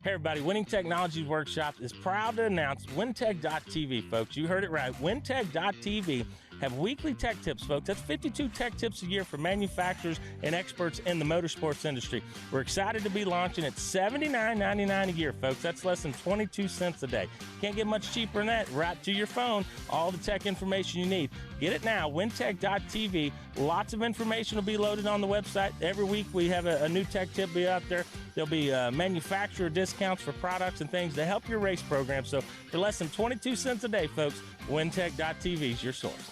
Hey everybody, Winning Technologies Workshop is proud to announce WinTech.tv, folks. You heard it right. WinTech.tv have weekly tech tips, folks. That's 52 tech tips a year for manufacturers and experts in the motorsports industry. We're excited to be launching at $79.99 a year, folks. That's less than 22 cents a day. Can't get much cheaper than that. Right to your phone, all the tech information you need. Get it now, WinTech.tv. Lots of information will be loaded on the website. Every week we have a new tech tip be out there. There'll be manufacturer discounts for products and things to help your race program. So for less than 22 cents a day, folks, WinTech.tv is your source.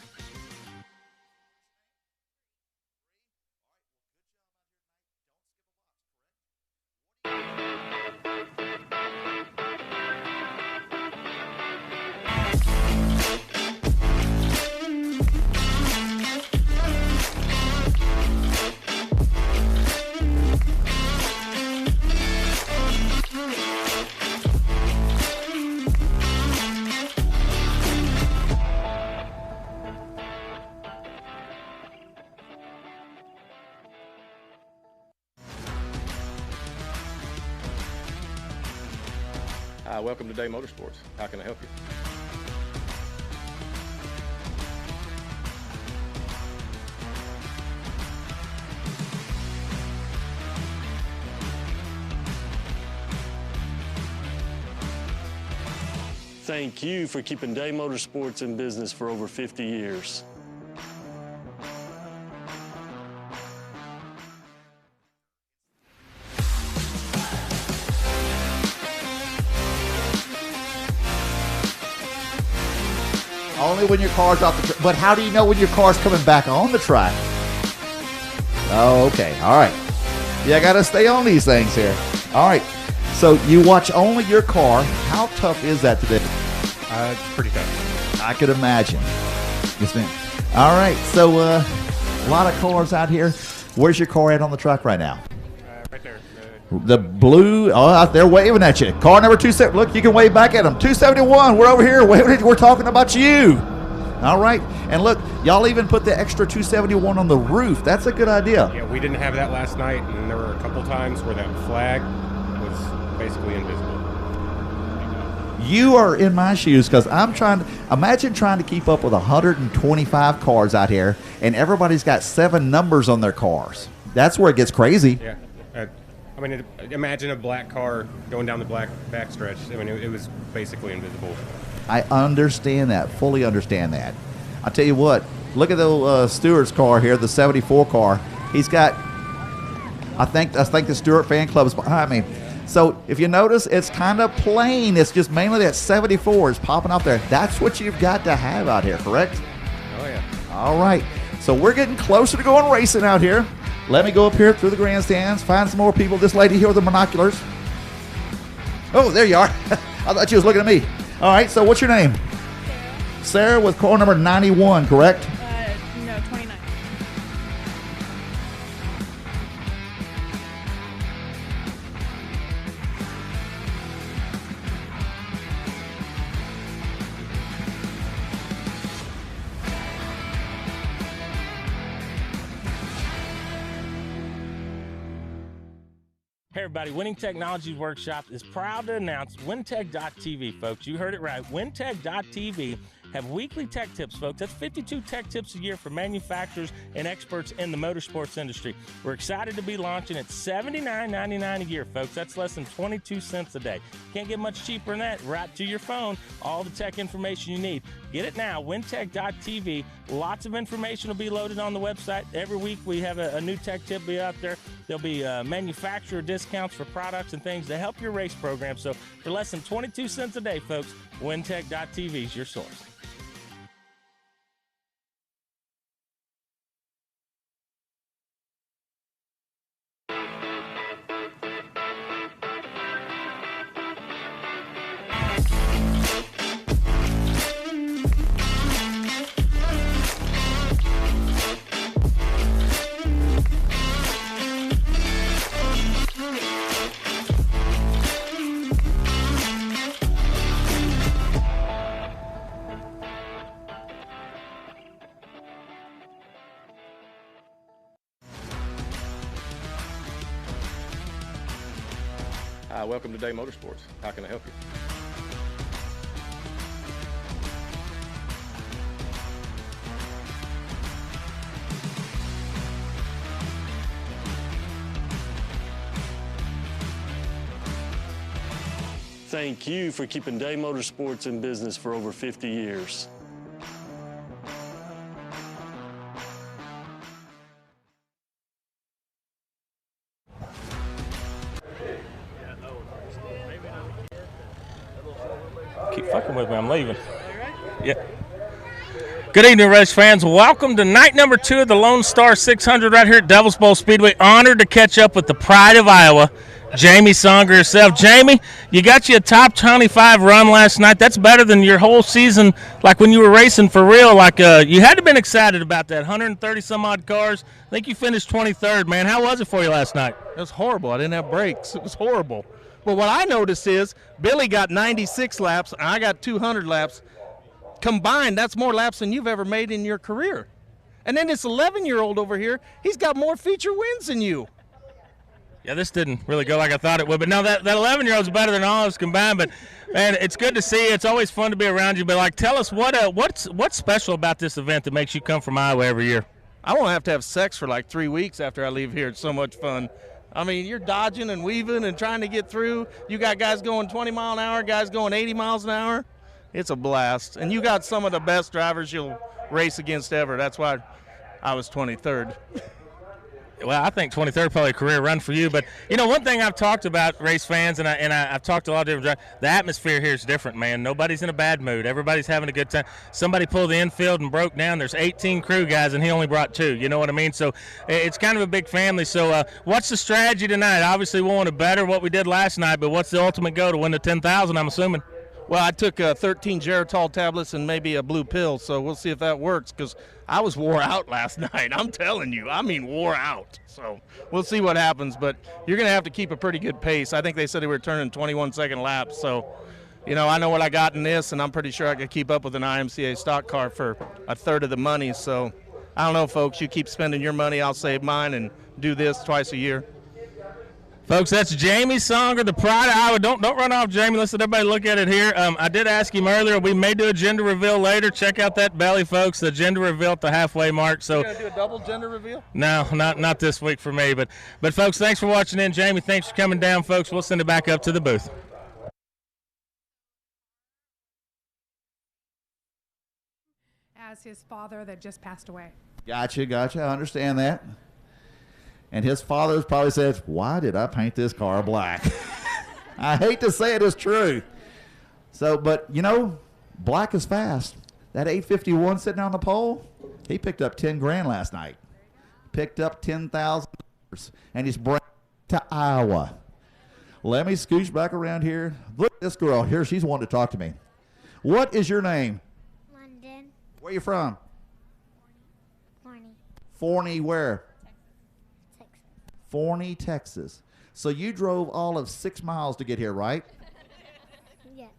Hi, welcome to Day Motorsports. How can I help you? Thank you for keeping Day Motorsports in business for over 50 years. Only when your car's off the track. But how do you know when your car's coming back on the track? Oh, okay. All right. Yeah, I got to stay on these things here. All right. So you watch only your car. How tough is that today? It's pretty tough. I could imagine. Yes, ma'am. All right. So a lot of cars out here. Where's your car at on the track right now? Right there. The blue, they're waving at you. Car number 27. Look, you can wave back at them. 271. We're over here. We're talking about you. All right. And look, y'all even put the extra 271 on the roof. That's a good idea. Yeah, we didn't have that last night, and there were a couple times where that flag was basically invisible. You are in my shoes because imagine trying to keep up with 125 cars out here, and everybody's got 7 numbers on their cars. That's where it gets crazy. Yeah. I mean, imagine a black car going down the black backstretch. I mean, it was basically invisible. I understand that, fully understand that. I'll tell you what, look at the Stewart's car here, the 74 car. He's got, I think the Stewart fan club is behind me. So if you notice, it's kind of plain. It's just mainly that 74 is popping up there. That's what you've got to have out here, correct? Oh, yeah. All right. So we're getting closer to going racing out here. Let me go up here through the grandstands, find some more people. This lady here with the binoculars. Oh, there you are. I thought you was looking at me. All right, so what's your name? Sarah with car number 91, correct? No, 29. Hey everybody, Winning Technologies Workshop is proud to announce WinTech.tv, folks. You heard it right. WinTech.tv have weekly tech tips, folks. That's 52 tech tips a year for manufacturers and experts in the motorsports industry. We're excited to be launching at $79.99 a year, folks. That's less than 22 cents a day. Can't get much cheaper than that. Right to your phone, all the tech information you need. Get it now, WinTech.tv. Lots of information will be loaded on the website. Every week we have a new tech tip be out there. There'll be manufacturer discounts for products and things to help your race program. So for less than 22 cents a day, folks, WinTech.tv is your source. Welcome to Day Motorsports. How can I help you? Thank you for keeping Day Motorsports in business for over 50 years. Keep fucking with me. I'm leaving. Yeah. Good evening, race fans. Welcome to night number 2 of the Lone Star 600 right here at Devil's Bowl Speedway. Honored to catch up with the pride of Iowa, Jamie Songer herself. Jamie, you got you a top 25 run last night. That's better than your whole season, like when you were racing for real. Like you had to have been excited about that. 130 some odd cars. I think you finished 23rd, man. How was it for you last night? It was horrible. I didn't have brakes. It was horrible. But what I noticed is Billy got 96 laps, and I got 200 laps. Combined, that's more laps than you've ever made in your career. And then this 11-year-old over here, he's got more feature wins than you. Yeah, this didn't really go like I thought it would. But no, that 11-year-old's better than all of us combined. But, man, it's good to see you. It's always fun to be around you. But, like, tell us what's special about this event that makes you come from Iowa every year? I won't have sex for like 3 weeks after I leave here. It's so much fun. I mean, you're dodging and weaving and trying to get through. You got guys going 20 mile an hour, guys going 80 miles an hour. It's a blast. And you got some of the best drivers you'll race against ever. That's why I was 23rd. Well, I think 23rd probably a career run for you. But, you know, one thing I've talked about, race fans, and I've talked to a lot of different drivers, the atmosphere here is different, man. Nobody's in a bad mood. Everybody's having a good time. Somebody pulled the infield and broke down. There's 18 crew guys, and he only brought 2. You know what I mean? So it's kind of a big family. So what's the strategy tonight? Obviously, we want to better what we did last night, but what's the ultimate goal? To win the 10,000, I'm assuming? Well, I took 13 Geritol tablets and maybe a blue pill, so we'll see if that works, because I was wore out last night. I'm telling you. I mean, wore out. So we'll see what happens, but you're going to have to keep a pretty good pace. I think they said they were turning 21-second laps, so, you know, I know what I got in this, and I'm pretty sure I could keep up with an IMCA stock car for a third of the money. So I don't know, folks. You keep spending your money, I'll save mine and do this twice a year. Folks, that's Jamie Songer, the pride of Iowa. Don't run off, Jamie. Let's let everybody look at it here. I did ask him earlier. We may do a gender reveal later. Check out that belly, folks. The gender reveal at the halfway mark. So, you going to do a double gender reveal? No, not this week for me. But folks, thanks for watching in. Jamie, thanks for coming down, folks. We'll send it back up to the booth. As his father that just passed away. Gotcha. I understand that. And his father probably says, why did I paint this car black? I hate to say it is true. So, but, you know, black is fast. That 851 sitting on the pole, he picked up 10 grand last night. Picked up $10,000. And he's bringing it to Iowa. Let me scooch back around here. Look at this girl here. She's wanting to talk to me. What is your name? London. Where are you from? Forney. Forney where? Texas. Forney, Texas. So you drove all of 6 miles to get here, right? Yes.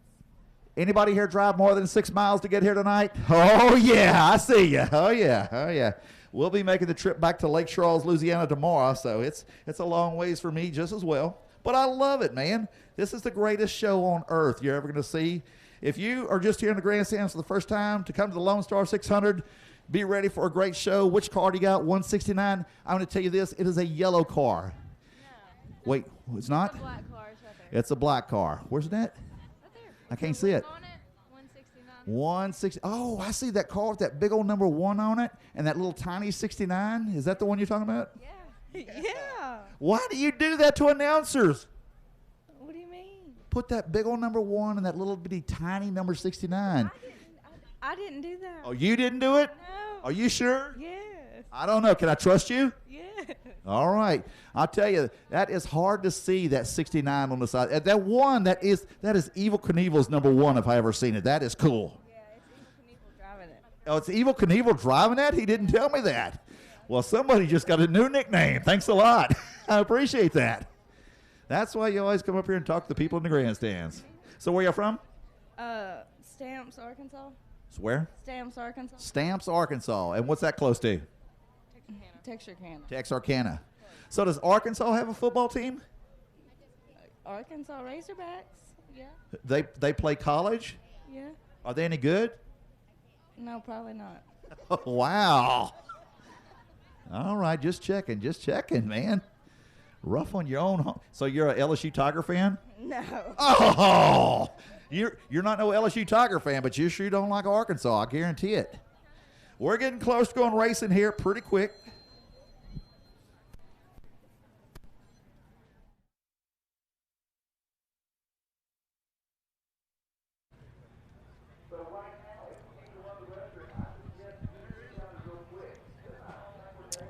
Anybody here drive more than 6 miles to get here tonight? Oh, yeah, I see you. Oh, yeah. We'll be making the trip back to Lake Charles, Louisiana tomorrow, so it's a long ways for me just as well. But I love it, man. This is the greatest show on earth you're ever going to see. If you are just here in the grandstands for the first time to come to the Lone Star 600, be ready for a great show. Which car do you got? 169. I'm going to tell you this. It is a yellow car. No. Wait, it's not? It's a black car. It's right there. It's a black car. Where's it at? Right there. I can't see it. On it, 169. 160. Oh, I see that car with that big old number 1 on it and that little tiny 69. Is that the one you're talking about? Yeah. Yeah. Why do you do that to announcers? What do you mean? Put that big old number 1 and that little bitty tiny number 69. I didn't do that. Oh, you didn't do it? No. Are you sure? Yes. I don't know. Can I trust you? Yes. All right. I'll tell you, that is hard to see, that 69 on the side. That one, that is Evel Knievel's number 1 if I ever seen it. That is cool. Yeah, it's Evel Knievel driving it. Oh, it's Evel Knievel driving that? He didn't tell me that. Well, somebody just got a new nickname. Thanks a lot. I appreciate that. That's why you always come up here and talk to the people in the grandstands. So where you from? Stamps, Arkansas. So where? Stamps, Arkansas. Stamps, Arkansas. And what's that close to? Texarkana. Texarkana. So does Arkansas have a football team? Arkansas Razorbacks. Yeah. They play college? Yeah. Are they any good? No, probably not. Wow. All right, just checking, man. Rough on your own home. So you're a LSU Tiger fan? No. Oh, you're not no LSU Tiger fan, but you sure don't like Arkansas. I guarantee it. We're getting close to going racing here pretty quick.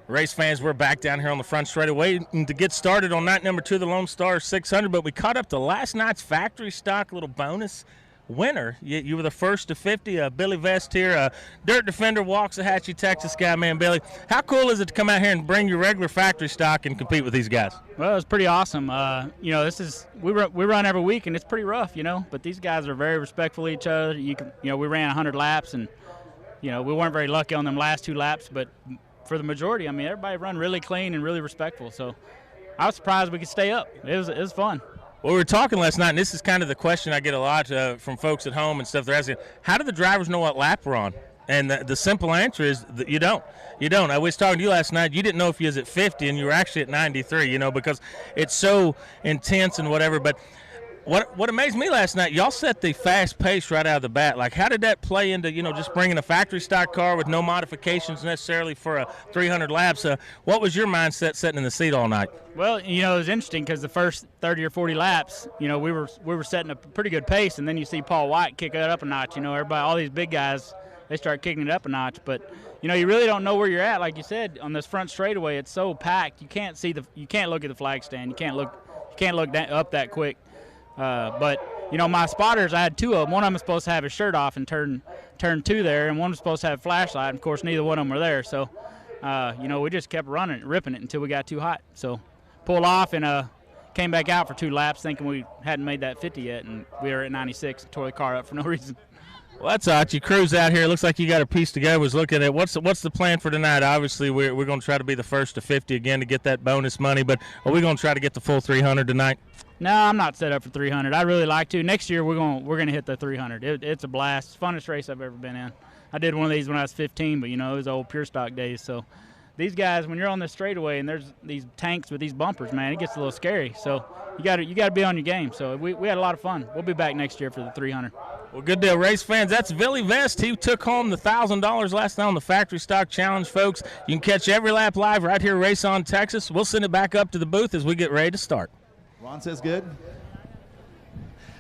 Race fans, we're back down here on the front straightaway to get started on night number 2 of the Lone Star 600, but we caught up to last night's factory stock little bonus winner. You were the first to 50. Billy Vest here, dirt defender, Waxahachie, Texas guy, man. Billy, how cool is it to come out here and bring your regular factory stock and compete with these guys? Well, it's pretty awesome. This is we run every week and it's pretty rough, but these guys are very respectful of each other. We ran 100 laps and we weren't very lucky on them last 2 laps, but for the majority, everybody run really clean and really respectful. So I was surprised we could stay up. It was fun. Well, we were talking last night, and this is kind of the question I get a lot from folks at home and stuff. They're asking, how do the drivers know what lap we're on? And the simple answer is that you don't. You don't. I was talking to you last night. You didn't know if you was at 50, and you were actually at 93, because it's so intense and whatever. But what amazed me last night, y'all set the fast pace right out of the bat. Like, how did that play into, just bringing a factory stock car with no modifications necessarily for a 300 laps? What was your mindset sitting in the seat all night? Well, it was interesting because the first 30 or 40 laps, we were setting a pretty good pace, and then you see Paul White kick it up a notch. Everybody, all these big guys, they start kicking it up a notch. But you really don't know where you're at. Like you said, on this front straightaway, it's so packed. You can't look at the flag stand. You can't look up that quick. But my spotters, I had 2 of them. One of them was supposed to have his shirt off and turn 2 there, and one was supposed to have a flashlight. And of course, neither one of them were there. So, we just kept running, ripping it until we got too hot. So, pulled off and came back out for 2 laps, thinking we hadn't made that 50 yet, and we were at 96. Tore the car up for no reason. Well, that's hot. You cruise out here. It looks like you got a piece together. Was looking at what's the plan for tonight. Obviously, we're going to try to be the first to 50 again to get that bonus money. But are we going to try to get the full 300 tonight? No, I'm not set up for 300. I really like to. Next year, we're going to hit the 300. It's a blast. Funnest race I've ever been in. I did one of these when I was 15, but it was old pure stock days. So these guys, when you're on this straightaway and there's these tanks with these bumpers, man, it gets a little scary. So you got to be on your game. So we had a lot of fun. We'll be back next year for the 300. Well, good deal, race fans. That's Billy Vest. He took home the $1,000 last night on the Factory Stock Challenge, folks. You can catch every lap live right here, Race On Texas. We'll send it back up to the booth as we get ready to start. Ron says good.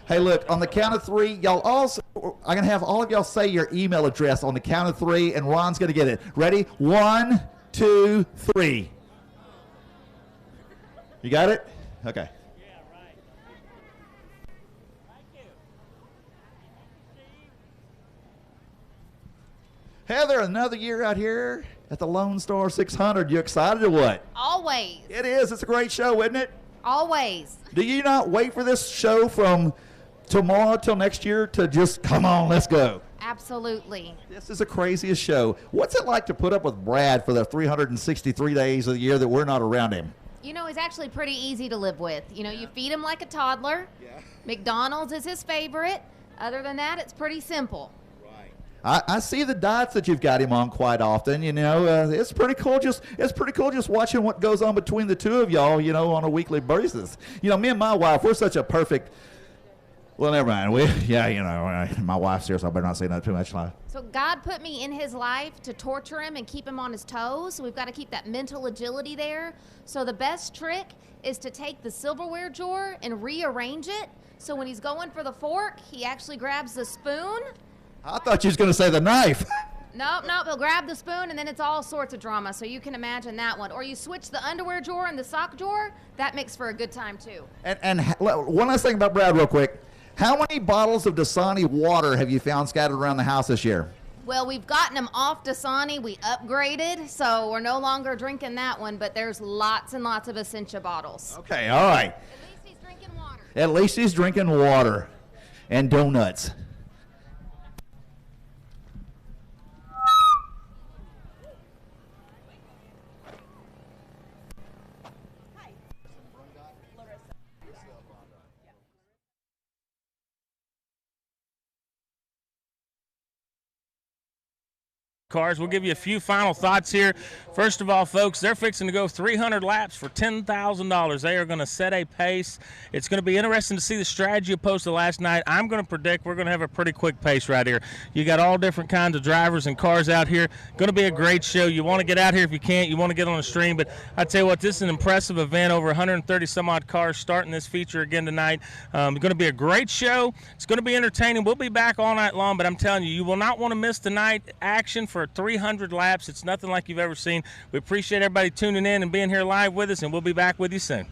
Hey, look, on the count of 3, y'all also, I'm going to have all of y'all say your email address on the count of 3, and Ron's going to get it. Ready? 1, 2, 3. You got it? Okay. Heather, another year out here at the Lone Star 600. You excited or what? Always. It is. It's a great show, isn't it? Always. Do you not wait for this show from tomorrow till next year to just, come on, let's go? Absolutely. This is the craziest show. What's it like to put up with Brad for the 363 days of the year that we're not around him? He's actually pretty easy to live with. You feed him like a toddler. Yeah. McDonald's is his favorite. Other than that, it's pretty simple. I see the diets that you've got him on quite often. It's pretty cool. It's pretty cool just watching what goes on between the two of y'all. On a weekly basis. Me and my wife, we're such a perfect. Well, never mind. My wife's here, so I better not say that too much. So God put me in his life to torture him and keep him on his toes. So we've got to keep that mental agility there. So the best trick is to take the silverware drawer and rearrange it. So when he's going for the fork, he actually grabs the spoon. I thought you was going to say the knife. Nope. He'll grab the spoon, and then it's all sorts of drama, so you can imagine that one. Or you switch the underwear drawer and the sock drawer. That makes for a good time, too. And one last thing about Brad real quick. How many bottles of Dasani water have you found scattered around the house this year? Well, we've gotten him off Dasani. We upgraded, so we're no longer drinking that one, but there's lots and lots of Essentia bottles. Okay, all right. At least he's drinking water. At least he's drinking water and donuts. cars. We'll give you a few final thoughts here. First of all, folks, they're fixing to go 300 laps for $10,000. They are going to set a pace. It's going to be interesting to see the strategy you posted last night. I'm going to predict we're going to have a pretty quick pace right here. You got all different kinds of drivers and cars out here. Going to be a great show. You want to get out here if you can't. You want to get on the stream. But I tell you what, this is an impressive event. Over 130 some odd cars starting this feature again tonight. It's going to be a great show. It's going to be entertaining. We'll be back all night long, but I'm telling you, you will not want to miss tonight action for 300 laps. It's nothing like you've ever seen. We appreciate everybody tuning in and being here live with us, and we'll be back with you soon.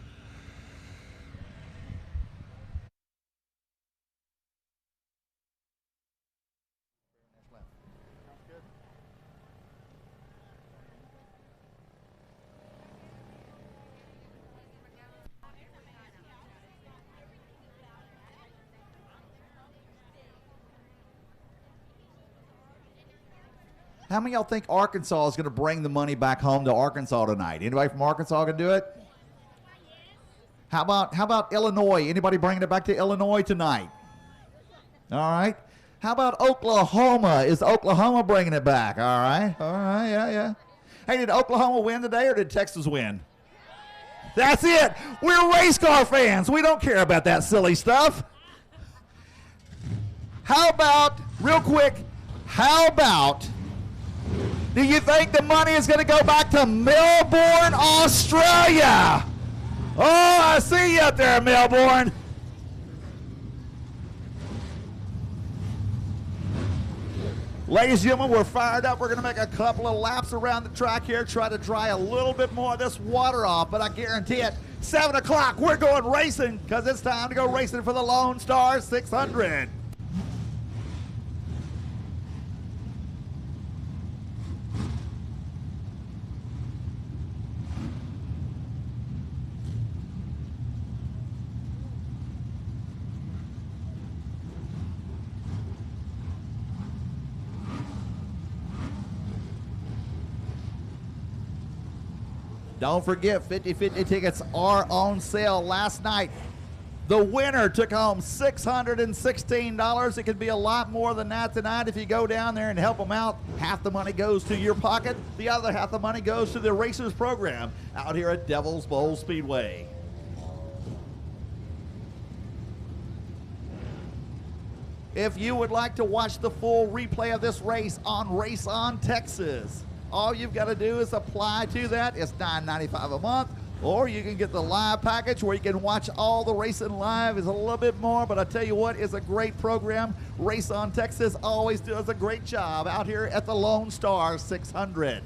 How many of y'all think Arkansas is going to bring the money back home to Arkansas tonight? Anybody from Arkansas can do it? How about Illinois? Anybody bringing it back to Illinois tonight? All right. How about Oklahoma? Is Oklahoma bringing it back? All right. Yeah. Hey, did Oklahoma win today or did Texas win? That's it. We're race car fans. We don't care about that silly stuff. How about, real quick, do you think the money is going to go back to Melbourne, Australia? Oh, I see you up there, Melbourne. Ladies and gentlemen, we're fired up. We're going to make a couple of laps around the track here, try to dry a little bit more of this water off, but I guarantee it, 7 o'clock, we're going racing because it's time to go racing for the Lone Star 600. Don't forget, 50-50 tickets are on sale last night. The winner took home $616. It could be a lot more than that tonight if you go down there and help them out. Half the money goes to your pocket. The other half the money goes to the Racers program out here at Devil's Bowl Speedway. If you would like to watch the full replay of this race on Race On Texas, all you've got to do is apply to that. It's $9.95 a month, or you can get the live package where you can watch all the racing live. It's a little bit more, but I tell you what, it's a great program. Race On Texas always does a great job out here at the Lone Star 600.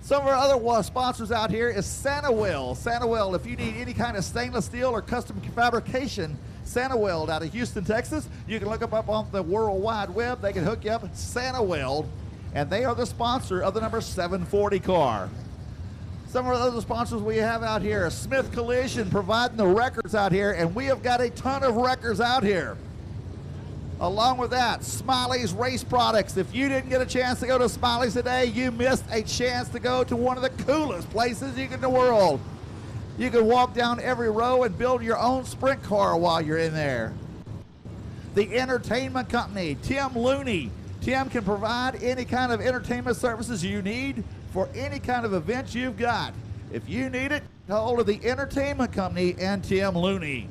Some of our other sponsors out here is Santa-Will. Santa-Will, if you need any kind of stainless steel or custom fabrication, Santa-Will out of Houston, Texas. You can look them up on the World Wide Web. They can hook you up. Santa-Will. And they are the sponsor of the number 740 car. Some of our other sponsors we have out here, Smith Collision providing the records out here, and we have got a ton of records out here. Along with that, Smiley's Race Products. If you didn't get a chance to go to Smiley's today, you missed a chance to go to one of the coolest places in the world. You can walk down every row and build your own sprint car while you're in there. The entertainment company, Tim Looney. Tim can provide any kind of entertainment services you need for any kind of event you've got. If you need it, get hold of the entertainment company and Tim Looney.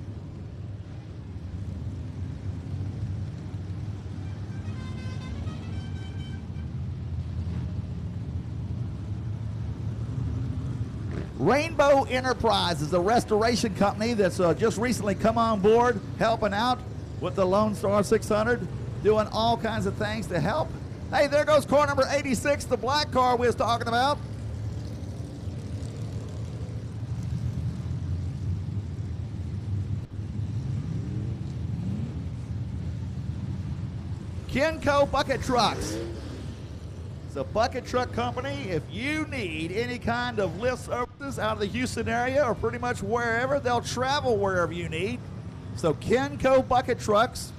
Rainbow Enterprise is a restoration company that's just recently come on board, helping out with the Lone Star 600. Doing all kinds of things to help. Hey, there goes car number 86, the black car we was talking about. Kenco Bucket Trucks. It's a bucket truck company. If you need any kind of lift services out of the Houston area or pretty much wherever, they'll travel wherever you need. So Kenco Bucket Trucks.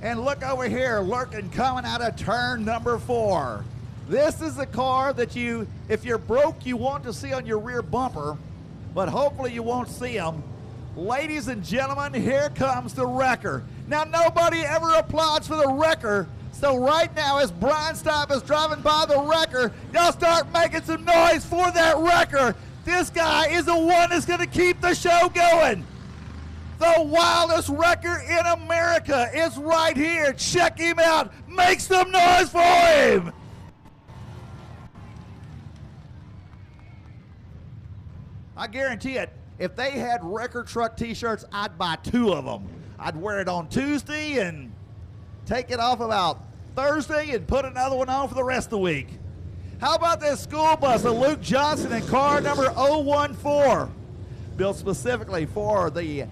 And look over here, lurking, coming out of turn number 4. This is the car that you, if you're broke, you want to see on your rear bumper, but hopefully you won't see them. Ladies and gentlemen, here comes the wrecker. Now, nobody ever applauds for the wrecker, so right now, as Brian Stopp is driving by the wrecker, y'all start making some noise for that wrecker. This guy is the one that's going to keep the show going. The wildest wrecker in America is right here. Check him out. Make some noise for him. I guarantee it, if they had Wrecker Truck t-shirts, I'd buy 2 of them. I'd wear it on Tuesday and take it off about Thursday and put another one on for the rest of the week. How about this school bus of Luke Johnson in car number 014, built specifically for the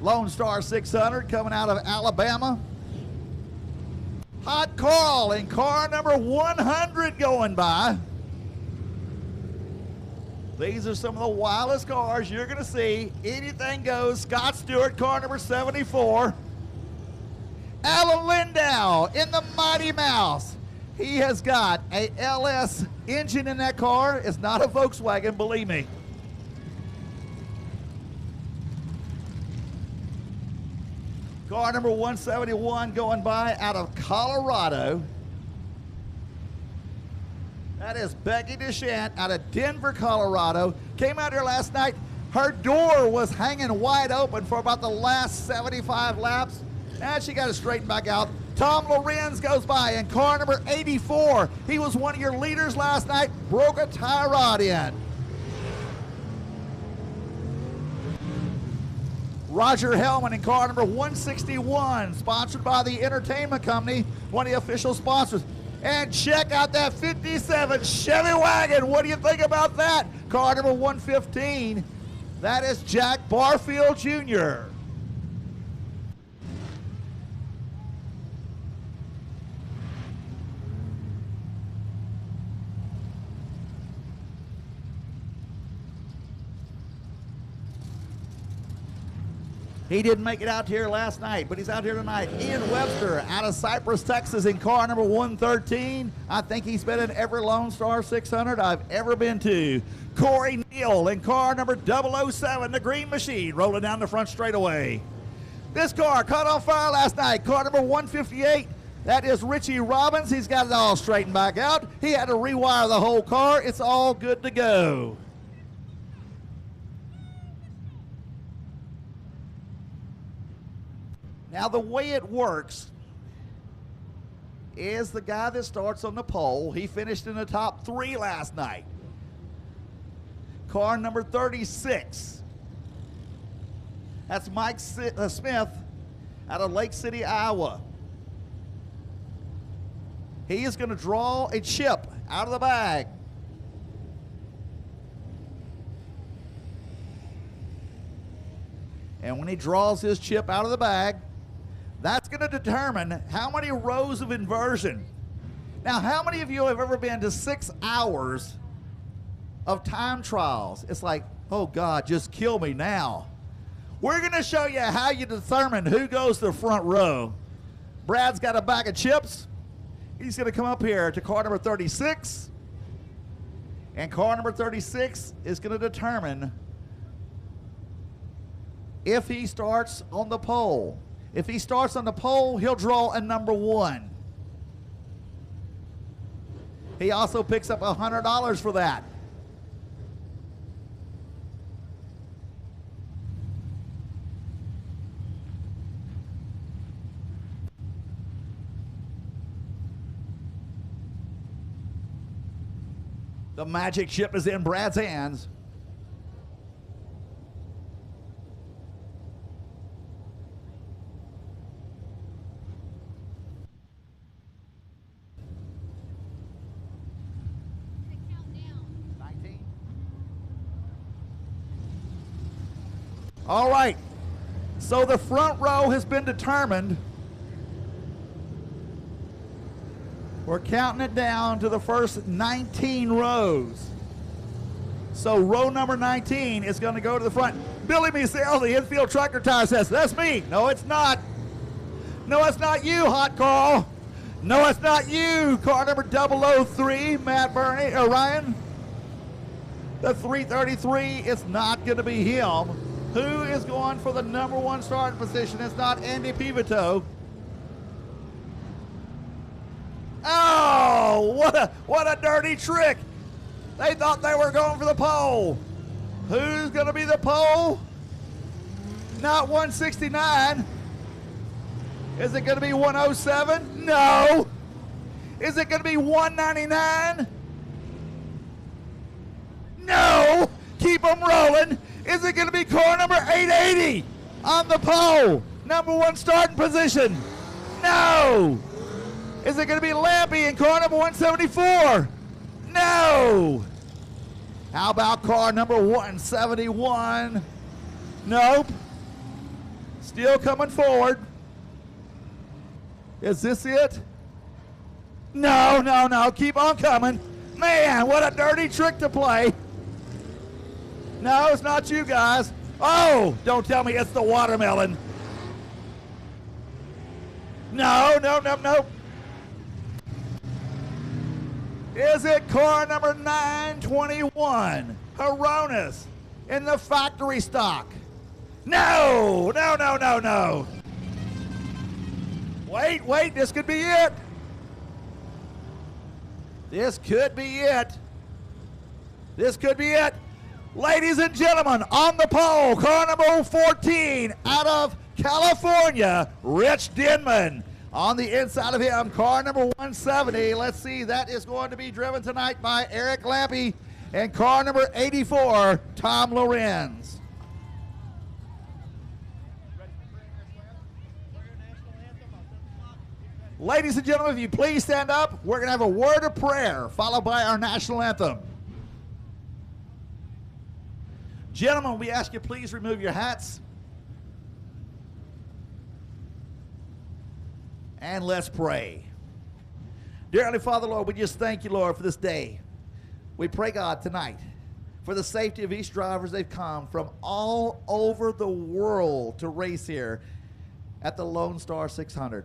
Lone Star 600 coming out of Alabama. Hot Carl in car number 100 going by. These are some of the wildest cars you're going to see. Anything goes. Scott Stewart, car number 74. Alan Lindau in the Mighty Mouse. He has got a LS engine in that car. It's not a Volkswagen, believe me. Car number 171 going by out of Colorado. That is Becky DeShant out of Denver, Colorado. Came out here last night. Her door was hanging wide open for about the last 75 laps. And she got it straightened back out. Tom Lorenz goes by in car number 84. He was one of your leaders last night. Broke a tie rod in. Roger Hellman in car number 161, sponsored by the entertainment company, one of the official sponsors. And check out that 57 Chevy wagon. What do you think about that? Car number 115. That is Jack Barfield Jr. He didn't make it out here last night, but he's out here tonight. Ian Webster out of Cypress, Texas in car number 113. I think he's been in every Lone Star 600 I've ever been to. Corey Neal in car number 007, the Green Machine, rolling down the front straightaway. This car caught on fire last night, car number 158. That is Richie Robbins. He's got it all straightened back out. He had to rewire the whole car. It's all good to go. Now, the way it works is the guy that starts on the pole, he finished in the top 3 last night. Car number 36. That's Mike Smith out of Lake City, Iowa. He is going to draw a chip out of the bag. And when he draws his chip out of the bag, that's going to determine how many rows of inversion. Now, how many of you have ever been to 6 hours of time trials? It's like, oh God, just kill me now. We're going to show you how you determine who goes to the front row. Brad's got a bag of chips. He's going to come up here to car number 36. And car number 36 is going to determine if he starts on the pole. If he starts on the pole, he'll draw a number 1. He also picks up $100 for that. The magic chip is in Brad's hands. All right, so the front row has been determined. We're counting it down to the first 19 rows. So row number 19 is going to go to the front. Billy Miesel, the infield tractor tire, says, that's me. No, it's not. No, it's not you, Hot Carl. No, it's not you, car number 003, Matt Burney, or Ryan. The 333, it's not going to be him. Who is going for the number one starting position? It's not Andy Pivito. Oh, what a dirty trick. They thought they were going for the pole. Who's going to be the pole? Not 169. Is it going to be 107? No. Is it going to be 199? No. Keep them rolling. Is it going to be car number 880 on the pole? Number one starting position. No. Is it going to be Lampy in car number 174? No. How about car number 171? Nope. Still coming forward. Is this it? No, no, no. Keep on coming. Man, what a dirty trick to play. No, it's not you guys. Oh, don't tell me it's the watermelon. No, no, no, no. Is it car number 921, Horonis, in the factory stock? No, no, no, no, no. Wait, wait, this could be it. This could be it. This could be it. Ladies and gentlemen, on the pole, car number 14 out of California, Rich Denman. On the inside of him, car number 170. Let's see, that is going to be driven tonight by Eric Lampy. And car number 84, Tom Lorenz. Ladies and gentlemen, if you please stand up, we're going to have a word of prayer followed by our national anthem. Gentlemen, we ask you please remove your hats. And let's pray. Dear Heavenly Father, Lord, we just thank you, Lord, for this day. We pray, God, tonight for the safety of each drivers. They've come from all over the world to race here at the Lone Star 600.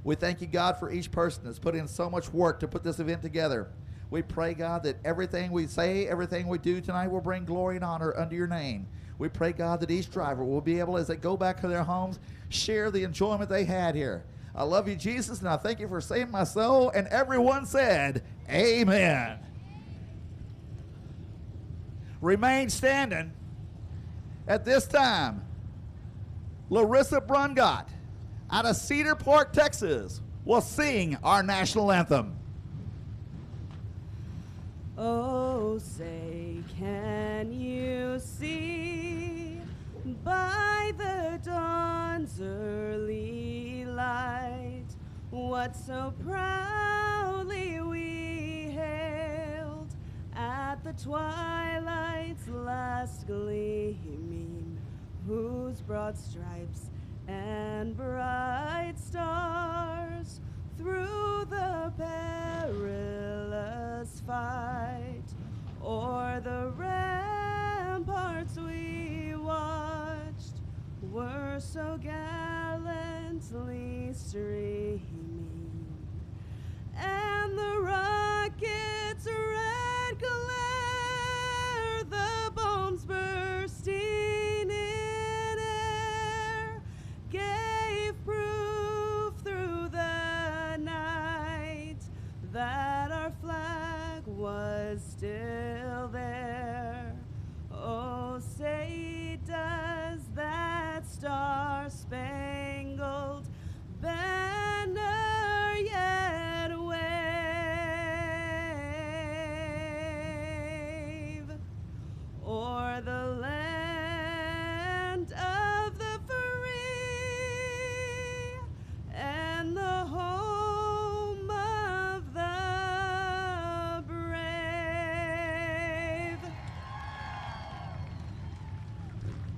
We thank you, God, for each person that's put in so much work to put this event together. We pray, God, that everything we say, everything we do tonight will bring glory and honor unto your name. We pray, God, that each driver will be able, as they go back to their homes, share the enjoyment they had here. I love you, Jesus, and I thank you for saving my soul. And everyone said, amen. Remain standing. At this time, Larissa Brungot out of Cedar Park, Texas, will sing our national anthem. Oh, say, can you see by the dawn's early light what so proudly we hailed at the twilight's last gleaming, whose broad stripes and bright stars through the perilous fight o'er the ramparts we watched were so gallantly streaming, and the rocket's red glare, the bombs bursting in air, gave proof through the night that our flag was still there. Oh, say does that star-spangled banner yet wave o'er the land of the free and the home of the brave.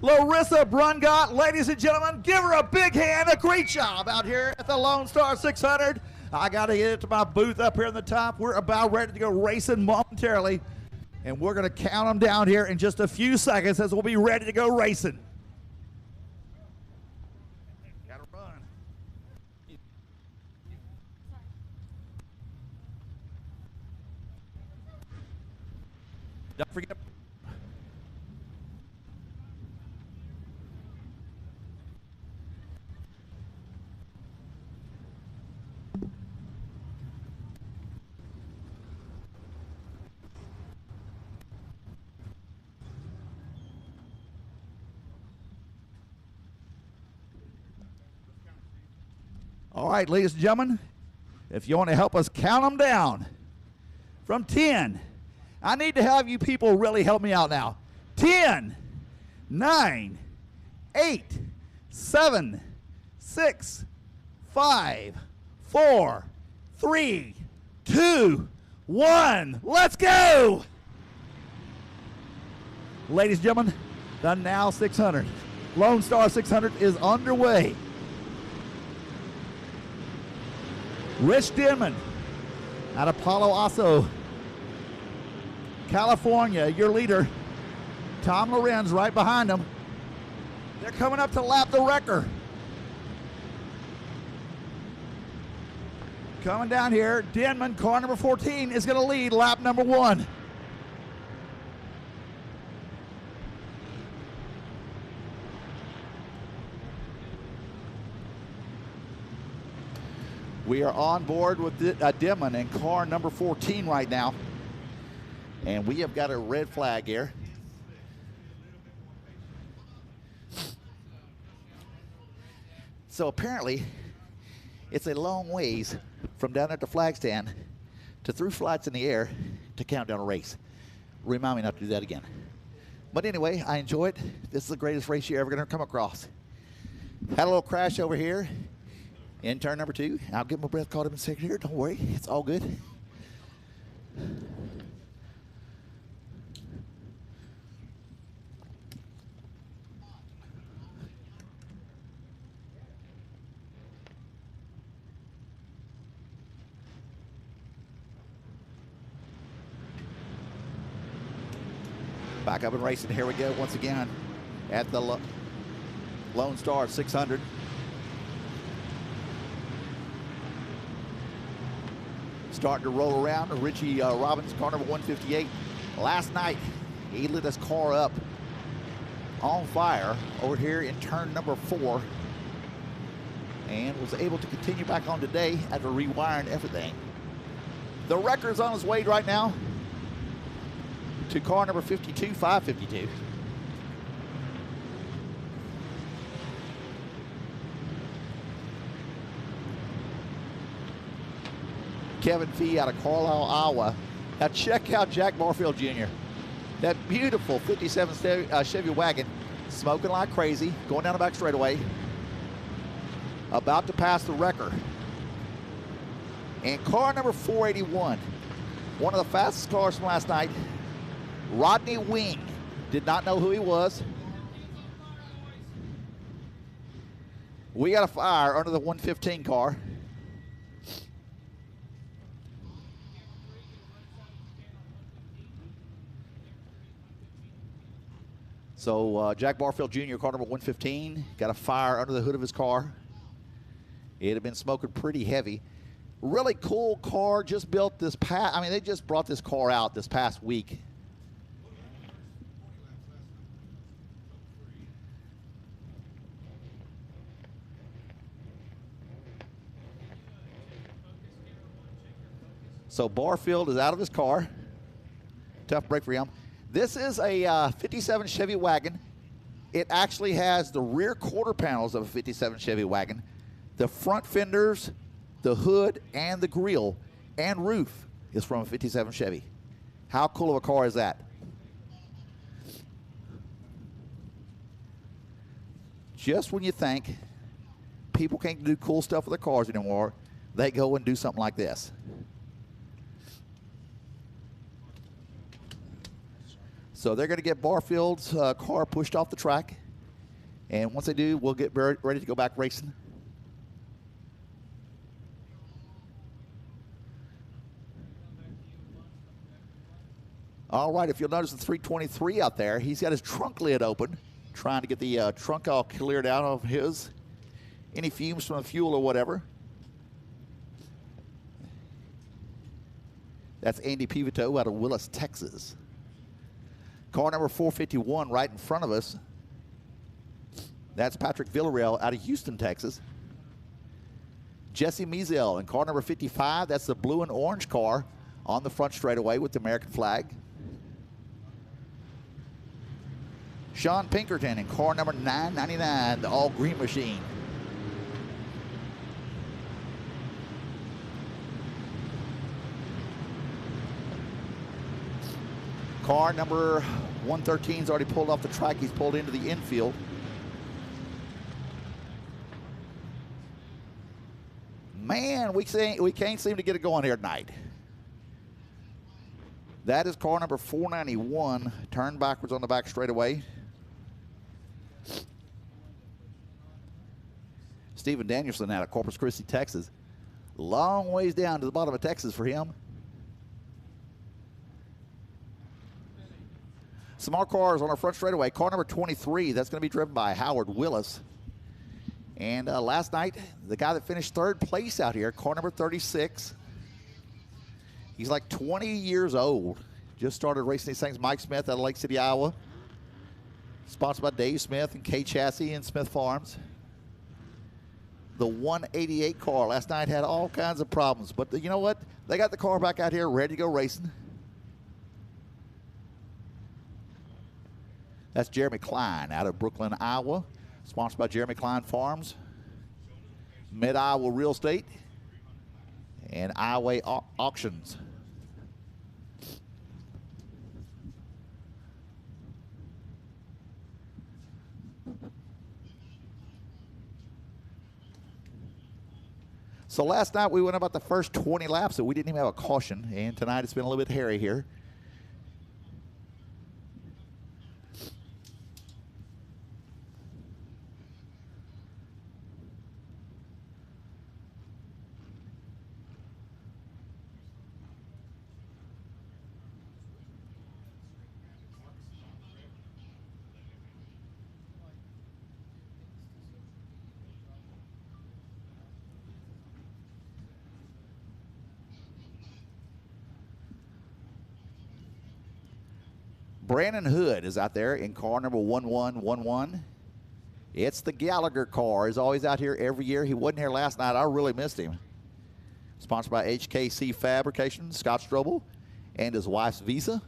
Larissa Brungot, ladies and gentlemen, give her a big hand. A great job out here at the Lone Star 600. I got to get it to my booth up here in the top. We're about ready to go racing momentarily, and we're going to count them down here in just a few seconds as we'll be ready to go racing. Got to run. Don't forget. All right, ladies and gentlemen, if you want to help us count them down from 10, I need to have you people really help me out now. 10, 9, 8, 7, 6, 5, 4, 3, 2, 1. Let's go! Ladies and gentlemen, the Now 600, Lone Star 600 is underway. Rich Denman out of Palo Alto, California, your leader. Tom Lorenz right behind him. They're coming up to lap the wrecker. Coming down here, Denman, car number 14, is going to lead lap number 1. We are on board with Denman in car number 14 right now. And we have got a red flag here. So apparently, it's a long ways from down at the flag stand to through flights in the air to count down a race. Remind me not to do that again. But anyway, I enjoy it. This is the greatest race you're ever going to come across. Had a little crash over here in turn number 2. I'll get my breath caught up in a second here. Don't worry, it's all good. Back up and racing. Here we go once again at the Lone Star 600. Starting to roll around. Richie Robbins, car number 158. Last night, he lit his car up on fire over here in turn number 4 and was able to continue back on today after rewiring everything. The wrecker's on his way right now to car number 52, 552. Kevin Fee out of Carlisle, Iowa. Now check out Jack Barfield Jr. That beautiful 57 Chevy wagon, smoking like crazy, going down the back straightaway, about to pass the wrecker. And car number 481, one of the fastest cars from last night, Rodney Wing. Did not know who he was. We got a fire under the 115 car. So Jack Barfield Jr., car number 115, got a fire under the hood of his car. It had been smoking pretty heavy. Really cool car, just built this past, I mean, they just brought this car out this past week. So Barfield is out of his car. Tough break for him. This is a 57 Chevy wagon. It actually has the rear quarter panels of a 57 Chevy wagon, the front fenders, the hood, and the grille and roof is from a 57 Chevy. How cool of a car is that? Just when you think people can't do cool stuff with their cars anymore, they go and do something like this. So they're going to get Barfield's car pushed off the track. And once they do, we'll get ready to go back racing. All right, if you'll notice the 323 out there, he's got his trunk lid open, trying to get the trunk all cleared out of any fumes from the fuel or whatever. That's Andy Pivito out of Willis, Texas. Car number 451 right in front of us. That's Patrick Villarreal out of Houston, Texas. Jesse Meisel in car number 55. That's the blue and orange car on the front straightaway with the American flag. Sean Pinkerton in car number 999, the all green machine. Car number 113 is already pulled off the track. He's pulled into the infield. Man, we can't seem to get it going here tonight. That is car number 491, turned backwards on the back straightaway. Stephen Danielson out of Corpus Christi, Texas. Long ways down to the bottom of Texas for him. Some more cars on our front straightaway. Car number 23, that's going to be driven by Howard Willis. And last night, the guy that finished third place out here, car number 36, he's like 20 years old. Just started racing these things. Mike Smith out of Lake City, Iowa. Sponsored by Dave Smith and K Chassis and Smith Farms. The 188 car last night had all kinds of problems. But you know what? They got the car back out here ready to go racing. That's Jeremy Klein out of Brooklyn, Iowa. Sponsored by Jeremy Klein Farms, Mid-Iowa Real Estate, and Iowa Auctions. So last night we went about the first 20 laps, so we didn't even have a caution, and tonight it's been a little bit hairy here. Brandon Hood is out there in car number 1111. It's the Gallagher car. He's always out here every year. He wasn't here last night. I really missed him. Sponsored by HKC Fabrication, Scott Strobel, and his wife's Visa.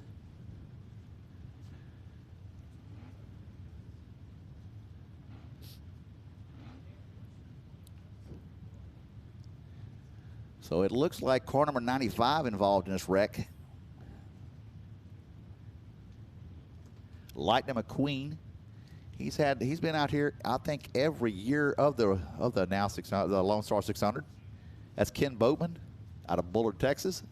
So it looks like car number 95 involved in this wreck. Lightning McQueen, he's been out here I think every year of the now 600, the Lone Star 600. That's Ken Boatman out of Bullard, Texas.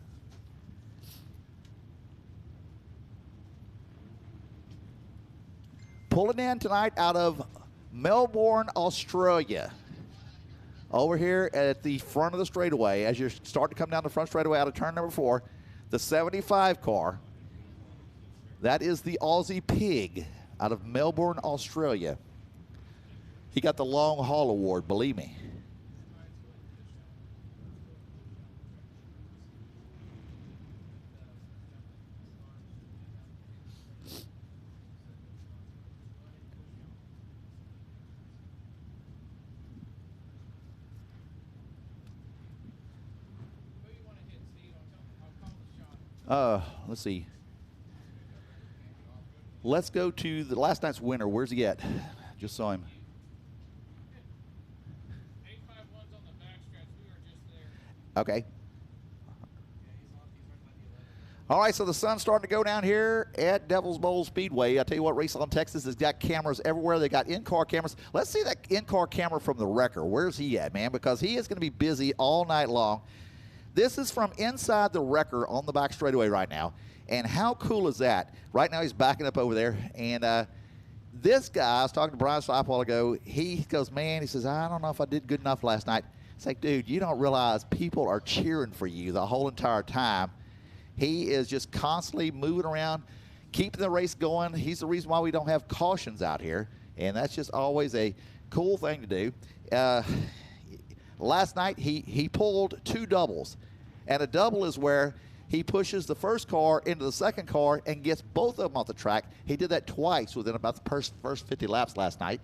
Pulling in tonight out of Melbourne, Australia. Over here at the front of the straightaway, as you're starting to come down the front straightaway out of turn number 4, the 75 car. That is the Aussie Pig out of Melbourne, Australia. He got the long haul award, believe me. Let's see. Let's go to the last night's winner. Where's he at? Just saw him. Okay. All right, so the sun's starting to go down here at Devil's Bowl Speedway. I tell you what, Race On Texas has got cameras everywhere. They got in-car cameras. Let's see that in-car camera from the wrecker. Where's he at, man? Because he is going to be busy all night long. This is from inside the wrecker on the back straightaway right now. And how cool is that? Right now he's backing up over there. And this guy, I was talking to Brian Slop a while ago, he goes, man, he says, I don't know if I did good enough last night. It's like, dude, you don't realize people are cheering for you the whole entire time. He is just constantly moving around, keeping the race going. He's the reason why we don't have cautions out here. And that's just always a cool thing to do. Last night he pulled 2 doubles. And a double is where he pushes the first car into the second car and gets both of them off the track. He did that twice within about the first 50 laps last night.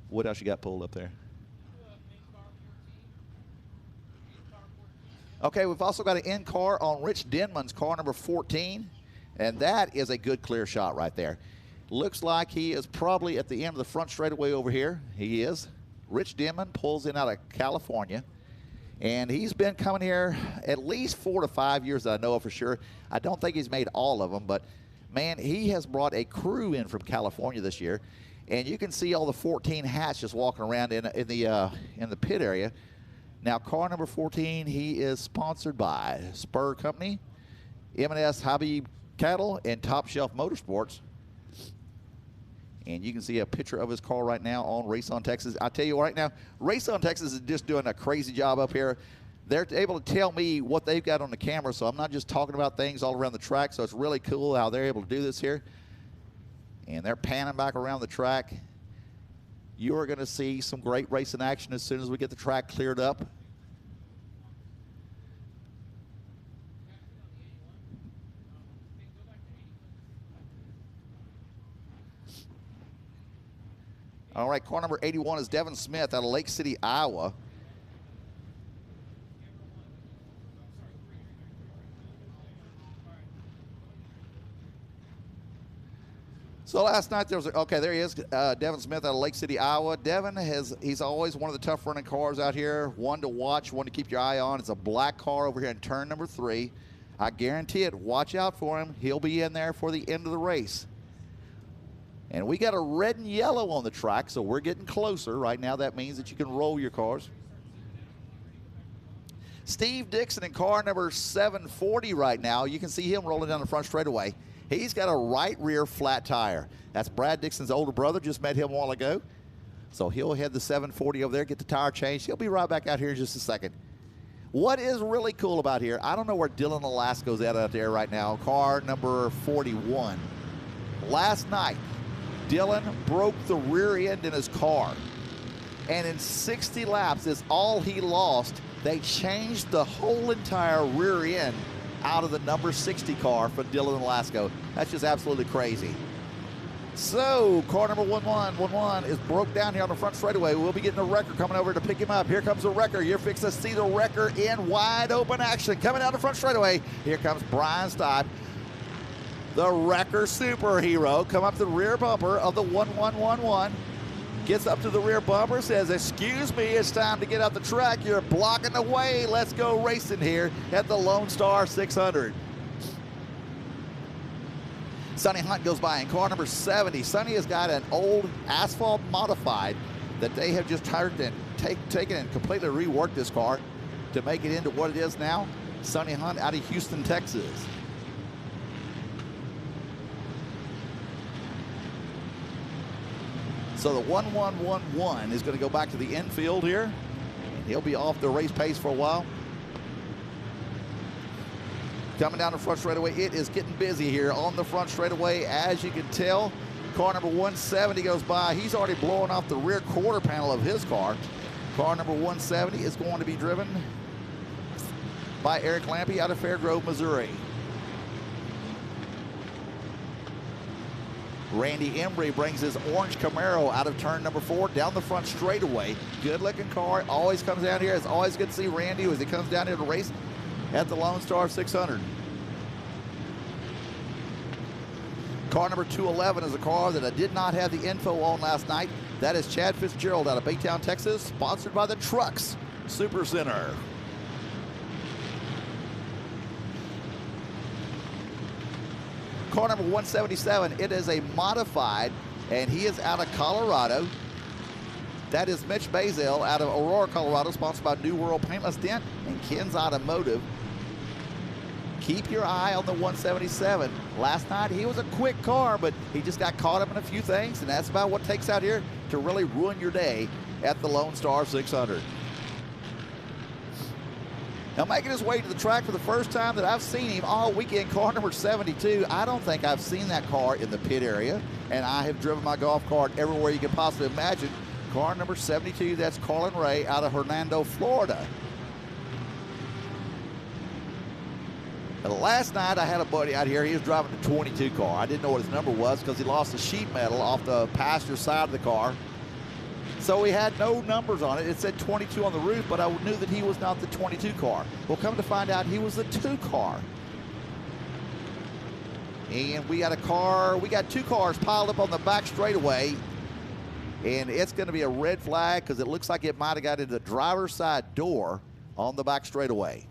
What else you got pulled up there? Okay, we've also got an in-car on Rich Denman's car number 14, and that is a good clear shot right there. Looks like he is probably at the end of the front straightaway over here. He is. Rich Denman pulls in out of California. And he's been coming here at least 4 to 5 years that I know of for sure. I don't think he's made all of them, but man, he has brought a crew in from California this year. And you can see all the 14 hats just walking around in the pit area. Now, car number 14, he is sponsored by Spur Company, M&S Hobby Cattle, and Top Shelf Motorsports. And you can see a picture of his car right now on Race on Texas. I tell you right now, Race on Texas is just doing a crazy job up here. They're able to tell me what they've got on the camera, so I'm not just talking about things all around the track. So it's really cool how they're able to do this here. And they're panning back around the track. You are going to see some great racing action as soon as we get the track cleared up. All right, car number 81 is Devin Smith out of Lake City, Iowa. So last night there was, okay, there he is, Devin Smith out of Lake City, Iowa. Devin he's always one of the tough running cars out here, one to watch, one to keep your eye on. It's a black car over here in turn number 3. I guarantee it, watch out for him. He'll be in there for the end of the race. And we got a red and yellow on the track, so we're getting closer. Right now, that means that you can roll your cars. Steve Dixon in car number 740 right now. You can see him rolling down the front straightaway. He's got a right rear flat tire. That's Brad Dixon's older brother. Just met him a while ago. So he'll head the 740 over there, get the tire changed. He'll be right back out here in just a second. What is really cool about here, I don't know where Dylan Alasko's at out there right now, car number 41. Last night, Dylan broke the rear end in his car. And in 60 laps is all he lost. They changed the whole entire rear end out of the number 60 car for Dylan Alasko. That's just absolutely crazy. So, car number 11 is broke down here on the front straightaway. We'll be getting a wrecker coming over to pick him up. Here comes the wrecker. You're fixing to see the wrecker in wide open action. Coming down the front straightaway. Here comes Brian Steib, the wrecker superhero. Come up to the rear bumper of the 1111. Gets up to the rear bumper, says, excuse me, it's time to get out the track. You're blocking the way. Let's go racing here at the Lone Star 600. Sonny Hunt goes by in car number 70. Sonny has got an old asphalt modified that they have just taken and completely reworked this car to make it into what it is now. Sonny Hunt out of Houston, Texas. So the 1111 is going to go back to the infield here. And he'll be off the race pace for a while. Coming down the front straightaway, it is getting busy here on the front straightaway. As you can tell, car number 170 goes by. He's already blowing off the rear quarter panel of his car. Car number 170 is going to be driven by Eric Lampy out of Fairgrove, Missouri. Randy Embry brings his orange Camaro out of turn number 4 down the front straightaway. Good looking car, always comes down here. It's always good to see Randy as he comes down here to race at the Lone Star 600. Car number 211 is a car that I did not have the info on last night. That is Chad Fitzgerald out of Baytown, Texas, sponsored by the Trucks Super Center. Car number 177, it is a modified, and he is out of Colorado. That is Mitch Bazell out of Aurora, Colorado, sponsored by New World Paintless Dent and Ken's Automotive. Keep your eye on the 177. Last night, he was a quick car, but he just got caught up in a few things, and that's about what takes out here to really ruin your day at the Lone Star 600. Now, making his way to the track for the first time that I've seen him all weekend, car number 72. I don't think I've seen that car in the pit area, and I have driven my golf cart everywhere you can possibly imagine. Car number 72, that's Carlin Ray out of Hernando, Florida. Now, last night, I had a buddy out here. He was driving the 22 car. I didn't know what his number was because he lost the sheet metal off the passenger side of the car. So he had no numbers on it. It said 22 on the roof, but I knew that he was not the 22 car. Well, come to find out, he was the 2 car. And we got two cars piled up on the back straightaway. And it's going to be a red flag because it looks like it might have got into the driver's side door on the back straightaway.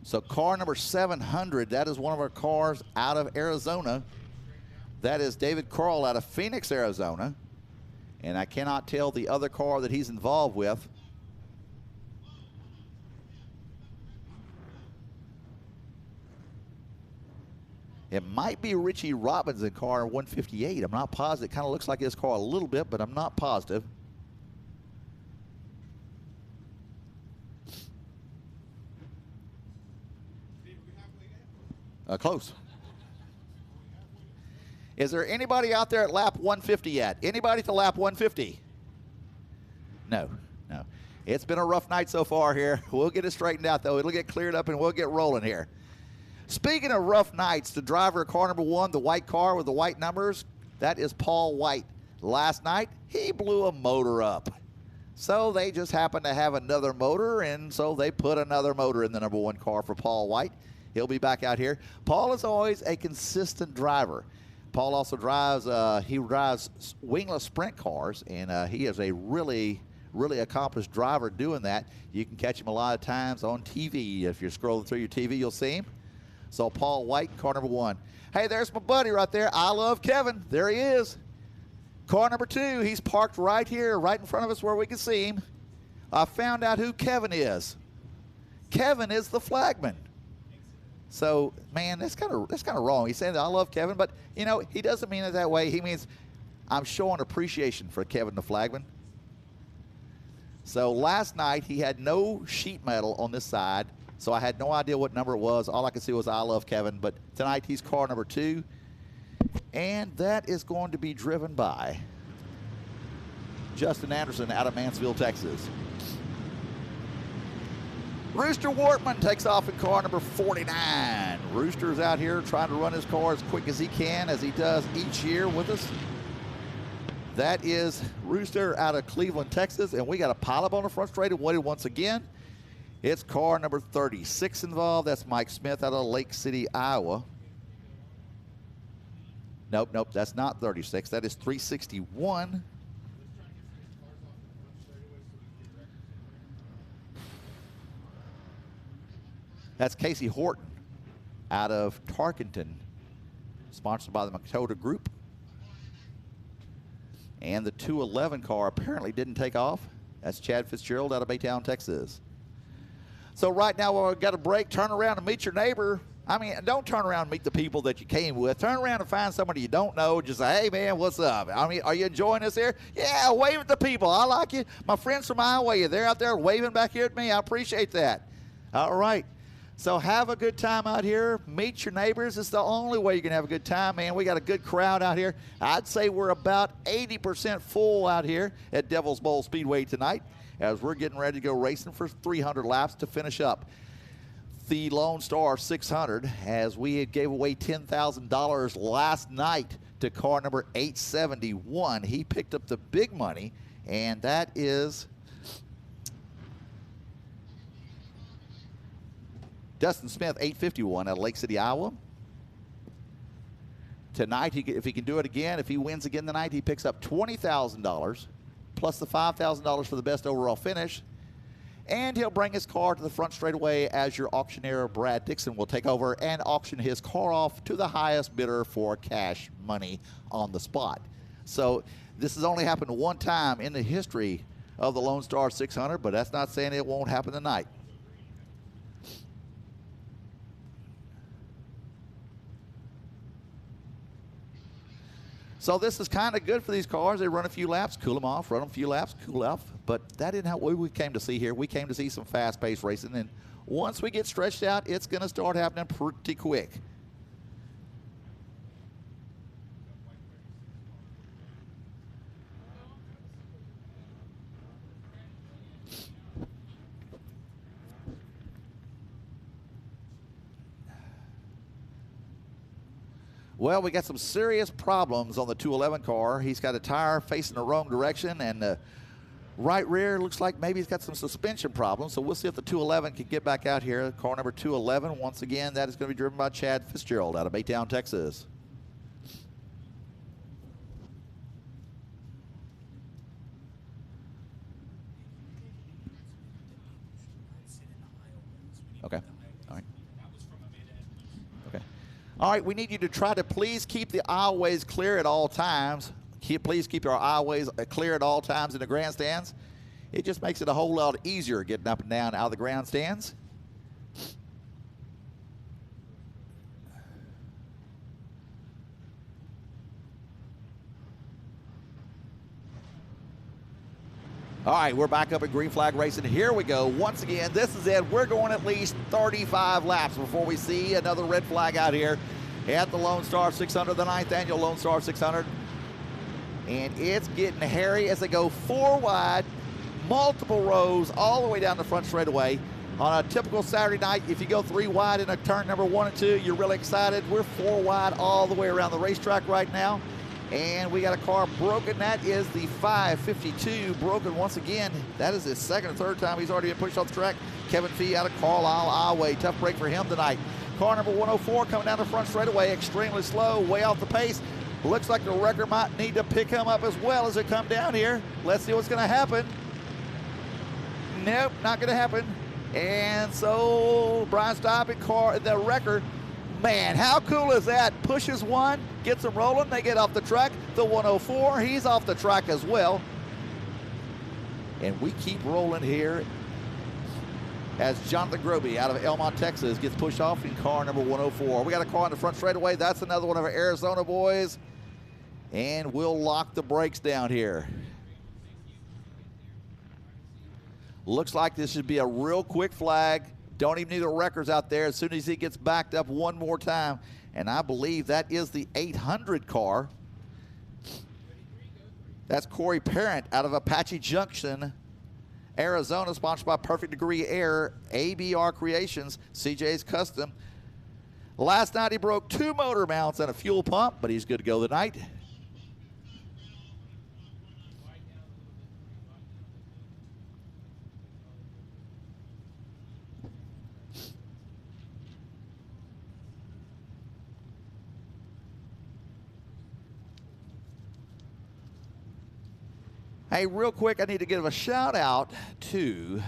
So car number 700, that is one of our cars out of Arizona. That is David Carl out of Phoenix, Arizona. And I cannot tell the other car that he's involved with. It might be Richie Robbins in car 158. I'm not positive. It kind of looks like his car a little bit, but I'm not positive. Close. Is there anybody out there at lap 150 yet? Anybody to lap 150? No, no. It's been a rough night so far here. We'll get it straightened out, though. It'll get cleared up, and we'll get rolling here. Speaking of rough nights, the driver of car number 1, the white car with the white numbers, that is Paul White. Last night, he blew a motor up. So they just happened to have another motor, and so they put another motor in the number 1 car for Paul White. He'll be back out here. Paul is always a consistent driver. Paul also drives, he drives wingless sprint cars, and he is a really accomplished driver doing that. You can catch him a lot of times on TV. If you're scrolling through your TV, you'll see him. So Paul White, car number 1. Hey, there's my buddy right there. I love Kevin. There he is. Car number 2, he's parked right here, right in front of us where we can see him. I found out who Kevin is. Kevin is the flagman. So, man, that's kind of wrong. He's saying that I love Kevin, but, you know, he doesn't mean it that way. He means I'm showing appreciation for Kevin the flagman. So last night he had no sheet metal on this side, so I had no idea what number it was. All I could see was I love Kevin, but tonight he's car number 2, and that is going to be driven by Justin Anderson out of Mansfield, Texas. Rooster Wortman takes off in car number 49. Rooster's out here trying to run his car as quick as he can, as he does each year with us. That is Rooster out of Cleveland, Texas, and we got a pileup on the front straight and waited once again. It's car number 36 involved. That's Mike Smith out of Lake City, Iowa. Nope, that's not 36. That is 361. That's Casey Horton out of Tarkenton, sponsored by the Makota Group. And the 211 car apparently didn't take off. That's Chad Fitzgerald out of Baytown, Texas. So right now we've got a break. Turn around and meet your neighbor. I mean, don't turn around and meet the people that you came with. Turn around and find somebody you don't know. Just say, hey, man, what's up? I mean, are you enjoying this here? Yeah, wave at the people. I like you. My friends from Iowa, they're out there waving back here at me. I appreciate that. All right. So have a good time out here. Meet your neighbors. It's the only way you can have a good time, man. We got a good crowd out here. I'd say we're about 80% full out here at Devil's Bowl Speedway tonight as we're getting ready to go racing for 300 laps to finish up the Lone Star 600, as we gave away $10,000 last night to car number 871. He picked up the big money, and that is Dustin Smith, 851 out of Lake City, Iowa. Tonight, if he can do it again, if he wins again tonight, he picks up $20,000 plus the $5,000 for the best overall finish. And he'll bring his car to the front straightaway as your auctioneer, Brad Dixon, will take over and auction his car off to the highest bidder for cash money on the spot. So this has only happened one time in the history of the Lone Star 600, but that's not saying it won't happen tonight. So this is kind of good for these cars. They run a few laps, cool them off, run them a few laps, cool off. But that isn't what we came to see here. We came to see some fast-paced racing. And once we get stretched out, it's going to start happening pretty quick. Well, we got some serious problems on the 211 car. He's got a tire facing the wrong direction, and the right rear looks like maybe he's got some suspension problems. So we'll see if the 211 can get back out here. Car number 211, once again, that is going to be driven by Chad Fitzgerald out of Baytown, Texas. All right, we need you to try to please keep the aisleways clear at all times. Please keep our aisleways clear at all times in the grandstands. It just makes it a whole lot easier getting up and down out of the grandstands. All right, we're back up at Green Flag Racing. Here we go. Once again, this is it. We're going at least 35 laps before we see another red flag out here at the Lone Star 600, the 9th annual Lone Star 600. And it's getting hairy as they go 4 wide, multiple rows all the way down the front straightaway. On a typical Saturday night, if you go 3 wide in a turn number 1 and 2, you're really excited. We're 4 wide all the way around the racetrack right now. And we got a car broken. That is the 552 broken once again. That is his second or third time he's already been pushed off the track. Kevin Fee out of Carlisle, Iowa. Tough break for him tonight. Car number 104 coming down the front straightaway, extremely slow, way off the pace. Looks like the wrecker might need to pick him up as well as they come down here. Let's see what's going to happen. Nope, not going to happen. And so Brian Stopping, the wrecker. Man, how cool is that? Pushes one, gets them rolling. They get off the track. The 104, he's off the track as well. And we keep rolling here as Jonathan Groby out of Elmont, Texas gets pushed off in car number 104. We got a car in the front straightaway. That's another one of our Arizona boys. And we'll lock the brakes down here. Looks like this should be a real quick flag. Don't even need the wreckers out there as soon as he gets backed up one more time. And I believe that is the 800 car. That's Corey Parent out of Apache Junction, Arizona, sponsored by Perfect Degree Air, ABR Creations, CJ's Custom. Last night he broke 2 motor mounts and a fuel pump, but he's good to go tonight. Hey, real quick, I need to give a shout out to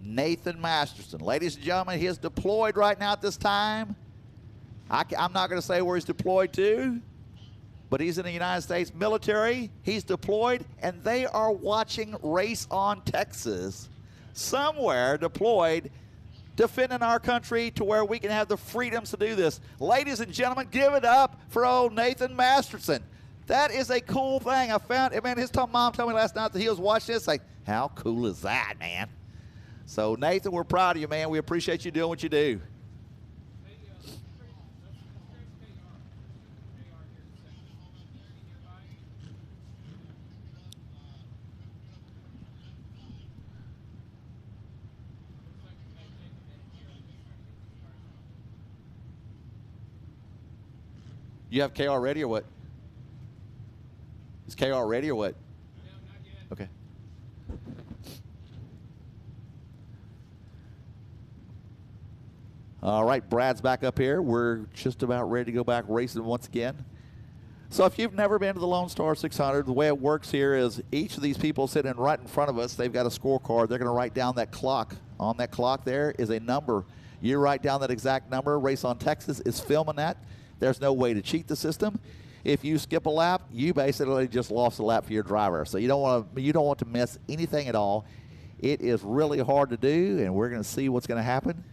Nathan Masterson. Ladies and gentlemen, he is deployed right now at this time. I'm not going to say where he's deployed to, but he's in the United States military. He's deployed, and they are watching Race on Texas somewhere deployed, defending our country to where we can have the freedoms to do this. Ladies and gentlemen, give it up for old Nathan Masterson. That is a cool thing. I found, man, his mom told me last night that he was watching this. Like, how cool is that, man? So, Nathan, we're proud of you, man. We appreciate you doing what you do. You have KR ready or what? Is KR ready or what? No, not yet. Okay. All right, Brad's back up here. We're just about ready to go back racing once again. So if you've never been to the Lone Star 600, the way it works here is each of these people sitting right in front of us, they've got a scorecard. They're going to write down that clock. On that clock there is a number. You write down that exact number. Race on Texas is filming that. There's no way to cheat the system. If you skip a lap, you basically just lost a lap for your driver. So you don't want to miss anything at all. It is really hard to do, and we're going to see what's going to happen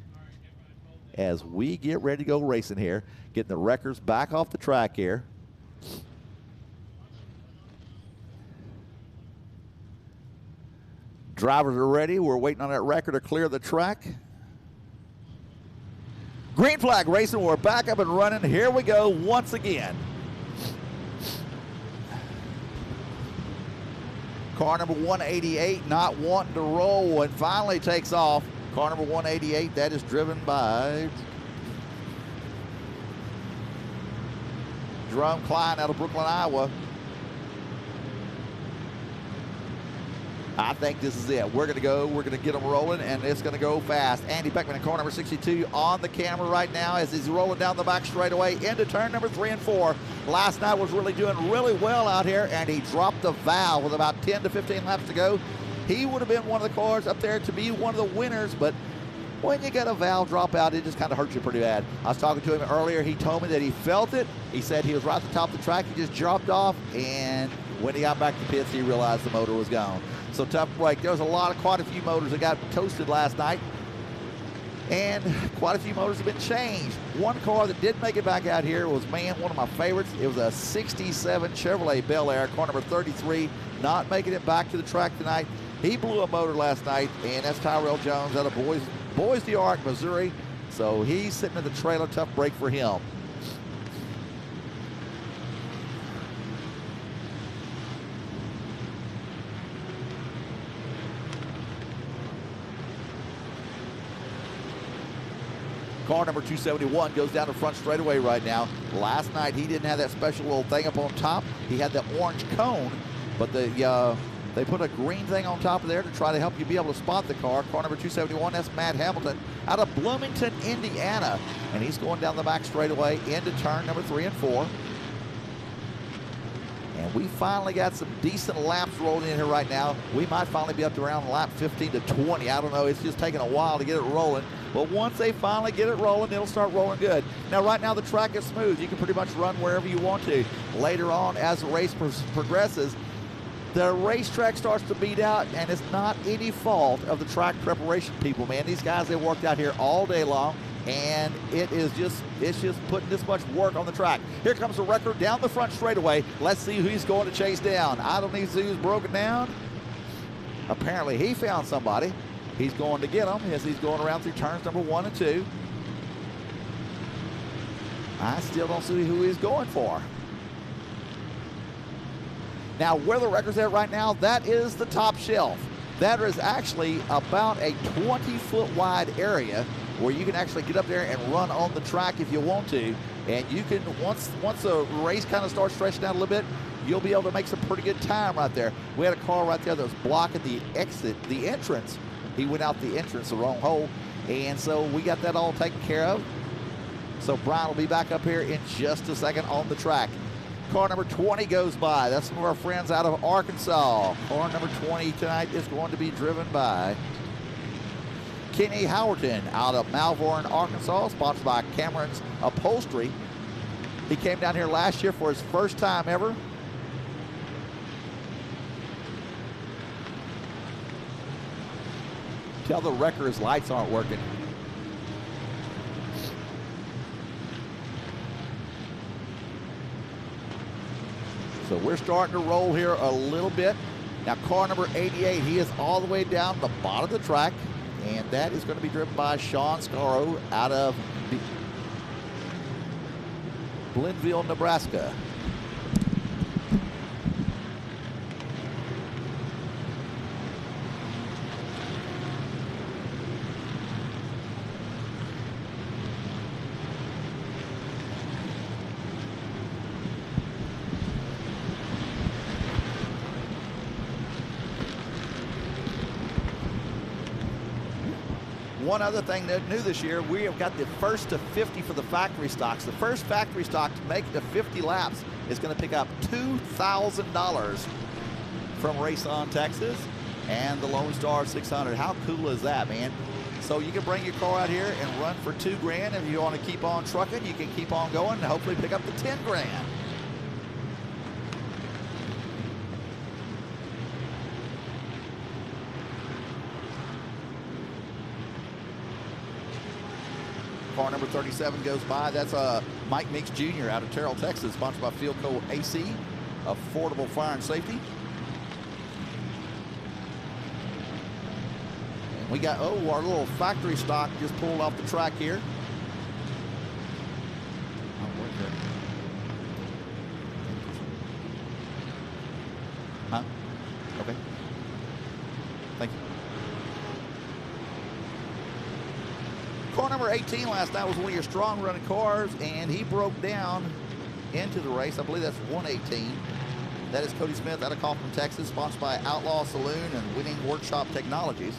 as we get ready to go racing here, getting the wreckers back off the track here. Drivers are ready. We're waiting on that wrecker to clear the track. Green Flag Racing, we're back up and running. Here we go once again. Car number 188 not wanting to roll and finally takes off. Car number 188, that is driven by Jerome Klein out of Brooklyn, Iowa. I think this is it. We're going to go. We're going to get them rolling, and it's going to go fast. Andy Beckman in car number 62 on the camera right now as he's rolling down the back straightaway into turn number 3 and 4. Last night was really doing really well out here, and he dropped the valve with about 10 to 15 laps to go. He would have been one of the cars up there to be one of the winners, but when you get a valve drop out, it just kind of hurts you pretty bad. I was talking to him earlier. He told me that he felt it. He said he was right at the top of the track. He just dropped off, and when he got back to the pits, he realized the motor was gone. So tough break. There was quite a few motors that got toasted last night, and quite a few motors have been changed. One car that did make it back out here was, man, one of my favorites. It was a 67 Chevrolet Bel Air, car number 33, not making it back to the track tonight. He blew a motor last night, and that's Tyrell Jones out of Boys the Ark, Missouri. So he's sitting in the trailer. Tough break for him. Car number 271 goes down the front straightaway right now. Last night he didn't have that special little thing up on top. He had the orange cone, but they put a green thing on top of there to try to help you be able to spot the car. Car number 271, that's Matt Hamilton out of Bloomington, Indiana. And he's going down the back straightaway into turn number 3 and 4. And we finally got some decent laps rolling in here right now. We might finally be up to around lap 15 to 20. I don't know. It's just taking a while to get it rolling. But once they finally get it rolling, it'll start rolling good. Now, right now, the track is smooth. You can pretty much run wherever you want to. Later on, as the race progresses, the racetrack starts to beat out, and it's not any fault of the track preparation people, man. These guys, they worked out here all day long, and it's just putting this much work on the track. Here comes the wrecker down the front straightaway. Let's see who he's going to chase down. I don't need to see who's broken down. Apparently, he found somebody. He's going to get him as he's going around through turns number 1 and 2. I still don't see who he's going for. Now, where the wrecker's at right now, that is the top shelf. That is actually about a 20-foot wide area where you can actually get up there and run on the track if you want to. And you can, once the race kind of starts stretching out a little bit, you'll be able to make some pretty good time right there. We had a car right there that was blocking the entrance. He went out the entrance, the wrong hole. And so we got that all taken care of. So Brian will be back up here in just a second on the track. Car number 20 goes by. That's some of our friends out of Arkansas. Car number 20 tonight is going to be driven by Kenny Howerton out of Malvern, Arkansas, sponsored by Cameron's Upholstery. He came down here last year for his first time ever. Tell the wrecker his lights aren't working. So we're starting to roll here a little bit. Now car number 88, he is all the way down the bottom of the track, and that is going to be driven by Sean Scaro out of Glenville, Nebraska. One other thing that new this year, we have got the first to 50 for the factory stocks. The first factory stock to make it to 50 laps is going to pick up $2,000 from Race On Texas and the Lone Star 600. How cool is that, man? So you can bring your car out here and run for $2,000. If you want to keep on trucking, you can keep on going and hopefully pick up the $10,000. Car number 37 goes by. That's Mike Meeks Jr. out of Terrell, Texas, sponsored by Fieldco AC, Affordable Fire and Safety. And we got, our little factory stock just pulled off the track here. Huh? Okay. Thank you. Car number 18 last night was one of your strong running cars, and he broke down into the race. I believe that's 118. That is Cody Smith out of Kaufman, Texas, sponsored by Outlaw Saloon and Winning Workshop Technologies.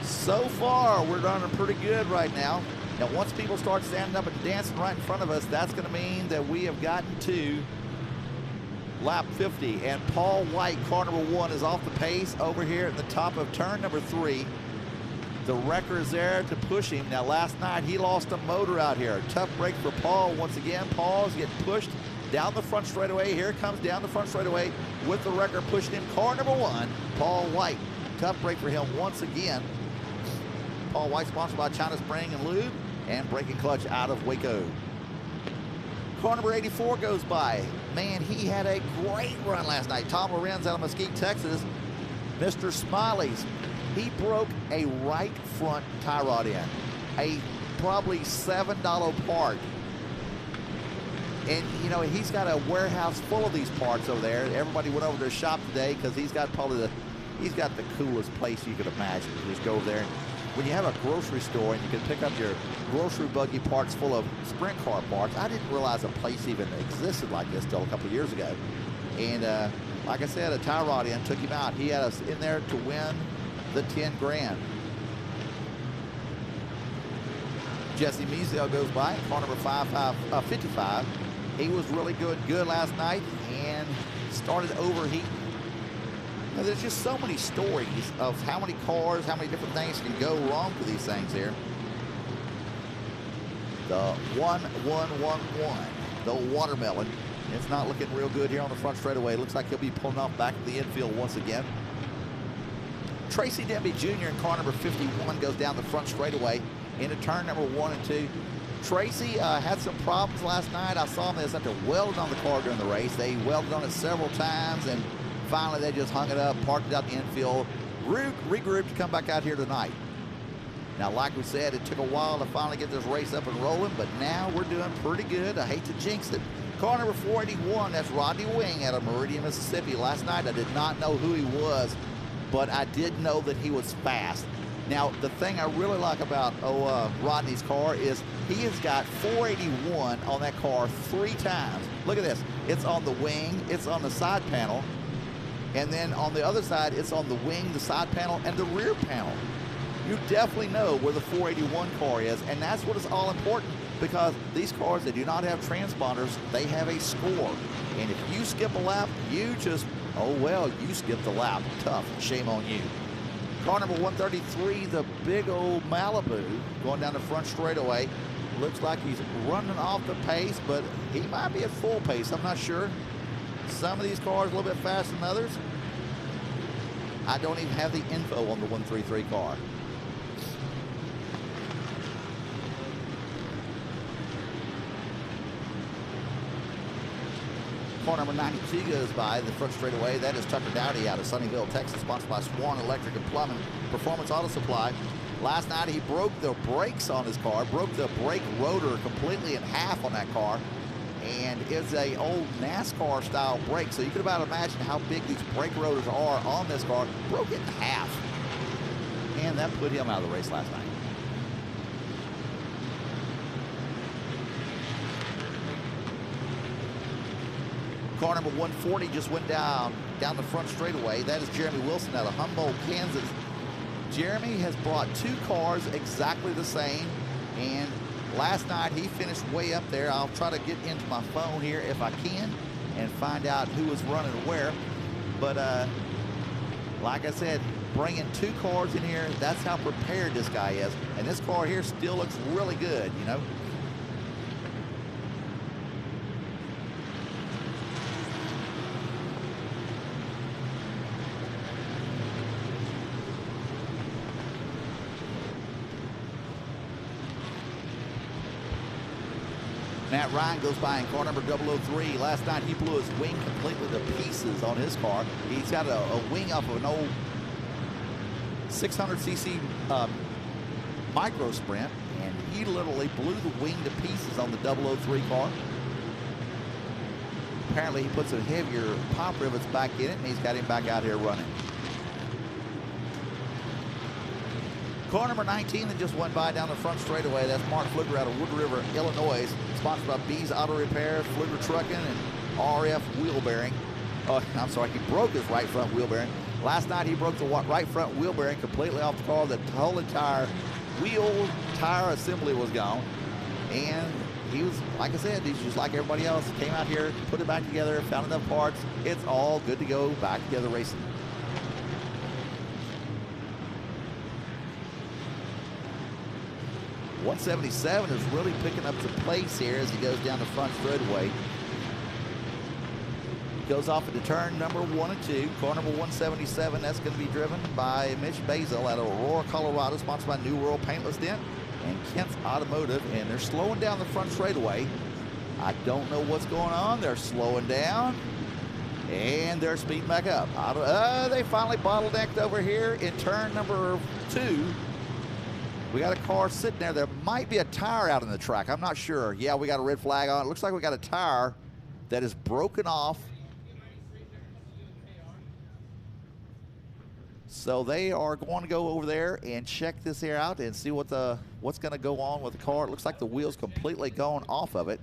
So far, we're running pretty good right now. Now, once people start standing up and dancing right in front of us, that's going to mean that we have gotten to lap 50. And Paul White, car number 1, is off the pace over here at the top of turn number 3. The wrecker is there to push him. Now, last night he lost a motor out here. Tough break for Paul once again. Paul's getting pushed down the front straightaway. Here it comes down the front straightaway with the wrecker pushing him. Car number 1, Paul White. Tough break for him once again. Paul White, sponsored by China Spring and Lube and Braking Clutch out of Waco. Car number 84 goes by. Man, he had a great run last night. Tom Lorenz out of Mesquite, Texas. Mr. Smiley's. He broke a right front tie rod in. A probably $7 part. And, you know, he's got a warehouse full of these parts over there. Everybody went over to the shop today because he's got probably he's got the coolest place you could imagine. You just go over there. When you have a grocery store and you can pick up your grocery buggy parts full of sprint car parts, I didn't realize a place even existed like this till a couple of years ago. And like I said, a tie rod in took him out. He had us in there to win the 10 grand. Jesse Measdale goes by, car number 55. He was really good last night and started overheating. Now, there's just so many stories of how many cars, how many different things can go wrong with these things here. The 1111, the watermelon. It's not looking real good here on the front straightaway. Looks like he'll be pulling off back to the infield once again. Tracy Denby Jr. in car number 51 goes down the front straightaway into turn number 1 and 2. Tracy had some problems last night. I saw him. They had to weld on the car during the race. They welded on it several times, and finally they just hung it up, parked it out the infield, regrouped to come back out here tonight. Now, like we said, it took a while to finally get this race up and rolling, but now we're doing pretty good. I hate to jinx it. Car number 481, that's Rodney Wing out of Meridian, Mississippi. Last night I did not know who he was, but I did know that he was fast. Now, the thing I really like about Rodney's car is he has got 481 on that car 3 times. Look at this. It's on the wing, it's on the side panel, and then on the other side, it's on the wing, the side panel, and the rear panel. You definitely know where the 481 car is, and that's what is all important, because these cars that do not have transponders, they have a score. And if you skip a lap, you just, oh well, you skipped the lap. Tough. Shame on you. Car number 133, the big old Malibu, going down the front straightaway. Looks like he's running off the pace, but he might be at full pace. I'm not sure. Some of these cars a little bit faster than others. I don't even have the info on the 133 car. Car number 92 goes by the front straightaway. That is Tucker Dowdy out of Sunnyvale, Texas, sponsored by Swan Electric and Plumbing, Performance Auto Supply. Last night he broke the brakes on his car, broke the brake rotor completely in half on that car, and it's a old NASCAR style brake, so you can about imagine how big these brake rotors are on this car. Broke it in half, and that put him out of the race last night. Car number 140 just went down the front straightaway. That is Jeremy Wilson out of Humboldt, Kansas. Jeremy has brought 2 cars exactly the same, and last night he finished way up there. I'll try to get into my phone here if I can and find out who was running where. But like I said, bringing 2 cars in here, that's how prepared this guy is. And this car here still looks really good, you know. Matt Ryan goes by in car number 003. Last night he blew his wing completely to pieces on his car. He's got a wing off of an old 600cc micro sprint, and he literally blew the wing to pieces on the 003 car. Apparently he put some heavier pop rivets back in it, and he's got him back out here running. Car number 19 that just went by down the front straightaway, that's Mark Pfluger out of Wood River, Illinois, sponsored by B's Auto Repair, Pfluger Trucking, and RF Wheel Bearing. Oh, I'm sorry, he broke his right front wheel bearing. Last night he broke the right front wheel bearing completely off the car. The whole entire wheel tire assembly was gone. And he was, like I said, he's just like everybody else. Came out here, put it back together, found enough parts. It's all good to go, back together racing. 177 is really picking up some pace here as he goes down the front straightaway. Goes off into turn number 1 and 2. Car number 177, that's going to be driven by Mitch Basil out of Aurora, Colorado, sponsored by New World Paintless Dent and Kent's Automotive. And they're slowing down the front straightaway. I don't know what's going on. They're slowing down. And they're speeding back up. They finally bottlenecked over here in turn number 2. We got a car sitting there. There might be a tire out in the track. I'm not sure. Yeah, we got a red flag on. It looks like we got a tire that is broken off. So they are going to go over there and check this here out and see what's going to go on with the car. It looks like the wheel's completely gone off of it.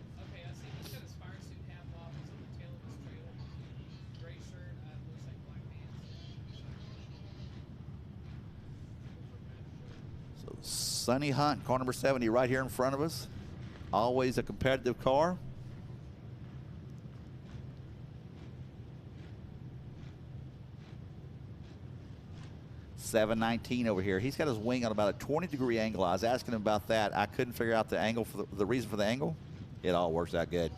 So Sonny Hunt, car number 70, right here in front of us. Always a competitive car. $719 over here. He's got his wing on about a 20-degree angle. I was asking him about that. I couldn't figure out the angle for the reason for the angle. It all works out good.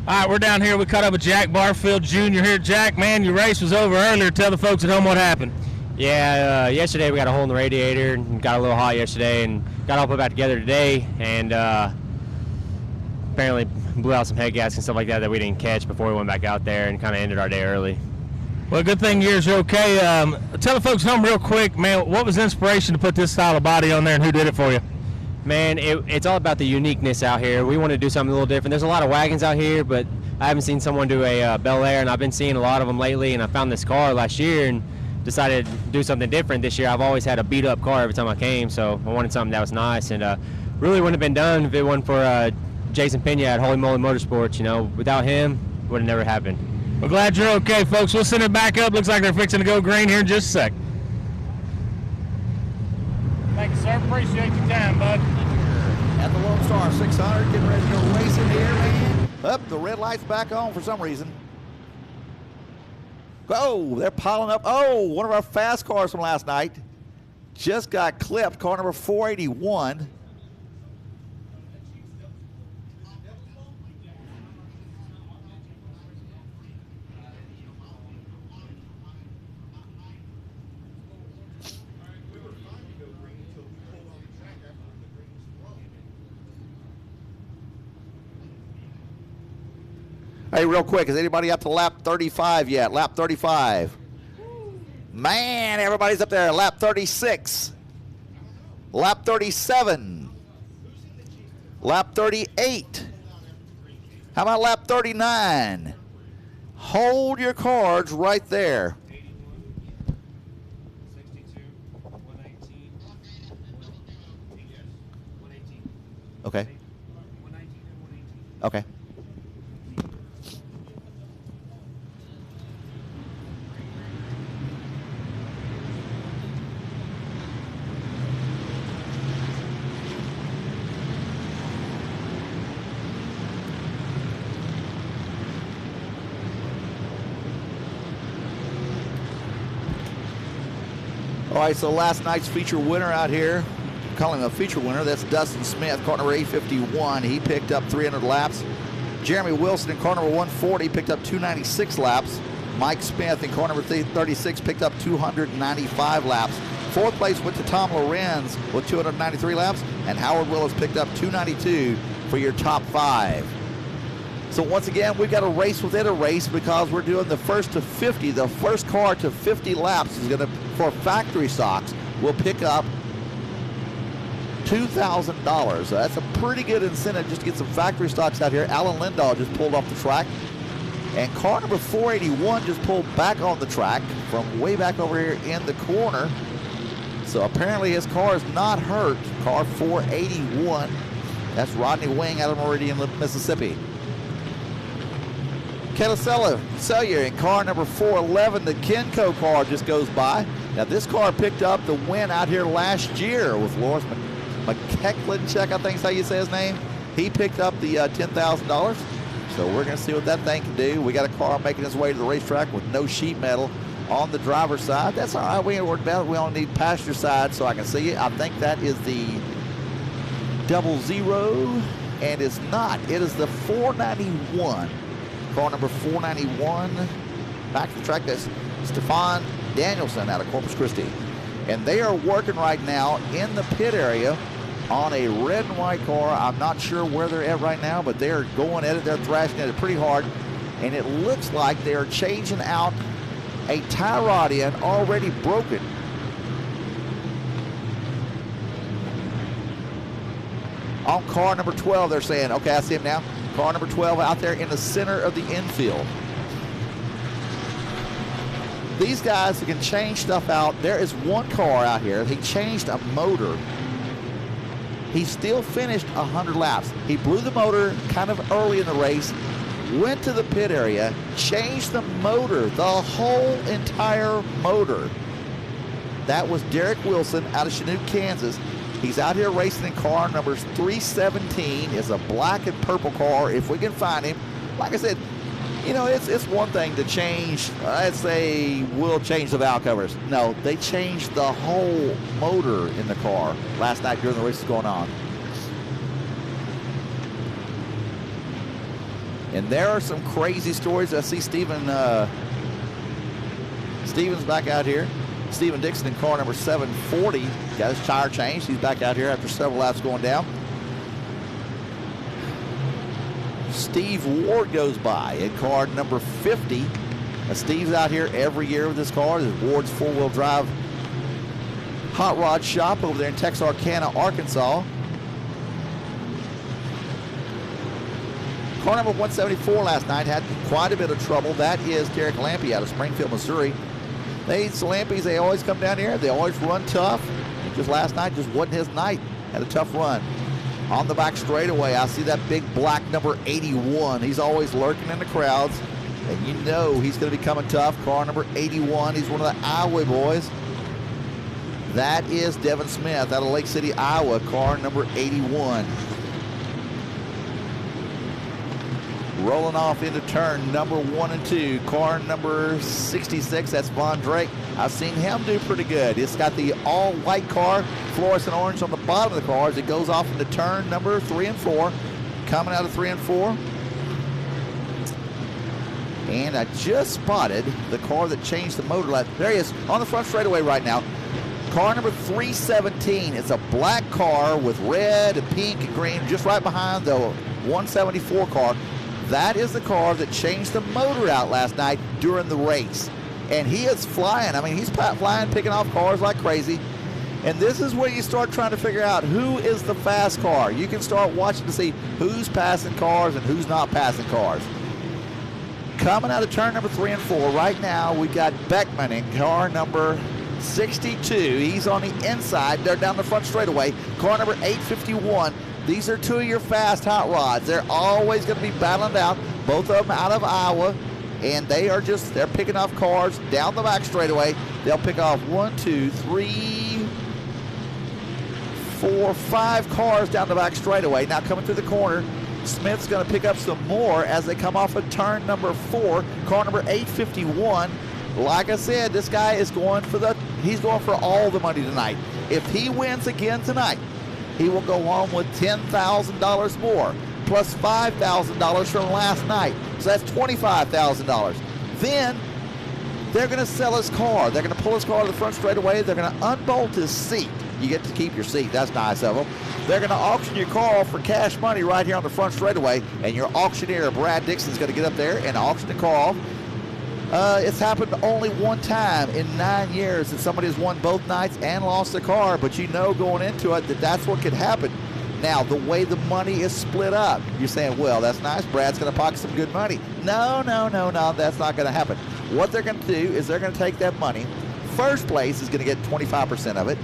All right, we're down here. We caught up with Jack Barfield Jr. here. Jack, man, your race was over earlier. Tell the folks at home what happened. Yeah, yesterday we got a hole in the radiator and got a little hot yesterday and got all put back together today, and apparently blew out some head gas and stuff like that we didn't catch before we went back out there and kind of ended our day early. Well, good thing yours are okay. Tell the folks at home real quick, man, what was the inspiration to put this style of body on there and who did it for you? Man, it's all about the uniqueness out here. We want to do something a little different. There's a lot of wagons out here, but I haven't seen someone do a Bel Air, and I've been seeing a lot of them lately, and I found this car last year and decided to do something different this year. I've always had a beat-up car every time I came, so I wanted something that was nice, and really wouldn't have been done if it wasn't for Jason Pena at Holy Moly Motorsports. You know, without him, it would have never happened. We're glad you're okay, folks. We'll send it back up. Looks like they're fixing to go green here in just a sec. Thank you, sir. Appreciate your time, bud. At the Lone Star 600, getting ready to go racing here, man. Up, the red light's back on for some reason. Oh, they're piling up. Oh, one of our fast cars from last night just got clipped. Car number 481. Hey, real quick, is anybody up to lap 35 yet? Lap 35. Man, everybody's up there. Lap 36. Lap 37. Lap 38. How about lap 39? Hold your cards right there. Okay. Okay. All right, so last night's feature winner out here, calling him a feature winner, that's Dustin Smith, car number 851. He picked up 300 laps. Jeremy Wilson in car number 140 picked up 296 laps. Mike Smith in car number 36 picked up 295 laps. Fourth place went to Tom Lorenz with 293 laps, and Howard Willis picked up 292 for your top 5. So once again, we've got a race within a race because we're doing the first to 50. The first car to 50 laps is going to, for factory stocks, will pick up $2,000. So that's a pretty good incentive just to get some factory stocks out here. Alan Lindahl just pulled off the track. And car number 481 just pulled back on the track from way back over here in the corner. So apparently his car is not hurt. Car 481. That's Rodney Wing out of Meridian, Mississippi. Cellier in car number 411. The Kenco car just goes by. Now this car picked up the win out here last year with Lawrence McKechlinchek, I think is how you say his name. He picked up the $10,000. So we're going to see what that thing can do. We got a car making its way to the racetrack with no sheet metal on the driver's side. That's all right. We ain't worried about it. We only need passenger side so I can see it. I think that is the 00, and it's not. It is the 491. Car number 491. Back to the track. That's Stefan Danielson out of Corpus Christi. And they are working right now in the pit area on a red and white car. I'm not sure where they're at right now, but they're going at it. They're thrashing at it pretty hard. And it looks like they're changing out a tie rod in already broken. On car number 12, they're saying, okay, I see him now. Car number 12 out there in the center of the infield. These guys can change stuff out. There is one car out here. He changed a motor. He still finished 100 laps. He blew the motor kind of early in the race, went to the pit area, changed the motor, the whole entire motor. That was Derek Wilson out of Chanute, Kansas. He's out here racing in car number 317. It's a black and purple car. If we can find him, like I said, you know, it's one thing to change, let's say we'll change the valve covers. No, they changed the whole motor in the car last night during the race going on. And there are some crazy stories. I see Stevens back out here. Stephen Dixon in car number 740. Got his tire changed. He's back out here after several laps going down. Steve Ward goes by in car number 50. Now Steve's out here every year with this car. This is Ward's four-wheel drive hot rod shop over there in Texarkana, Arkansas. Car number 174 last night had quite a bit of trouble. That is Derek Lampy out of Springfield, Missouri. These Lampies, they always come down here. They always run tough. Just last night just wasn't his night. Had a tough run. On the back straightaway, I see that big black number 81. He's always lurking in the crowds. And you know he's going to be coming tough. Car number 81. He's one of the Iowa boys. That is Devin Smith out of Lake City, Iowa. Car number 81. Rolling off into turn number 1 and 2. Car number 66, that's Von Drake. I've seen him do pretty good. It's got the all-white car, fluorescent orange on the bottom of the car as it goes off into turn number 3 and 4. Coming out of 3 and 4. And I just spotted the car that changed the motor light. There he is on the front straightaway right now. Car number 317. It's a black car with red and pink and green just right behind the 174 car. That is the car that changed the motor out last night during the race. And he is flying. I mean, he's flying, picking off cars like crazy. And this is where you start trying to figure out who is the fast car. You can start watching to see who's passing cars and who's not passing cars. Coming out of turn number 3 and 4, right now we've got Beckman in car number 62. He's on the inside. They're down the front straightaway. Car number 851. These are two of your fast hot rods. They're always going to be battling out. Both of them out of Iowa. And they're picking off cars down the back straightaway. They'll pick off 1, 2, 3, 4, 5 cars down the back straightaway. Now coming through the corner, Smith's going to pick up some more as they come off of turn number 4. Car number 851. Like I said, this guy is going he's going for all the money tonight. If he wins again tonight, he will go home with $10,000 more, plus $5,000 from last night. So that's $25,000. Then they're going to sell his car. They're going to pull his car to the front straightaway. They're going to unbolt his seat. You get to keep your seat. That's nice of them. They're going to auction your car off for cash money right here on the front straightaway, and your auctioneer, Brad Dixon, is going to get up there and auction the car off. It's happened only one time in 9 years that somebody has won both nights and lost their car, but you know going into it that that's what could happen. Now, the way the money is split up, you're saying, well, that's nice. Brad's going to pocket some good money. No, that's not going to happen. What they're going to do is they're going to take that money. First place is going to get 25% of it.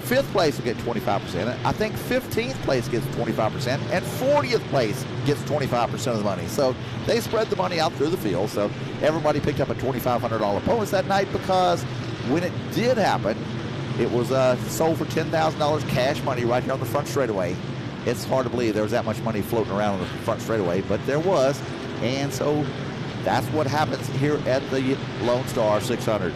Fifth place will get 25%. I think 15th place gets 25%, and 40th place gets 25% of the money. So they spread the money out through the field. So everybody picked up a $2,500 bonus that night, because when it did happen, it was sold for $10,000 cash money right here on the front straightaway. It's hard to believe there was that much money floating around on the front straightaway, but there was. And so that's what happens here at the Lone Star 600.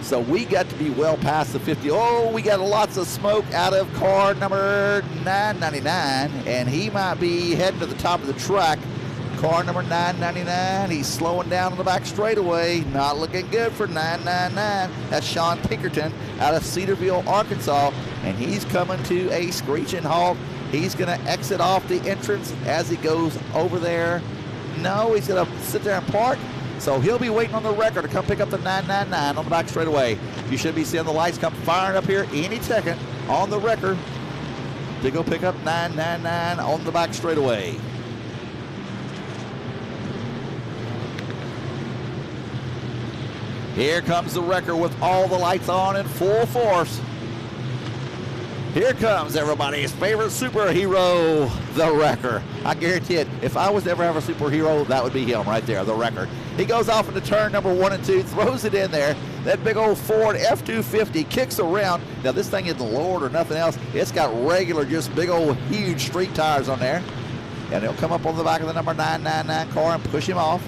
So we got to be well past the 50. Oh, we got lots of smoke out of car number 999, and he might be heading to the top of the track. Car number 999, he's slowing down on the back straightaway. Not looking good for 999. That's Sean Pinkerton out of Cedarville, Arkansas, and he's coming to a screeching halt. He's going to exit off the entrance as he goes over there. No, he's going to sit there and park. So he'll be waiting on the wrecker to come pick up the 999 on the back straightaway. You should be seeing the lights come firing up here any second on the wrecker to go pick up 999 on the back straightaway. Here comes the wrecker with all the lights on in full force. Here comes everybody's favorite superhero, the wrecker. I guarantee it, if I was to ever have a superhero, that would be him right there, the wrecker. He goes off into turn number 1 and 2, throws it in there. That big old Ford F-250 kicks around. Now, this thing isn't lowered or nothing else. It's got regular, just big old, huge street tires on there. And he'll come up on the back of the number 999 car and push him off.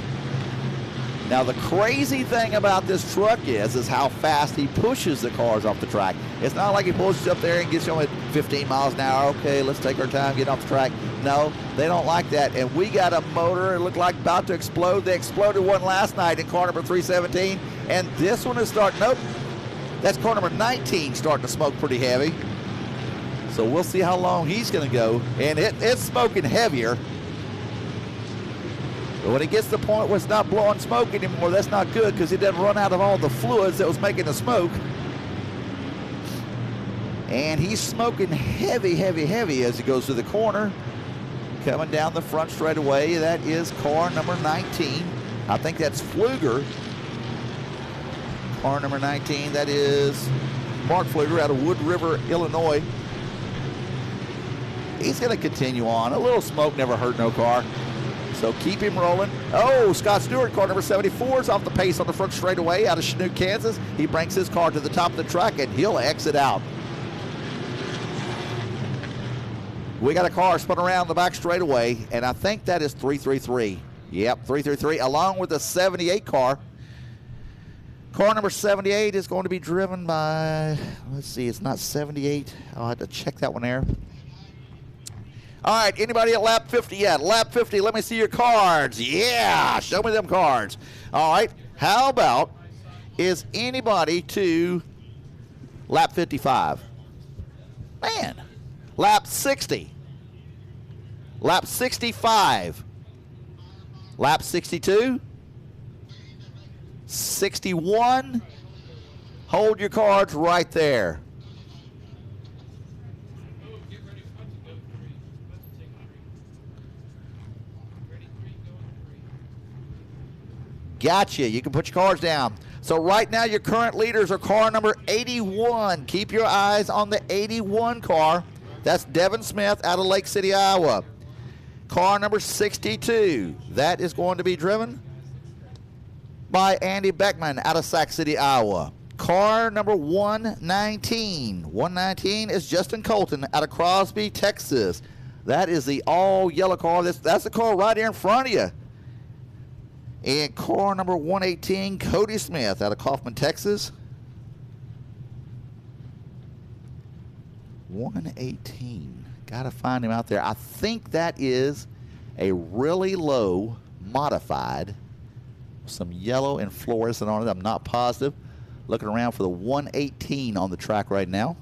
Now, the crazy thing about this truck is how fast he pushes the cars off the track. It's not like he pulls up there and gets you at 15 miles an hour. Okay, let's take our time getting off the track. No, they don't like that. And we got a motor, it looked like about to explode. They exploded one last night in car number 317. And this one is starting, nope, that's car number 19 starting to smoke pretty heavy. So we'll see how long he's going to go. And it's smoking heavier. But when it gets to the point where it's not blowing smoke anymore, that's not good, because it doesn't run out of all the fluids that was making the smoke. And he's smoking heavy, heavy, heavy as he goes to the corner. Coming down the front straightaway, that is car number 19. I think that's Pfluger. Car number 19, that is Mark Pfluger out of Wood River, Illinois. He's going to continue on. A little smoke never hurt no car. So keep him rolling. Oh, Scott Stewart, car number 74, is off the pace on the front straightaway out of Chinook, Kansas. He brings his car to the top of the track, and he'll exit out. We got a car spun around the back straightaway, and I think that is 333. Yep, 333, along with the 78 car. Car number 78 is going to be driven by, let's see, it's not 78. I'll have to check that one there. All right, anybody at lap 50 yet? Lap 50, let me see your cards. Yeah, show me them cards. All right, how about, is anybody to lap 55? Man, lap 60. Lap 65. Lap 62. 61. Hold your cards right there. Gotcha. You can put your cards down. So right now your current leaders are car number 81. Keep your eyes on the 81 car. That's Devin Smith out of Lake City, Iowa. Car number 62. That is going to be driven by Andy Beckman out of Sac City, Iowa. Car number 119. 119 is Justin Colton out of Crosby, Texas. That is the all yellow car. That's the car right here in front of you. And car number 118, Cody Smith out of Kaufman, Texas. 118. Got to find him out there. I think that is a really low modified some yellow and fluorescent on it. I'm not positive. Looking around for the 118 on the track right now.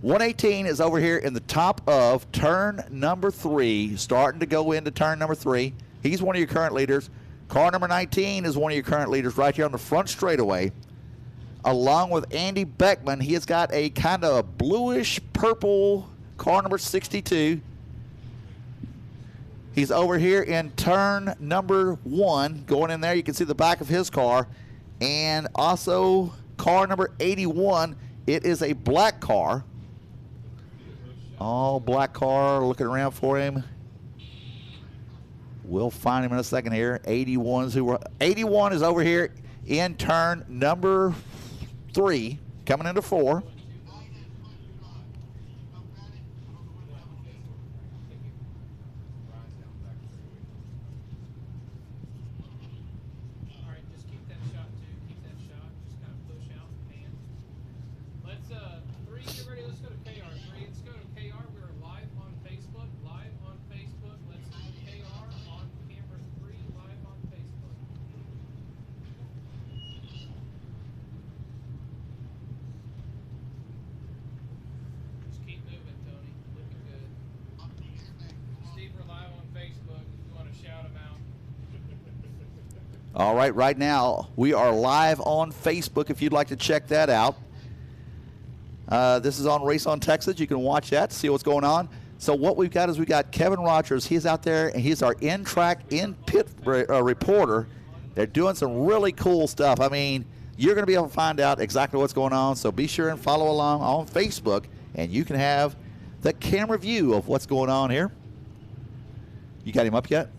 118 is over here in the top of turn number 3, starting to go into turn number 3. He's one of your current leaders. Car number 19 is one of your current leaders right here on the front straightaway. Along with Andy Beckman, he has got a kind of bluish purple car number 62. He's over here in turn number 1. Going in there, you can see the back of his car. And also car number 81, it is a black car. All black car, looking around for him. We'll find him in a second here. 81 is over here in turn number 3, coming into 4. All right, right now we are live on Facebook if you'd like to check that out. This is on Race on Texas. You can watch that, see what's going on. So what we've got is we got Kevin Rogers. He's out there, and he's our in-track, in-pit reporter. They're doing some really cool stuff. I mean, you're going to be able to find out exactly what's going on, so be sure and follow along on Facebook, and you can have the camera view of what's going on here. You got him up yet?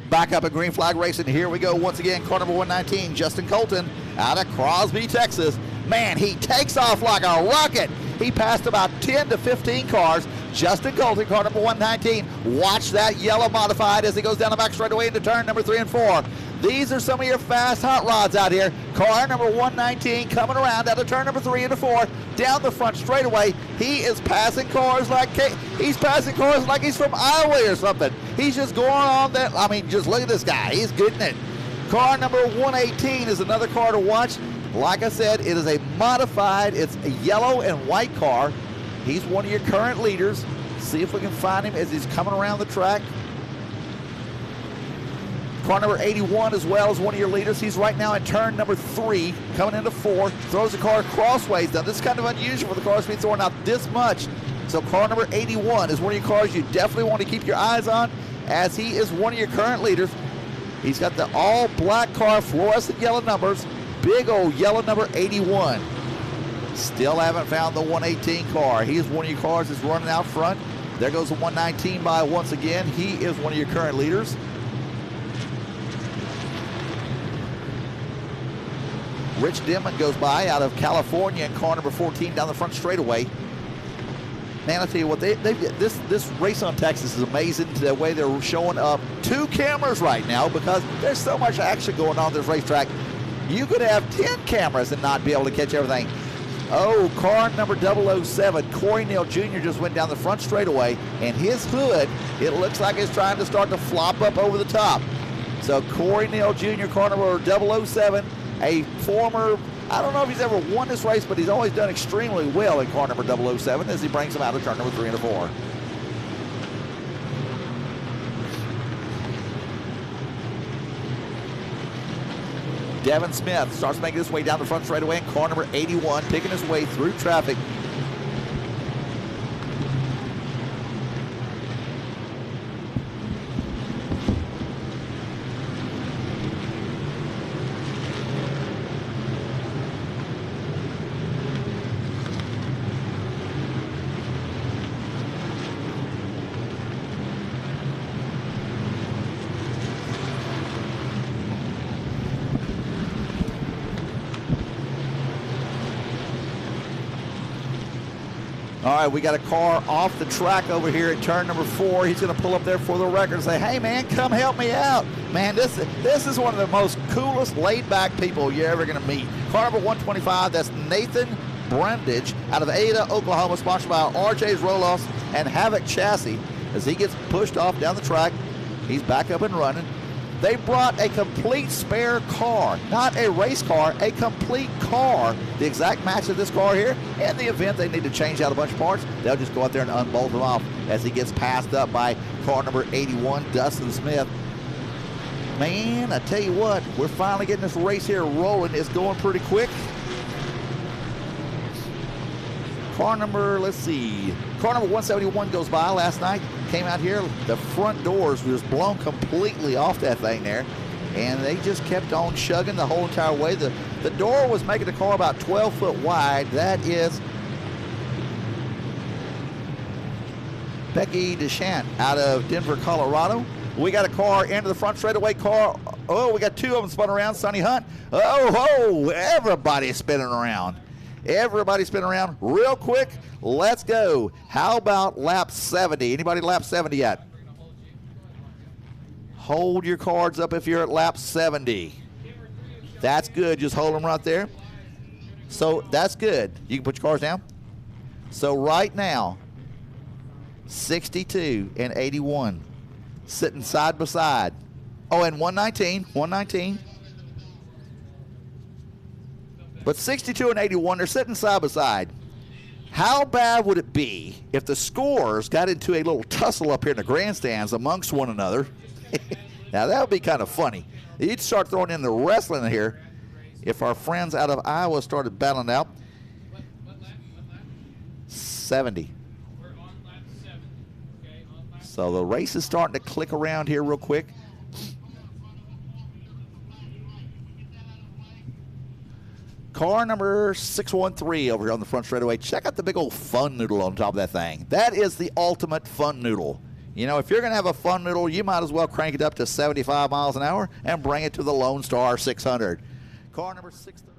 Back up at Green Flag Racing. Here we go once again. Car number 119, Justin Colton out of Crosby, Texas. Man, he takes off like a rocket. He passed about 10 to 15 cars. Justin Colton, car number 119. Watch that yellow modified as he goes down the back straightaway into turn number 3 and 4. These are some of your fast hot rods out here. Car number 119 coming around out of turn number 3 into 4. Down the front straightaway. He is passing cars like he's from Iowa or something. He's just going on that. I mean, just look at this guy. He's getting it. Car number 118 is another car to watch. Like I said, it is a modified. It's a yellow and white car. He's one of your current leaders. See if we can find him as he's coming around the track. Car number 81 as well as one of your leaders. He's right now in turn number 3, coming into 4. Throws the car crossways. Now, this is kind of unusual for the cars to be throwing out this much. So car number 81 is one of your cars you definitely want to keep your eyes on, as he is one of your current leaders. He's got the all-black car, fluorescent yellow numbers, big old yellow number 81. Still haven't found the 118 car. He is one of your cars that's running out front. There goes the 119 by once again. He is one of your current leaders. Rich Denman goes by out of California in car number 14 down the front straightaway. Man, I tell you what, this race on Texas is amazing the way they're showing up 2 cameras right now, because there's so much action going on this racetrack. You could have 10 cameras and not be able to catch everything. Oh, car number 007, Corey Neal Jr. just went down the front straightaway, and his hood, it looks like it's trying to start to flop up over the top. So Corey Neal Jr., car number 007, a former, I don't know if he's ever won this race, but he's always done extremely well in car number 007 as he brings him out of turn number 3 and 4. Devin Smith starts making his way down the front straightaway in car number 81, picking his way through traffic. All right, we got a car off the track over here at turn number 4. He's going to pull up there for the record and say, hey, man, come help me out. Man, this is one of the most coolest, laid-back people you're ever going to meet. Car number 125, that's Nathan Brundage out of Ada, Oklahoma, sponsored by RJ's Roll-Offs and Havoc Chassis. As he gets pushed off down the track, he's back up and running. They brought a complete spare car, not a race car, a complete car, the exact match of this car here. In the event they need to change out a bunch of parts, they'll just go out there and unbolt them off as he gets passed up by car number 81, Dustin Smith. Man, I tell you what, we're finally getting this race here rolling. It's going pretty quick. Car number, let's see, car number 171 goes by last night. Came out here, the front doors was blown completely off that thing there, and they just kept on chugging the whole entire way. The door was making the car about 12 foot wide. That is Becky DeShant out of Denver, Colorado. We got a car into the front straightaway car. Oh, we got 2 of them spun around. Sonny Hunt. Oh, everybody's spinning around. Everybody spin around real quick. Let's go. How about lap 70? Anybody lap 70 yet? Hold your cards up if you're at lap 70. That's good. Just hold them right there. So that's good. You can put your cards down. So right now, 62 and 81 sitting side by side. Oh, and 119. But 62 and 81, they're sitting side by side. How bad would it be if the scores got into a little tussle up here in the grandstands amongst one another? Now, that would be kind of funny. You'd start throwing in the wrestling here if our friends out of Iowa started battling out. 70. So the race is starting to click around here real quick. Car number 613 over here on the front straightaway. Check out the big old fun noodle on top of that thing. That is the ultimate fun noodle. You know, if you're going to have a fun noodle, you might as well crank it up to 75 miles an hour and bring it to the Lone Star 600. Car number 613.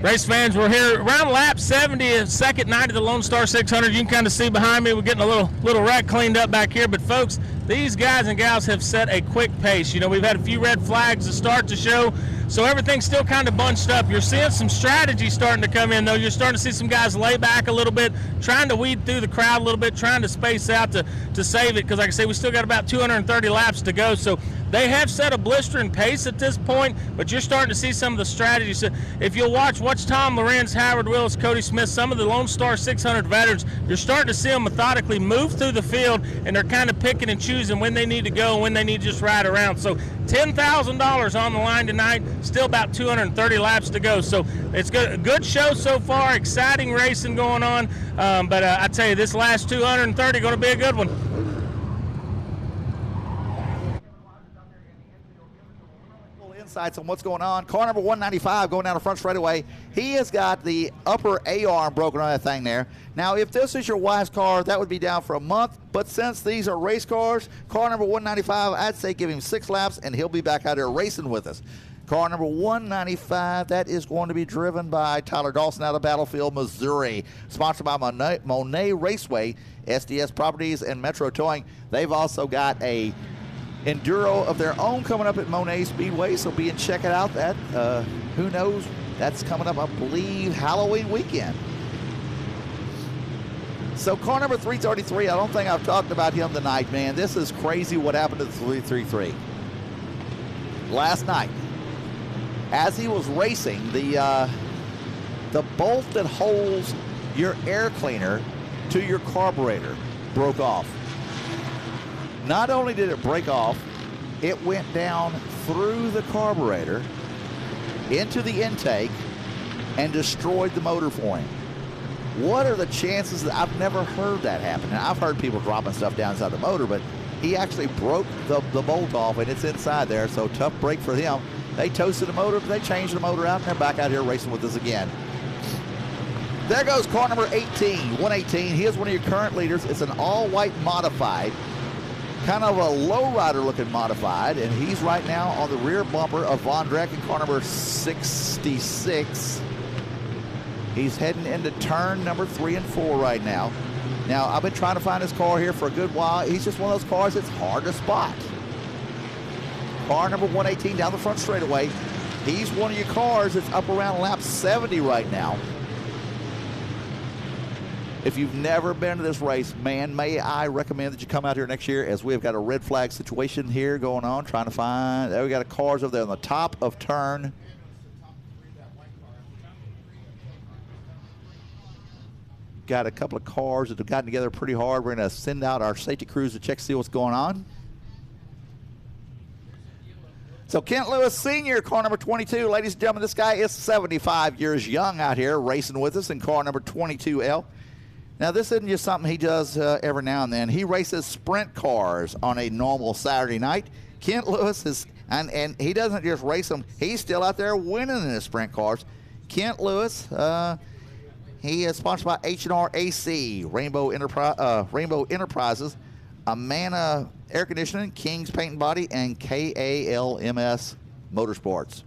Race fans, we're here around lap 70, second night of the Lone Star 600. You can kind of see behind me, we're getting a little wreck cleaned up back here. But folks, these guys and gals have set a quick pace. You know, we've had a few red flags to start the show, so everything's still kind of bunched up. You're seeing some strategy starting to come in, though. You're starting to see some guys lay back a little bit, trying to weed through the crowd a little bit, trying to space out to save it, because like I say, we still got about 230 laps to go. So they have set a blistering pace at this point, but you're starting to see some of the strategies. So if you'll watch Tom Lorenz, Howard Willis, Cody Smith, some of the Lone Star 600 veterans, you're starting to see them methodically move through the field, and they're kind of picking and choosing when they need to go and when they need to just ride around. So $10,000 on the line tonight, still about 230 laps to go. So it's a good show so far, exciting racing going on, but I tell you, this last 230 going to be a good one. Insights on what's going on. Car number 195 going down the front straightaway. He has got the upper A-arm broken on that thing there. Now, if this is your wife's car, that would be down for a month. But since these are race cars, car number 195, I'd say give him 6 laps, and he'll be back out there racing with us. Car number 195, that is going to be driven by Tyler Dawson out of Battlefield, Missouri. Sponsored by Monet Raceway, SDS Properties, and Metro Towing. They've also got a enduro of their own coming up at Monet Speedway, so be and check it out. That who knows, that's coming up, I believe, Halloween weekend. So car number 333, I don't think I've talked about him tonight, man. This is crazy what happened to the 333 last night. As he was racing, the bolt that holds your air cleaner to your carburetor broke off. Not only did it break off, it went down through the carburetor into the intake and destroyed the motor for him. What are the chances that I've never heard that happen? And I've heard people dropping stuff down inside the motor, but he actually broke the bolt off, and it's inside there, so tough break for him. They toasted the motor, but they changed the motor out, and they're back out here racing with us again. There goes car number 18, 118. He is one of your current leaders. It's an all-white modified. kind of a lowrider looking modified, and he's right now on the rear bumper of Von Dreck in car number 66. He's heading into turn number 3 and 4 right now. Now, I've been trying to find this car here for a good while. He's just one of those cars that's hard to spot. Car number 118 down the front straightaway. He's one of your cars that's up around lap 70 right now. If you've never been to this race, man, may I recommend that you come out here next year, as we've got a red flag situation here going on, trying to find, we got cars over there on the top of turn. Got a couple of cars that have gotten together pretty hard. We're going to send out our safety crews to check to see what's going on. So Kent Lewis Sr., car number 22. Ladies and gentlemen, this guy is 75 years young out here racing with us in car number 22L. Now, this isn't just something he does every now and then. He races sprint cars on a normal Saturday night. Kent Lewis is, and he doesn't just race them. He's still out there winning in his sprint cars. Kent Lewis, he is sponsored by H&R AC, Rainbow Enterprises, Amana Air Conditioning, King's Paint and Body, and KALMS Motorsports.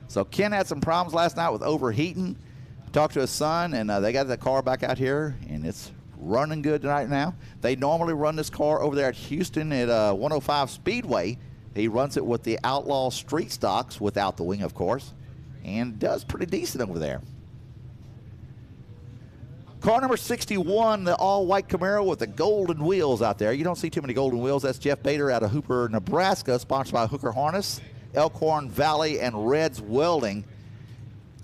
So Ken had some problems last night with overheating. Talked to his son, and they got the car back out here, and it's running good right now. They normally run this car over there at Houston at 105 Speedway. He runs it with the Outlaw Street Stocks, without the wing, of course, and does pretty decent over there. Car number 61, the all-white Camaro with the golden wheels out there. You don't see too many golden wheels. That's Jeff Bader out of Hooper, Nebraska, sponsored by Hooker Harness, Elkhorn Valley, and Reds Welding.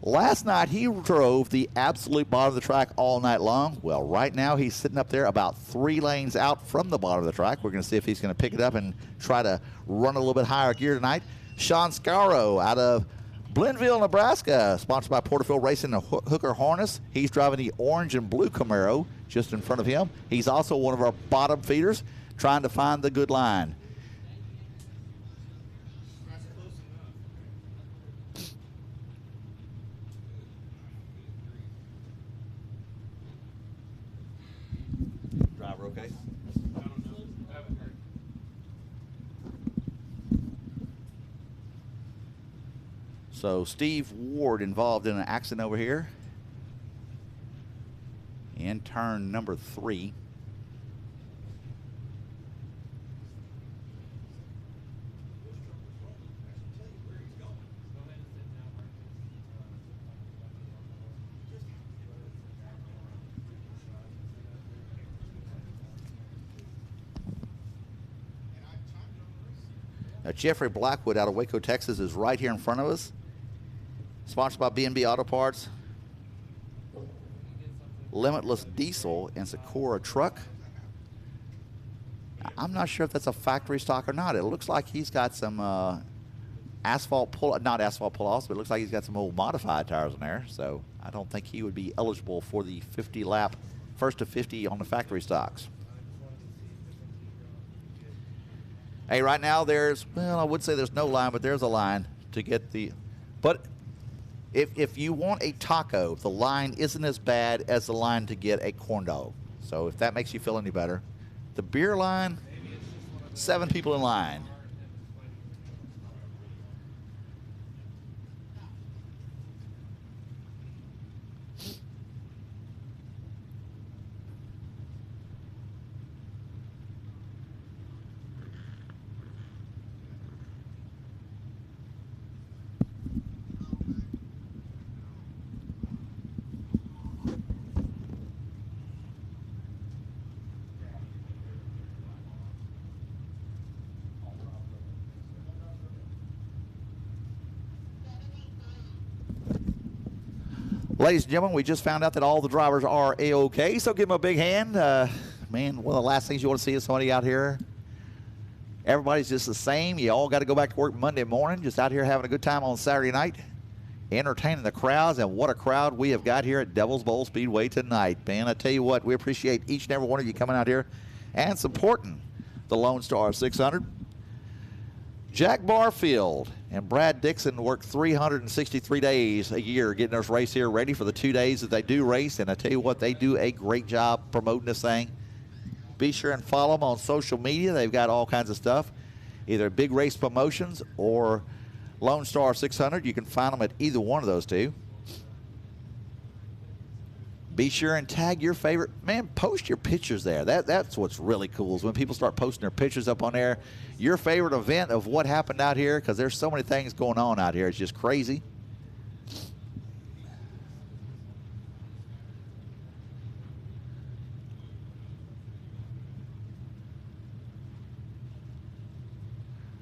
Last night, he drove the absolute bottom of the track all night long. Well, right now, he's sitting up there about 3 lanes out from the bottom of the track. We're going to see if he's going to pick it up and try to run a little bit higher gear tonight. Sean Scaro out of Blinville, Nebraska, sponsored by Porterfield Racing and Hooker Harness. He's driving the orange and blue Camaro just in front of him. He's also one of our bottom feeders, trying to find the good line. Driver okay? So Steve Ward involved in an accident over here in turn number 3. Now, Jeffrey Blackwood out of Waco, Texas is right here in front of us. Sponsored by B&B Auto Parts, Limitless Diesel, and Sakura Truck. I'm not sure if that's a factory stock or not. It looks like he's got some not asphalt pull-offs, but it looks like he's got some old modified tires in there. So I don't think he would be eligible for the 50-lap, first to 50 on the factory stocks. Hey, right now there's, well, I would say there's no line, but there's a line to get the, but if you want a taco, the line isn't as bad as the line to get a corn dog. So if that makes you feel any better. The beer line, 7 people in line. Ladies and gentlemen, we just found out that all the drivers are A-OK, so give them a big hand. Man, one of the last things you want to see is somebody out here. Everybody's just the same. You all got to go back to work Monday morning, just out here having a good time on Saturday night, entertaining the crowds, and what a crowd we have got here at Devil's Bowl Speedway tonight. Man, I tell you what, we appreciate each and every one of you coming out here and supporting the Lone Star 600. Jack Barfield and Brad Dixon work 363 days a year getting this race here ready for the 2 days that they do race. And I tell you what, they do a great job promoting this thing. be sure and follow them on social media. They've got all kinds of stuff, either Big Race Promotions or Lone Star 600. You can find them at either one of those two. Be sure and tag your favorite. Man, post your pictures there. That's what's really cool is when people start posting their pictures up on there. Your favorite event of what happened out here, because there's so many things going on out here. It's just crazy.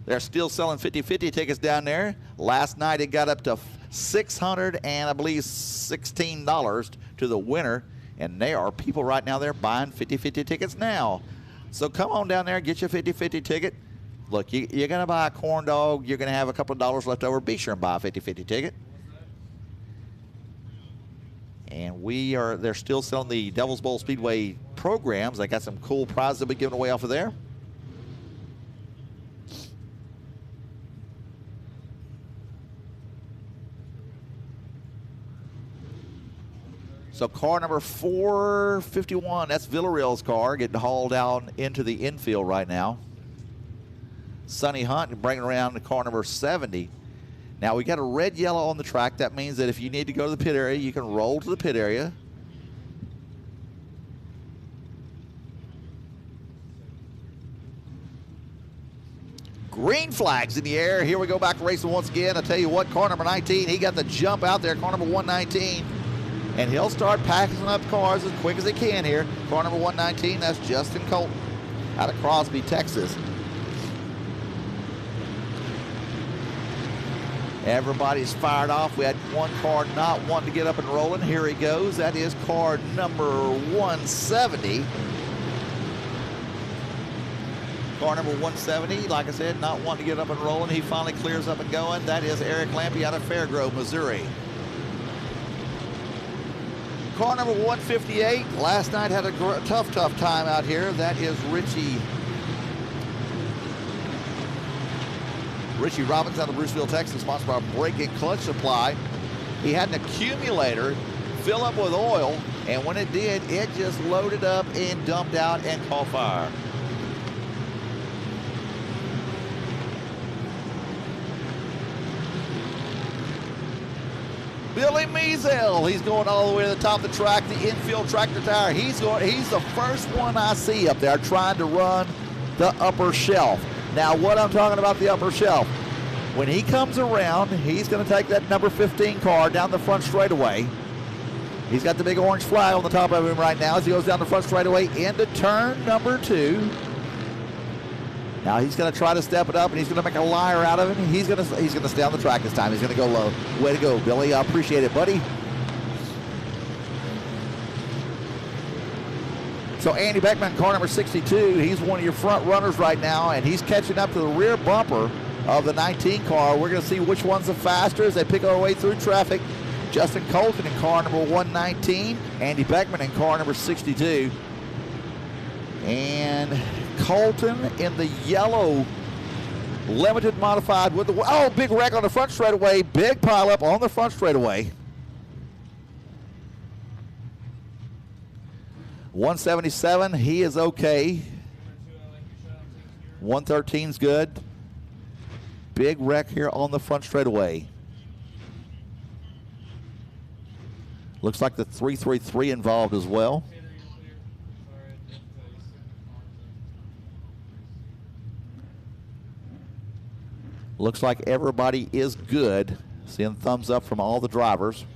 They're still selling 50-50 tickets down there. Last night it got up to $600 and I believe $16 to the winner. And there are people right now there buying 50-50 tickets now. So come on down there and get your 50-50 ticket. Look, you're going to buy a corn dog. You're going to have a couple of dollars left over. Be sure and buy a 50-50 ticket. And they're still selling the Devil's Bowl Speedway programs. They got some cool prizes they'll be giving away off of there. So car number 451, that's Villarreal's car, getting hauled down into the infield right now. Sonny Hunt bringing around the car number 70. Now we got a red yellow on the track. That means that if you need to go to the pit area, you can roll to the pit area. Green flags in the air. Here we go back racing once again. I tell you what, car number 19, he got the jump out there, car number 119. And he'll start packing up cars as quick as he can here. Car number 119, that's Justin Colton out of Crosby, Texas. Everybody's fired off. We had one car not wanting to get up and rolling. Here he goes. That is car number 170. Car number 170, like I said, not wanting to get up and rolling. He finally clears up and going. That is Eric Lampy out of Fairgrove, Missouri. Car number 158, last night had a tough time out here. That is Richie Robbins out of Bruceville, Texas, sponsored by Brake and Clutch Supply. He had an accumulator fill up with oil, and when it did, it just loaded up and dumped out and caught fire. Billy Measel, he's going all the way to the top of the track, the infield tractor tire. He's the first one I see up there trying to run the upper shelf. Now, what I'm talking about the upper shelf, when he comes around, he's going to take that number 15 car down the front straightaway. He's got the big orange flag on the top of him right now as he goes down the front straightaway into turn number 2. Now he's going to try to step it up, and he's going to make a liar out of him. He's going to stay on the track this time. He's going to go low. Way to go, Billy. I appreciate it, buddy. So Andy Beckman, car number 62, he's one of your front runners right now, and he's catching up to the rear bumper of the 19 car. We're going to see which one's the faster as they pick our way through traffic. Justin Colton in car number 119, Andy Beckman in car number 62. And Colton in the yellow limited modified with the, big wreck on the front straightaway, big pileup on the front straightaway. 177, he is okay. 113's good. Big wreck here on the front straightaway. Looks like the 333 involved as well. Looks like everybody is good. Seeing thumbs up from all the drivers.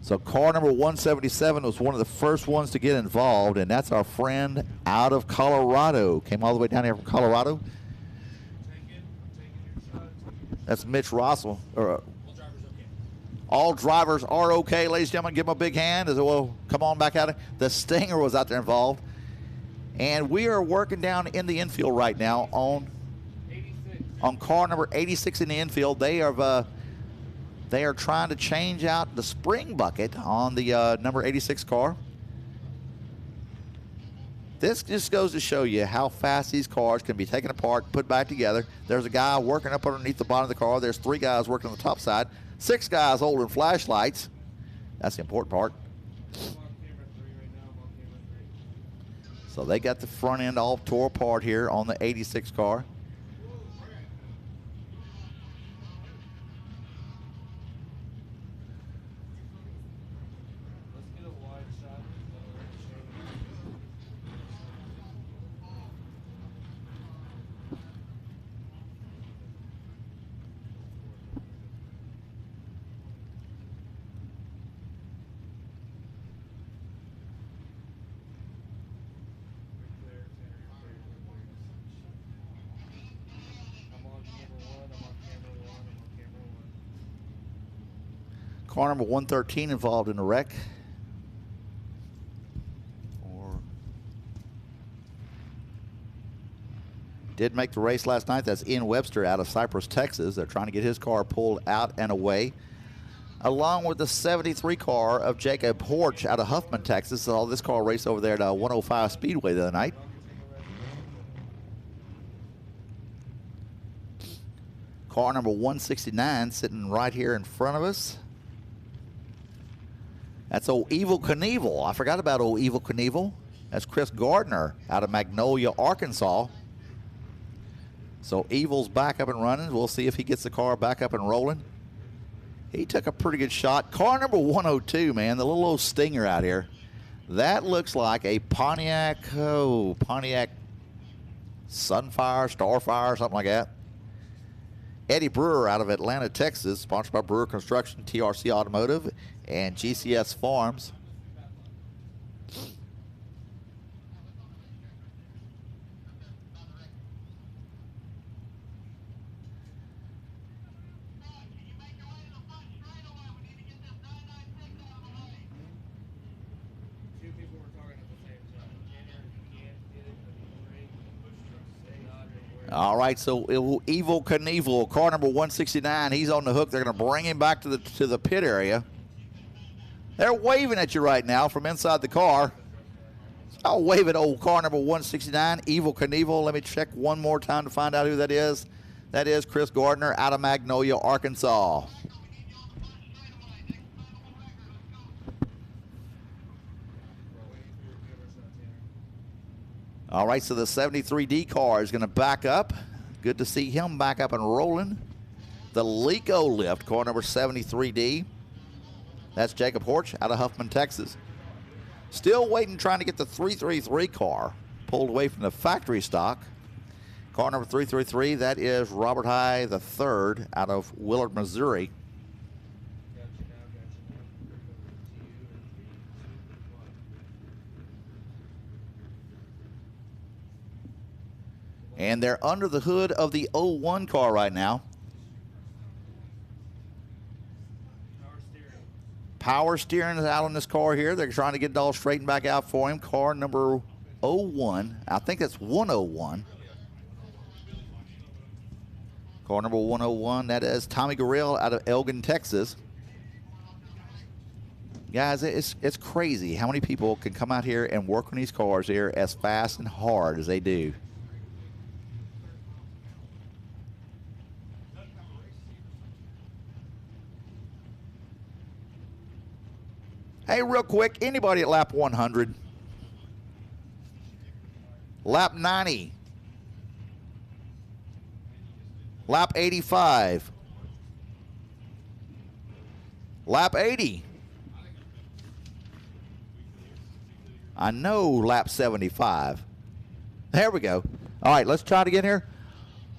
So car number 177 was one of the first ones to get involved, and that's our friend out of Colorado. Came all the way down here from Colorado. That's Mitch Rossell. All drivers are okay, ladies and gentlemen. Give them a big hand as well. Come on back out. The Stinger was out there involved. And we are working down in the infield right now on car number 86 in the infield. They are trying to change out the spring bucket on the number 86 car. This just goes to show you how fast these cars can be taken apart, put back together. There's a guy working up underneath the bottom of the car. There's 3 guys working on the top side. 6 guys holding flashlights. That's the important part. So they got the front end all tore apart here on the 86 car. Car number 113 involved in a wreck. Did make the race last night. That's Ian Webster out of Cypress, Texas. They're trying to get his car pulled out and away, along with the 73 car of Jacob Horch out of Huffman, Texas. So this car raced over there at 105 Speedway the other night. Car number 169 sitting right here in front of us. That's old Evil Knievel. I forgot about old Evil Knievel. That's Chris Gardner out of Magnolia, Arkansas. So Evil's back up and running. We'll see if he gets the car back up and rolling. He took a pretty good shot. Car number 102, man, the little old Stinger out here. That looks like a Pontiac Sunfire, Starfire, something like that. Eddie Brewer out of Atlanta, Texas, sponsored by Brewer Construction, TRC Automotive, and GCS Farms. All right, so Evil Knievel, car number 169, he's on the hook. They're going to bring him back to the pit area. They're waving at you right now from inside the car. So I'll wave at old car number 169, Evil Knievel. Let me check one more time to find out who that is. That is Chris Gardner out of Magnolia, Arkansas. All right, so the 73D car is going to back up. Good to see him back up and rolling. The Lico lift, car number 73D. That's Jacob Horch out of Huffman, Texas. Still waiting, trying to get the 333 car pulled away from the factory stock. Car number 333, that is Robert High III out of Willard, Missouri. And they're under the hood of the 01 car right now. Power steering is out on this car here. They're trying to get it all straightened back out for him. Car number 01. I think that's 101. Car number 101. That is Tommy Gorell out of Elgin, Texas. Guys, it's crazy how many people can come out here and work on these cars here as fast and hard as they do. Hey, real quick, anybody at lap 100? Lap 90? Lap 85? Lap 80? I know lap 75. There we go. All right, let's try it again here.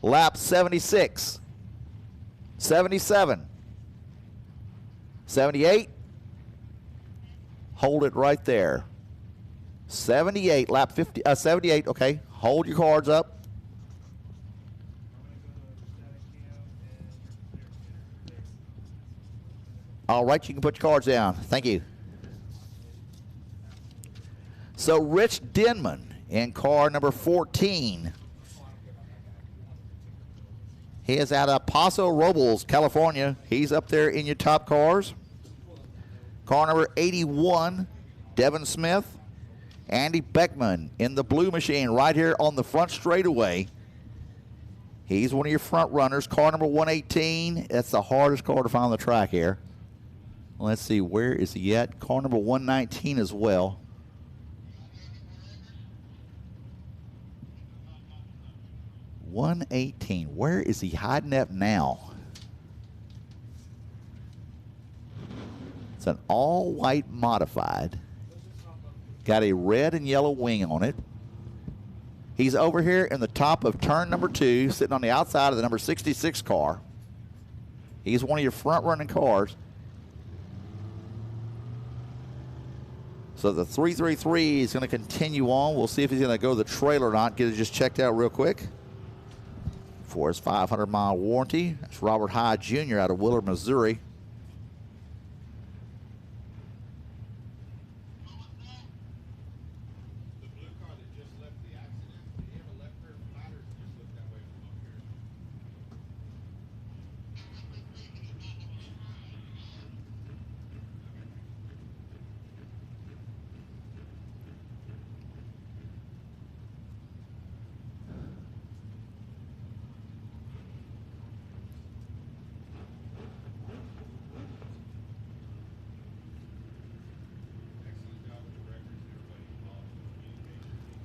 Lap 76. 77. 78. Hold it right there. 78, lap 50, 78, okay. Hold your cards up. All right, you can put your cards down. Thank you. So Rich Denman in car number 14. He is out of Paso Robles, California. He's up there in your top cars. Car number 81, Devin Smith. Andy Beckman in the blue machine right here on the front straightaway. He's one of your front runners. Car number 118, that's the hardest car to find on the track here. Let's see, where is he at? Car number 119 as well. 118. Where is he hiding at now? It's an all-white modified. Got a red and yellow wing on it. He's over here in the top of turn number 2, sitting on the outside of the number 66 car. He's one of your front-running cars. So the 333 is going to continue on. We'll see if he's going to go to the trailer or not. Get it just checked out real quick for his 500-mile warranty. That's Robert Hyde Jr. out of Willard, Missouri.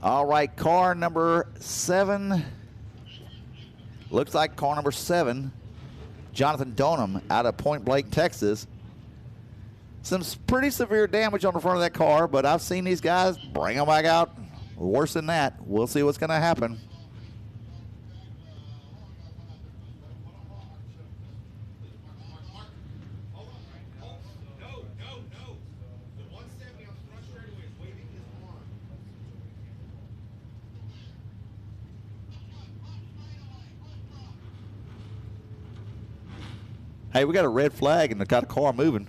All right, car number 7. Looks like car number 7, Jonathan Donham out of Point Blank, Texas. Some pretty severe damage on the front of that car, but I've seen these guys bring them back out worse than that. We'll see what's going to happen. Hey, we got a red flag and got a car moving.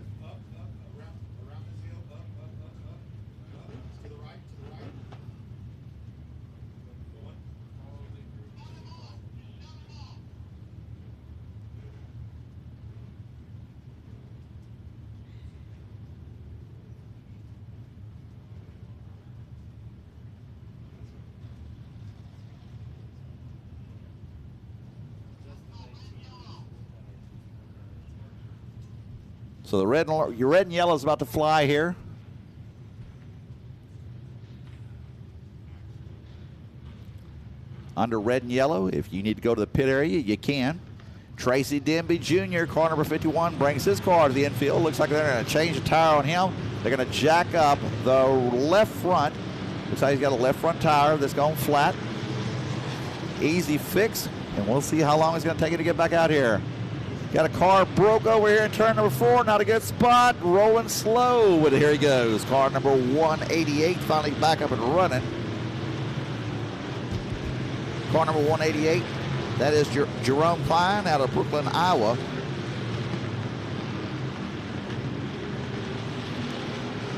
So the your red and yellow is about to fly here. Under red and yellow, if you need to go to the pit area, you can. Tracy Denby Jr., car number 51, brings his car to the infield. Looks like they're going to change the tire on him. They're going to jack up the left front. Looks like he's got a left front tire that's going flat. Easy fix, and we'll see how long it's going to take it to get back out here. Got a car broke over here in turn number 4. Not a good spot. Rolling slow, but here he goes. Car number 188 finally back up and running. Car number 188, that is Jerome Klein out of Brooklyn, Iowa.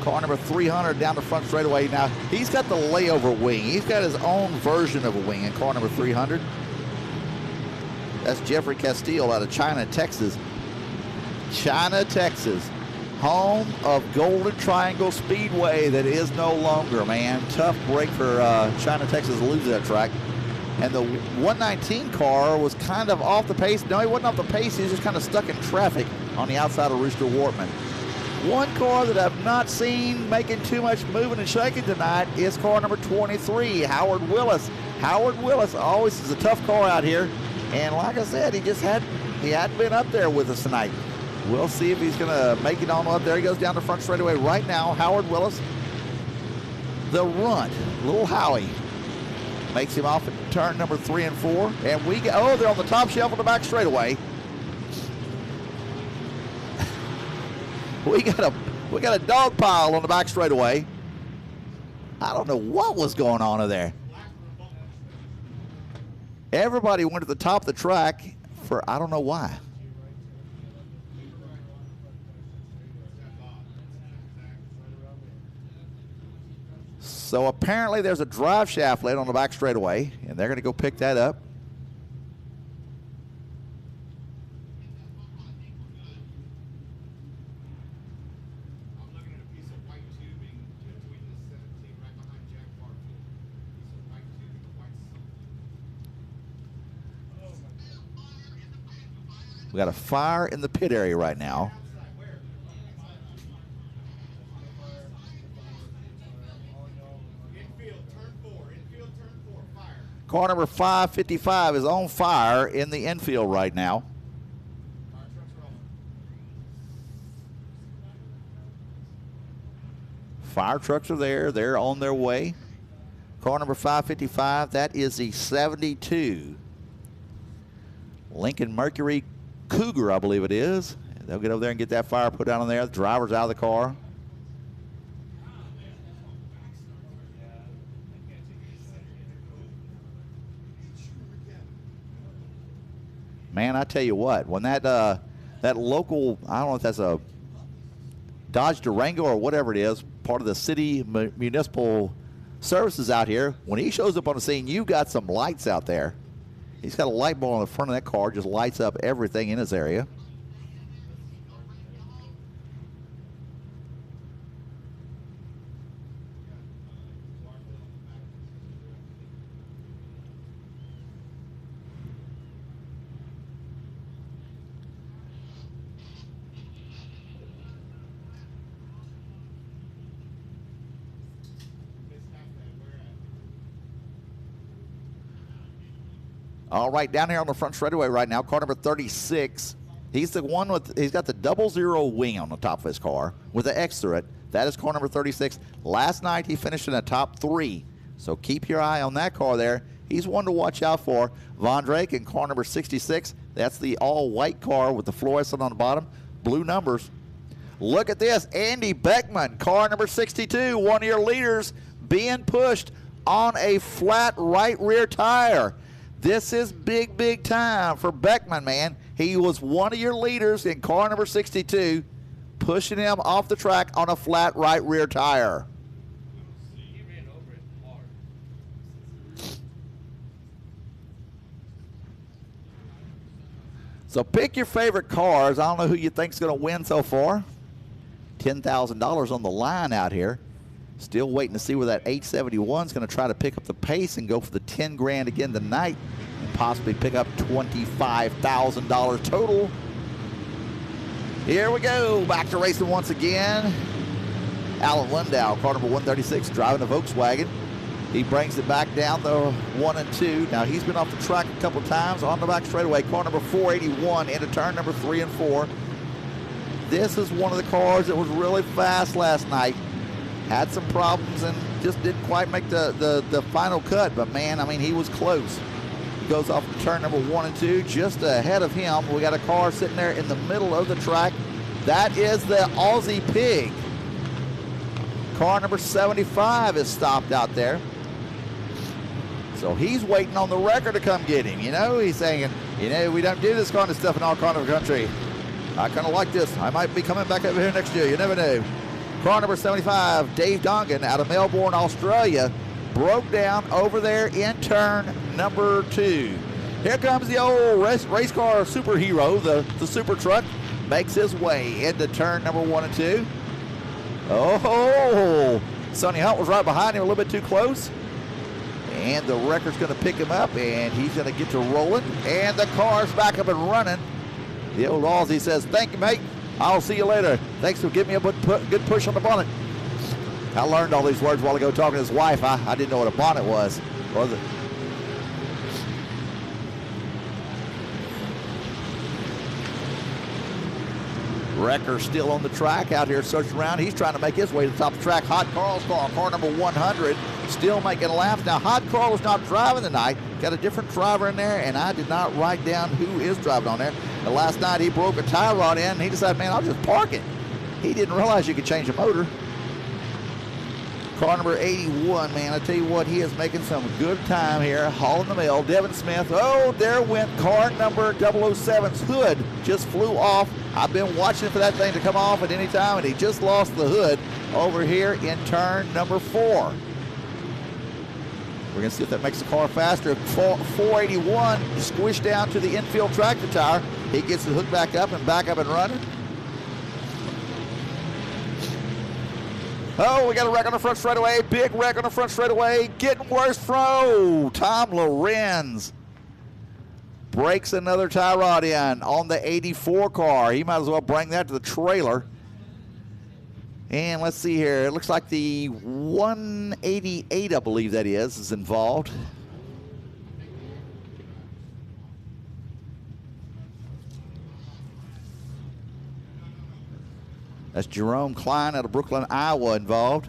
Car number 300 down the front straightaway. Now, he's got the layover wing. He's got his own version of a wing in car number 300. That's Jeffrey Castile out of China, Texas. China, Texas. Home of Golden Triangle Speedway that is no longer, man. Tough break for China, Texas to lose that track. And the 119 car was kind of off the pace. No, he wasn't off the pace. He was just kind of stuck in traffic on the outside of Rooster Wortman. One car that I've not seen making too much moving and shaking tonight is car number 23, Howard Willis. Howard Willis always is a tough car out here. And like I said, he hadn't been up there with us tonight. We'll see if he's going to make it on up there. He goes down the front straightaway right now. Howard Willis, the runt, little Howie, makes him off at turn number 3 and 4. And we get, oh, they're on the top shelf of the back straightaway. we got a dog pile on the back straightaway. I don't know what was going on over there. Everybody went to the top of the track for I don't know why. So apparently there's a drive shaft laid on the back straightaway, and they're going to go pick that up. We got a fire in the pit area right now. Car number 555 is on fire in the infield right now. Fire trucks are there. They're on their way. Car number 555, that is the 72 Lincoln Mercury Cougar, I believe it is. They'll get over there and get that fire put out on there. The driver's out of the car. Man, I tell you what, when that local, I don't know if that's a Dodge Durango or whatever it is, part of the city municipal services out here, when he shows up on the scene, you got some lights out there. He's got a light bulb on the front of that car, just lights up everything in his area. All right, down here on the front straightaway right now, car number 36. He's the one with, he's got the 00 wing on the top of his car with the X through it. That is car number 36. Last night he finished in the top 3. So keep your eye on that car there. He's one to watch out for. Von Drake in car number 66. That's the all-white car with the fluorescent on the bottom. Blue numbers. Look at this. Andy Beckman, car number 62, one of your leaders, being pushed on a flat right rear tire. This is big, big time for Beckman, man. He was one of your leaders in car number 62, pushing him off the track on a flat right rear tire. So pick your favorite cars. I don't know who you think's going to win so far. $10,000 on the line out here. Still waiting to see where that 871 is going to try to pick up the pace and go for the 10 grand again tonight and possibly pick up $25,000 total. Here we go. Back to racing once again. Alan Lindow, car number 136, driving the Volkswagen. He brings it back down the 1 and 2. Now he's been off the track a couple times on the back straightaway. Car number 481 into turn number 3 and 4. This is one of the cars that was really fast last night. Had some problems and just didn't quite make the final cut. But, man, I mean, he was close. He goes off to turn number 1 and 2. Just ahead of him, we got a car sitting there in the middle of the track. That is the Aussie Pig. Car number 75 is stopped out there. So he's waiting on the record to come get him. You know, he's saying, you know, we don't do this kind of stuff in our kind of country. I kind of like this. I might be coming back over here next year. You never know. Car number 75, Dave Dongan out of Melbourne, Australia, broke down over there in turn number 2. Here comes the old race car superhero, the super truck, makes his way into turn number 1 and 2. Oh, Sonny Hunt was right behind him, a little bit too close. And the record's going to pick him up, and he's going to get to rolling. And the car's back up and running. The old Aussie says, thank you, mate. I'll see you later. Thanks for giving me a good push on the bonnet. I learned all these words a while ago talking to his wife. I didn't know what a bonnet was it? Wrecker still on the track out here searching around. He's trying to make his way to the top of the track. Hot Carl's car number 100, still making laps. Now, Hot Carl was not driving tonight. Got a different driver in there, and I did not write down who is driving on there. And last night, he broke a tie rod in, and he decided, man, I'll just park it. He didn't realize you could change the motor. Car number 81, man, I tell you what, he is making some good time here, hauling the mail. Devin Smith, oh, there went car number 007's hood, just flew off. I've been watching for that thing to come off at any time, and he just lost the hood over here in turn number 4. We're going to see if that makes the car faster. 481 squished down to the infield tractor tire. He gets the hook back up and running. Oh, we got a wreck on the front straightaway. Big wreck on the front straightaway. Getting worse from Tom Lorenz. Breaks another tie rod in on the 84 car. He might as well bring that to the trailer. And let's see here. It looks like the 188, I believe that is involved. That's Jerome Klein out of Brooklyn, Iowa involved.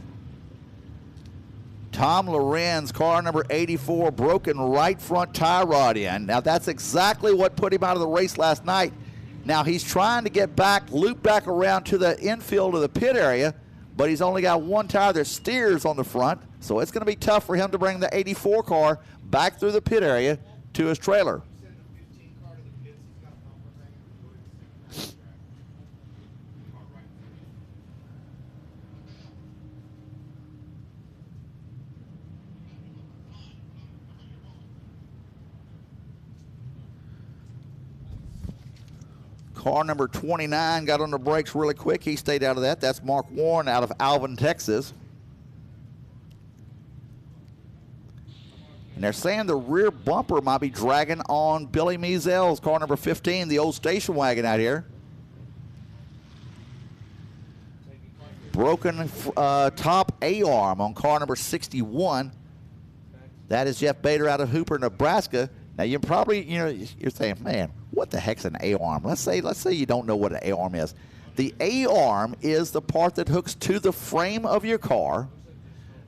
Tom Lorenz, car number 84, broken right front tie rod in. Now that's exactly what put him out of the race last night. Now he's trying to get back, loop back around to the infield of the pit area, but he's only got one tire that steers on the front, so it's going to be tough for him to bring the 84 car back through the pit area to his trailer. Car number 29 got on the brakes really quick. He stayed out of that. That's Mark Warren out of Alvin, Texas. And they're saying the rear bumper might be dragging on Billy Miesel's car number 15, the old station wagon out here. Broken top A-arm on car number 61. That is Jeff Bader out of Hooper, Nebraska. Now you probably, you're saying, man, what the heck's an A-arm? Let's say you don't know what an A-arm is. The A-arm is the part that hooks to the frame of your car,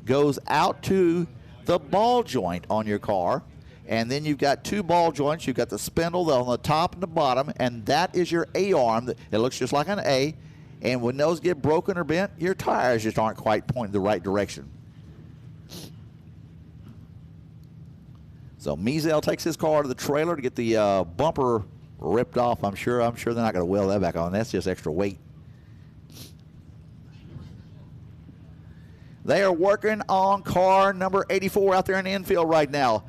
goes out to the ball joint on your car, and then you've got two ball joints. You've got the spindle on the top and the bottom, and that is your A-arm. It looks just like an A, and when those get broken or bent, your tires just aren't quite pointing the right direction. So Miesel takes his car to the trailer to get the bumper ripped off. I'm sure they're not going to weld that back on. That's just extra weight. They are working on car number 84 out there in the infield right now.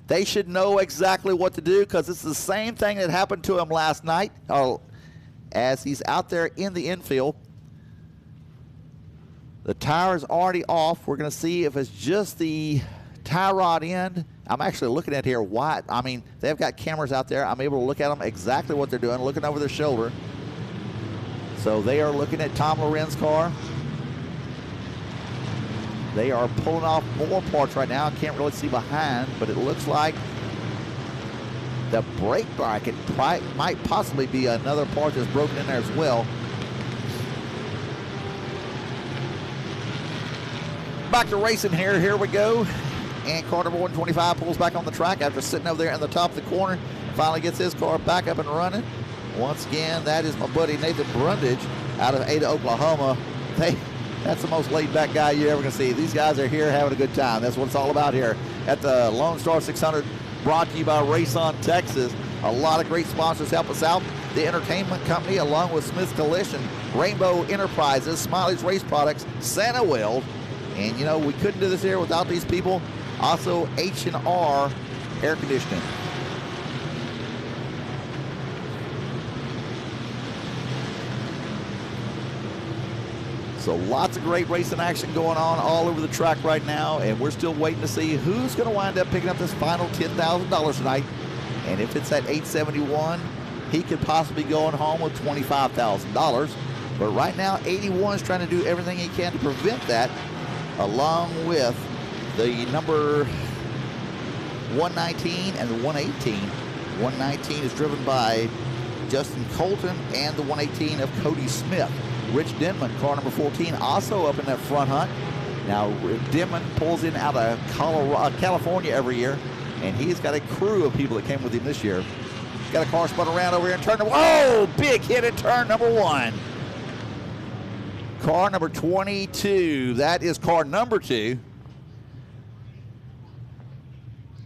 They should know exactly what to do because it's the same thing that happened to him last night as he's out there in the infield. The tire is already off. We're going to see if it's just the tie rod end. I'm actually looking at here why. I mean, they've got cameras out there. I'm able to look at them exactly what they're doing, looking over their shoulder. So they are looking at Tom Lorenz's car. They are pulling off more parts right now. I can't really see behind, but it looks like the brake bracket might possibly be another part that's broken in there as well. Back to racing here. Here we go. And car number 125 pulls back on the track after sitting over there in the top of the corner. Finally gets his car back up and running. Once again, that is my buddy Nathan Brundage out of Ada, Oklahoma. That's the most laid-back guy you're ever going to see. These guys are here having a good time. That's what it's all about here at the Lone Star 600, brought to you by Race On Texas. A lot of great sponsors help us out. The Entertainment Company, along with Smith's Collision, Rainbow Enterprises, Smiley's Race Products, Santa Weld. And, we couldn't do this here without these people. Also, H&R Air Conditioning. So lots of great racing action going on all over the track right now, and we're still waiting to see who's going to wind up picking up this final $10,000 tonight. And if it's at 871, he could possibly be going home with $25,000. But right now, 81 is trying to do everything he can to prevent that, along with the number 119 and the 118. 119 is driven by Justin Colton and the 118 of Cody Smith. Rich Denman, car number 14, also up in that front hunt. Now, Denman pulls in out of California every year, and he's got a crew of people that came with him this year. Got a car spun around over here in turn number, oh, big hit at turn number 1. Car number 22, that is car number 2.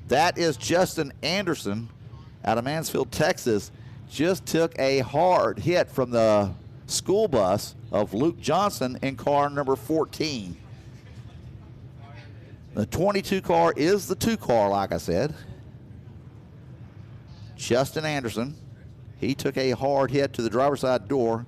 That is Justin Anderson out of Mansfield, Texas. Just took a hard hit from the school bus of Luke Johnson in car number 14. The 22 car is the 2 car, like I said. Justin Anderson, he took a hard hit to the driver's side door.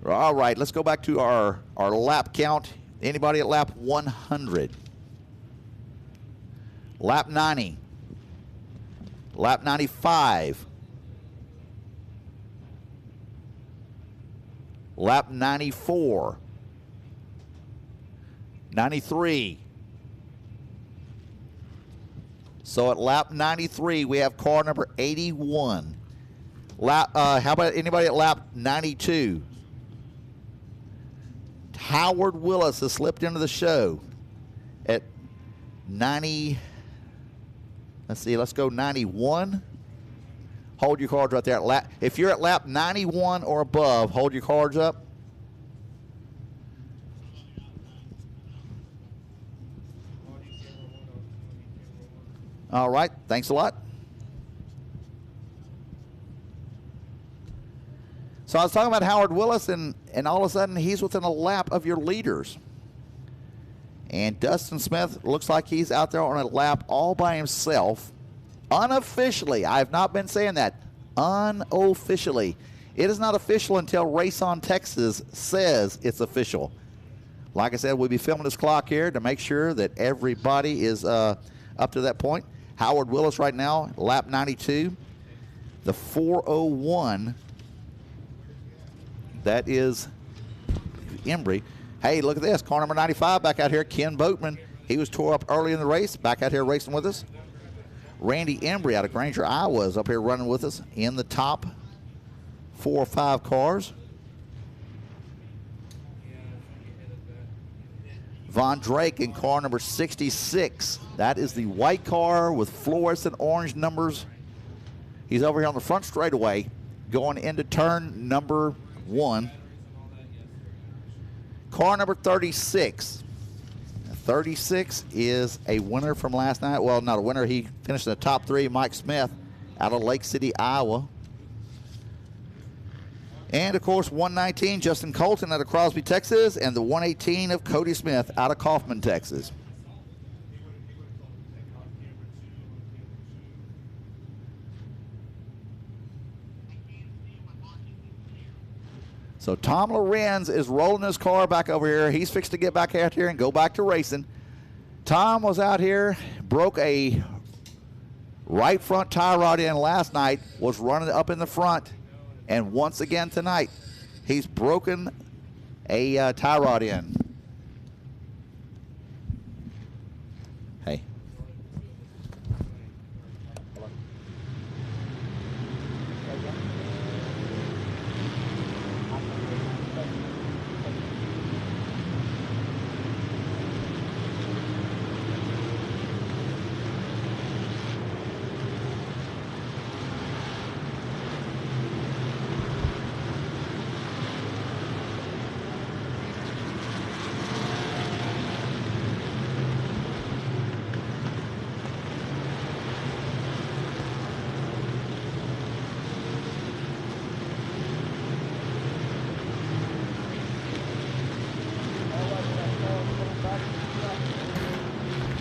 All right, let's go back to our lap count. Anybody at lap 100? Lap 90. Lap 95. Lap 94. 93. So at lap 93, we have car number 81. How about anybody at lap 92? Howard Willis has slipped into the show at 90. Let's see, let's go 91. Hold your cards right there. If you're at lap 91 or above, hold your cards up. All right, thanks a lot. So I was talking about Howard Willis, and all of a sudden he's within a lap of your leaders. And Dustin Smith looks like he's out there on a lap all by himself. Unofficially, I have not been saying that. Unofficially. It is not official until Race on Texas says it's official. Like I said, we'll be filming this clock here to make sure that everybody is up to that point. Howard Willis right now, lap 92. The 4:01, that is Embry. Hey, look at this. Car number 95 back out here, Ken Boatman. He was tore up early in the race, back out here racing with us. Randy Embry out of Granger, Iowa is up here running with us in the top 4 or 5 cars. Von Drake in car number 66. That is the white car with fluorescent orange numbers. He's over here on the front straightaway going into turn number 1. Car number 36. 36 is a winner from last night. Well, not a winner. He finished in the top 3. Mike Smith out of Lake City, Iowa. And, of course, 119, Justin Colton out of Crosby, Texas. And the 118 of Cody Smith out of Kaufman, Texas. So Tom Lorenz is rolling his car back over here. He's fixed to get back out here and go back to racing. Tom was out here, broke a right front tie rod in last night, was running up in the front. And once again tonight, he's broken a tie rod in. Hey.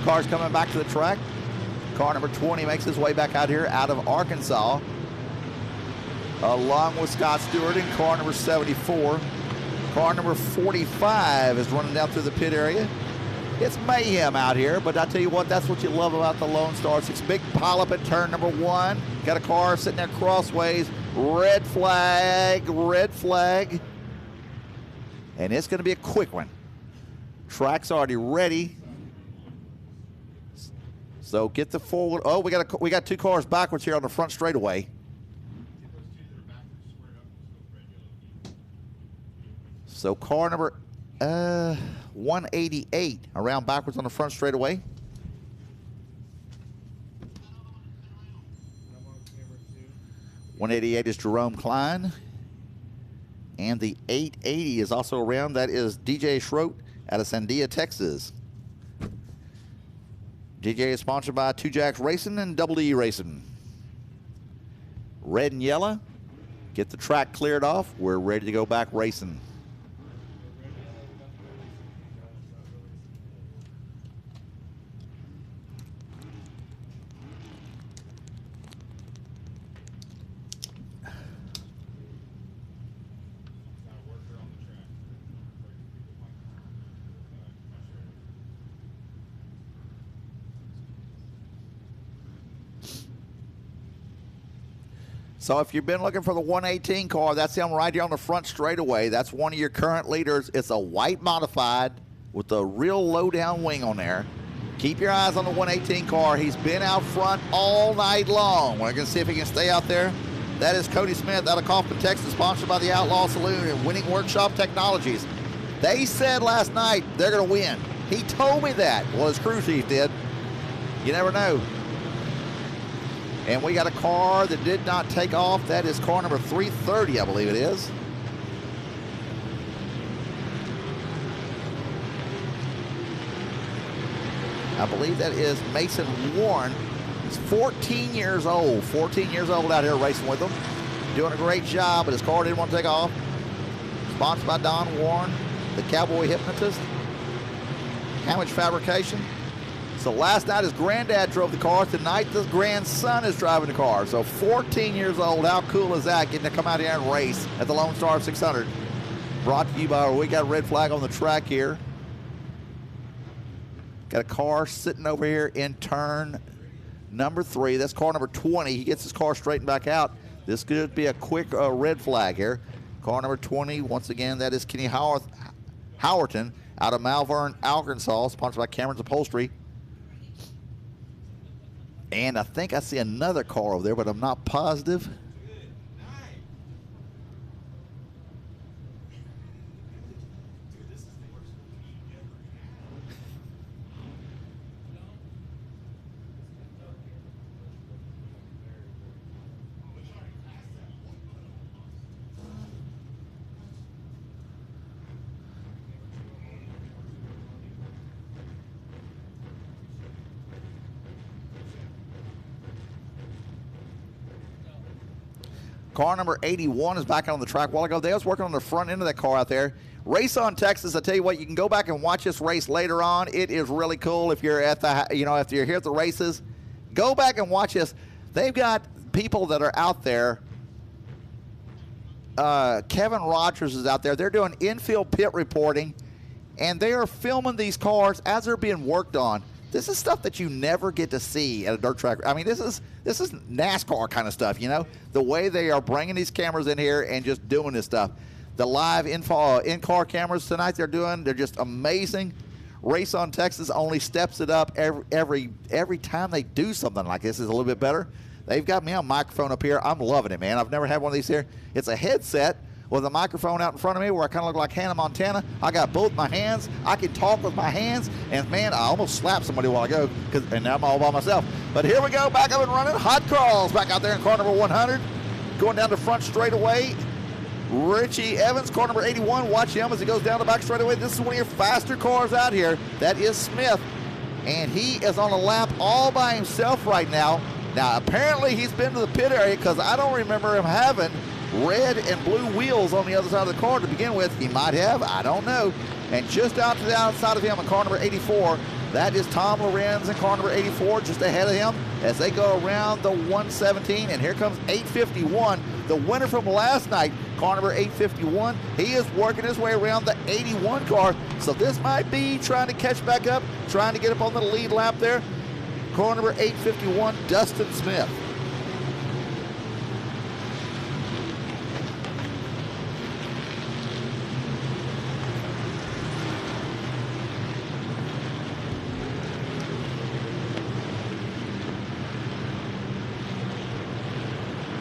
Cars coming back to the track. Car number 20 makes his way back out here out of Arkansas, along with Scott Stewart in car number 74. Car number 45 is running down through the pit area. It's mayhem out here, but I tell you what, that's what you love about the Lone Star. It's big pileup at turn number 1. Got a car sitting there crossways. Red flag, red flag. And it's going to be a quick one. Track's already ready. So get the forward. Oh, we got 2 cars backwards here on the front straightaway. So car number 188 around backwards on the front straightaway. .188 is Jerome Klein. And the 880 is also around. That is DJ Schroet out of Sandia, Texas. DJ is sponsored by Two Jacks Racing and Double E Racing. Red and yellow. Get the track cleared off. We're ready to go back racing. So if you've been looking for the 118 car, that's him right here on the front straightaway. That's one of your current leaders. It's a white modified. with the real low down wing on there. Keep your eyes on the 118 car. He's been out front all night long. We're going to see if he can stay out there. That is Cody Smith out of Kaufman, Texas, sponsored by the Outlaw Saloon and Winning Workshop Technologies. They said last night they're going to win. He told me that. Well, his crew chief did. You never know. And we got a car that did not take off. That is car number 330, I believe it is. I believe that is Mason Warren. He's 14 years old. 14 years old out here racing with them. Doing a great job, but his car didn't want to take off. Sponsored by Don Warren, the Cowboy Hypnotist. Hamage Fabrication. So last night his granddad drove the car. Tonight the grandson is driving the car. So 14 years old. How cool is that, getting to come out here and race at the Lone Star 600? Brought to you by, we got a red flag on the track here. Got a car sitting over here in turn number 3. That's car number 20. He gets his car straightened back out. This could be a quick red flag here. Car number 20, once again, that is Kenny Howerton out of Malvern, Arkansas, sponsored by Cameron's Upholstery. And I think I see another car over there, but I'm not positive. Car number 81 is back on the track a while ago. They was working on the front end of that car out there. Race on Texas, I tell you what, you can go back and watch this race later on. It is really cool if you're at the, if you're here at the races. Go back and watch this. They've got people that are out there. Kevin Rogers is out there. They're doing infield pit reporting, and they are filming these cars as they're being worked on. This is stuff that you never get to see at a dirt track. I mean, this is NASCAR kind of stuff, the way they are bringing these cameras in here and just doing this stuff. The live in-car cameras tonight they're just amazing. Race on Texas only steps it up every time they do something like this is a little bit better. They've got me on microphone up here. I'm loving it, man. I've never had one of these here. It's a headset with a microphone out in front of me where I kind of look like Hannah Montana. I got both my hands. I can talk with my hands. And, man, I almost slapped somebody while I go, and now I'm all by myself. But here we go, back up and running. Hot Crawls back out there in car number 100. Going down the front straightaway. Richie Evans, car number 81. Watch him as he goes down the back straightaway. This is one of your faster cars out here. That is Smith. And he is on a lap all by himself right now. Now, apparently he's been to the pit area because I don't remember him having red and blue wheels on the other side of the car to begin with. He might have, I don't know. And just out to the outside of him in car number 84, that is Tom Lorenz in car number 84, just ahead of him as they go around the 117. And here comes 851, the winner from last night, car number 851. He is working his way around the 81 car. So this might be trying to catch back up, trying to get up on the lead lap there. Car number 851, Dustin Smith.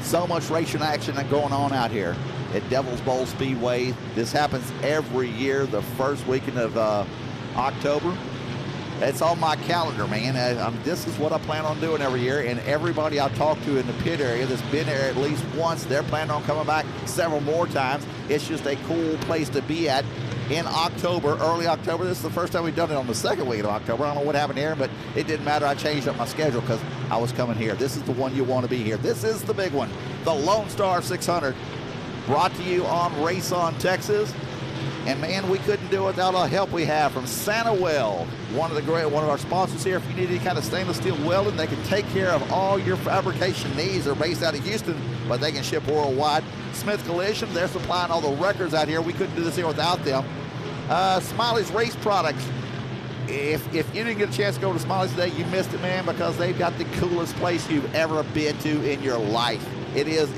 So much racing action going on out here at Devil's Bowl Speedway. This happens every year, the first weekend of October. It's on my calendar, man. This is what I plan on doing every year, and everybody I talk to in the pit area that's been there at least once, they're planning on coming back several more times. It's just a cool place to be at in October, early October. This is the first time we've done it on the second week of October. I don't know what happened here, but it didn't matter. I changed up my schedule because I was coming here. This is the one you want to be here. This is the big one, the Lone Star 600, brought to you on Race on Texas. And man, we couldn't do it without all the help we have from Santa Weld, one of our sponsors here. If you need any kind of stainless steel welding, they can take care of all your fabrication needs. They're based out of Houston, but they can ship worldwide. Smith Collision, they're supplying all the records out here. We couldn't do this here without them. Smiley's Race Products. If you didn't get a chance to go to Smiley's today, you missed it, man, because they've got the coolest place you've ever been to in your life. It is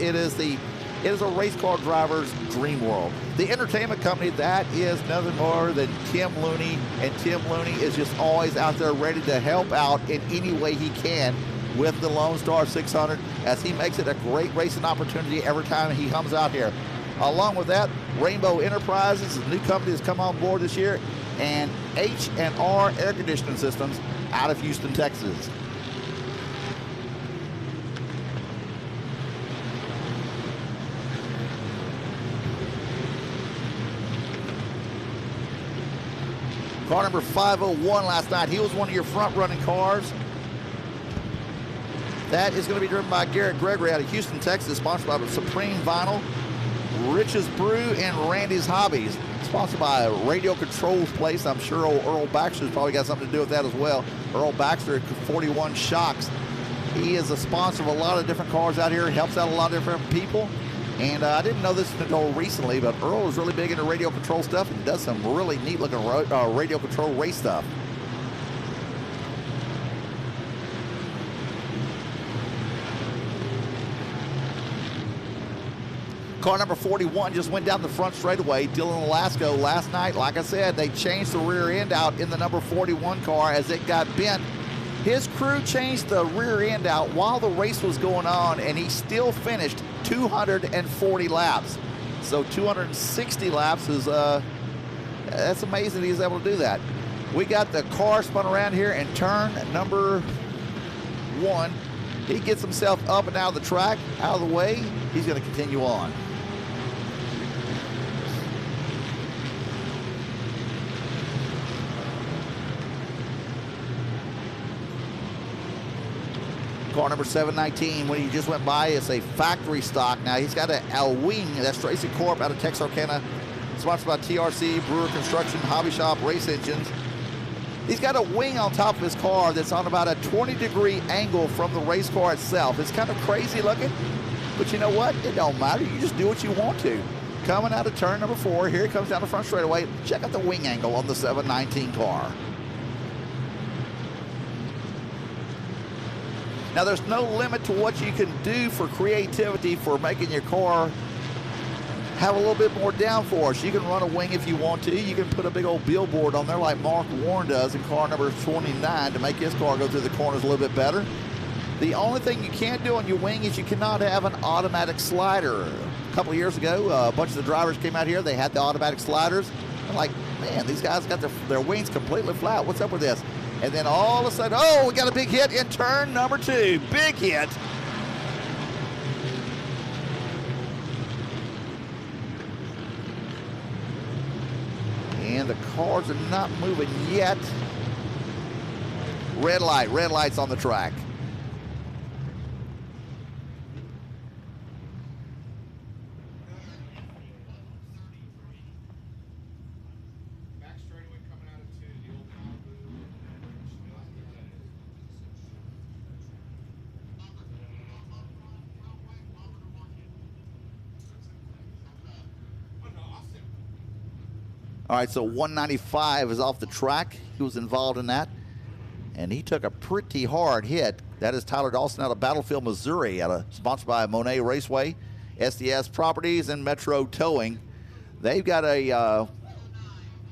It is a race car driver's dream world. The entertainment company, that is nothing more than Tim Looney, and Tim Looney is just always out there ready to help out in any way he can with the Lone Star 600 as he makes it a great racing opportunity every time he comes out here. Along with that, Rainbow Enterprises, a new company that's come on board this year, and H&R Air Conditioning Systems out of Houston, Texas. Car number 501 last night. He was one of your front-running cars. That is going to be driven by Garrett Gregory out of Houston, Texas, sponsored by Supreme Vinyl, Rich's Brew, and Randy's Hobbies. Sponsored by Radio Controls Place. I'm sure old Earl Baxter's probably got something to do with that as well. Earl Baxter, 41 Shocks. He is a sponsor of a lot of different cars out here. He helps out a lot of different people. And I didn't know this until recently, but Earl is really big into radio control stuff and does some really neat looking radio control race stuff. Car number 41 just went down the front straightaway. Dylan Velasco last night, like I said, they changed the rear end out in the number 41 car as it got bent. His crew changed the rear end out while the race was going on, and he still finished 240 laps. So 260 laps is, that's amazing he's able to do that. We got the car spun around here in turn number 1. He gets himself up and out of the track, out of the way. He's going to continue on. Car number 719, when he just went by, it's a factory stock. Now he's got a wing, that's Tracy Corp out of Texarkana, sponsored by TRC, Brewer Construction, Hobby Shop, Race Engines. He's got a wing on top of his car that's on about a 20-degree angle from the race car itself. It's kind of crazy looking, but you know what? It don't matter. You just do what you want to. Coming out of turn number 4, here he comes down the front straightaway. Check out the wing angle on the 719 car. Now, there's no limit to what you can do for creativity for making your car have a little bit more downforce. You can run a wing if you want to. You can put a big old billboard on there like Mark Warren does in car number 29 to make his car go through the corners a little bit better. The only thing you can't do on your wing is you cannot have an automatic slider. A couple of years ago, a bunch of the drivers came out here. They had the automatic sliders. I'm like, man, these guys got their wings completely flat. What's up with this? And then all of a sudden, oh, we got a big hit in turn number 2. Big hit. And the cars are not moving yet. Red light's on the track. All right, so 195 is off the track. He was involved in that, and he took a pretty hard hit. That is Tyler Dawson out of Battlefield, Missouri, sponsored by Monet Raceway, SDS Properties, and Metro Towing. They've got a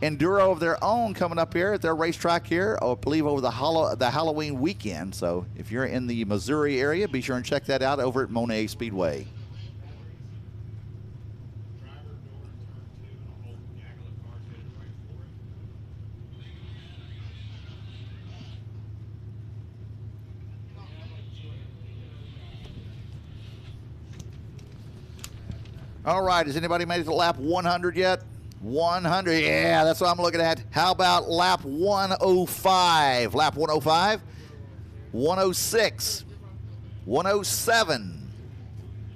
enduro of their own coming up here at their racetrack here, I believe over the Halloween weekend. So if you're in the Missouri area, be sure and check that out over at Monet Speedway. All right, has anybody made it to lap 100 yet? 100, yeah, that's what I'm looking at. How about lap 105? Lap 105, 106, 107,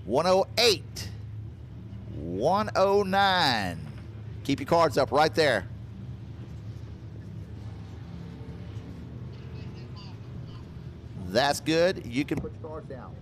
108, 109. Keep your cards up right there. That's good. You can put your cards down.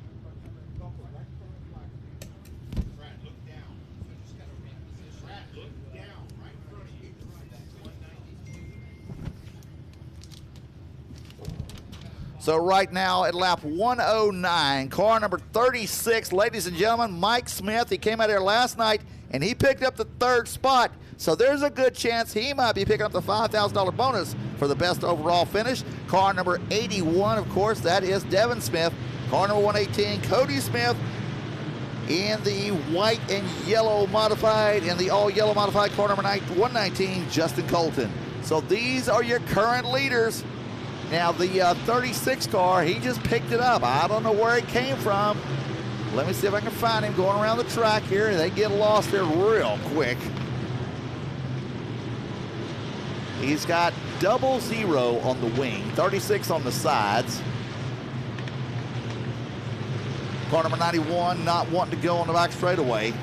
So right now at lap 109, car number 36, ladies and gentlemen, Mike Smith. He came out here last night, and he picked up the 3rd spot. So there's a good chance he might be picking up the $5,000 bonus for the best overall finish. Car number 81, of course, that is Devin Smith. Car number 118, Cody Smith. In the white and yellow modified, in the all-yellow modified, car number 119, Justin Colton. So these are your current leaders. Now the 36 car, he just picked it up. I don't know where it came from. Let me see if I can find him going around the track here. They get lost there real quick. He's got 00 on the wing, 36 on the sides. Car number 91 not wanting to go on the back straightaway.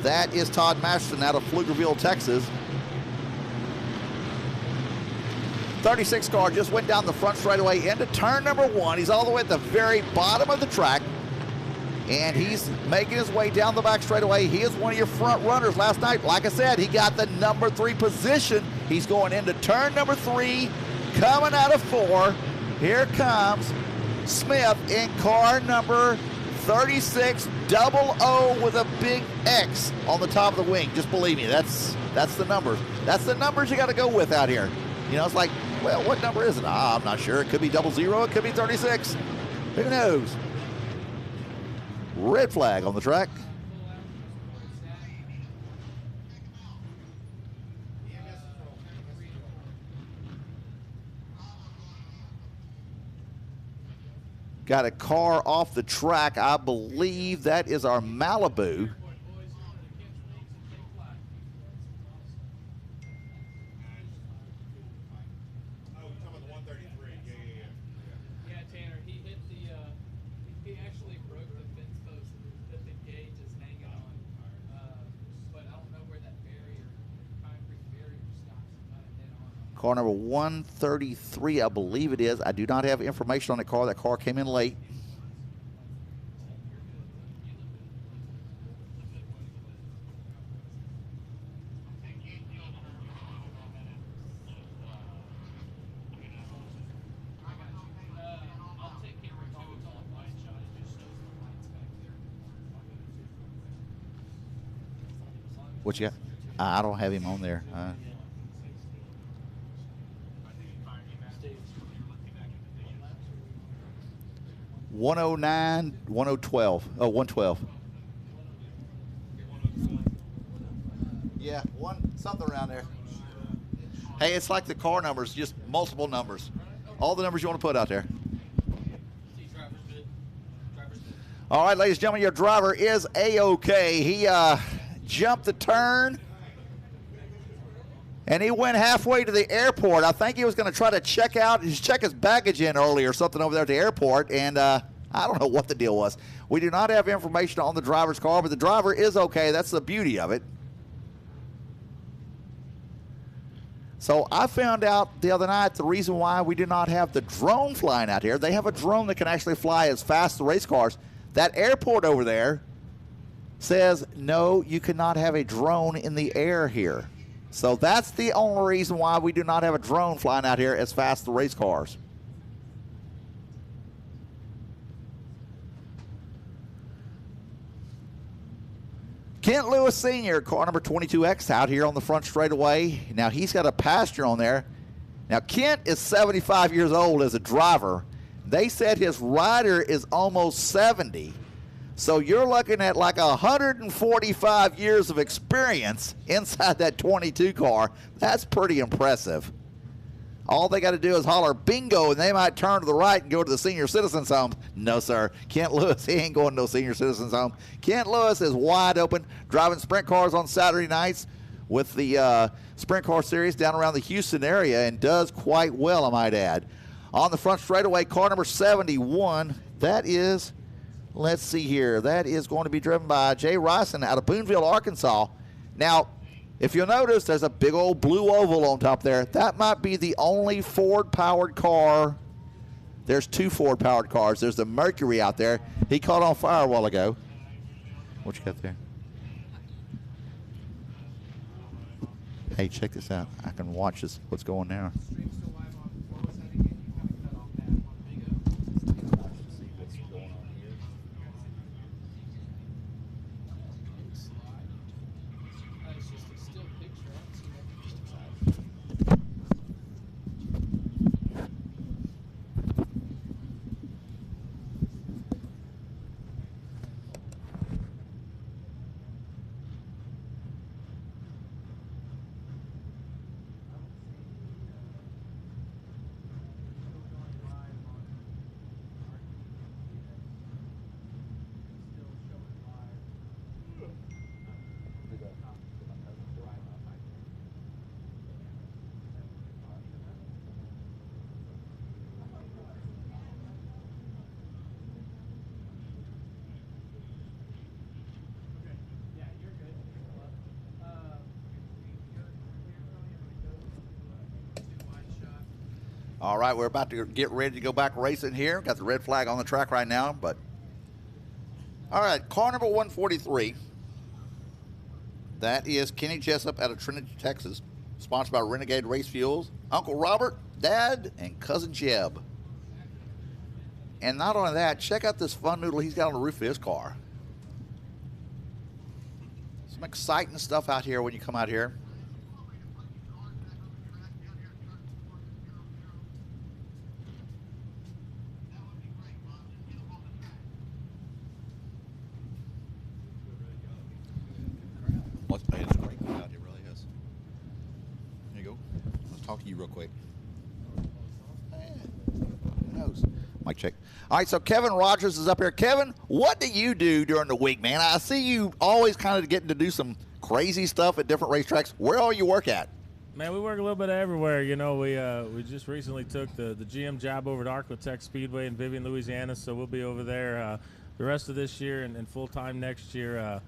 That is Todd Masterson out of Pflugerville, Texas. 36 car just went down the front straightaway into turn number 1. He's all the way at the very bottom of the track. And he's making his way down the back straightaway. He is one of your front runners last night. Like I said, he got the number 3 position. He's going into turn number 3, coming out of 4. Here comes Smith in car number 36, 00 with a big X on the top of the wing. Just believe me, that's the numbers. That's the numbers you got to go with out here. You know, it's like, well, what number is it? I'm not sure. It could be 00, it could be 36. Who knows? Red flag on the track. Got a car off the track. I believe that is our Malibu. Car number 133, I believe it is. I do not have information on that car. That car came in late. What you got? I don't have him on there. 109, 112. Oh, 112. Yeah, something around there. Hey, it's like the car numbers, just multiple numbers. All the numbers you want to put out there. All right, ladies and gentlemen, your driver is A-OK. He jumped the turn, and he went halfway to the airport. I think he was going to try to check his baggage in early or something over there at the airport, and I don't know what the deal was. We do not have information on the driver's car, but the driver is okay. That's the beauty of it. So I found out the other night the reason why we do not have the drone flying out here. They have a drone that can actually fly as fast as the race cars. That airport over there says, no, you cannot have a drone in the air here. So that's the only reason why we do not have a drone flying out here as fast as the race cars. Kent Lewis Sr., car number 22X, out here on the front straightaway. Now, he's got a passenger on there. Now, Kent is 75 years old as a driver. They said his rider is almost 70. So you're looking at like 145 years of experience inside that 22 car. That's pretty impressive. All they got to do is holler bingo, and they might turn to the right and go to the senior citizens home. No, sir. Kent Lewis, he ain't going to no senior citizens home. Kent Lewis is wide open, driving sprint cars on Saturday nights with the sprint car series down around the Houston area, and does quite well, I might add. On the front straightaway, car number 71, that is, let's see here, that is going to be driven by Jay Ryson out of Boonville, Arkansas. Now, if you'll notice, there's a big old blue oval on top there. That might be the only Ford-powered car. There's two Ford-powered cars. There's the Mercury out there. He caught on fire a while ago. What you got there? Hey, check this out. I can watch this. What's going there? All right, we're about to get ready to go back racing here. Got the red flag on the track right now, but all right, car number 143. That is Kenny Jessup out of Trinity, Texas. Sponsored by Renegade Race Fuels, Uncle Robert, Dad, and Cousin Jeb. And not only that, check out this fun noodle he's got on the roof of his car. Some exciting stuff out here when you come out here. It's a great crowd, it really is. There you go. Let's talk to you real quick. Who knows? Mic check. All right, so Kevin Rogers is up here. Kevin, what do you do during the week, man? I see you always kind of getting to do some crazy stuff at different racetracks. Where all you work at? Man, we work a little bit everywhere. You know, we just recently took the GM job over at Arcotech Speedway in Vivian, Louisiana, so we'll be over there the rest of this year and full-time next year.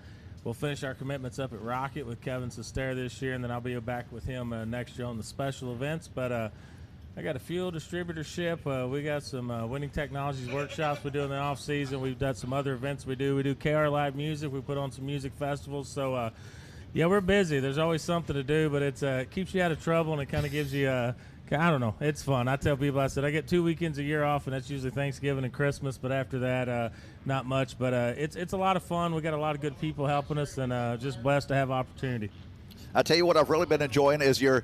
We'll finish our commitments up at Rocket with Kevin Sester this year, and then I'll be back with him next year on the special events. But I got a fuel distributorship. We got some Winning Technologies workshops we do in the off season. We've done some other events we do. We do KR Live Music. We put on some music festivals. So, yeah, we're busy. There's always something to do, but it keeps you out of trouble, and it kind of gives you I don't know. It's fun. I tell people, I said, I get 2 weekends a year off, and that's usually Thanksgiving and Christmas, but after that, not much. But it's a lot of fun. We got a lot of good people helping us, and just blessed to have opportunity. I tell you what I've really been enjoying is your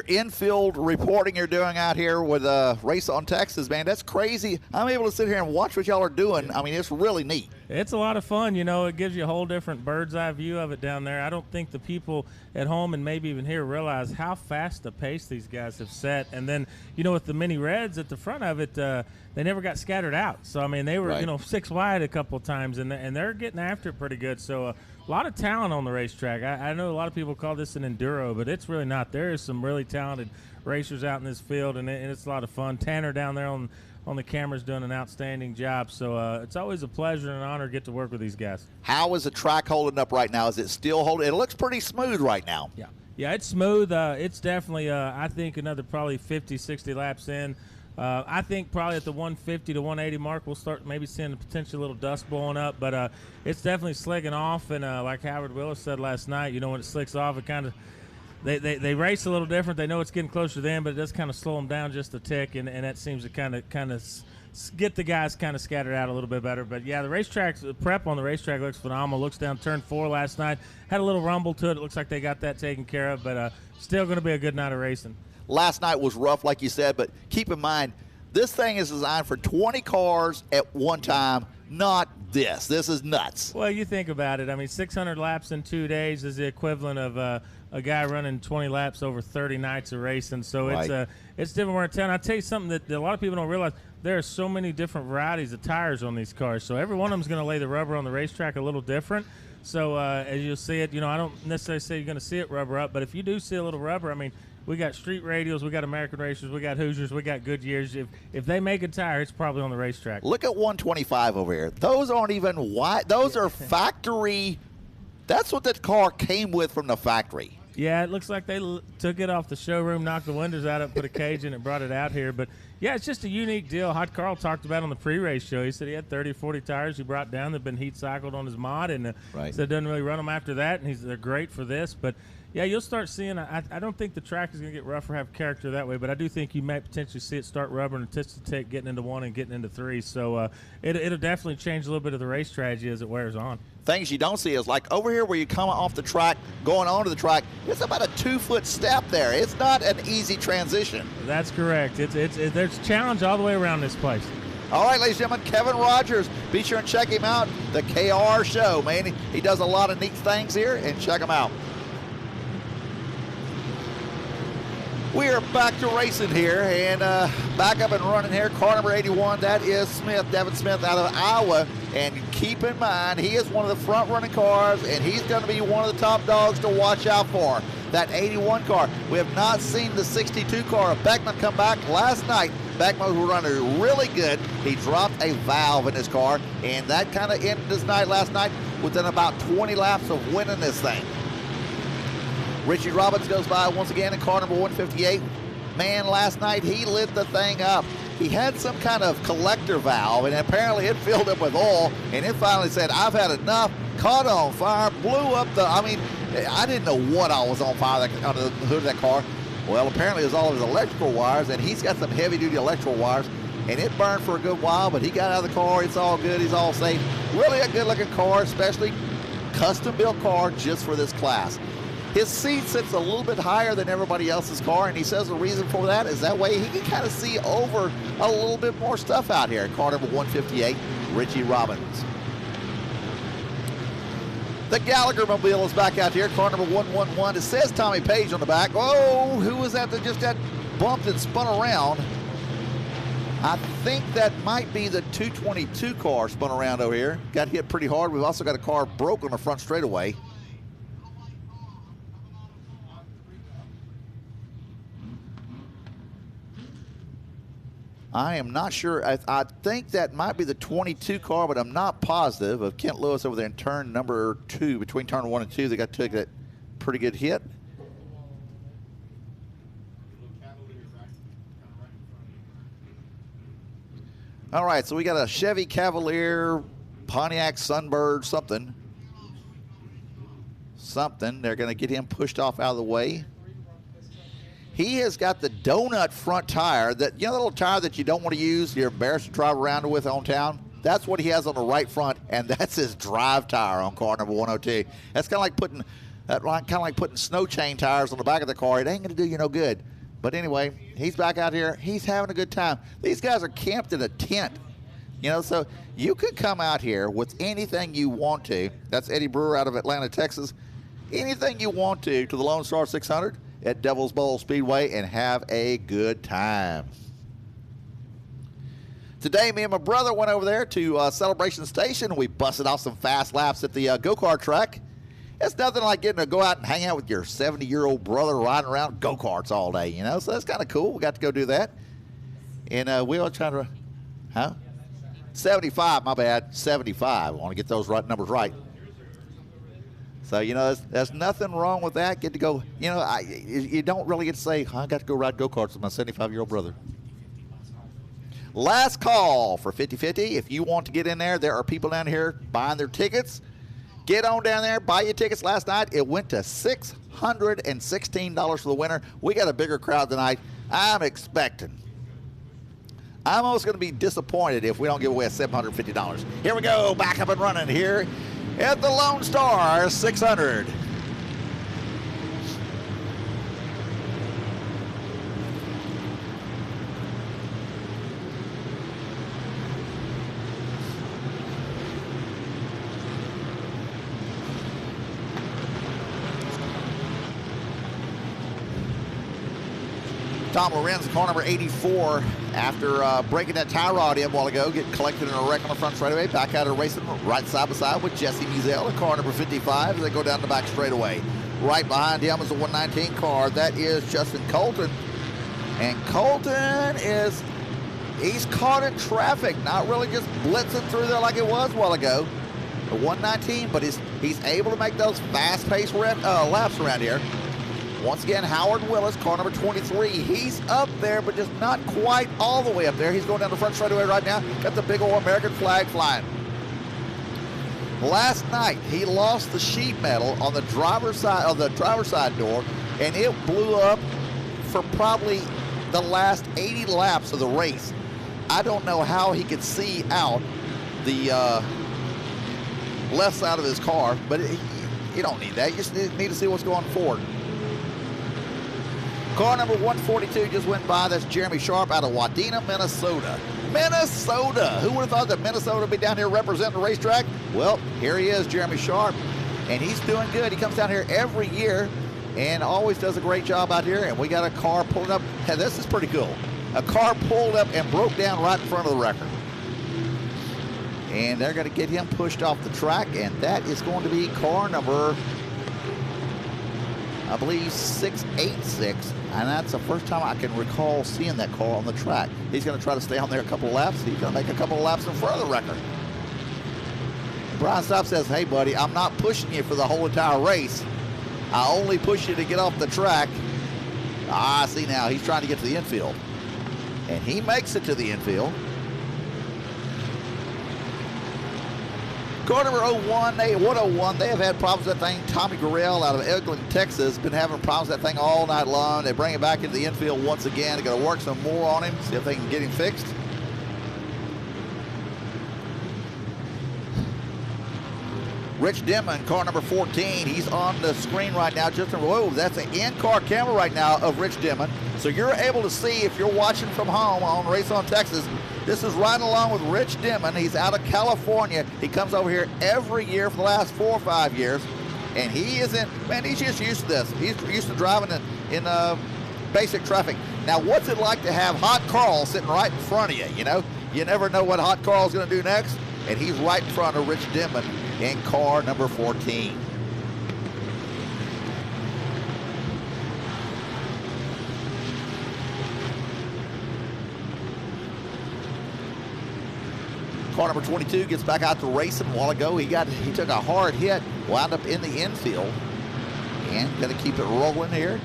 infield reporting you're doing out here with Race on Texas, man. That's crazy. I'm able to sit here and watch what y'all are doing. I mean, it's really neat. It's a lot of fun. You know, it gives you a whole different bird's eye view of it down there. I don't think the people at home and maybe even here realize how fast the pace these guys have set. And then, you know, with the mini reds at the front of it, they never got scattered out. So, I mean, they were, right, you know, 6 wide a couple of times, and they're getting after it pretty good. So, a lot of talent on the racetrack. I know a lot of people call this an enduro, but it's really not. There is some really talented racers out in this field, and it's a lot of fun. Tanner down there on the camera's doing an outstanding job. So it's always a pleasure and an honor to get to work with these guys. How is the track holding up right now? Is it still holding? It looks pretty smooth right now. Yeah, it's smooth. It's definitely, I think, another probably 50, 60 laps in. I think probably at the 150 to 180 mark, we'll start maybe seeing a potential little dust blowing up. But it's definitely slicking off. And like Howard Willis said last night, you know, when it slicks off, it kind of they race a little different. They know it's getting closer to them, but it does kind of slow them down just a tick, and that seems to kind of get the guys kind of scattered out a little bit better. But yeah, the prep on the racetrack looks phenomenal. Looks down turn 4 last night, had a little rumble to it. It looks like they got that taken care of, but still going to be a good night of racing. Last night was rough, like you said, but keep in mind, this thing is designed for 20 cars at one time, not this. This is nuts. Well, you think about it. I mean, 600 laps in 2 days is the equivalent of a guy running 20 laps over 30 nights of racing. So right, it's different. We're in town. I'll tell you something that a lot of people don't realize. There are so many different varieties of tires on these cars. So every one of them is going to lay the rubber on the racetrack a little different. So as you'll see it, you know, I don't necessarily say you're going to see it rubber up, but if you do see a little rubber, I mean, we got street radials, we got American Racers, we got Hoosiers, we got Goodyears. If they make a tire, it's probably on the racetrack. Look at 125 over here. Those aren't even wide. Those are factory. That's what the car came with from the factory. Yeah, it looks like they took it off the showroom, knocked the windows out of it, put a cage in it, brought it out here. But, yeah, it's just a unique deal. Hot Carl talked about on the pre-race show. He said he had 30 or 40 tires he brought down that have been heat cycled on his mod, and right, said doesn't really run them after that, and they're great for this. But, yeah, you'll start seeing I don't think the track is going to get rough or have character that way, but I do think you might potentially see it start rubbering and tick getting into 1 and getting into 3. So it'll definitely change a little bit of the race strategy as it wears on. Things you don't see is like over here where you come off the track, going onto the track, it's about a 2-foot step there. It's not an easy transition. That's correct. There's a challenge all the way around this place. All right, ladies and gentlemen, Kevin Rogers. Be sure and check him out, the KR Show, man. He does a lot of neat things here, and check him out. We are back to racing here, and back up and running here. Car number 81, that is Smith, Devin Smith out of Iowa. And keep in mind, he is one of the front-running cars, and he's going to be one of the top dogs to watch out for. That 81 car. We have not seen the 62 car of Beckman come back last night. Beckman was running really good. He dropped a valve in his car, and that kind of ended his night last night within about 20 laps of winning this thing. Richie Robbins goes by once again in car number 158. man, last night he lit the thing up. He had some kind of collector valve, and apparently it filled up with oil, and it finally said, I've had enough, caught on fire, blew up I didn't know what all was on fire under the hood of that car. Well, apparently it was all of his electrical wires, and he's got some heavy-duty electrical wires, and it burned for a good while, but he got out of the car. It's all good. He's all safe. Really a good-looking car, especially custom-built car just for this class. His seat sits a little bit higher than everybody else's car, and he says the reason for that is that way he can kind of see over a little bit more stuff out here. Car number 158, Richie Robbins. The Gallagher Mobile is back out here, car number 111. It says Tommy Page on the back. Oh, who was that just got bumped and spun around? I think that might be the 222 car spun around over here. Got hit pretty hard. We've also got a car broke on the front straightaway. I am not sure. I think that might be the 22 car, but I'm not positive. Of Kent Lewis over there in turn number 2. Between turn 1 and 2, they took that pretty good hit. All right, so we got a Chevy Cavalier, Pontiac Sunbird, something. They're going to get him pushed off out of the way. He has got the donut front tire, that the little tire that you don't want to use, you're embarrassed to drive around with on town. That's what he has on the right front, and that's his drive tire on car number 102. That's kind of like putting snow chain tires on the back of the car. It ain't going to do you no good. But anyway, he's back out here. He's having a good time. These guys are camped in a tent, so you could come out here with anything you want to. That's Eddie Brewer out of Atlanta, Texas. Anything you want to the Lone Star 600 at Devil's Bowl Speedway and have a good time. Today, me and my brother went over there to Celebration Station. We busted off some fast laps at the go-kart track. It's nothing like getting to go out and hang out with your 70-year-old brother riding around go-karts all day, so that's kind of cool. We got to go do that. And we all trying to, 75, my bad, 75. I want to get those numbers right. So, there's nothing wrong with that. Get to go, you don't really get to say, I got to go ride go-karts with my 75-year-old brother. Last call for 50-50. If you want to get in there are people down here buying their tickets. Get on down there, buy your tickets. Last night, it went to $616 for the winner. We got a bigger crowd tonight. I'm almost going to be disappointed if we don't give away $750. Here we go, back up and running here at the Lone Star 600. Tom Lorenz, car number 84, after breaking that tie rod in a while ago, getting collected in a wreck on the front straightaway, back out of racing right side by side with Jesse Muzel, car number 55, as they go down the back straightaway. Right behind him is a 119 car. That is Justin Colton. And Colton he's caught in traffic, not really just blitzing through there like it was a while ago. The 119, but he's able to make those fast-paced laps around here. Once again, Howard Willis, car number 23. He's up there, but just not quite all the way up there. He's going down the front straightaway right now. Got the big old American flag flying. Last night, he lost the sheet metal on the driver's side door, and it blew up for probably the last 80 laps of the race. I don't know how he could see out the left side of his car, but you don't need that. You just need to see what's going forward. Car number 142 just went by. That's Jeremy Sharp out of Wadena, Minnesota. Who would have thought that Minnesota would be down here representing the racetrack? Well, here he is, Jeremy Sharp, and he's doing good. He comes down here every year and always does a great job out here. And we got a car pulling up. Hey, this is pretty cool. A car pulled up and broke down right in front of the wrecker. And they're going to get him pushed off the track, and that is going to be car number, I believe, 686, and that's the first time I can recall seeing that car on the track. He's going to try to stay on there a couple of laps. He's going to make a couple of laps in front of the record. Brian Stopp says, hey, buddy, I'm not pushing you for the whole entire race. I only push you to get off the track Ah, see now, he's trying to get to the infield. And he makes it to the infield. Car number 101, they have had problems with that thing. Tommy Gurrell out of Eglin, Texas, been having problems with that thing all night long. They bring it back into the infield once again. They're going to work some more on him, see if they can get him fixed. Rich Denman, car number 14. He's on the screen right now. Just whoa, that's an in-car camera right now of Rich Denman. So you're able to see, if you're watching from home on Race on Texas, this is riding along with Rich Denman. He's out of California. He comes over here every year for the last 4 or 5 years. And he isn't, man, he's just used to this. He's used to driving in basic traffic. Now, what's it like to have Hot Carl sitting right in front of you, you know? You never know what Hot Carl's going to do next. And he's right in front of Rich Denman in car number 14. Car number 22 gets back out to racing. A while ago, he took a hard hit, wound up in the infield, and going to keep it rolling here.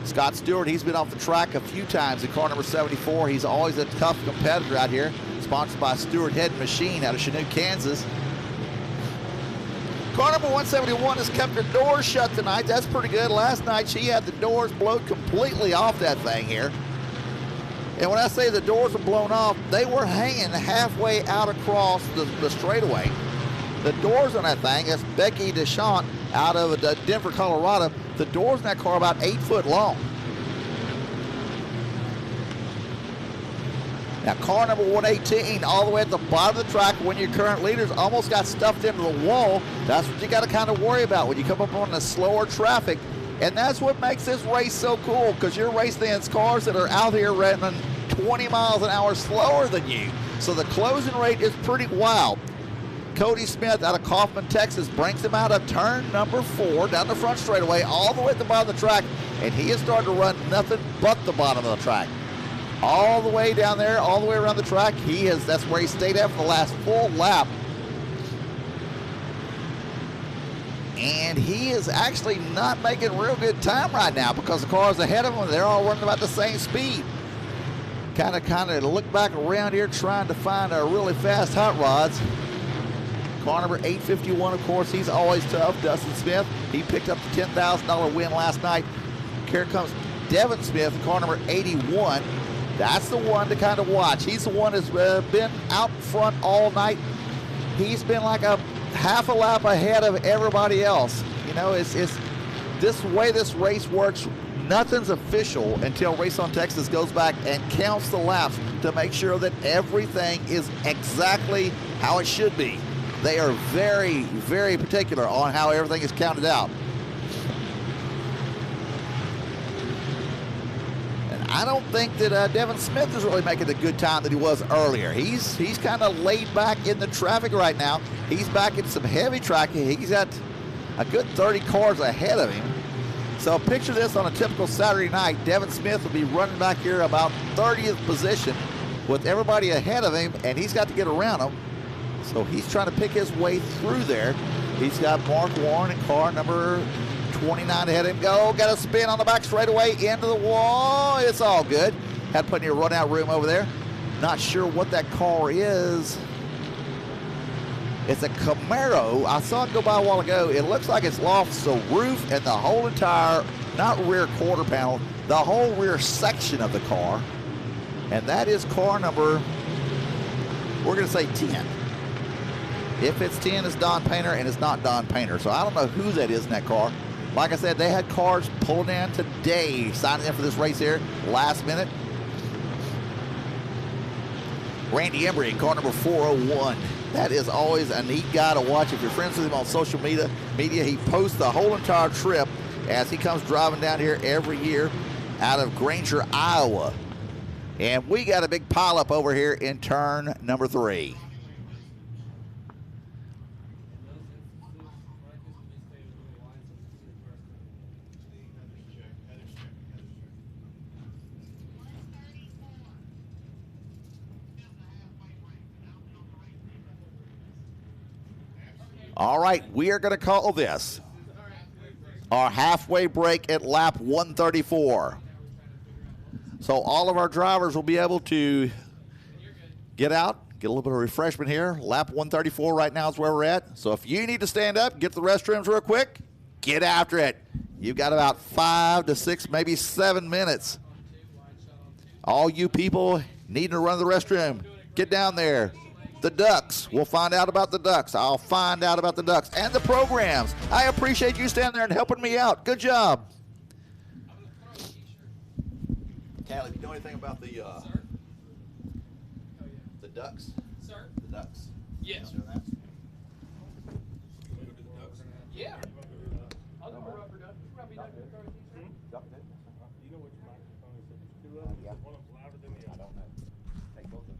Scott Stewart, he's been off the track a few times in car number 74. He's always a tough competitor out here. Sponsored by Stewart Head Machine out of Chanute, Kansas. Car number 171 has kept her doors shut tonight. That's pretty good. Last night she had the doors blown completely off that thing here. And when I say the doors were blown off, they were hanging halfway out across the straightaway. The doors on that thing, that's Becky Deschamps out of Denver, Colorado. The doors in that car are about 8 foot long. Now, car number 118, all the way at the bottom of the track, when your current leaders almost got stuffed into the wall. That's what you got to kind of worry about when you come up on the slower traffic. And that's what makes this race so cool, because you're racing against cars that are out here running 20 miles an hour slower than you. So the closing rate is pretty wild. Cody Smith out of Kaufman, Texas, brings him out of turn number 4 down the front straightaway, all the way at the bottom of the track, and he is starting to run nothing but the bottom of the track. All the way down there, all the way around the track, that's where he stayed at for the last full lap. And he is actually not making real good time right now, because the cars ahead of him, they're all running about the same speed. Kind of look back around here trying to find our really fast hot rods. Car number 851, of course, he's always tough. Dustin Smith, he picked up the $10,000 win last night. Here comes Devin Smith, car number 81. That's the one to kind of watch. He's the one that's been out front all night. He's been like a half a lap ahead of everybody else. You know, it's this way this race works. Nothing's official until Race on Texas goes back and counts the laps to make sure that everything is exactly how it should be. They are very, very particular on how everything is counted out. And I don't think that Devin Smith is really making the good time that he was earlier. He's kind of laid back in the traffic right now. He's back in some heavy traffic. He's got a good 30 cars ahead of him. So picture this on a typical Saturday night. Devin Smith will be running back here about 30th position with everybody ahead of him, and he's got to get around them. So he's trying to pick his way through there. He's got Mark Warren in car number 29 ahead of him. Got a spin on the back straightaway into the wall. It's all good. Had plenty of run out room over there. Not sure what that car is. It's a Camaro. I saw it go by a while ago. It looks like it's lost the roof and the whole entire, not rear quarter panel, the whole rear section of the car. And that is car number, we're going to say 10. If it's 10, it's Don Painter, and it's not Don Painter. So I don't know who that is in that car. Like I said, they had cars pulling in today, signing in for this race here, last minute. Randy Embry in car number 401. That is always a neat guy to watch. If you're friends with him on social media, he posts the whole entire trip as he comes driving down here every year out of Granger, Iowa. And we got a big pileup over here in turn number 3. All right, we are going to call this our halfway break at lap 134. So all of our drivers will be able to get out, get a little bit of refreshment here. Lap 134 right now is where we're at. So if you need to stand up, get to the restrooms real quick, get after it. You've got about 5 to 6, maybe 7 minutes. All you people needing to run to the restroom, get down there. The Ducks, we'll find out about the Ducks. I'll find out about the Ducks and the programs. I appreciate you standing there and helping me out. Good job. Callie, do you know anything about the Ducks? Sir? The Ducks. Yes. Yeah. I'll go for rubber duck. Rubber duck. You know which microphone is it? Two of them? Yeah. One of them's louder than the other. I don't know. Take both of them.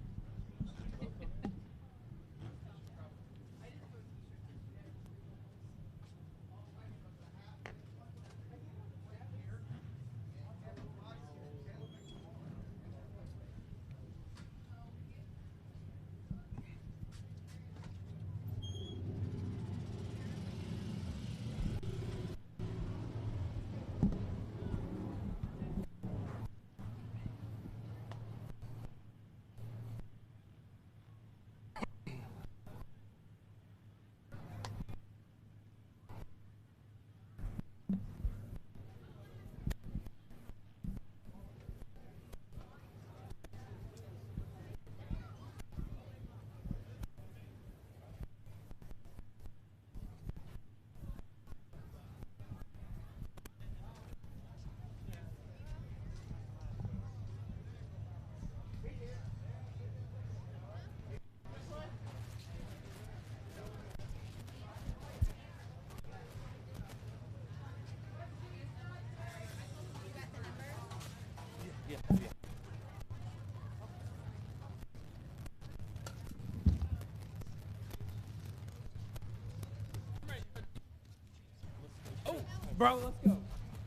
Bro, let's go.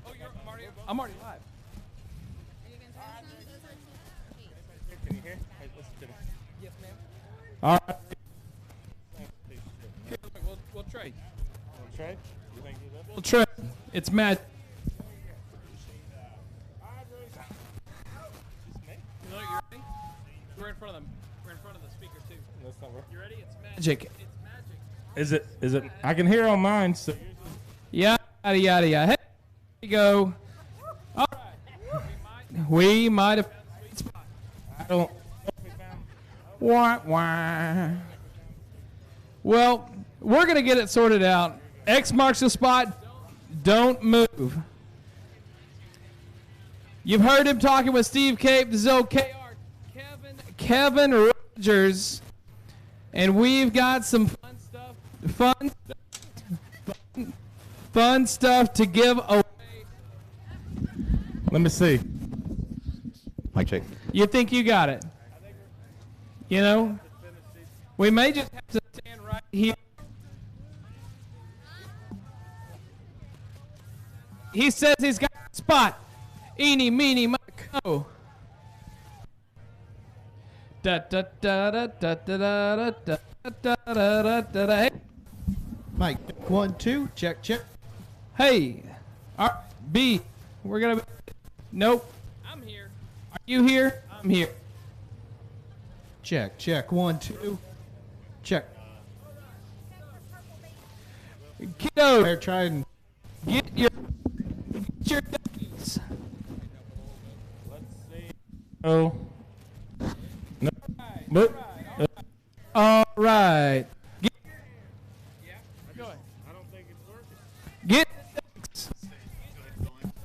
Oh, I'm already live. Can you hear? Hey, listen to me. Yes, ma'am. All right. We'll trade. We'll trade? You think you will? We'll trade. It's magic. You know, you ready? We're in front of them. We're in front of the speaker too. That's not work. You ready? It's magic. It's magic. Is it? I can hear on mine. So. Yeah. Yada yada yada. Hey, here we go. All right. We might have. I don't. Wah, wah. Well, we're gonna get it sorted out. X marks the spot. Don't move. You've heard him talking with Steve Cape. This is OKR. Kevin Rogers, and we've got some fun stuff to give away. Let me see. Mic check. You think you got it? You know, we may just have to stand right here. He says he's got a spot. Eeny, meeny, micro. Da da da da da da da da da da da da. Hey. Mike, 1, 2, check, check. Hey, B, we're gonna. Nope. I'm here. Are you here? I'm here. Check, check, 1, 2, check. Kiddo, They're trying. get your duckies. Let's see. Oh. No. But. All right. Get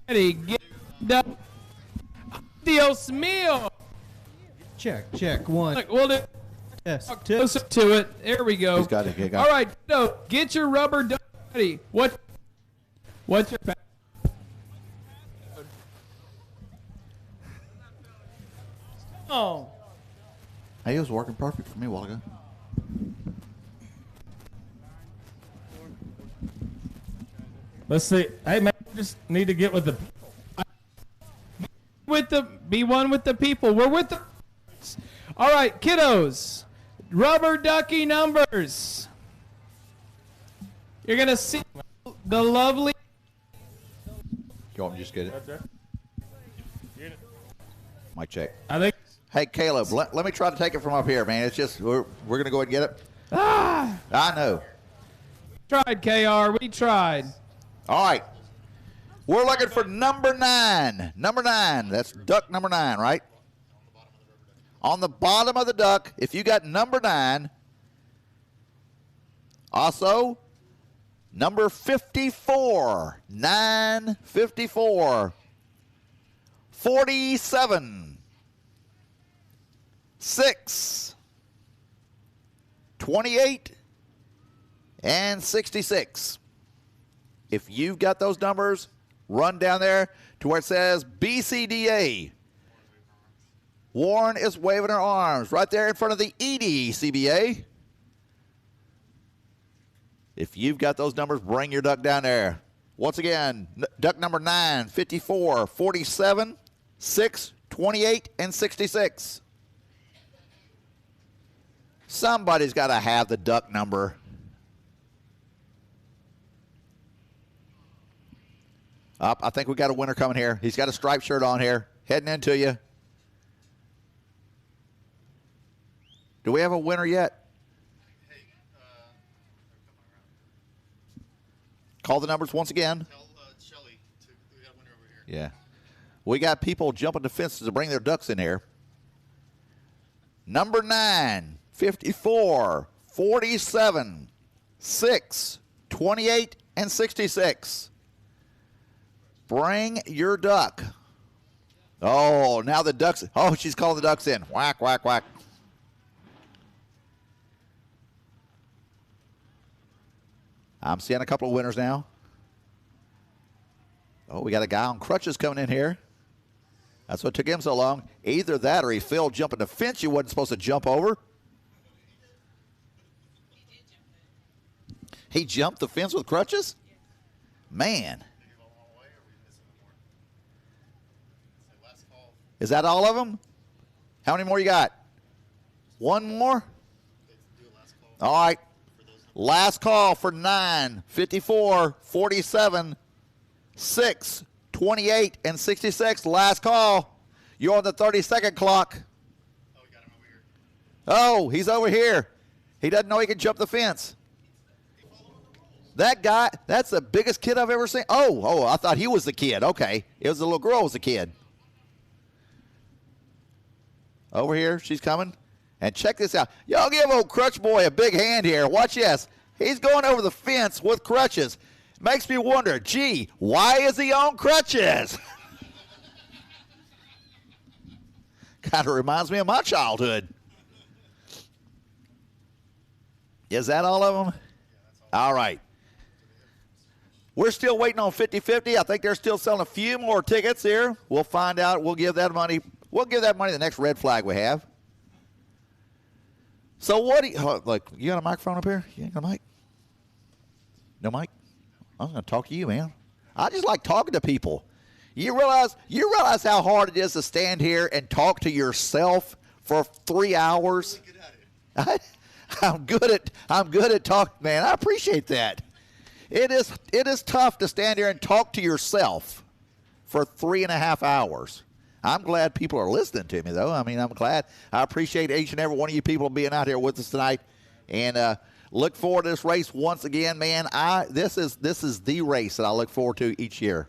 ready. Get the Dios mío. Check, check, 1. Look, we'll do Yes, closer to it. There we go. He's got it. All right, so get your rubber duck ready. What's your pass? Oh. Hey, it was working perfect for me a while ago. Let's see. Hey, man, we just need to get with the. Be one with the people. We're with the. All right, kiddos. Rubber ducky numbers. You're gonna see the lovely You want me to just get it? Right there. Mic check. I think. Hey, Caleb, let me try to take it from up here, man. It's just, we're going to go ahead and get it. Ah! I know. Tried, KR. We tried. All right. We're looking for number 9. Number 9. That's duck number 9, right? On the bottom of the duck, if you got number 9. Also, number 54. 954. 47. 6. 28. And 66. If you've got those numbers, run down there to where it says BCDA. Warren is waving her arms right there in front of the EDCBA. If you've got those numbers, bring your duck down there. Once again, duck number 9, 54, 47, 6, 28, and 66. Somebody's got to have the duck number. Up, I think we got a winner coming here. He's got a striped shirt on here, heading into you. Do we have a winner yet? Call the numbers once again. Yeah. We got people jumping the fences to bring their ducks in here. Number 9, 54, 47, 6, 28, and 66. Bring your duck. Oh, now the ducks. Oh, she's calling the ducks in. Whack, whack, whack. I'm seeing a couple of winners now. Oh, we got a guy on crutches coming in here. That's what took him so long. Either that or he failed jumping the fence you wasn't supposed to jump over. He jumped the fence with crutches? Man. Is that all of them? How many more you got? One more? All right. Last call for 9, 54, 47, 6, 28, and 66. Last call. You're on the 30-second clock. Oh, he's over here. He doesn't know he can jump the fence. That guy, that's the biggest kid I've ever seen. Oh, I thought he was the kid. Okay. It was the little girl was the kid. Over here, she's coming. And check this out. Y'all give old Crutch Boy a big hand here. Watch this. He's going over the fence with crutches. Makes me wonder, gee, why is he on crutches? Kind of reminds me of my childhood. Is that all of them? All right. We're still waiting on 50-50. I think they're still selling a few more tickets here. We'll find out. We'll give that money. We'll give that money the next red flag we have. So what do you, like, you got a microphone up here? You ain't got a mic? No mic? I'm going to talk to you, man. I just like talking to people. You realize how hard it is to stand here and talk to yourself for 3 hours? I'm good at talking, man. I appreciate that. It is tough to stand here and talk to yourself for 3.5 hours. I'm glad people are listening to me, though. I mean, I'm glad. I appreciate each and every one of you people being out here with us tonight, and look forward to this race once again, man. This is the race that I look forward to each year.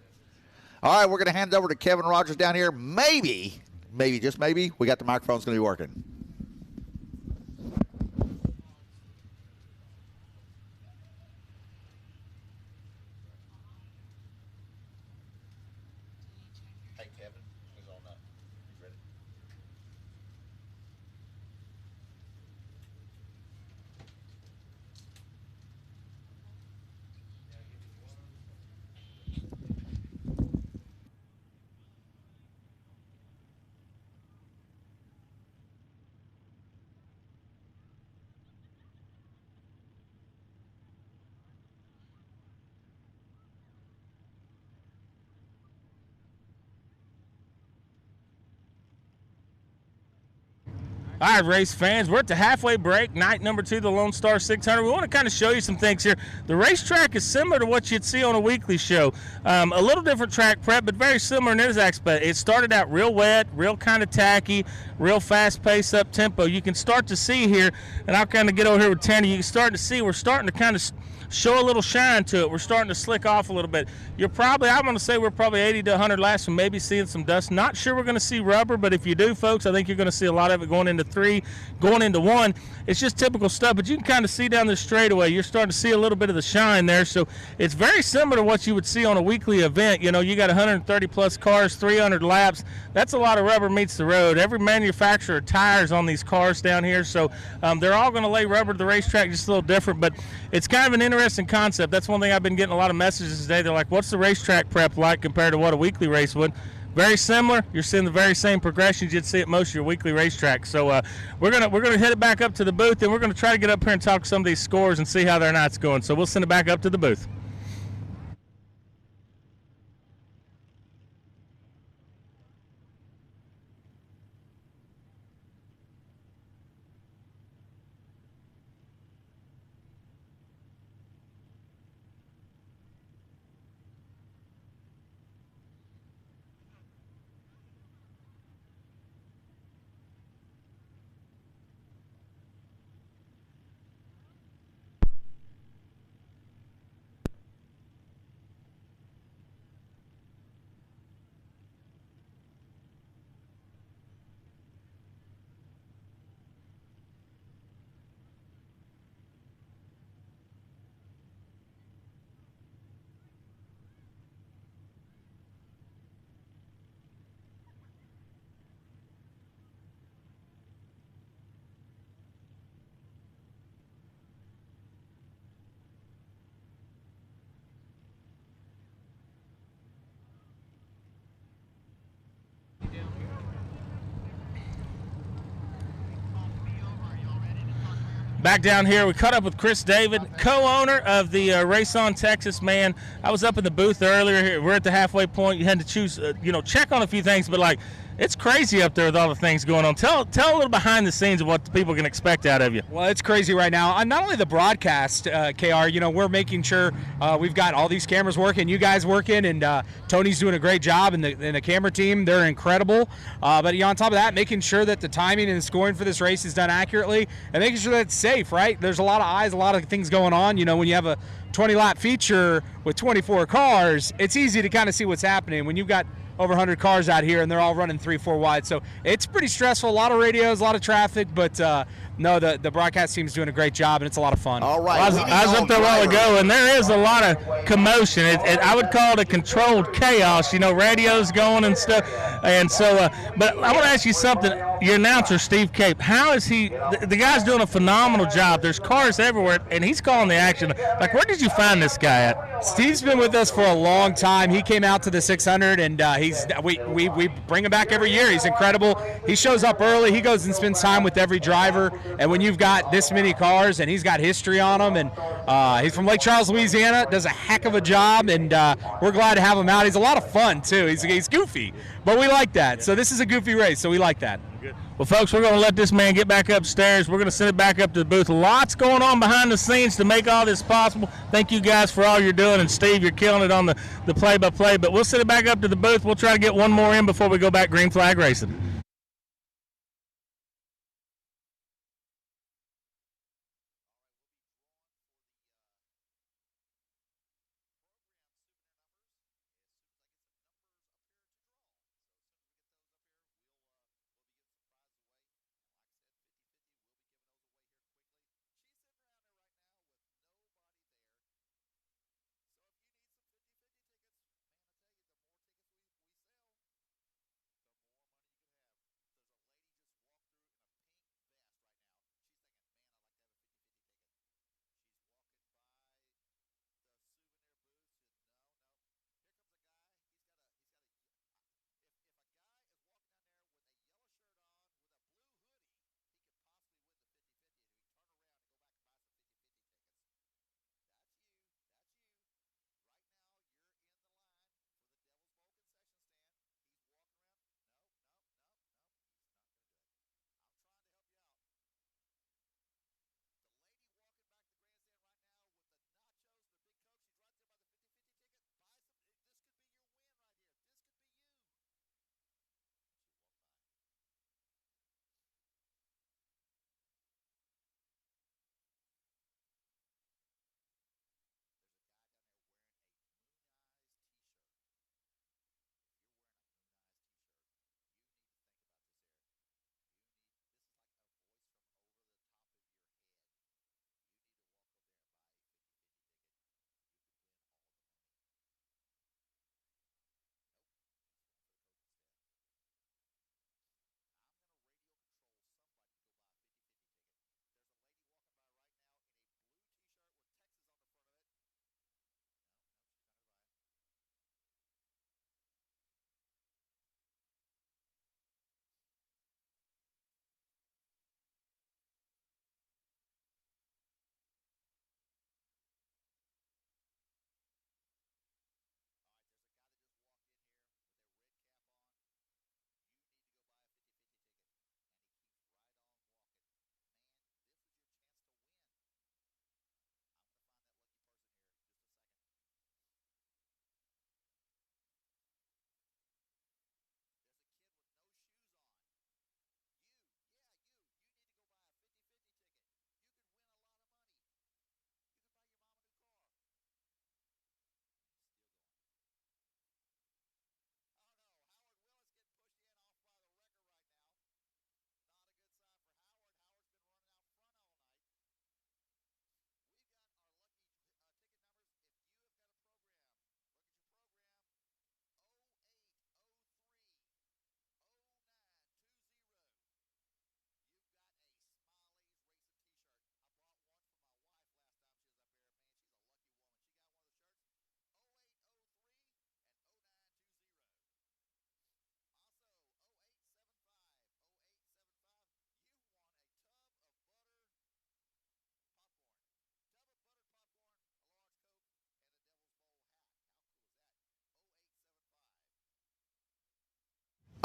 All right, we're going to hand it over to Kevin Rogers down here. Maybe, just maybe, we got the microphone's going to be working. All right, race fans, we're at the halfway break, night number 2, the Lone Star 600. We want to kind of show you some things here. The racetrack is similar to what you'd see on a weekly show. A little different track prep, but very similar in this aspect. It started out real wet, real kind of tacky, real fast-paced up tempo. You can start to see here, and I'll kind of get over here with Tanner. You can start to see we're starting to kind of show a little shine to it. We're starting to slick off a little bit. I'm going to say we're probably 80 to 100 laps from maybe seeing some dust. Not sure we're going to see rubber, but if you do, folks, I think you're going to see a lot of it going into 3, going into 1. It's just typical stuff, but you can kind of see down the straightaway. You're starting to see a little bit of the shine there, so it's very similar to what you would see on a weekly event. You know, you got 130-plus cars, 300 laps. That's a lot of rubber meets the road. Every manufacturer tires on these cars down here, so they're all going to lay rubber to the racetrack, just a little different, but it's kind of an interesting concept. That's one thing I've been getting a lot of messages today. They're like, what's the racetrack prep like compared to what a weekly race would? Very similar. You're seeing the very same progressions you'd see at most of your weekly racetracks. So we're gonna hit it back up to the booth, and we're gonna try to get up here and talk some of these scores and see how their night's going. So we'll send it back up to the booth. Back down here, we caught up with Chris David, co-owner of the Race On Texas. Man, I was up in the booth earlier. We're at the halfway point. You had to choose, check on a few things, but like, it's crazy up there with all the things going on. Tell a little behind the scenes of what the people can expect out of you. Well, it's crazy right now. Not only the broadcast, KR, we're making sure we've got all these cameras working, you guys working, and Tony's doing a great job, and the camera team, they're incredible. But on top of that, making sure that the timing and the scoring for this race is done accurately, and making sure that it's safe, right? There's a lot of eyes, a lot of things going on. When you have a 20-lap feature with 24 cars, it's easy to kind of see what's happening. When you've got over 100 cars out here and they're all running 3-4 wide, so it's pretty stressful. A lot of radios, a lot of traffic, but no, the broadcast team's doing a great job, and it's a lot of fun. All right. I was up there a while ago, and there is a lot of commotion. I would call it a controlled chaos. Radios going and stuff. And so, but I want to ask you something. Your announcer, Steve Cape, how is he? The guy's doing a phenomenal job. There's cars everywhere, and he's calling the action. Like, where did you find this guy at? Steve's been with us for a long time. He came out to the 600, and we bring him back every year. He's incredible. He shows up early. He goes and spends time with every driver. And when you've got this many cars, and he's got history on them, and he's from Lake Charles, Louisiana, does a heck of a job, and we're glad to have him out. He's a lot of fun, too. He's goofy, but we like that. So this is a goofy race, so we like that. Well, folks, we're going to let this man get back upstairs. We're going to send it back up to the booth. Lots going on behind the scenes to make all this possible. Thank you guys for all you're doing. And, Steve, you're killing it on the play-by-play. But we'll send it back up to the booth. We'll try to get one more in before we go back green flag racing.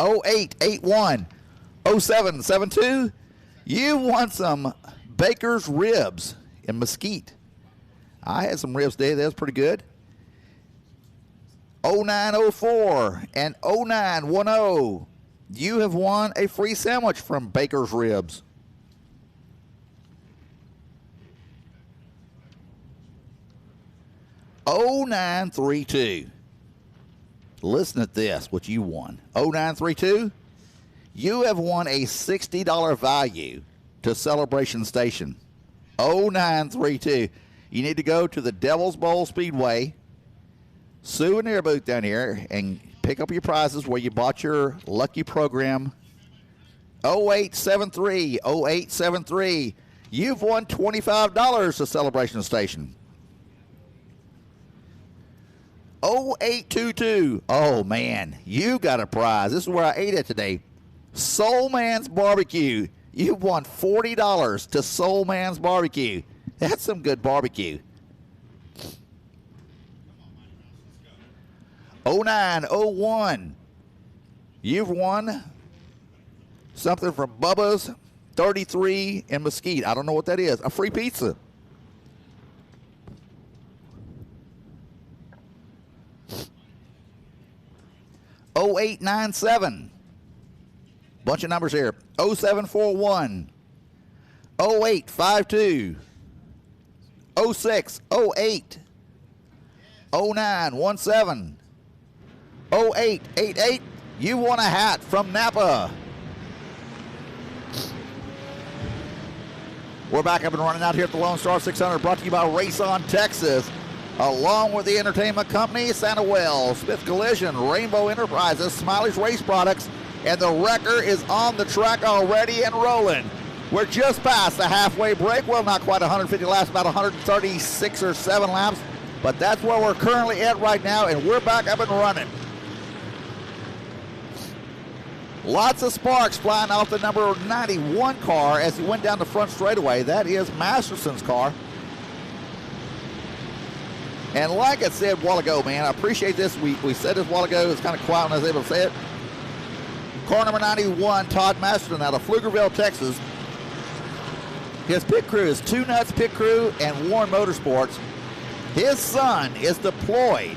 0881 0772. You won some Baker's Ribs in Mesquite. I had some ribs today. That was pretty good. 0904 and 0910. You have won a free sandwich from Baker's Ribs. (0932). Listen at this, what you won. 0932. You have won a $60 value to Celebration Station. 0932. You need to go to the Devil's Bowl Speedway souvenir booth down here and pick up your prizes where you bought your lucky program. 0873. 0873. You've won $25 to Celebration Station. 0822. Oh, man, you got a prize. This is where I ate it today. Soul Man's Barbecue. You won $40 to Soul Man's Barbecue. That's some good barbecue. 0901. You've won something from Bubba's 33 in Mesquite. I don't know what that is. A free pizza. (0897). Bunch of numbers here. 0741. 0852. 0608. 0917. 0888. You won a hat from Napa. We're back up and running out here at the Lone Star 600, brought to you by Race On Texas, along with the entertainment company Santa Well, Smith Collision, Rainbow Enterprises, Smiley's Race Products, and the wrecker is on the track already and rolling. We're just past the halfway break. Well, not quite 150 laps, about 136 or 7 laps, but that's where we're currently at right now, and we're back up and running. Lots of sparks flying off the number 91 car as he went down the front straightaway. That is Masterson's car. And like I said a while ago, man, I appreciate this. We said this a while ago. It was kind of quiet when I was able to say it. Car number 91, Todd Masterson out of Pflugerville, Texas. His pit crew is Two Nuts Pit Crew and Warren Motorsports. His son is deployed,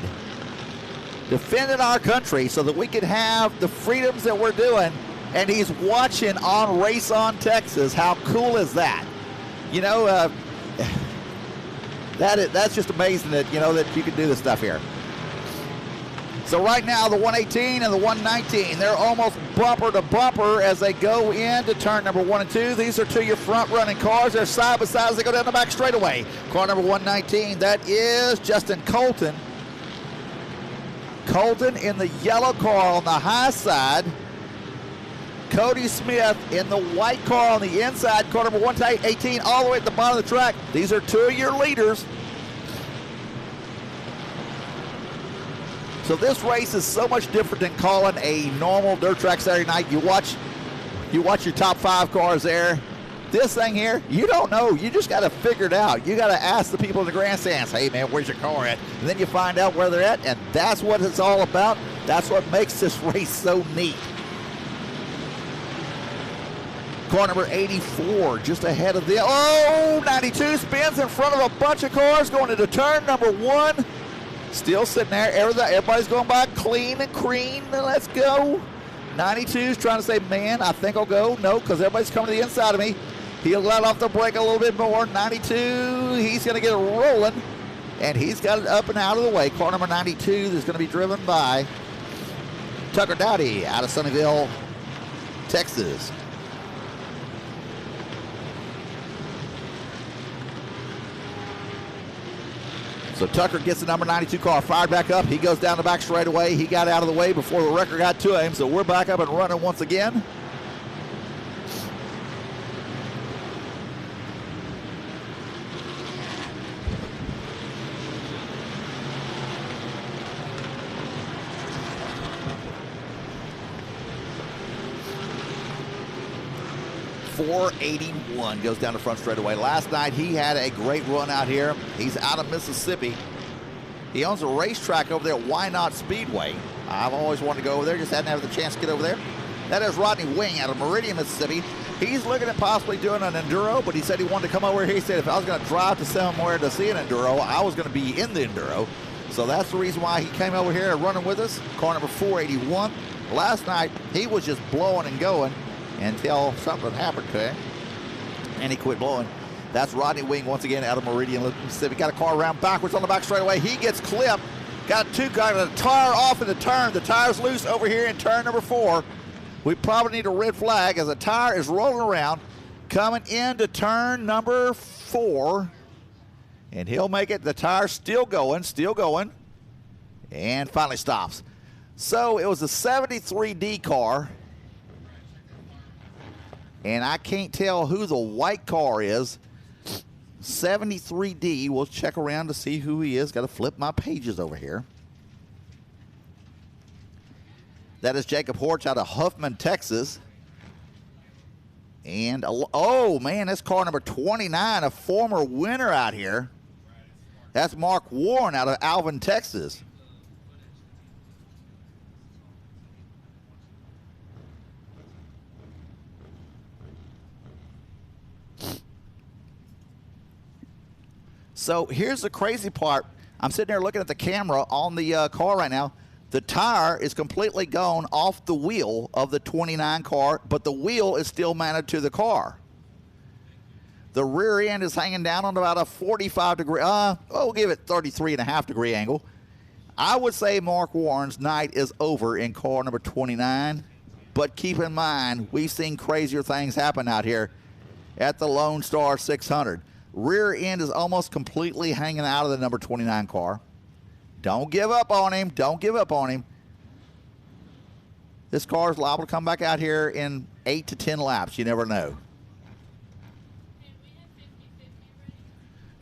defending our country so that we can have the freedoms that we're doing, and he's watching on Race On Texas. How cool is that? You know, that's just amazing that, you know, that you can do this stuff here. So right now, the 118 and the 119, they're almost bumper to bumper as they go into turn number 1 and 2. These are two of your front-running cars. They're side by side as they go down the back straightaway. Car number 119, that is Justin Colton. Colton in the yellow car on the high side. Cody Smith in the white car on the inside. Car number 118 all the way at the bottom of the track. These are two of your leaders. So this race is so much different than calling a normal dirt track Saturday night. You watch your top 5 cars there. This thing here, you don't know. You just got to figure it out. You got to ask the people in the grandstands, hey, man, where's your car at? And then you find out where they're at, and that's what it's all about. That's what makes this race so neat. Car number 84 just ahead of the, 92 spins in front of a bunch of cars going into turn number 1. Still sitting there. Everybody's going by clean and cream. Let's go. 92's trying to say, man, I think I'll go. No, because everybody's coming to the inside of me. He'll let off the brake a little bit more. 92, he's going to get it rolling. And he's got it up and out of the way. Car number 92 is going to be driven by Tucker Dowdy out of Sunnyvale, Texas. So Tucker gets the number 92 car fired back up. He goes down the back straightaway. He got out of the way before the wrecker got to him. So we're back up and running once again. .481 goes down the front straightaway. Last night he had a great run out here. He's out of Mississippi. He owns a racetrack over there at Why Not Speedway. I've always wanted to go over there, just hadn't had the chance to get over there. That is Rodney Wing out of Meridian, Mississippi. He's looking at possibly doing an enduro, but he said he wanted to come over here. He said if I was going to drive to somewhere to see an enduro, I was going to be in the enduro. So that's the reason why he came over here running with us. Car number 481. Last night, he was just blowing and going until something happened to him, and he quit blowing. That's Rodney Wing once again out of Meridian, Mississippi. Got a car around backwards on the back straightaway. He gets clipped. Got a tire off in the turn. The tire's loose over here in turn number 4. We probably need a red flag as the tire is rolling around, coming into turn number 4. And he'll make it. The tire's still going, and finally stops. So it was a 73D car, and I can't tell who the white car is. 73D. We'll check around to see who he is. Got to flip my pages over here. That is Jacob Horch out of Huffman, Texas. And, oh, man, that's car number 29, a former winner out here. That's Mark Warren out of Alvin, Texas. So here's the crazy part. I'm sitting there looking at the camera on the car right now. The tire is completely gone off the wheel of the 29 car, but the wheel is still mounted to the car. The rear end is hanging down on about a 45 degree, we'll give it 33.5 degree angle. I would say Mark Warren's night is over in car number 29, but keep in mind, we've seen crazier things happen out here at the Lone Star 600. Rear end is almost completely hanging out of the number 29 car. Don't give up on him. Don't give up on him. This car is liable to come back out here in 8 to 10 laps. You never know.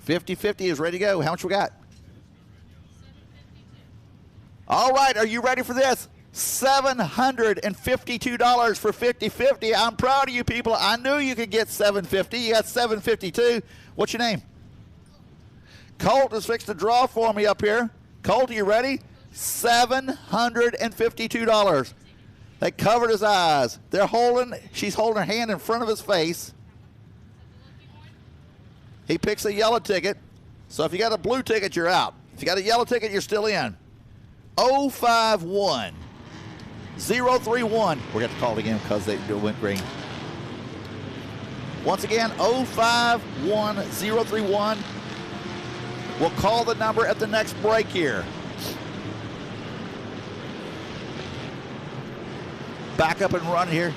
50-50 is ready to go. How much we got? All right, are you ready for this? $752 for 50-50. I'm proud of you people. I knew you could get $750. You got $752. What's your name? Colt is fixed to draw for me up here. Colt, are you ready? $752. They covered his eyes. She's holding her hand in front of his face. He picks a yellow ticket. So if you got a blue ticket, you're out. If you got a yellow ticket, you're still in. 051 031. We're going to call it again because they went green. Once again, 051 031. We'll call the number at the next break here. Back up and run here.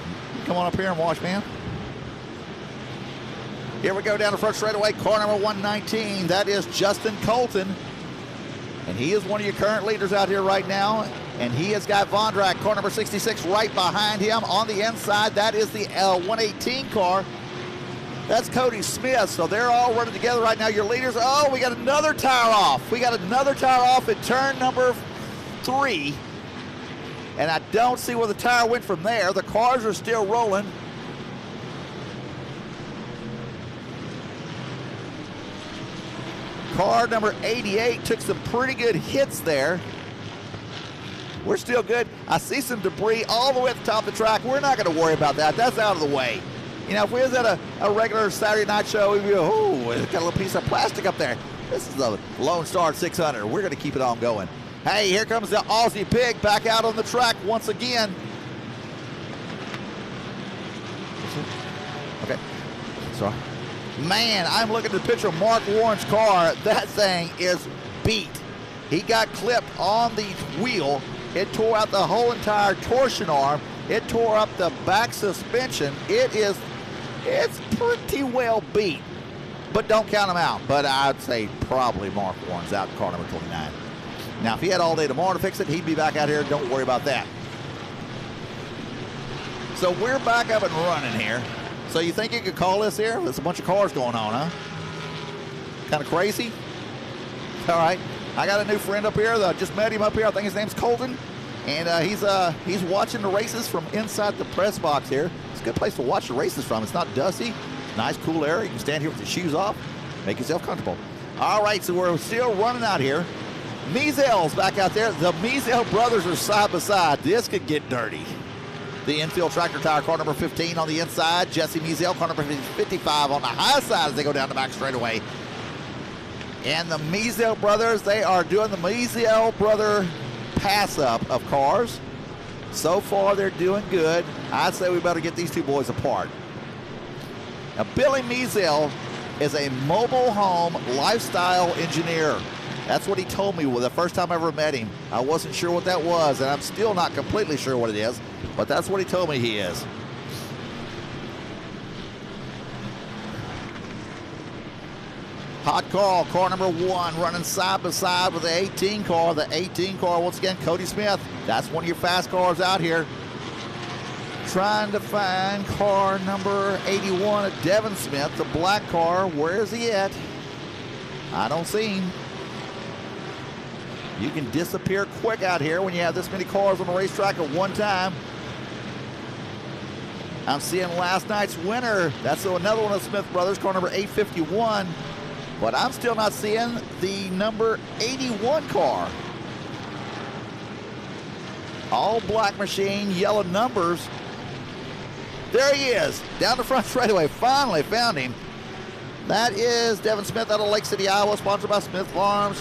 Come on up here and watch, man. Here we go down the front straightaway. Car number 119. That is Justin Colton. And he is one of your current leaders out here right now. And he has got Vondrak, car number 66, right behind him on the inside. That is the 118 car. That's Cody Smith. So they're all running together right now. Your leaders, oh, we got another tire off. We got another tire off at turn number 3. And I don't see where the tire went from there. The cars are still rolling. Car number 88 took some pretty good hits there. We're still good. I see some debris all the way at the top of the track. We're not going to worry about that. That's out of the way. You know, if we was at a regular Saturday night show, we'd go, oh, it's got a little piece of plastic up there. This is the Lone Star 600. We're going to keep it on going. Hey, here comes the Aussie Pig back out on the track once again. Okay. Sorry. Man, I'm looking at the picture of Mark Warren's car. That thing is beat. He got clipped on the wheel. It tore out the whole entire torsion arm. It tore up the back suspension. It's pretty well beat. But don't count him out. But I'd say probably Mark Warren's out in car number 29. Now, if he had all day tomorrow to fix it, he'd be back out here. Don't worry about that. So we're back up and running here. So you think you could call this here? There's a bunch of cars going on, huh? Kind of crazy? All right. I got a new friend up here. I just met him up here. I think his name's Colton. And he's watching the races from inside the press box here. It's a good place to watch the races from. It's not dusty. Nice, cool area. You can stand here with your shoes off. Make yourself comfortable. All right, so we're still running out here. Miesel's back out there. The Miesel brothers are side by side. This could get dirty. The infield tractor tire, car number 15 on the inside. Jesse Miesel, car number 55 on the high side as they go down the back straightaway. And the Miesel brothers, they are doing the Miesel brother pass-up of cars. So far, they're doing good. I'd say we better get these two boys apart. Now, Billy Miesel is a mobile home lifestyle engineer. That's what he told me the first time I ever met him. I wasn't sure what that was, and I'm still not completely sure what it is, but that's what he told me he is. Hot call, car number 1, running side by side with the 18 car. The 18 car, once again, Cody Smith. That's one of your fast cars out here. Trying to find car number 81 of Devin Smith, the black car. Where is he at? I don't see him. You can disappear quick out here when you have this many cars on the racetrack at one time. I'm seeing last night's winner. That's another one of the Smith brothers, car number 851. But I'm still not seeing the number 81 car. All black machine, yellow numbers. There he is, down the front straightaway. Finally found him. That is Devin Smith out of Lake City, Iowa, sponsored by Smith Farms,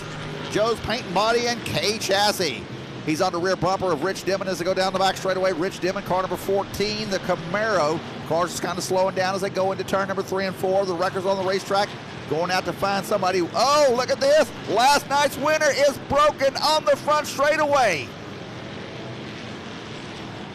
Joe's Paint and Body, and K Chassis. He's on the rear bumper of Rich Dimon as they go down the back straightaway. Rich Dimon, car number 14, the Camaro. Cars just kind of slowing down as they go into turn number 3 and 4. The wreckers on the racetrack going out to find somebody. Oh, look at this. Last night's winner is broken on the front straightaway.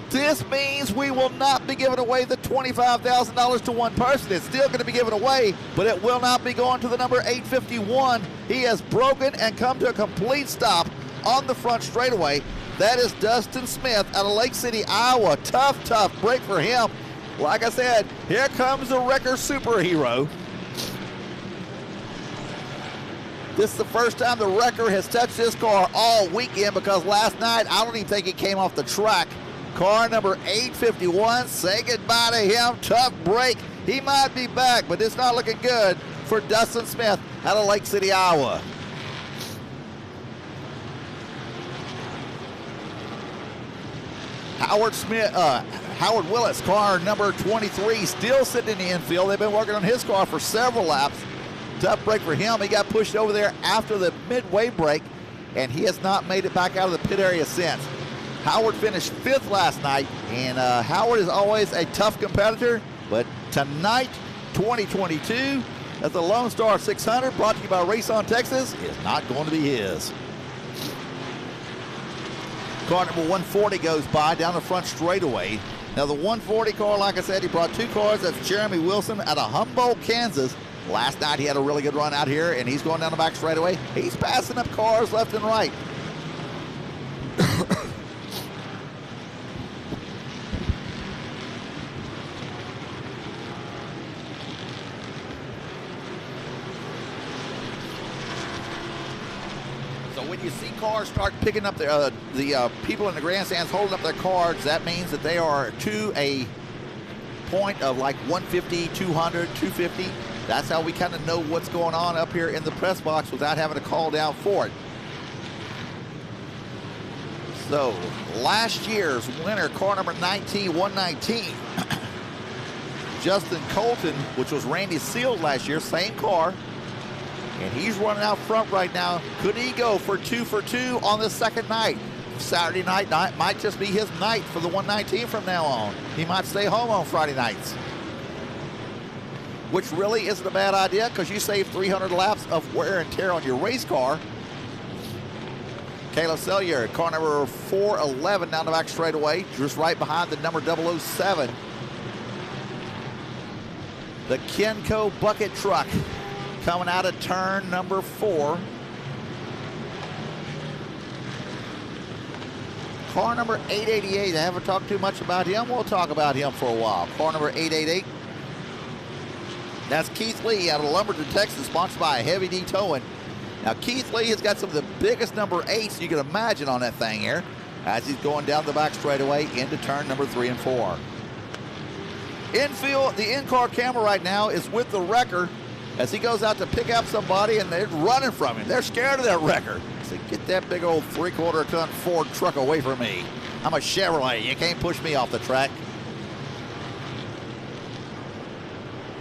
This means we will not be giving away the $25,000 to one person. It's still going to be given away, but it will not be going to the number 851. He has broken and come to a complete stop on the front straightaway. That is Dustin Smith out of Lake City, Iowa. Tough, tough break for him. Like I said, here comes the wrecker superhero. This is the first time the wrecker has touched this car all weekend, because last night I don't even think he came off the track. Car number 851, say goodbye to him. Tough break. He might be back, but it's not looking good for Dustin Smith out of Lake City, Iowa. Howard Willis, car number 23, still sitting in the infield. They've been working on his car for several laps. Tough break for him. He got pushed over there after the midway break, and he has not made it back out of the pit area since. Howard finished 5th last night, and Howard is always a tough competitor, but tonight, 2022, at the Lone Star 600, brought to you by Race On Texas, is not going to be his. Car number 140 goes by down the front straightaway. Now the 140 car, like I said, he brought 2 cars. That's Jeremy Wilson out of Humboldt, Kansas. Last night he had a really good run out here, and he's going down the back straightaway. He's passing up cars left and right. When you see cars start picking up the people in the grandstands holding up their cards, that means that they are to a point of like 150, 200, 250. That's how we kind of know what's going on up here in the press box without having to call down for it. So last year's winner, car number 19, 119, Justin Colton, which was Randy Seals last year, same car. And he's running out front right now. Could he go for 2 for 2 on the second night? Saturday night might just be his night for the 119 from now on. He might stay home on Friday nights, which really isn't a bad idea, because you save 300 laps of wear and tear on your race car. Kayla Sellier, car number 411 down the back straightaway, just right behind the number 007. The Kenco bucket truck coming out of turn number 4. Car number 888, I haven't talked too much about him. We'll talk about him for a while. Car number 888. That's Keith Lee out of Lumberton, Texas, sponsored by Heavy D Towing. Now, Keith Lee has got some of the biggest number 8s you can imagine on that thing here, as he's going down the back straightaway into turn number 3 and 4. Infield, the in-car camera right now is with the wrecker as he goes out to pick up somebody, and they're running from him. They're scared of that wrecker. So Get that big old 3/4-ton Ford truck away from me. I'm a Chevrolet. You can't push me off the track.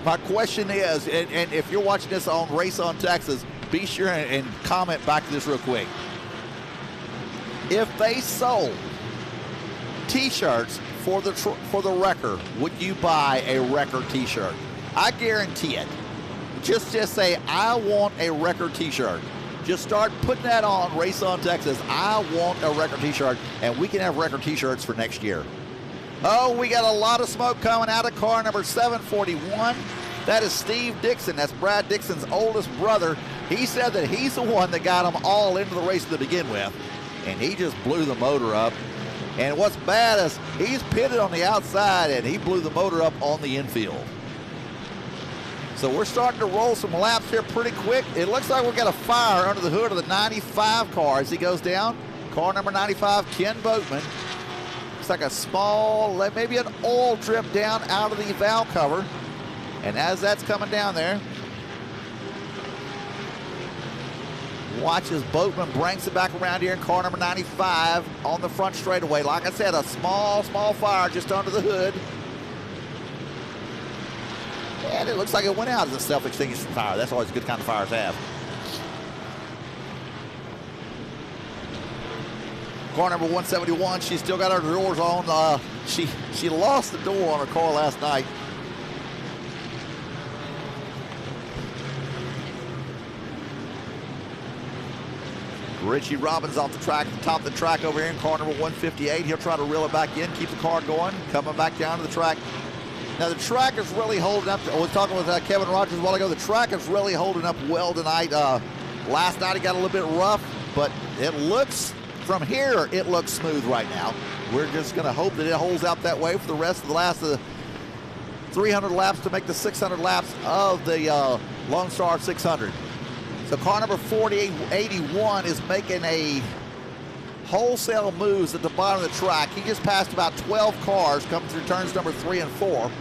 My question is, and if you're watching this on Race on Texas, be sure and comment back to this real quick. If they sold T-shirts for the wrecker, would you buy a wrecker T-shirt? I guarantee it. Just say, I want a wrecker T-shirt. Just start putting that on Race on Texas. I want a wrecker T-shirt, and we can have wrecker T-shirts for next year. Oh, we got a lot of smoke coming out of car number 741. That is Steve Dixon. That's Brad Dixon's oldest brother. He said that he's the one that got them all into the race to begin with, and he just blew the motor up. And what's bad is he's pitted on the outside, and he blew the motor up on the infield. So we're starting to roll some laps here pretty quick. It looks like we've got a fire under the hood of the 95 car as he goes down. Car number 95, Ken Boatman. Looks like a small, maybe an oil drip down out of the valve cover. And as that's coming down there, watch as Boatman brings it back around here in car number 95 on the front straightaway. Like I said, a small fire just under the hood. And it looks like it went out as a self-extinguishing fire. That's always a good kind of fire to have. Car number 171, she's still got her doors on. She lost the door on her car last night. Richie Robbins off the track, at the top of the track over here in car number 158. He'll try to reel it back in, keep the car going, coming back down to the track. Now the track is really holding up. I was talking with Kevin Rogers a while ago. The track is really holding up well tonight. Last night it got a little bit rough, but it looks, from here, it looks smooth right now. We're just going to hope that it holds out that way for the rest of the last 300 laps to make the 600 laps of the Lone Star 600. So car number 4881 is making a wholesale moves at the bottom of the track. He just passed about 12 cars coming through turns number 3 and 4.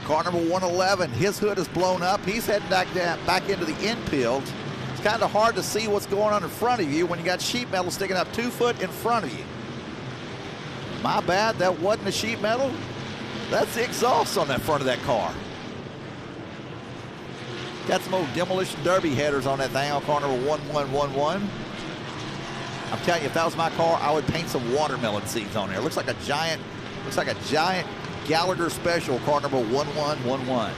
Car number 111, his hood is blown up. He's heading back into the infield. It's kind of hard to see what's going on in front of you when you got sheet metal sticking up 2 foot in front of you. My bad, that wasn't the sheet metal. That's the exhaust on that front of that car. Got some old demolition derby headers on that thing on car number 1111. I'm telling you, if that was my car, I would paint some watermelon seeds on there. It looks like a giant Gallagher special, car number 1111.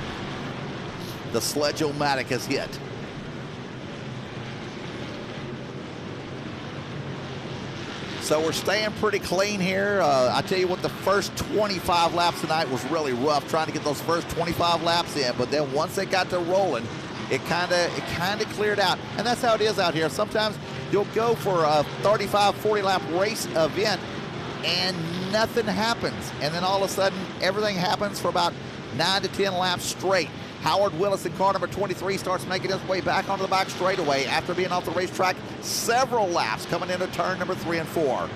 The Sledge-O-Matic has hit. So we're staying pretty clean here. I tell you what, the first 25 laps tonight was really rough, trying to get those first 25 laps in. But then once they got to rolling, it kind of cleared out. And that's how it is out here. Sometimes you'll go for a 35, 40 lap race event and nothing happens. And then all of a sudden, everything happens for about 9 to 10 laps straight. Howard Willis in car number 23 starts making his way back onto the back straightaway after being off the racetrack several laps coming into turn number 3 and 4.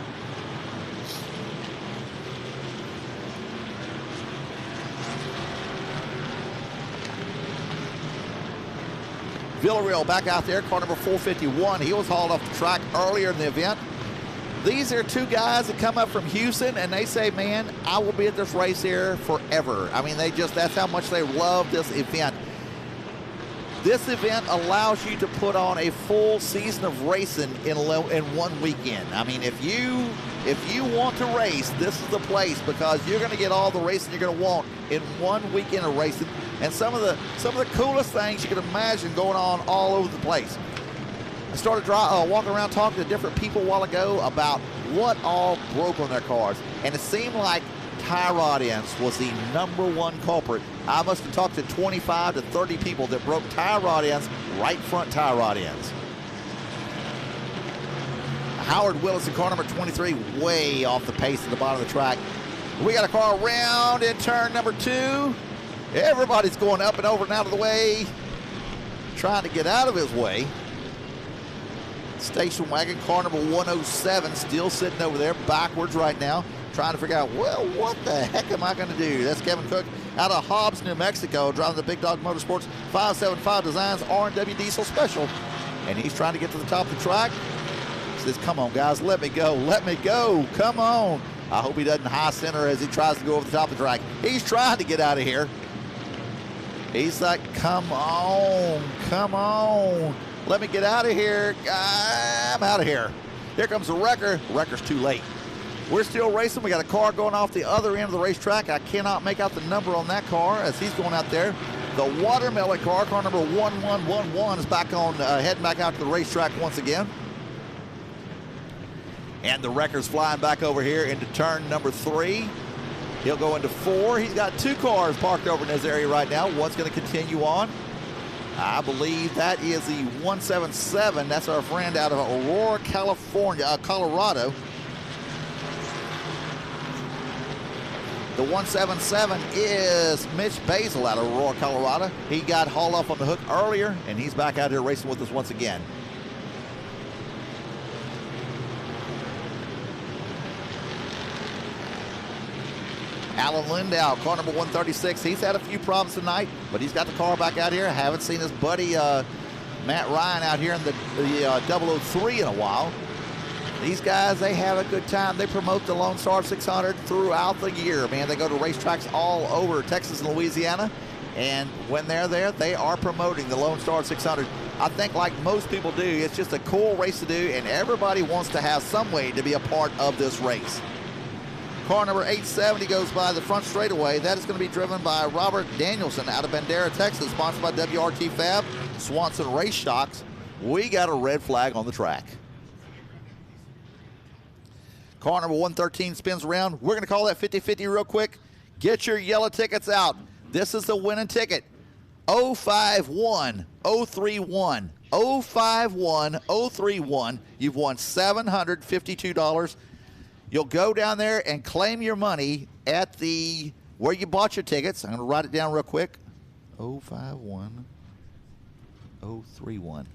Villarreal back out there, car number 451. He was hauled off the track earlier in the event. These are two guys that come up from Houston, and they say, man, I will be at this race here forever. I mean, that's how much they love this event. This event allows you to put on a full season of racing in one weekend. I mean, if you want to race, this is the place, because you're going to get all the racing you're going to want in one weekend of racing, and some of the coolest things you can imagine going on all over the place. I started walking around talking to different people a while ago about what all broke on their cars, and it seemed like tie rod ends was the #1 culprit. I must have talked to 25 to 30 people that broke tie rod ends, right front tie rod ends. Howard Willis in car number 23, way off the pace at the bottom of the track. We got a car around in turn number 2. Everybody's going up and over and out of the way, trying to get out of his way. Station wagon, car number 107, still sitting over there backwards right now, trying to figure out, well, what the heck am I going to do? That's Kevin Cook out of Hobbs, New Mexico, driving the Big Dog Motorsports 575 Designs R&W Diesel Special. And he's trying to get to the top of the track. He says, come on, guys, let me go, come on. I hope he doesn't high center as he tries to go over the top of the track. He's trying to get out of here. He's like, come on, let me get out of here. I'm out of here. Here comes the wrecker. The wrecker's too late. We're still racing. We got a car going off the other end of the racetrack. I cannot make out the number on that car as he's going out there. The watermelon car number 1111, is back on, heading back out to the racetrack once again. And the wrecker's flying back over here into turn number 3. He'll go into 4. He's got 2 cars parked over in this area right now. One's going to continue on. I believe that is the 177. That's our friend out of Aurora, California, Colorado. The 177 is Mitch Basil out of Aurora, Colorado. He got hauled off on the hook earlier, and he's back out here racing with us once again. Alan Lindau, car number 136. He's had a few problems tonight, but he's got the car back out here. I haven't seen his buddy Matt Ryan out here in the 003 in a while. These guys, they have a good time. They promote the Lone Star 600 throughout the year, man. They go to racetracks all over Texas and Louisiana, and when they're there, they are promoting the Lone Star 600. I think like most people do, it's just a cool race to do, and everybody wants to have some way to be a part of this race. Car number 870 goes by the front straightaway. That is going to be driven by Robert Danielson out of Bandera, Texas, sponsored by WRT Fab, Swanson Race Shocks. We got a red flag on the track. Car number 113 spins around. We're going to call that 50-50 real quick. Get your yellow tickets out. This is the winning ticket. 051031. 051031. You've won $752. You'll go down there and claim your money at the where you bought your tickets. I'm going to write it down real quick. 051031.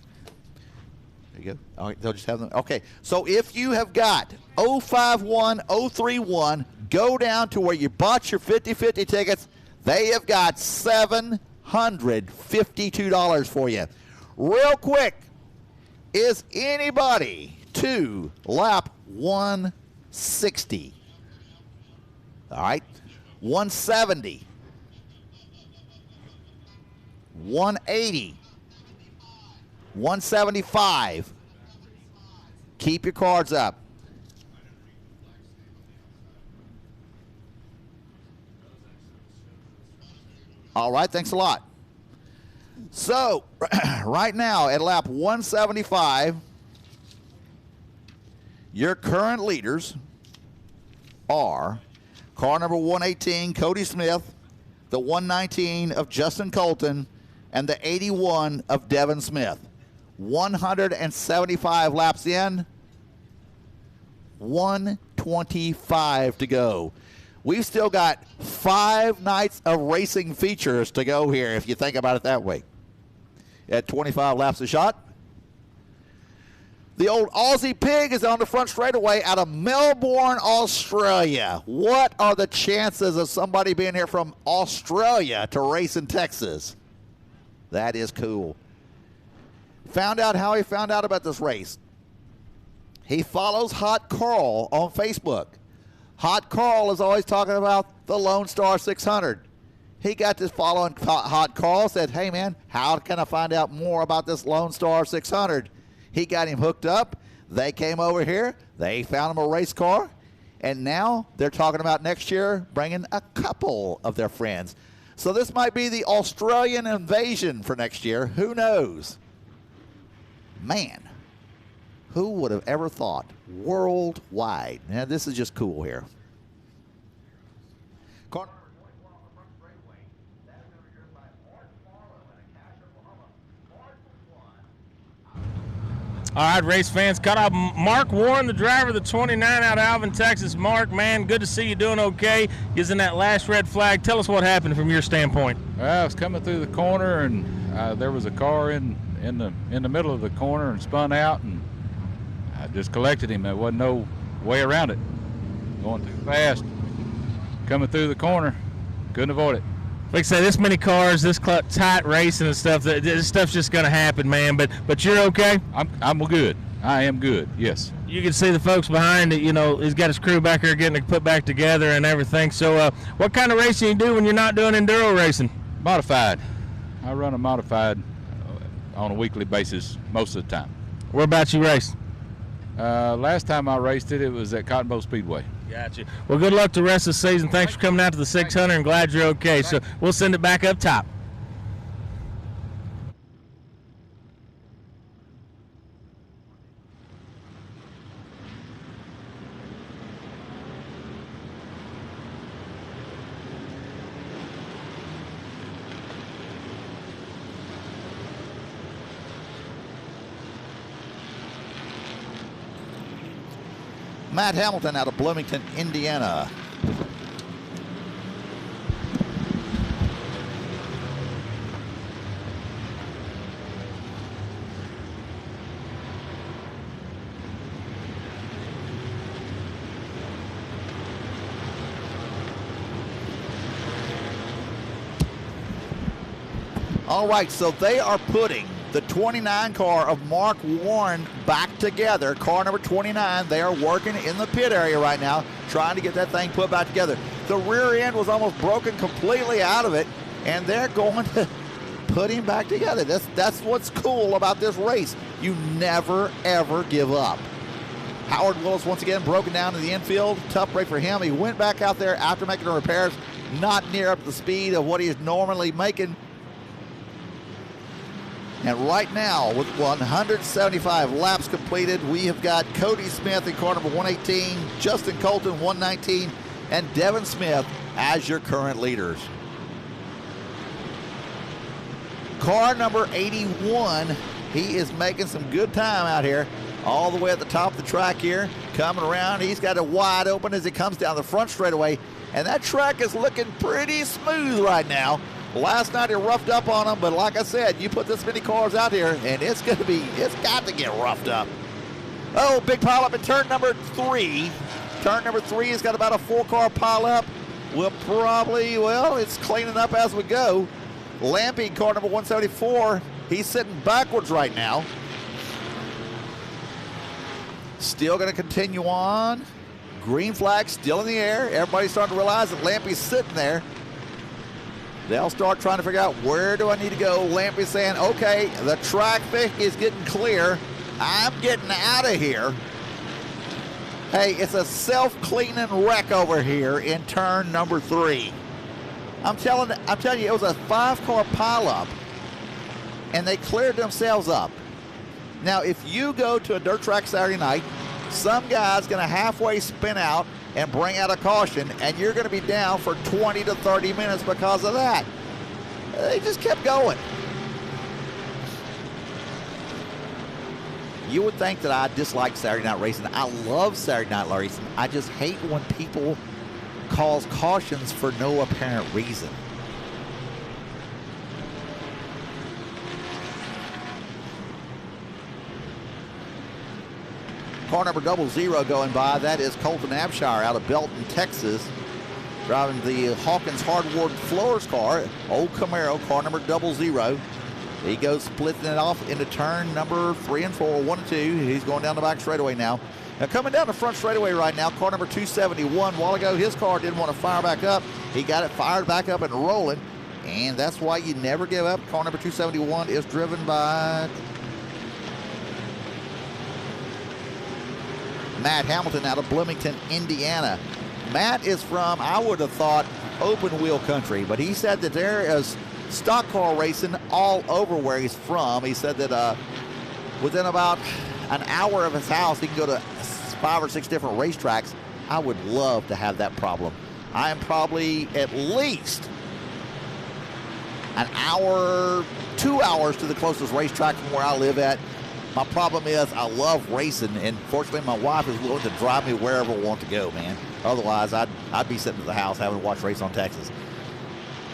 There you go. All right, they'll just have them. Okay, so if you have got 051031, go down to where you bought your 50-50 tickets. They have got $752 for you. Real quick, is anybody to lap 160? All right, 170, 180, 175. Keep your cards up. All right, thanks a lot. So, right now at lap 175, your current leaders are car number 118, Cody Smith, the 119 of Justin Colton, and the 81 of Devin Smith. 175 laps in, 125 to go. We've still got 5 nights of racing features to go here, if you think about it that way. At 25 laps a shot. The old Aussie Pig is on the front straightaway out of Melbourne, Australia. What are the chances of somebody being here from Australia to race in Texas? That is cool. Found out how he found out about this race. He follows Hot Carl on Facebook. Hot Carl is always talking about the Lone Star 600. He got this following Hot Carl, said, hey man, how can I find out more about this Lone Star 600? He got him hooked up. They came over here. They found him a race car. And now they're talking about next year bringing a couple of their friends. So this might be the Australian invasion for next year. Who knows? Man, who would have ever thought? Worldwide. Now, this is just cool here. All right, race fans, cut off Mark Warren, the driver of the 29 out of Alvin, Texas. Mark, man, good to see you doing okay. Using that last red flag. Tell us what happened from your standpoint. I was coming through the corner, and there was a car in the middle of the corner and spun out, and I just collected him. There wasn't no way around it. Going too fast, coming through the corner, couldn't avoid it. like I say, this many cars, this tight racing and stuff, this stuff's just going to happen, man. But you're okay? I'm good. I am good, yes. You can see the folks behind it, he's got his crew back here getting it put back together and everything. So what kind of racing you do when you're not doing enduro racing? Modified. I run a modified on a weekly basis most of the time. Where about you race? Last time I raced it was at Cotton Bowl Speedway. Gotcha. Well, good luck the rest of the season. Thanks for coming out to the 600 and glad you're okay. So we'll send it back up top. Matt Hamilton out of Bloomington, Indiana. All right, so they are putting the 29 car of Mark Warren back together. Car number 29, they are working in the pit area right now, trying to get that thing put back together. The rear end was almost broken completely out of it, and they're going to put him back together. That's what's cool about this race. You never, ever give up. Howard Willis once again broken down in the infield. Tough break for him. He went back out there after making the repairs, not near up to the speed of what he is normally making. And right now, with 175 laps completed, we have got Cody Smith in car number 118, Justin Colton 119, and Devin Smith as your current leaders. Car number 81, he is making some good time out here, all the way at the top of the track here, coming around. He's got it wide open as he comes down the front straightaway, and that track is looking pretty smooth right now. Last night it roughed up on them, but like I said, you put this many cars out here, and it's got to get roughed up. Oh, big pile up in turn number 3. Turn number 3 has got about a 4-car pile up. We'll probably, it's cleaning up as we go. Lampy, car number 174, he's sitting backwards right now. Still going to continue on. Green flag still in the air. Everybody's starting to realize that Lampy's sitting there. They'll start trying to figure out, where do I need to go? Lampy's saying, okay, the track is getting clear. I'm getting out of here. Hey, it's a self-cleaning wreck over here in turn number 3. I'm telling you, it was a 5-car pileup, and they cleared themselves up. Now, if you go to a dirt track Saturday night, some guy's going to halfway spin out and bring out a caution, and you're going to be down for 20 to 30 minutes because of that. They just kept going. You would think that I dislike Saturday night racing. I love Saturday night racing. I just hate when people cause cautions for no apparent reason. Car number 00 going by, that is Colton Abshire out of Belton, Texas, driving the Hawkins Hardward Floors car, old Camaro, car number 00. He goes splitting it off into turn number 3 and 4, 1 and 2. He's going down the back straightaway now. Now coming down the front straightaway right now, car number 271. A while ago, his car didn't want to fire back up. He got it fired back up and rolling, and that's why you never give up. Car number 271 is driven by Matt Hamilton out of Bloomington, Indiana. Matt is from, I would have thought, open wheel country, but he said that there is stock car racing all over where he's from. He said that within about an hour of his house, he can go to 5 or 6 different racetracks. I would love to have that problem. I am probably at least an hour, 2 hours to the closest racetrack from where I live at. My problem is I love racing, and fortunately my wife is willing to drive me wherever I want to go, man. Otherwise, I'd be sitting at the house having to watch Race on Texas.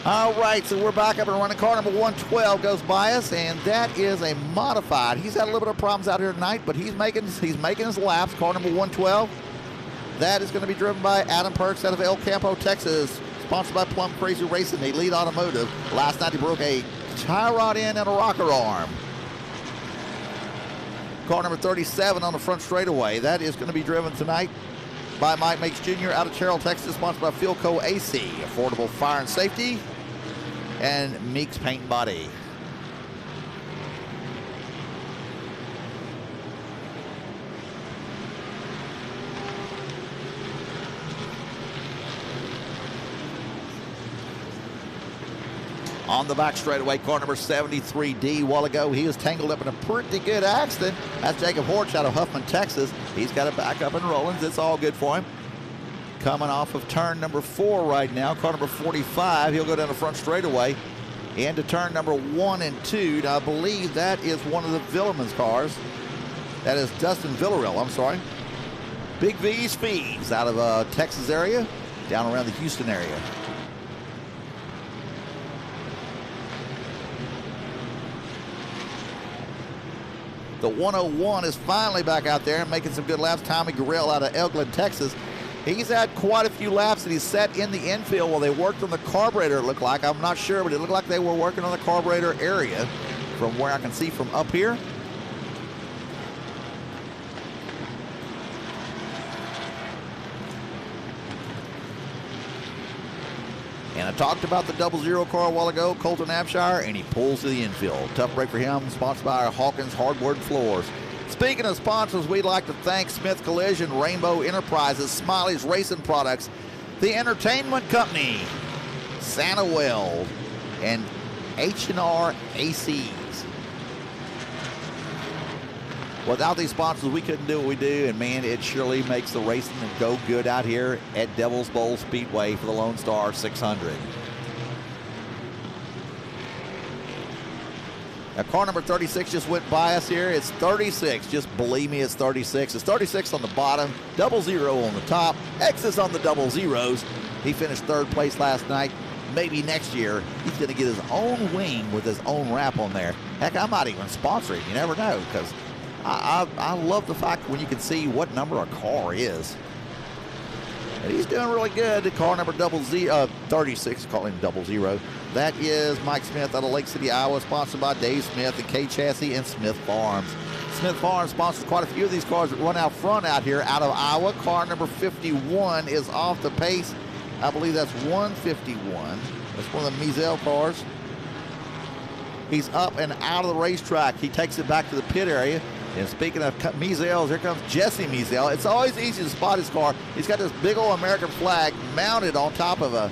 All right, so we're back up and running. Car number 112 goes by us, and that is a modified. He's had a little bit of problems out here tonight, but he's making his laps. Car number 112. That is going to be driven by Adam Perks out of El Campo, Texas. sponsored by Plum Crazy Racing, Elite Automotive. Last night he broke a tie rod end and a rocker arm. Car number 37 on the front straightaway. That is going to be driven tonight by Mike Makes Jr. out of Terrell, Texas, sponsored by Philco AC, Affordable Fire and Safety, and Meeks Paint and Body. On the back straightaway, car number 73D. A while ago, he was tangled up in a pretty good accident. That's Jacob Horch out of Huffman, Texas. He's got it back up and rolling. It's all good for him. Coming off of turn number 4 right now, car number 45. He'll go down the front straightaway into turn number 1 and 2. Now, I believe that is one of the Villerman's cars. That is Dustin Villarreal, I'm sorry. Big V Speeds out of Texas area, down around the Houston area. The 101 is finally back out there and making some good laps. Tommy Gurrell out of Elgin, Texas. He's had quite a few laps that he's set in the infield while they worked on the carburetor, it looked like. I'm not sure, but it looked like they were working on the carburetor area from where I can see from up here. And I talked about the 00 car a while ago, Colton Abshire, and he pulls to the infield. Tough break for him, sponsored by Hawkins Hardwood Floors. Speaking of sponsors, we'd like to thank Smith Collision, Rainbow Enterprises, Smiley's Racing Products, the Entertainment Company, Santa Weld, and H&R ACs. Without these sponsors, we couldn't do what we do, and man, it surely makes the racing go good out here at Devil's Bowl Speedway for the Lone Star 600. Now, car number 36 just went by us here. It's 36. Just believe me, it's 36. It's 36 on the bottom, 00 on the top, X's on the 00s. He finished 3rd place last night. Maybe next year, he's going to get his own wing with his own wrap on there. Heck, I might even sponsor him. You never know, because I love the fact when you can see what number a car is. And he's doing really good. The car number 36, call him 00. That is Mike Smith out of Lake City, Iowa, sponsored by Dave Smith and K Chassis and Smith Farms. Smith Farms sponsors quite a few of these cars that run out front out here out of Iowa. Car number 51 is off the pace. I believe that's 151. That's one of the Mizell cars. He's up and out of the racetrack. He takes it back to the pit area. And speaking of Mizell, here comes Jesse Mizell. It's always easy to spot his car. He's got this big old American flag mounted on top of a,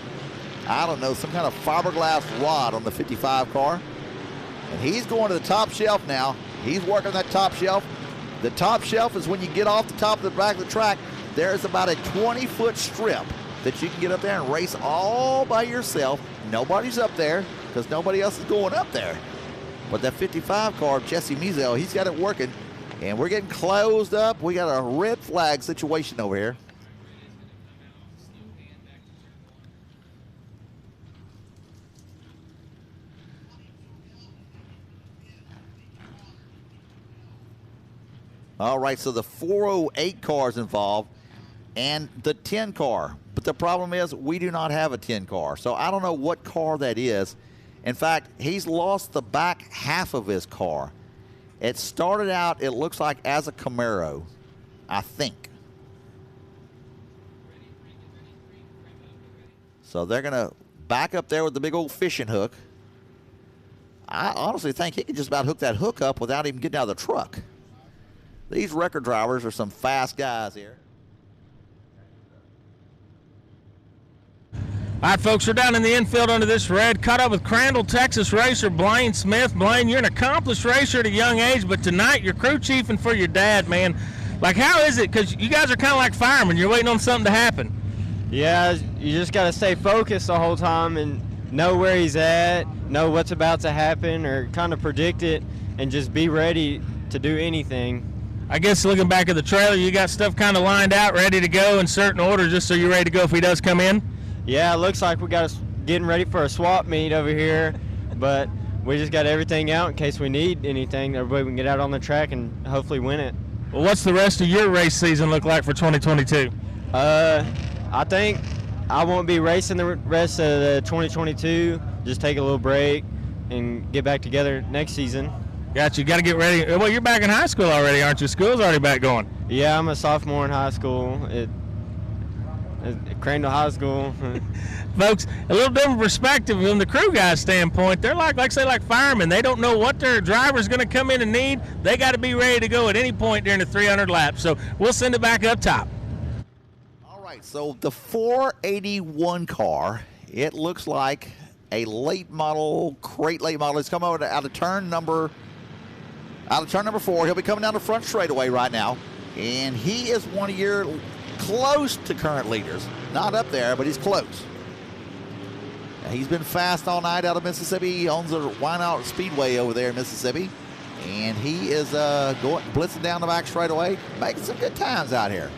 I don't know, some kind of fiberglass rod on the 55 car. And he's going to the top shelf now. He's working that top shelf. The top shelf is when you get off the top of the back of the track, there's about a 20-foot strip that you can get up there and race all by yourself. Nobody's up there because nobody else is going up there. But that 55 car, Jesse Mizell, he's got it working. And we're getting closed up. We got a red flag situation over here. All right, so the 408 car is involved and the 10 car. But the problem is we do not have a 10 car. So I don't know what car that is. In fact, he's lost the back half of his car. It started out, it looks like, as a Camaro, I think. So they're going to back up there with the big old fishing hook. I honestly think he could just about hook that hook up without even getting out of the truck. These record drivers are some fast guys here. All right, folks, we're down in the infield under this red. Caught up with Crandall, Texas racer Blaine Smith. Blaine, you're an accomplished racer at a young age, but tonight you're crew chiefing for your dad, man. Like, how is it? Because you guys are kind of like firemen. You're waiting on something to happen. Yeah, you just got to stay focused the whole time and know where he's at, know what's about to happen, or kind of predict it and just be ready to do anything. I guess looking back at the trailer, you got stuff kind of lined out, ready to go in certain order just so you're ready to go if he does come in? Yeah, it looks like we got us getting ready for a swap meet over here, but we just got everything out in case we need anything. Everybody can get out on the track and hopefully win it. Well, what's the rest of your race season look like for 2022? I think I won't be racing the rest of the 2022. Just take a little break and get back together next season. Got to get ready. Well, you're back in high school already, aren't you? School's already back going. Yeah, I'm a sophomore in high school at Crandall High School. Folks, a little different perspective from the crew guys' standpoint. They're like firemen. They don't know what their driver's going to come in and need. They got to be ready to go at any point during the 300 laps. So we'll send it back up top. All right, so the 481 car, it looks like a late model, crate late model. It's coming out of turn number 4. He'll be coming down the front straightaway right now. And he is one of your close to current leaders. Not up there, but he's close. He's been fast all night out of Mississippi. He owns a Wynot Speedway over there in Mississippi. And he is blitzing down the back straightaway, making some good times out here.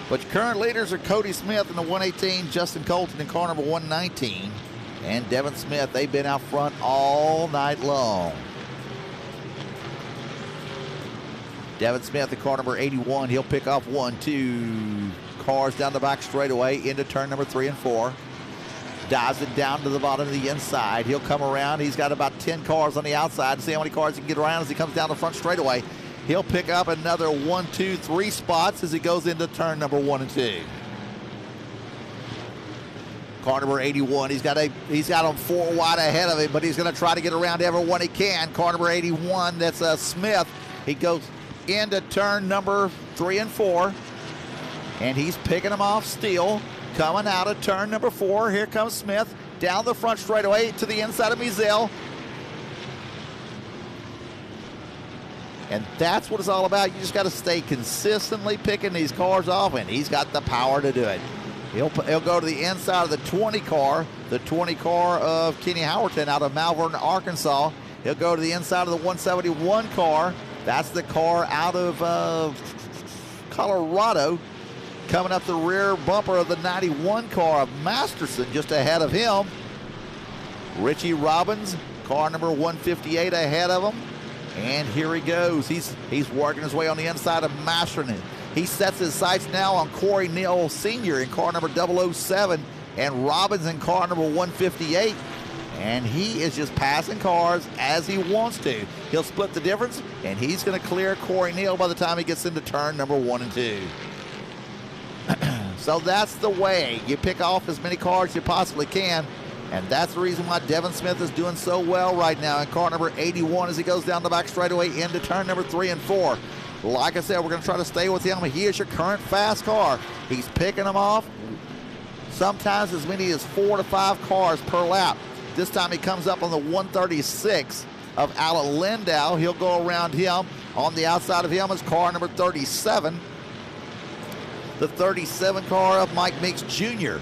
But your current leaders are Cody Smith in the 118, Justin Colton in car number 119, and Devin Smith. They've been out front all night long. Devin Smith in car number 81. He'll pick off 1, 2 cars down the back straightaway into turn number 3 and 4. Dives it down to the bottom of the inside. He'll come around. He's got about 10 cars on the outside. See how many cars he can get around as he comes down the front straightaway. He'll pick up another 1, 2, 3 spots as he goes into turn number 1 and 2. Car number 81, he's got him 4 wide ahead of him, but he's going to try to get around everyone he can. Car number 81, that's Smith. He goes into turn number 3 and 4, and he's picking him off still. Coming out of turn number 4, here comes Smith down the front straightaway to the inside of Mizell. And that's what it's all about. You just got to stay consistently picking these cars off, and he's got the power to do it. He'll go to the inside of the 20 car of Kenny Howerton out of Malvern, Arkansas. He'll go to the inside of the 171 car. That's the car out of Colorado. Coming up the rear bumper of the 91 car of Masterson, just ahead of him. Richie Robbins, car number 158 ahead of him. And here he goes. He's working his way on the inside of Masterson. He sets his sights now on Corey Neal Sr. in car number 007 and Robbins in car number 158. And he is just passing cars as he wants to. He'll split the difference, and he's going to clear Corey Neal by the time he gets into turn number 1 and 2. So that's the way. You pick off as many cars as you possibly can. And that's the reason why Devin Smith is doing so well right now in car number 81 as he goes down the back straightaway into turn number 3 and 4. Like I said, we're going to try to stay with him. He is your current fast car. He's picking them off. Sometimes as many as 4 to 5 cars per lap. This time he comes up on the 136 of Alan Lindau. He'll go around him. On the outside of him is car number 37. The 37 car of Mike Meeks Jr.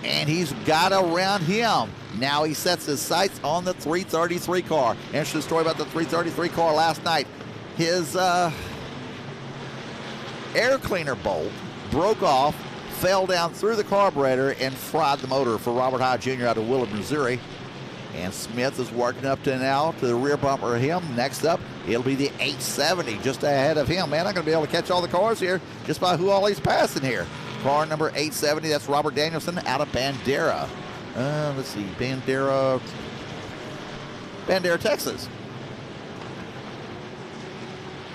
And he's got around him. Now he sets his sights on the 333 car. Interesting story about the 333 car last night. His air cleaner bolt broke off, fell down through the carburetor, and fried the motor for Robert High Jr. out of Willard, Missouri. And Smith is working up to now to the rear bumper of him. Next up, it'll be the 870 just ahead of him. Man, I'm going to be able to catch all the cars here just by who all he's passing here. Car number 870, that's Robert Danielson out of Bandera. Let's see, Bandera, Texas.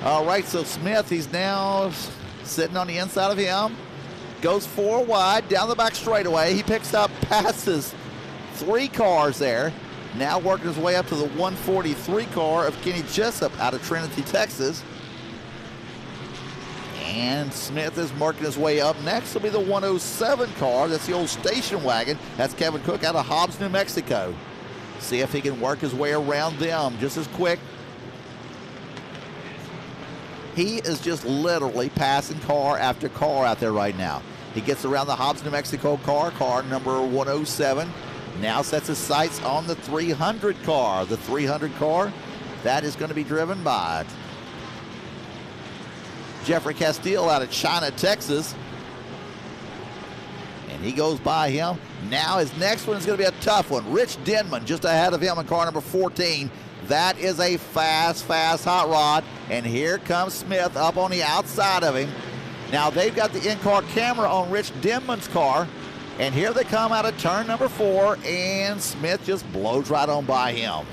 All right, so Smith, he's now sitting on the inside of him. Goes 4 wide down the back straightaway. He picks up, passes 3 cars there. Now working his way up to the 143 car of Kenny Jessup out of Trinity, Texas. And Smith is marking his way up. Next will be the 107 car. That's the old station wagon. That's Kevin Cook out of Hobbs, New Mexico. See if he can work his way around them just as quick. He is just literally passing car after car out there right now. He gets around the Hobbs, New Mexico car number 107. Now sets his sights on the 300 car. The 300 car, that is going to be driven by Jeffrey Castile out of China, Texas. And he goes by him. Now his next one is going to be a tough one. Rich Denman just ahead of him in car number 14. That is a fast hot rod. And here comes Smith up on the outside of him. Now they've got the in-car camera on Rich Denman's car, and here they come out of turn number 4, and Smith just blows right on by him.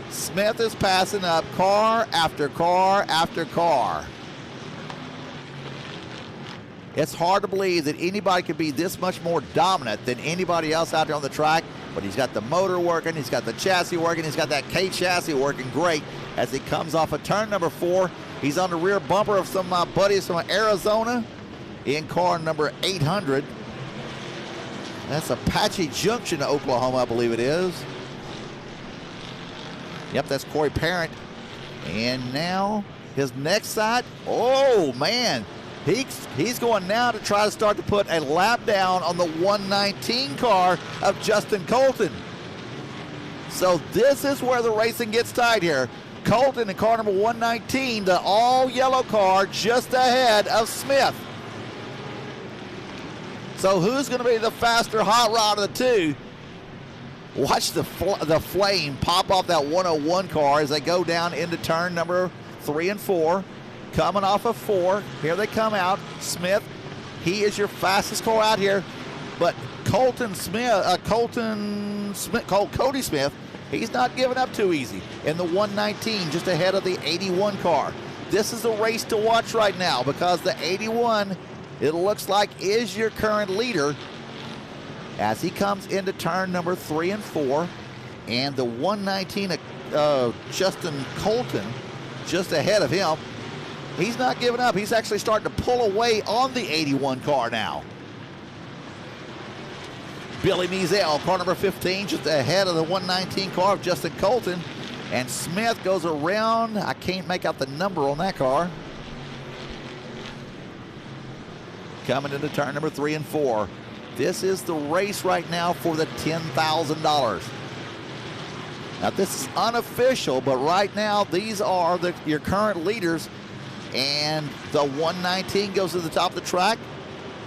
Smith is passing up car after car after car. It's hard to believe that anybody could be this much more dominant than anybody else out there on the track, but he's got the motor working, he's got the chassis working, he's got that K chassis working great as he comes off of turn number 4. He's on the rear bumper of some of my buddies from Arizona in car number 800. That's Apache Junction, Oklahoma, I believe it is. Yep, that's Corey Parent. And now his next side, oh man, he's going now to try to start to put a lap down on the 119 car of Justin Colton. So this is where the racing gets tight here. Colton in car number 119, the all yellow car just ahead of Smith. So who's going to be the faster hot rod of the two? Watch the flame pop off that 101 car as they go down into turn number 3 and 4. Coming off of 4, here they come out. Smith, he is your fastest car out here, but Cody Smith, he's not giving up too easy in the 119, just ahead of the 81 car. This is a race to watch right now because the 81, it looks like, is your current leader as he comes into turn number 3 and 4, and the 119 Justin Colton just ahead of him. He's not giving up. He's actually starting to pull away on the 81 car now. Billy Measle, car number 15, just ahead of the 119 car of Justin Colton. And Smith goes around. I can't make out the number on that car. Coming into turn number 3 and 4. This is the race right now for the $10,000. Now this is unofficial, but right now these are your current leaders. And the 119 goes to the top of the track.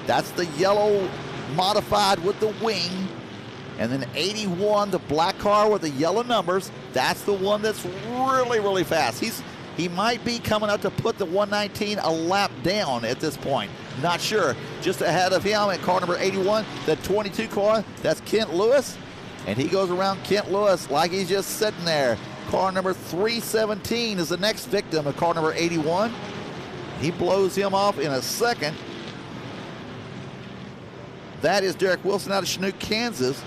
That's the yellow modified with the wing. And then 81, the black car with the yellow numbers, that's the one that's really, really fast. He might be coming up to put the 119 a lap down at this point. Not sure. Just ahead of him at car number 81, the 22 car, that's Kent Lewis. And he goes around Kent Lewis like he's just sitting there. Car number 317 is the next victim of car number 81. He blows him off in a second. That is Derek Wilson out of Chinook, Kansas.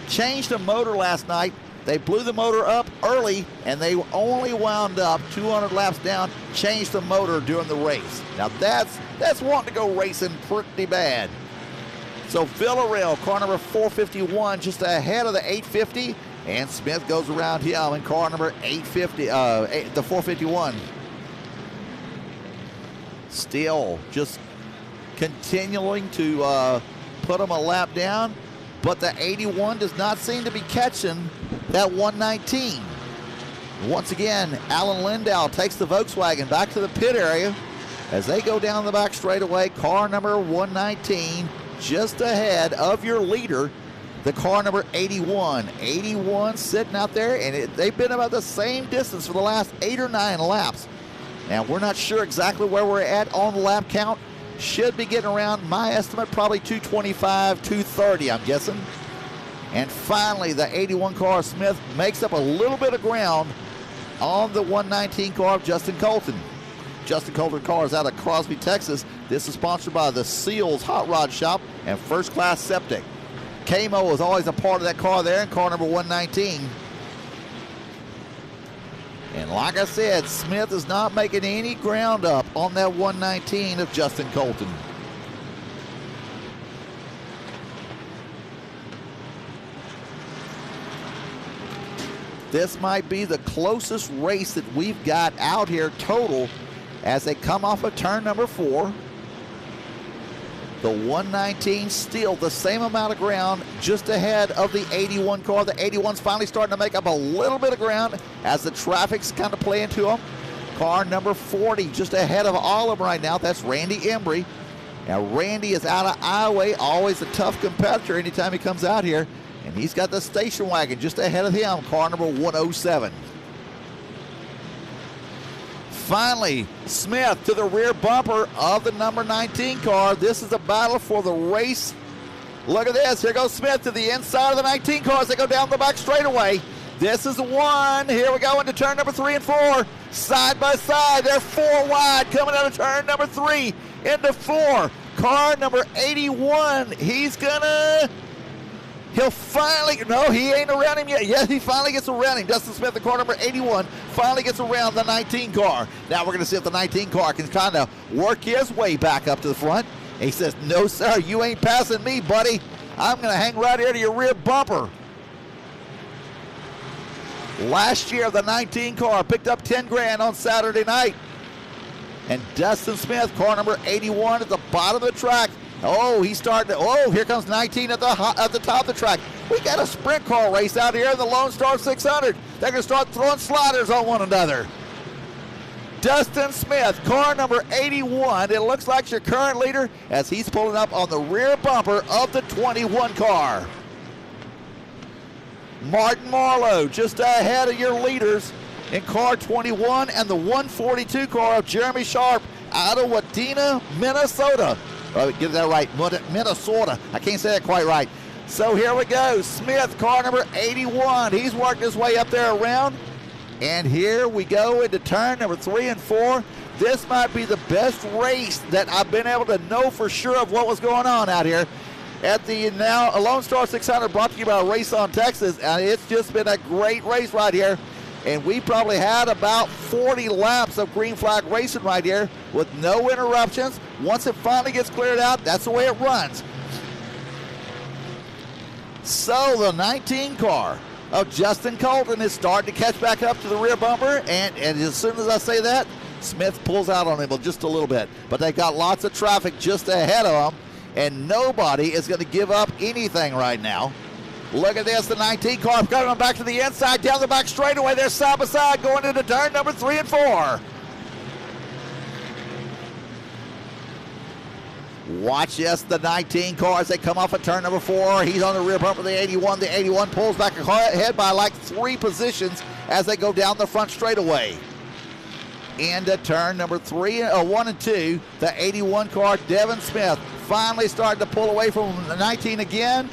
Changed the motor last night. They blew the motor up early, and they only wound up 200 laps down, changed the motor during the race. Now that's wanting to go racing pretty bad. So Villarreal, car number 451, just ahead of the 850, and Smith goes around him in car number 850, the 451. Still just continuing to put him a lap down, but the 81 does not seem to be catching that 119. Once again, Alan Lindow takes the Volkswagen back to the pit area as they go down the back straightaway. Car number 119 just ahead of your leader, the car number 81. 81 sitting out there, and they've been about the same distance for the last 8 or 9 laps. Now, we're not sure exactly where we're at on the lap count. Should be getting around, my estimate, probably 225, 230, I'm guessing. And finally, the 81 car of Smith makes up a little bit of ground on the 119 car of Justin Colton. Justin Colton car is out of Crosby, Texas. This is sponsored by the Seals Hot Rod Shop and First Class Septic. KMO is always a part of that car there in car number 119. And like I said, Smith is not making any ground up on that 119 of Justin Colton. This might be the closest race that we've got out here total as they come off of turn number 4. The 119 still the same amount of ground just ahead of the 81 car. The 81's finally starting to make up a little bit of ground as the traffic's kind of playing to them. Car number 40 just ahead of all of them right now. That's Randy Embry. Now Randy is out of Iowa, always a tough competitor anytime he comes out here. And he's got the station wagon just ahead of him, car number 107. Finally, Smith to the rear bumper of the number 19 car. This is a battle for the race. Look at this. Here goes Smith to the inside of the 19 car as they go down the back straightaway. This is one. Here we go into turn number 3 and 4. Side by side. They're 4 wide coming out of turn number 3 into 4. Car number 81. He'll finally, no, he ain't around him yet. Yes, he finally gets around him. Dustin Smith, the car number 81, finally gets around the 19 car. Now we're going to see if the 19 car can kind of work his way back up to the front. He says, no, sir, you ain't passing me, buddy. I'm going to hang right here to your rear bumper. Last year, the 19 car picked up 10 grand on Saturday night. And Dustin Smith, car number 81 at the bottom of the track. Oh, he's starting to, oh, here comes 19 at the top of the track. We got a sprint car race out here in the Lone Star 600. They're going to start throwing sliders on one another. Dustin Smith, car number 81. It looks like your current leader as he's pulling up on the rear bumper of the 21 car. Martin Marlowe just ahead of your leaders in car 21 and the 142 car of Jeremy Sharp out of Wadena, Minnesota. Get that right, Minnesota. I can't say that quite right. So here we go. Smith, car number 81. He's worked his way up there around. And here we go into turn number 3 and 4. This might be the best race that I've been able to know for sure of what was going on out here at the now Lone Star 600, brought to you by Race on Texas. And it's just been a great race right here. And we probably had about 40 laps of green flag racing right here with no interruptions. Once it finally gets cleared out, that's the way it runs. So the 19 car of Justin Colton is starting to catch back up to the rear bumper. And as soon as I say that, Smith pulls out on him just a little bit. But they got lots of traffic just ahead of them. And nobody is going to give up anything right now. Look at this, the 19 car coming back to the inside, down the back straightaway. They're side by side going into turn number 3 and 4. Watch this, the 19 car as they come off of turn number 4. He's on the rear bumper of the 81. The 81 pulls back ahead by like 3 positions as they go down the front straightaway. Into turn number 1 and 2, the 81 car, Devin Smith, finally starting to pull away from the 19 again.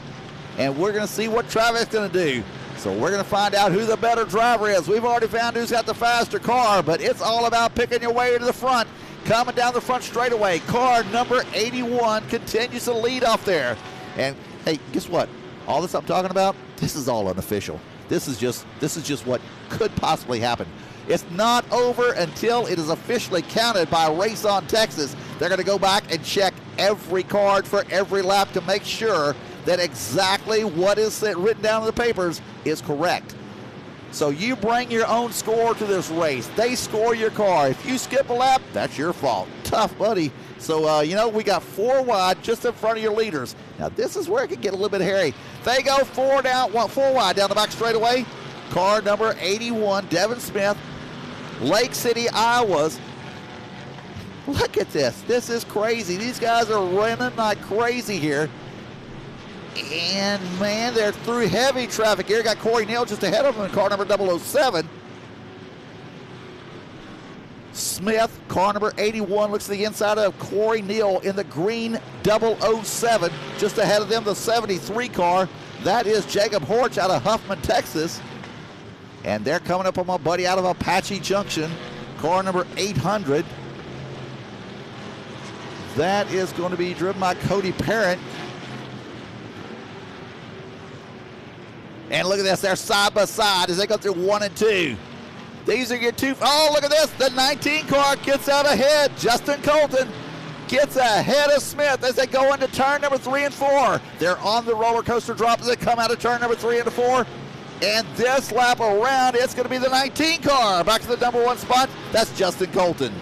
And we're going to see what Travis is going to do. So we're going to find out who the better driver is. We've already found who's got the faster car, but it's all about picking your way to the front. Coming down the front straightaway, car number 81 continues to lead off there. And hey, guess what? All this I'm talking about, this is all unofficial. This is just what could possibly happen. It's not over until it is officially counted by Race on Texas. They're going to go back and check every card for every lap to make sure that exactly what is written down in the papers is correct. So you bring your own score to this race. They score your car. If you skip a lap, that's your fault. Tough, buddy. So, we got 4 wide just in front of your leaders. Now, this is where it can get a little bit hairy. They go 4 wide down the back straightaway. Car number 81, Devin Smith, Lake City, Iowa's. Look at this. This is crazy. These guys are running like crazy here. And, man, they're through heavy traffic here. Got Corey Neal just ahead of them in car number 007. Smith, car number 81, looks to the inside of Corey Neal in the green 007. Just ahead of them, the 73 car. That is Jacob Horch out of Huffman, Texas. And they're coming up on my buddy out of Apache Junction, car number 800. That is going to be driven by Cody Parent. And look at this, they're side by side as they go through 1 and 2. These are your 2. Oh, look at this, the 19 car gets out ahead. Justin Colton gets ahead of Smith as they go into turn number 3 and 4. They're on the roller coaster drop as they come out of turn number 3 and 4. And this lap around, it's going to be the 19 car. Back to the number 1 spot, that's Justin Colton.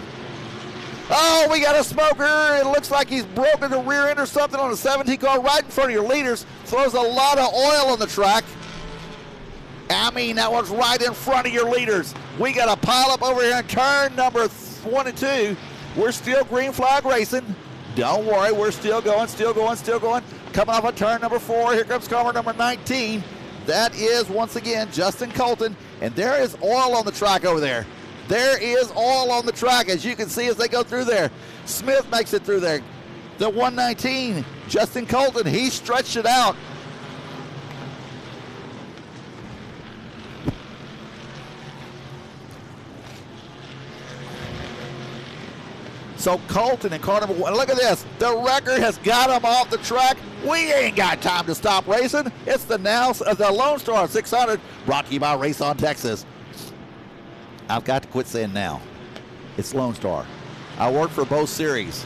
Oh, we got a smoker. It looks like he's broken the rear end or something on the 17 car right in front of your leaders. Throws a lot of oil on the track. I mean, that one's right in front of your leaders. We got a pile up over here in turn number 1 and 2. We're still green flag racing. Don't worry, we're still going. Coming off of turn number 4, here comes car number 19. That is, once again, Justin Colton. And there is oil on the track over there. There is oil on the track, as you can see as they go through there. Smith makes it through there. The 119, Justin Colton, he stretched it out. So Colton in car number 1, look at this. The record has got him off the track. We ain't got time to stop racing. It's the Lone Star 600, brought to you by Race on Texas. I've got to quit saying now. It's Lone Star. I work for both series.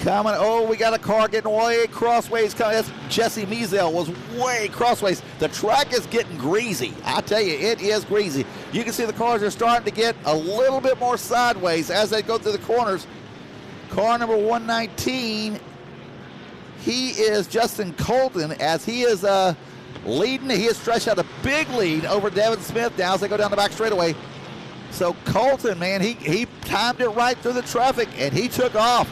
Coming, oh, we got a car getting way crossways. That's Jesse Measel was way crossways. The track is getting greasy. I tell you, it is greasy. You can see the cars are starting to get a little bit more sideways as they go through the corners. Car number 119, he is Justin Colton as he is leading. He has stretched out a big lead over Devin Smith now as they go down the back straightaway. So Colton, man, he timed it right through the traffic and he took off.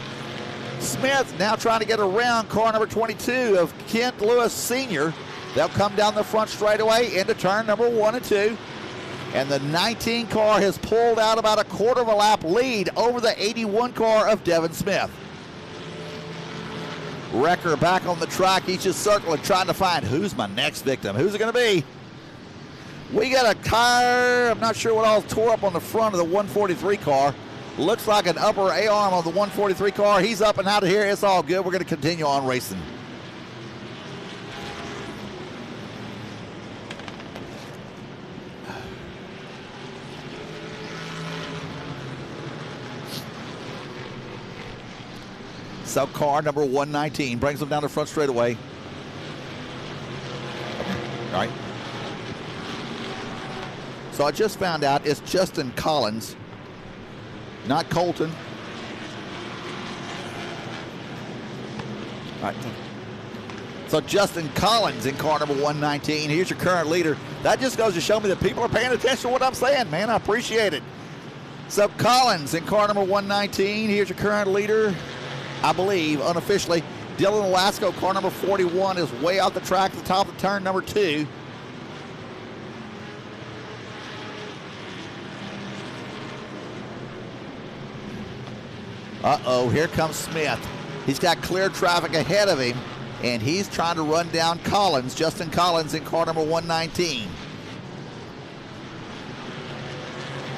Smith now trying to get around car number 22 of Kent Lewis Sr. They'll come down the front straightaway into turn number 1 and 2. And the 19 car has pulled out about a quarter of a lap lead over the 81 car of Devin Smith. Wrecker back on the track. He's just circling, trying to find who's my next victim. Who's it going to be? We got a tire. I'm not sure what all tore up on the front of the 143 car. Looks like an upper A-arm on the 143 car. He's up and out of here. It's all good. We're going to continue on racing. So car number 119 brings them down the front straightaway. All right. So I just found out it's Justin Collins, not Colton. All right. So Justin Collins in car number 119. Here's your current leader. That just goes to show me that people are paying attention to what I'm saying, man. I appreciate it. So Collins in car number 119. Here's your current leader, I believe, unofficially. Dylan Lasco, car number 41, is way out the track at the top of turn number 2. Uh-oh, here comes Smith. He's got clear traffic ahead of him, and he's trying to run down Collins, Justin Collins in car number 119.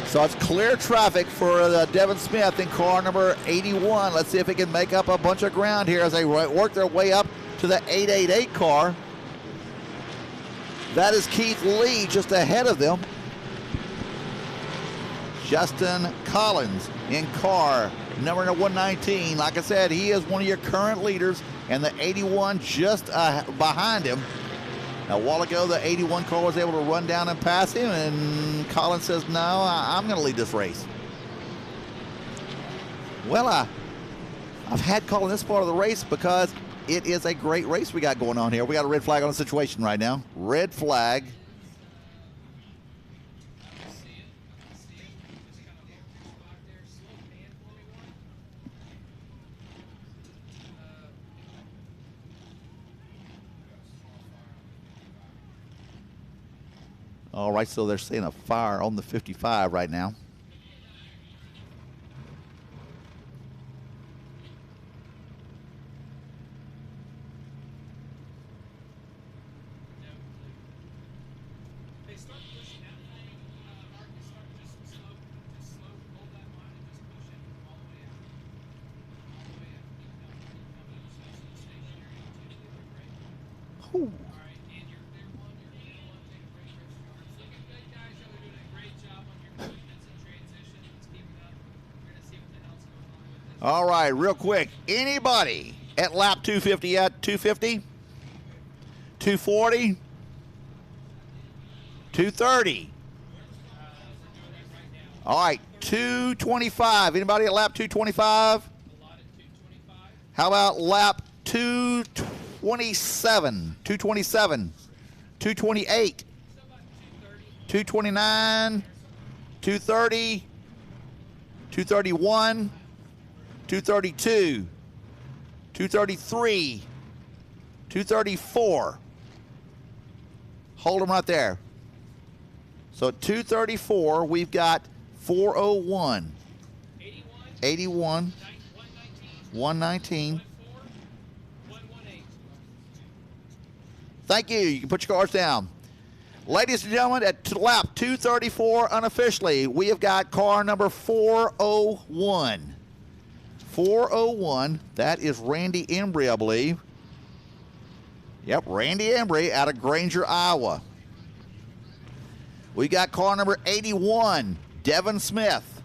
So it's clear traffic for Devin Smith in car number 81. Let's see if he can make up a bunch of ground here as they work their way up to the 888 car. That is Keith Lee just ahead of them. Justin Collins in car number 119. Like I said, he is one of your current leaders, and the 81 just behind him. Now, a while ago, the 81 car was able to run down and pass him, and Collins says, no, I'm going to lead this race. Well, I've had Colin this part of the race because it is a great race we got going on here. We got a red flag on the situation right now. Red flag. All right, so they're seeing a fire on the 55 right now. Ooh. All right, real quick. Anybody at lap 250 yet? 250? 240? 230? All right, 225. Anybody at lap 225? How about lap 227? 227? 228? 229? 230? 231? 232, 233, 234. Hold them right there. So at 234, we've got 401, 81, 119. Thank you. You can put your cards down. Ladies and gentlemen, at lap 234 unofficially, we have got car number 401. 401, that is Randy Embry, I believe. Yep, Randy Embry out of Granger, Iowa. We got car number 81, Devin Smith.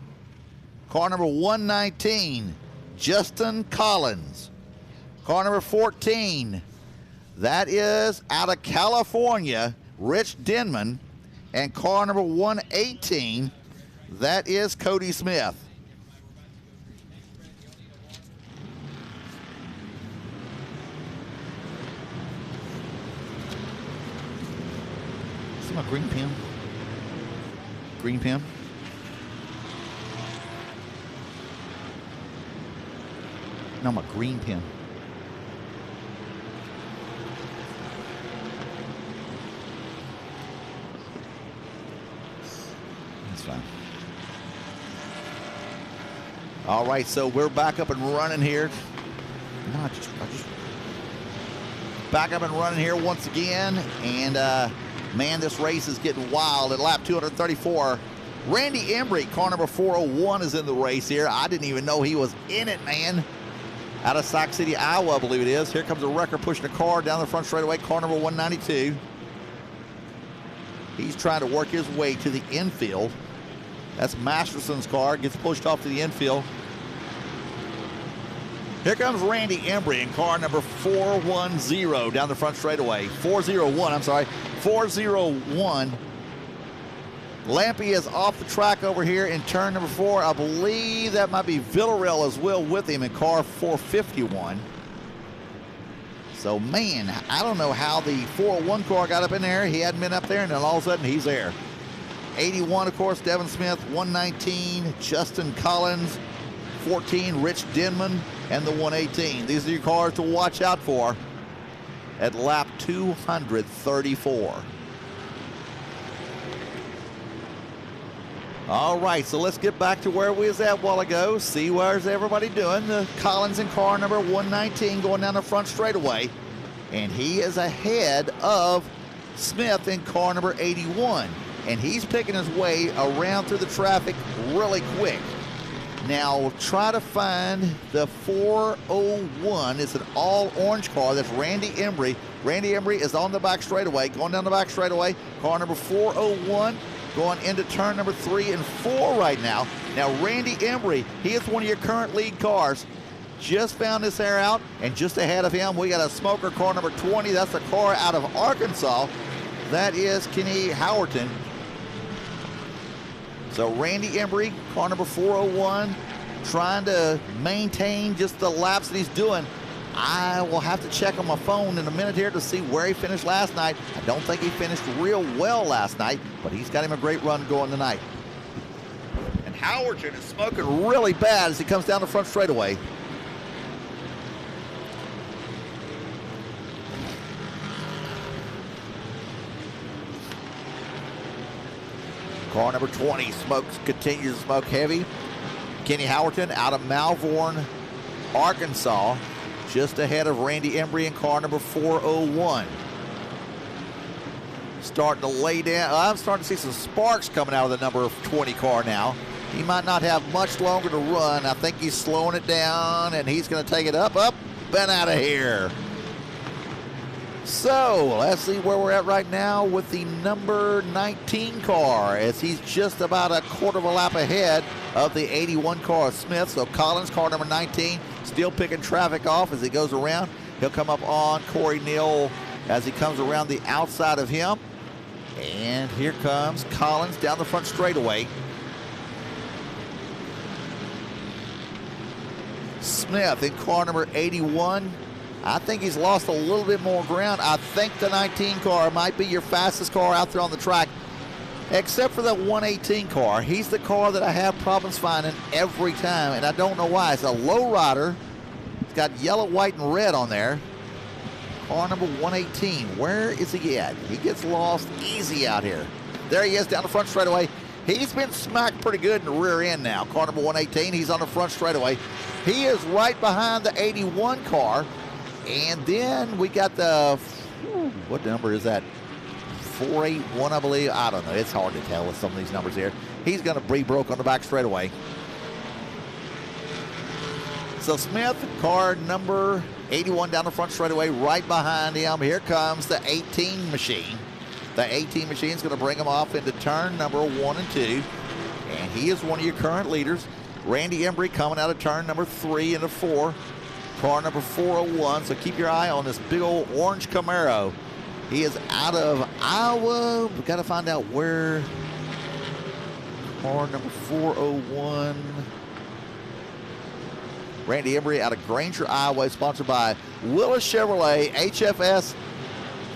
Car number 119, Justin Collins. Car number 14, that is out of California, Rich Denman. And car number 118, that is Cody Smith. See my green pen? Green pen? No, my green pen. That's fine. All right, so we're back up and running here. No, I just back up and running here once again, and man, this race is getting wild at lap 234. Randy Embry, car number 401, is in the race here. I didn't even know he was in it, man. Out of Sauk City, Iowa, I believe it is. Here comes a wrecker pushing a car down the front straightaway, car number 192. He's trying to work his way to the infield. That's Masterson's car, gets pushed off to the infield. Here comes Randy Embry in car number 410 down the front straightaway. 401, I'm sorry, 401. Lampy is off the track over here in turn number 4. I believe that might be Villarreal as well with him in car 451. So, man, I don't know how the 401 car got up in there. He hadn't been up there, and then all of a sudden he's there. 81, of course, Devin Smith. 119, Justin Collins. 14, Rich Denman. And the 118. These are your cars to watch out for at lap 234. All right, so let's get back to where we was at a while ago. See where's everybody doing. The Collins in car number 119 going down the front straightaway. And he is ahead of Smith in car number 81. And he's picking his way around through the traffic really quick. Now, try to find the 401. It's an all-orange car. That's Randy Embry. Randy Embry is on the back straightaway, going down the back straightaway. Car number 401 going into turn number 3 and 4 right now. Now, Randy Embry, he is one of your current lead cars. Just found this air out, and just ahead of him, we got a smoker, car number 20. That's a car out of Arkansas. That is Kenny Howerton. So Randy Embry, car number 401, trying to maintain just the laps that he's doing. I will have to check on my phone in a minute here to see where he finished last night. I don't think he finished real well last night, but he's got him a great run going tonight. And Howerton is smoking really bad as he comes down the front straightaway. Car number 20 continues to smoke heavy. Kenny Howerton out of Malvern, Arkansas, just ahead of Randy Embry in car number 401. Starting to lay down. I'm starting to see some sparks coming out of the number 20 car now. He might not have much longer to run. I think he's slowing it down, and he's going to take it up, and out of here. So, let's see where we're at right now with the number 19 car, as he's just about a quarter of a lap ahead of the 81 car of Smith. So, Collins, car number 19, still picking traffic off as he goes around. He'll come up on Corey Neal as he comes around the outside of him. And here comes Collins down the front straightaway. Smith in car number 81. I think he's lost a little bit more ground. I think the 19 car might be your fastest car out there on the track, except for that 118 car. He's the car that I have problems finding every time, and I don't know why. It's a low rider. It's got yellow, white, and red on there. Car number 118. Where is he at? He gets lost easy out here. There he is down the front straightaway. He's been smacked pretty good in the rear end now. Car number 118, he's on the front straightaway. He is right behind the 81 car. And then we got the, what number is that? 481, I believe. I don't know. It's hard to tell with some of these numbers here. He's going to be broke on the back straightaway. So Smith, car number 81 down the front straightaway, right behind him. Here comes the 18 machine. The 18 machine is going to bring him off into turn number 1 and 2. And he is one of your current leaders. Randy Embry coming out of turn number 3 into 4. Car number 401. So keep your eye on this big old orange Camaro. He is out of Iowa. We've got to find out where. Car number 401. Randy Embry out of Granger, Iowa, sponsored by Willis Chevrolet, HFS,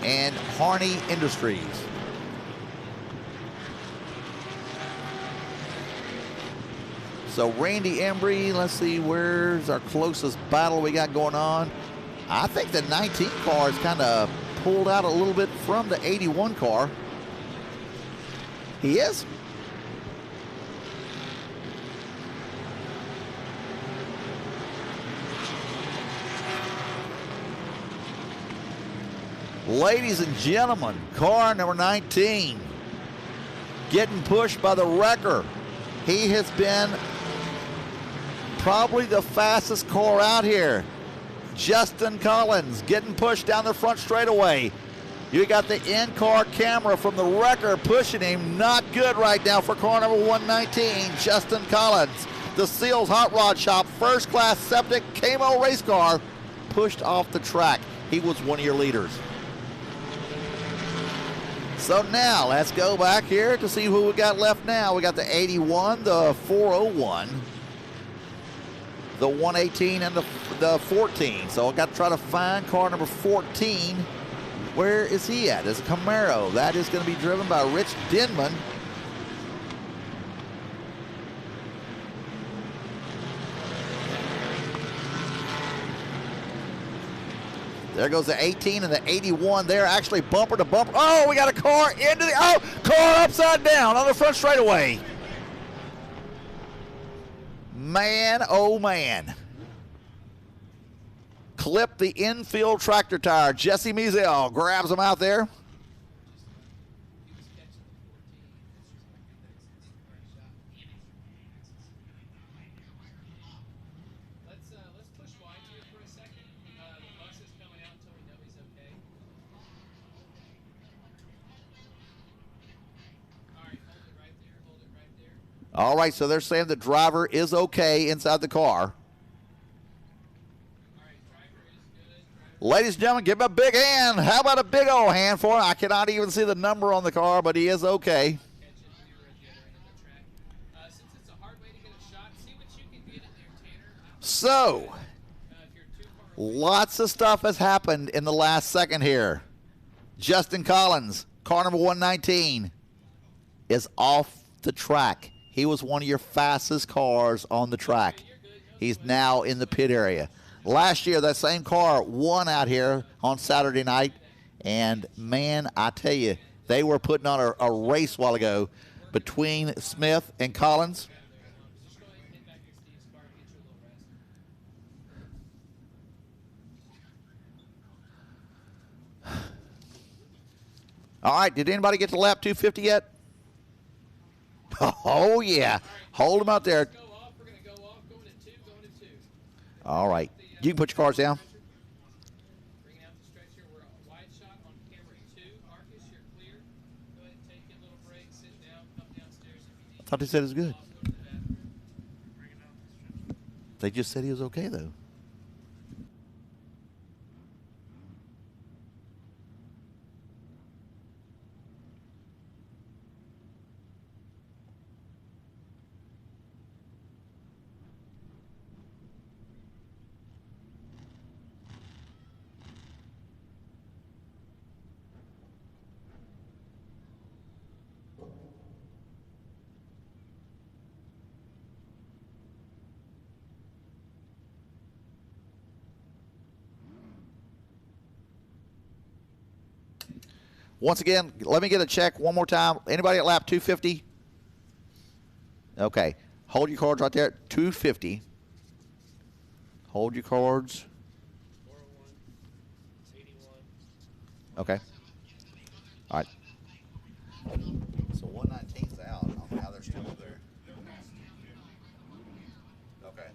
and Harney Industries. So Randy Embry, let's see, where's our closest battle we got going on? I think the 19 car is kind of pulled out a little bit from the 81 car. He is. Ladies and gentlemen, car number 19 getting pushed by the wrecker. He has been probably the fastest car out here. Justin Collins getting pushed down the front straightaway. You got the in-car camera from the wrecker pushing him. Not good right now for car number 119, Justin Collins. The Seals Hot Rod Shop first class septic camo race car pushed off the track. He was one of your leaders. So now let's go back here to see who we got left now. We got the 81, the 401, the 118, and the 14. So I got to try to find car number 14. Where is he at? It's a Camaro. That is going to be driven by Rich Denman. There goes the 18 and the 81 there, actually bumper to bumper. Oh, we got a car into the, car upside down on the front straightaway. Man, oh man. Clip the infield tractor tire. Jesse Measel grabs him out there. All right, so they're saying the driver is okay inside the car. Ladies and gentlemen, give him a big hand. How about a big old hand for him? I cannot even see the number on the car, but he is okay. So, lots of stuff has happened in the last second here. Justin Collins, car number 119, is off the track. He was one of your fastest cars on the track. He's now in the pit area. Last year, that same car won out here on Saturday night. And, man, I tell you, they were putting on a race a while ago between Smith and Collins. All right, did anybody get to lap 250 yet? Oh, yeah. Hold them out there. All right. You can put your cars down. I thought they said it was good. They just said he was okay, though. Once again, let me get a check one more time. Anybody at lap 250? Okay. Hold your cards right there. 250. Hold your cards. Okay. All right. So 119's out. I don't know how they're still there. Okay.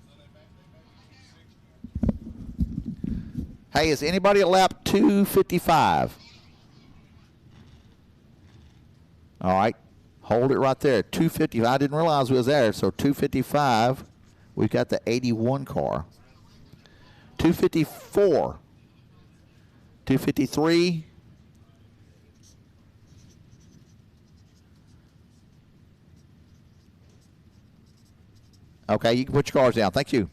Hey, is anybody at lap 255? All right. Hold it right there. 250. I didn't realize we was there. So 255. We've got the 81 car. 254. 253. Okay, you can put your cars down. Thank you.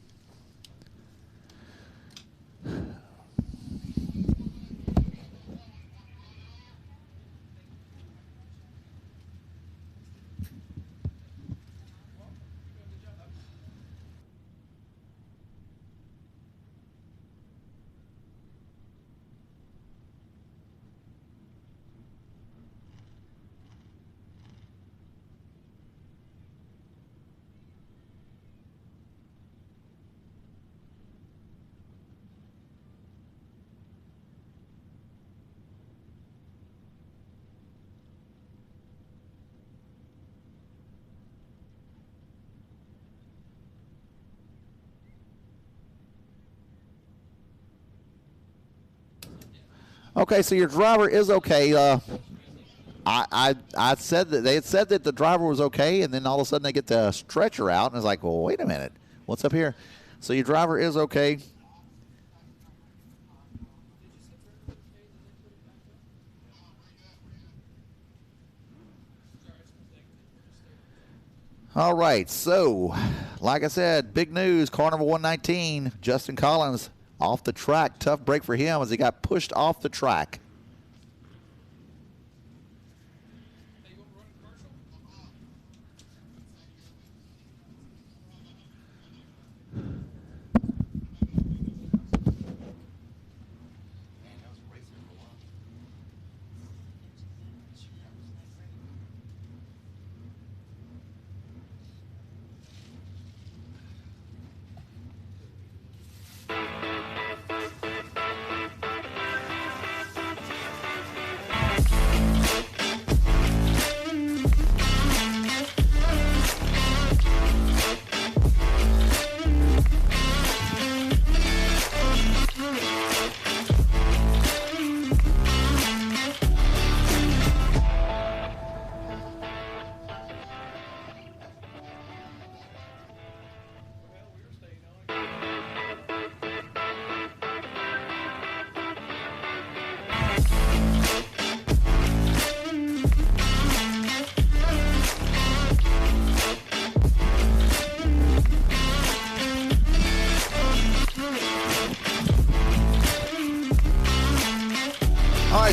Okay, so your driver is okay. I said that they had said that the driver was okay, and then all of a sudden they get the stretcher out, and it's like, well, wait a minute, what's up here? So your driver is okay. All right, so like I said, big news, Carnival 119, Justin Collins off the track. Tough break for him as he got pushed off the track.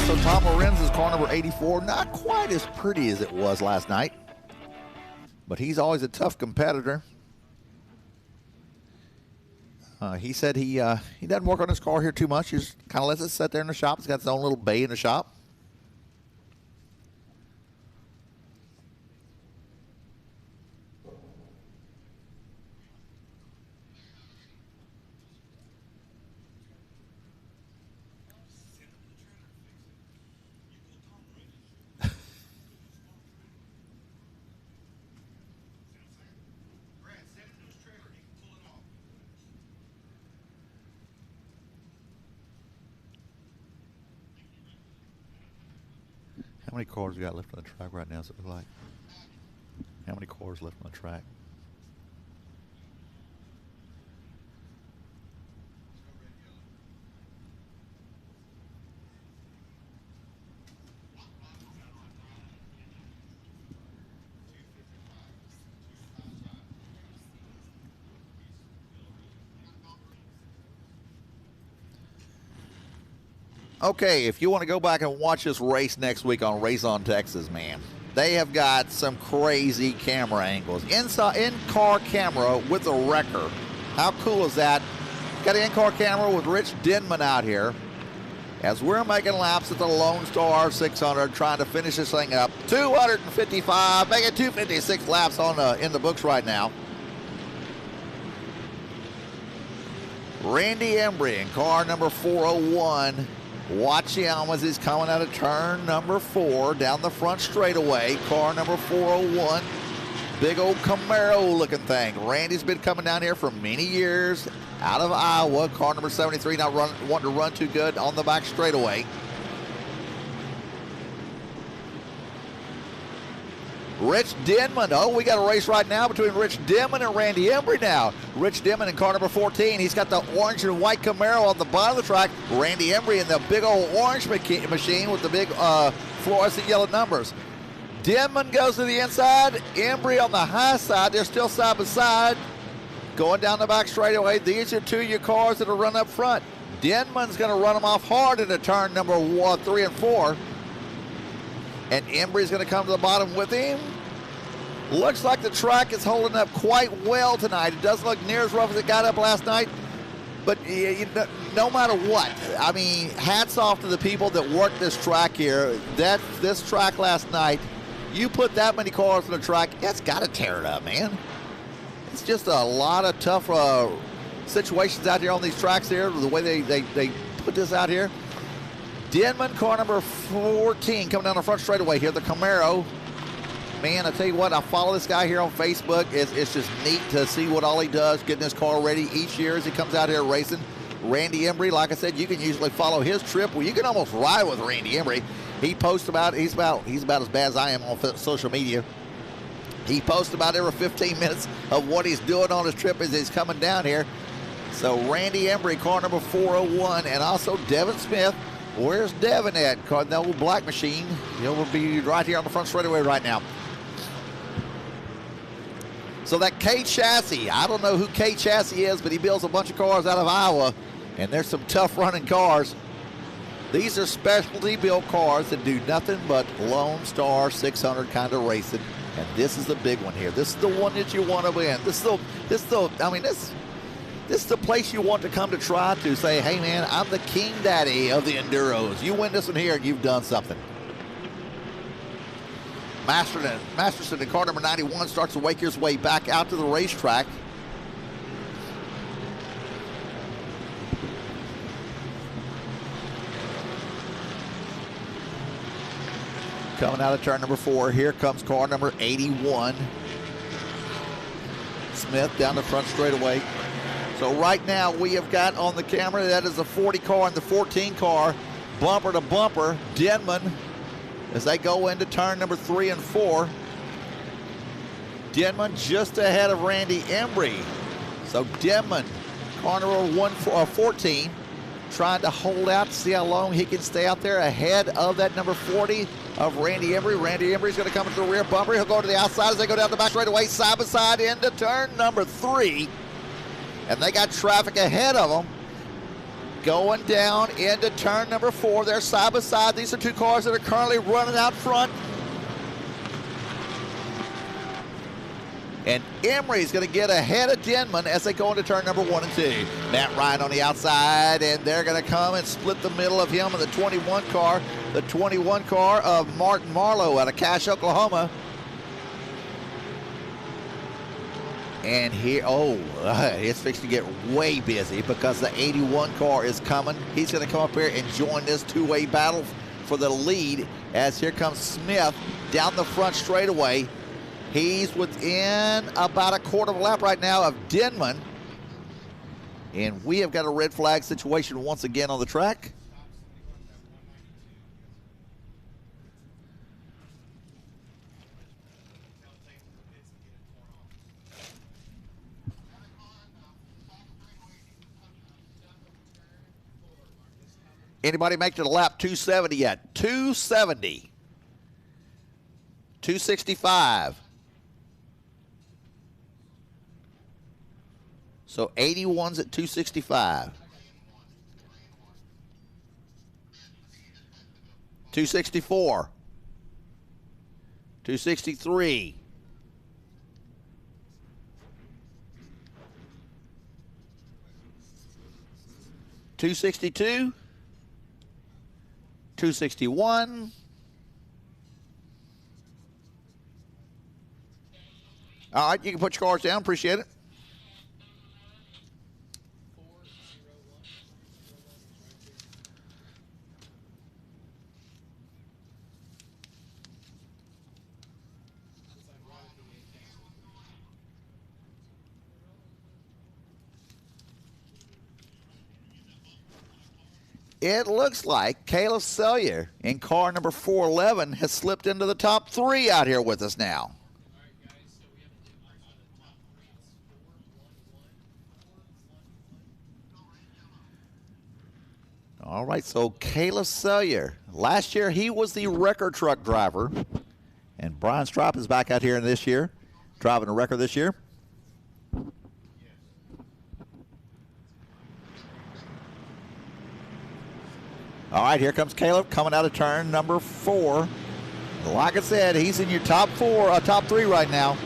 So Tom Lorenz car number 84, not quite as pretty as it was last night, but he's always a tough competitor. He said he doesn't work on his car here too much. He just kind of lets it sit there in the shop. He's got his own little bay in the shop. How many cars we got left on the track right now, does it look like? How many cars left on the track? Okay, if you want to go back and watch this race next week on Race on Texas, man, they have got some crazy camera angles. In-car camera with a wrecker. How cool is that? Got an in-car camera with Rich Denman out here. as we're making laps at the Lone Star 600, trying to finish this thing up. 255, making 256 laps on in the books right now. Randy Embry in car number 401. Watch him as he's coming out of turn number 4 down the front straightaway. Car number 401. Big old Camaro looking thing. Randy's been coming down here for many years out of Iowa. Car number 73 not wanting to run too good on the back straightaway. Rich Denman. Oh, we got a race right now between Rich Denman and Randy Embry now. Rich Denman in car number 14. He's got the orange and white Camaro on the bottom of the track. Randy Embry in the big old orange machine with the big fluorescent yellow numbers. Denman goes to the inside. Embry on the high side. They're still side by side. Going down the back straightaway. These are two of your cars that are run up front. Denman's going to run them off hard into turn number 3 and 4. And Embry's going to come to the bottom with him. Looks like the track is holding up quite well tonight. It doesn't look near as rough as it got up last night. But no matter what, I mean, hats off to the people that worked this track here. This track last night, you put that many cars on the track, it's got to tear it up, man. It's just a lot of tough situations out here on these tracks here, the way they put this out here. Denman, car number 14, coming down the front straightaway here, the Camaro. Man, I tell you what, I follow this guy here on Facebook. It's just neat to see what all he does, getting his car ready each year as he comes out here racing. Randy Embry, like I said, you can usually follow his trip. Well, you can almost ride with Randy Embry. He posts about, he's about as bad as I am on social media. He posts about every 15 minutes of what he's doing on his trip as he's coming down here. So Randy Embry, car number 401, and also Devin Smith. Where's Devin at? Car, the old black machine. He'll be right here on the front straightaway right now. So that K Chassis, I don't know who K Chassis is, but he builds a bunch of cars out of Iowa, and there's some tough running cars. These are specialty built cars that do nothing but Lone Star 600 kind of racing, and this is the big one here. This is the one that you want to win. This is the place you want to come to try to say, hey man, I'm the king daddy of the enduros. You win this one here, and you've done something. Masterson in car number 91 starts to wake his way back out to the racetrack. Coming out of turn number 4, here comes car number 81. Smith down the front straightaway. So right now we have got on the camera, that is the 40 car and the 14 car, bumper to bumper. Denman, as they go into turn number 3 and 4. Denman just ahead of Randy Embry. So Denman, car number 14, trying to hold out to see how long he can stay out there ahead of that number 40 of Randy Embry. Randy Embry's going to come into the rear bumper. He'll go to the outside as they go down the back straightaway, side by side into turn number 3. And they got traffic ahead of them. Going down into turn number 4. They're side by side. These are two cars that are currently running out front. And Embry's going to get ahead of Denman as they go into turn number 1 and 2. Matt Ryan on the outside, and they're going to come and split the middle of him and the 21 car. The 21 car of Martin Marlowe out of Cache, Oklahoma. And here, it's fixing to get way busy because the 81 car is coming. He's going to come up here and join this two-way battle for the lead as here comes Smith down the front straightaway. He's within about a quarter of a lap right now of Denman. And we have got a red flag situation once again on the track. Anybody make it to lap 270 yet? 270. 265. So 81's at 265. 264. 263. 262. 261. All right, you can put your cards down. Appreciate it. It looks like Caleb Sellier in car number 411 has slipped into the top 3 out here with us now. All right, so Caleb Sellier. Last year, he was the wrecker truck driver. And Brian Stripe is back out here this year, driving a wrecker this year. All right, here comes Caleb coming out of turn number 4. Like I said, he's in your top 3 right now.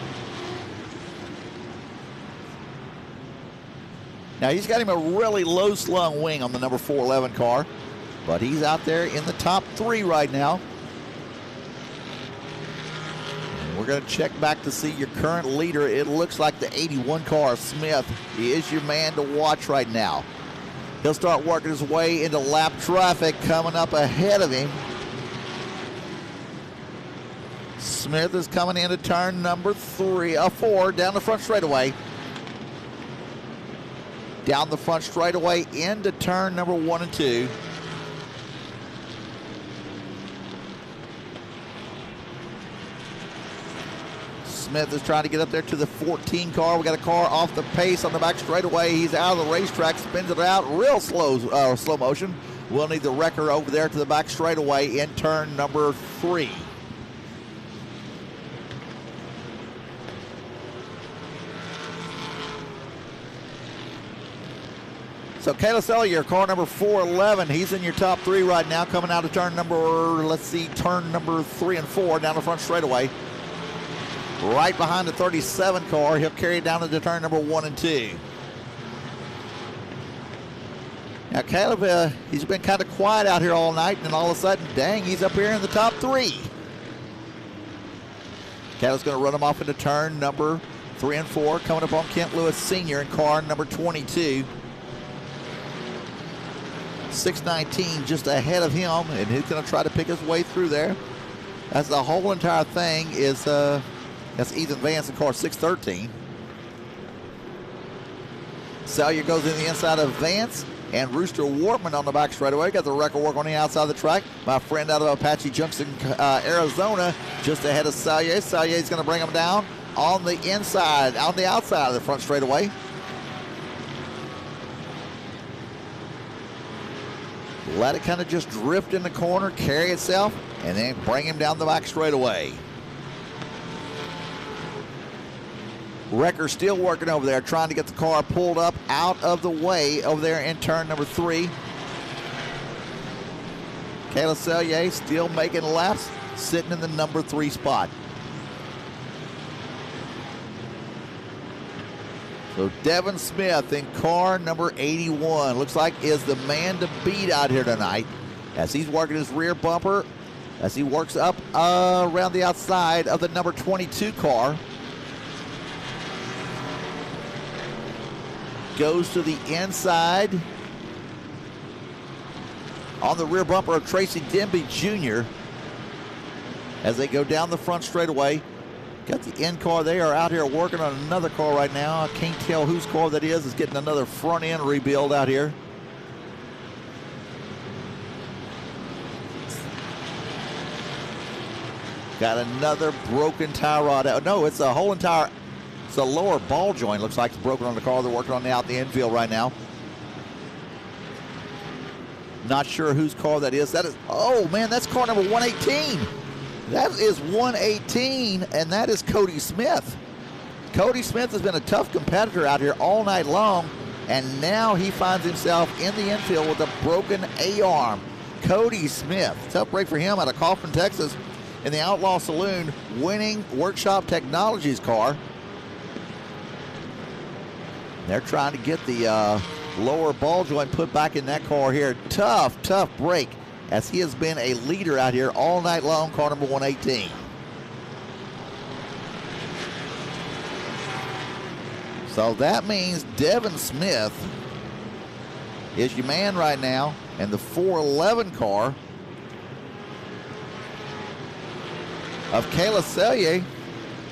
Now, he's got him a really low slung wing on the number 411 car, but he's out there in the top 3 right now. And we're going to check back to see your current leader. It looks like the 81 car, Smith. He is your man to watch right now. He'll start working his way into lap traffic coming up ahead of him. Smith is coming into turn number 4 down the front straightaway. Down the front straightaway into turn number 1 and 2. Smith is trying to get up there to the 14 car. We got a car off the pace on the back straightaway. He's out of the racetrack, spins it out real slow motion. We'll need the wrecker over there to the back straightaway in turn number 3. So Caleb Sellier, car number 411, he's in your top 3 right now, coming out of turn number 3 and 4 down the front straightaway. Right behind the 37 car, he'll carry it down into turn number 1 and 2. Now Caleb, he's been kind of quiet out here all night, and all of a sudden, dang, he's up here in the top 3. Caleb's going to run him off into turn number 3 and 4, coming up on Kent Lewis Sr. in car number 22. 619 just ahead of him, and he's going to try to pick his way through there. That's the whole entire thing is, that's Ethan Vance in car 613. Sellier goes in the inside of Vance, and Rooster Wortman on the back straightaway. Got the record work on the outside of the track. My friend out of Apache Junction, Arizona, just ahead of Sellier. Sellier's going to bring him down on the inside, on the outside of the front straightaway. Let it kind of just drift in the corner, carry itself, and then bring him down the back straightaway. Wrecker still working over there, trying to get the car pulled up out of the way over there in turn number 3. Caleb Sellier still making laps, sitting in the number 3 spot. So Devin Smith in car number 81, looks like is the man to beat out here tonight as he's working his rear bumper, as he works up around the outside of the number 22 car. Goes to the inside on the rear bumper of Tracy Denby Jr. as they go down the front straightaway. Got the end car. They are out here working on another car right now. I can't tell whose car that is. It's getting another front end rebuild out here. Got another broken tie rod out. No, it's a whole entire, it's a lower ball joint. Looks like it's broken on the car. They're working on out the infield right now. Not sure whose car that is. That is, oh man, that's car number 118. That is 118, and that is Cody Smith. Cody Smith has been a tough competitor out here all night long, and now he finds himself in the infield with a broken A-arm. Cody Smith, tough break for him out of Kaufman, Texas, in the Outlaw Saloon, winning Workshop Technologies car. They're trying to get the lower ball joint put back in that car here. Tough break as he has been a leader out here all night long, car number 118. So that means Devin Smith is your man right now, and the 411 car of Kayla Selye,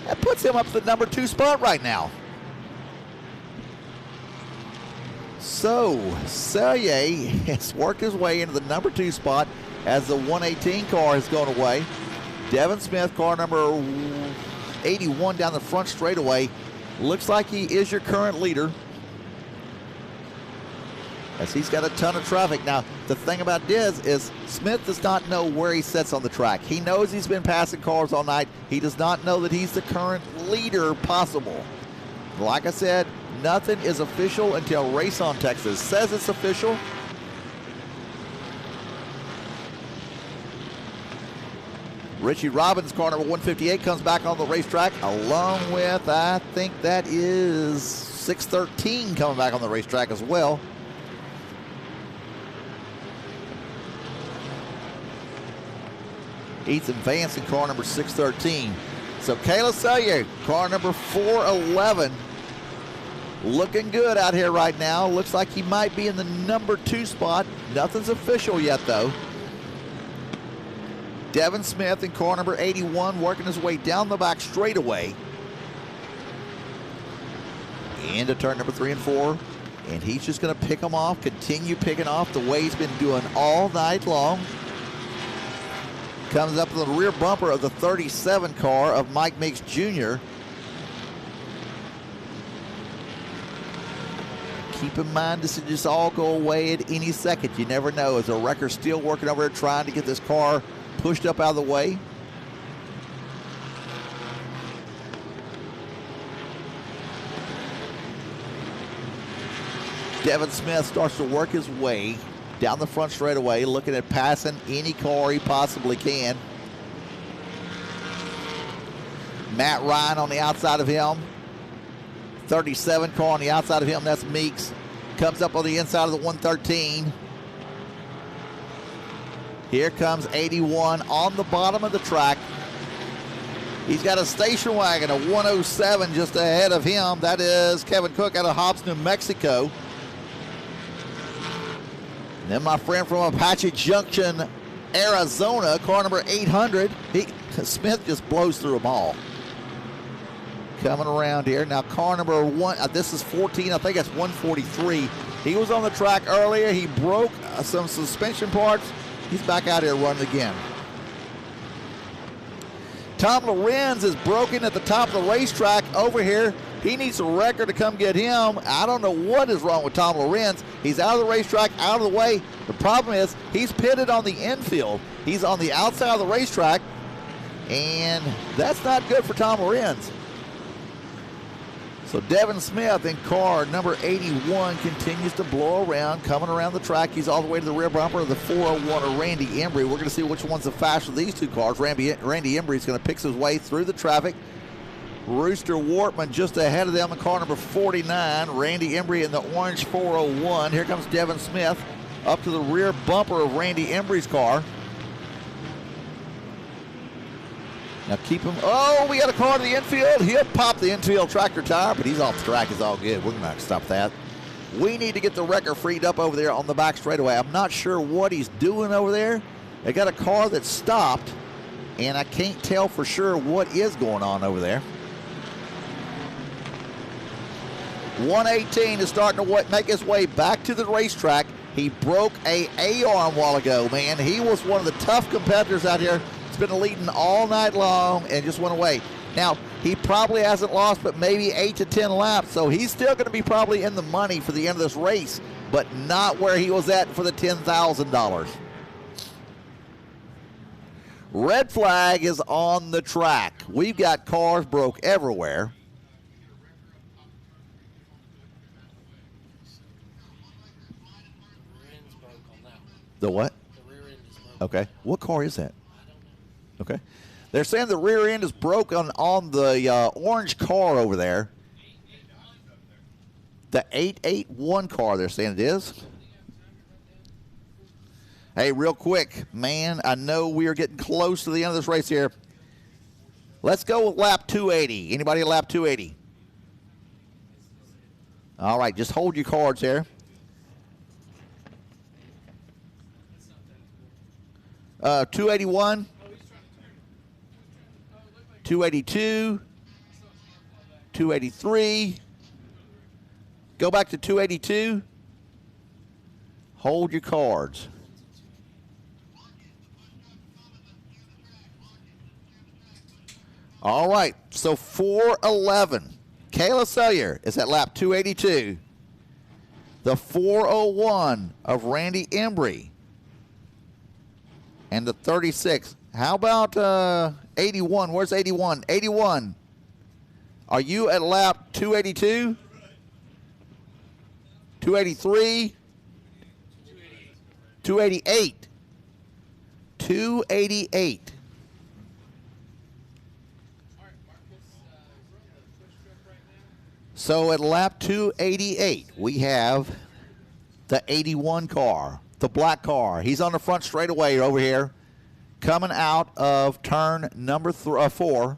that puts him up to the number 2 spot right now. So Selye has worked his way into the number 2 spot as the 118 car has gone away. Devin Smith, car number 81 down the front straightaway. Looks like he is your current leader, as he's got a ton of traffic. Now, the thing about this is Smith does not know where he sits on the track. He knows he's been passing cars all night. He does not know that he's the current leader possible. Like I said, nothing is official until Race on Texas says it's official. Richie Robbins, car number 158, comes back on the racetrack, along with, I think that is 613 coming back on the racetrack as well. Ethan Vance in car number 613. So Kayla Selye, car number 411, looking good out here right now. Looks like he might be in the number 2 spot. Nothing's official yet, though. Devin Smith in car number 81 working his way down the back straightaway into turn number 3 and 4. And he's just going to pick them off, continue picking off the way he's been doing all night long. Comes up to the rear bumper of the 37 car of Mike Meeks Jr. Keep in mind, this will just all go away at any second. You never know. Is the wrecker still working over there trying to get this car pushed up out of the way? Devin Smith starts to work his way down the front straightaway, looking at passing any car he possibly can. Matt Ryan on the outside of him. 37 car on the outside of him, that's Meeks. Comes up on the inside of the 113. Here comes 81 on the bottom of the track. He's got a station wagon, a 107 just ahead of him. That is Kevin Cook out of Hobbs, New Mexico. And then my friend from Apache Junction, Arizona, car number 800. Smith just blows through them all. Coming around here. Now car number 1, this is 14, I think that's 143. He was on the track earlier. He broke some suspension parts. He's back out here running again. Tom Lorenz is broken at the top of the racetrack over here. He needs a wrecker to come get him. I don't know what is wrong with Tom Lorenz. He's out of the racetrack, out of the way. The problem is he's pitted on the infield. He's on the outside of the racetrack, and that's not good for Tom Lorenz. So Devin Smith in car number 81 continues to blow around, coming around the track. He's all the way to the rear bumper of the 401 of Randy Embry. We're going to see which one's the faster of these two cars. Randy Embry is going to pick his way through the traffic. Rooster Wortman just ahead of them in car number 49. Randy Embry in the orange 401. Here comes Devin Smith up to the rear bumper of Randy Embry's car. Now keep him. Oh, we got a car to the infield. He'll pop the infield tractor tire, but he's off the track. It's all good. We're not to stop that. We need to get the wrecker freed up over there on the back straightaway. I'm not sure what he's doing over there. They got a car that stopped, and I can't tell for sure what is going on over there. 118 is starting to make his way back to the racetrack. He broke a A-arm a while ago, man. He was one of the tough competitors out here. He's been leading all night long and just went away. Now, he probably hasn't lost but maybe 8 to 10 laps, so he's still going to be probably in the money for the end of this race, but not where he was at for the $10,000. Red flag is on the track. We've got cars broke everywhere. The what? The rear end is broken. Okay. What car is that? Okay. They're saying the rear end is broken on the orange car over there. The 881 car, they're saying it is. Hey, real quick, man, I know we are getting close to the end of this race here. Let's go with lap 280. Anybody at lap 280? All right, just hold your cards there. 281, 282, 283. Go back to 282. Hold your cards. All right, so 411. Kayla Sellier is at lap 282. The 401 of Randy Embry. And the 36. How about 81? Where's 81? 81. Are you at lap 282? 283? 288. 288. So at lap 288, we have the 81 car, the black car. He's on the front straightaway over here, coming out of turn number 4.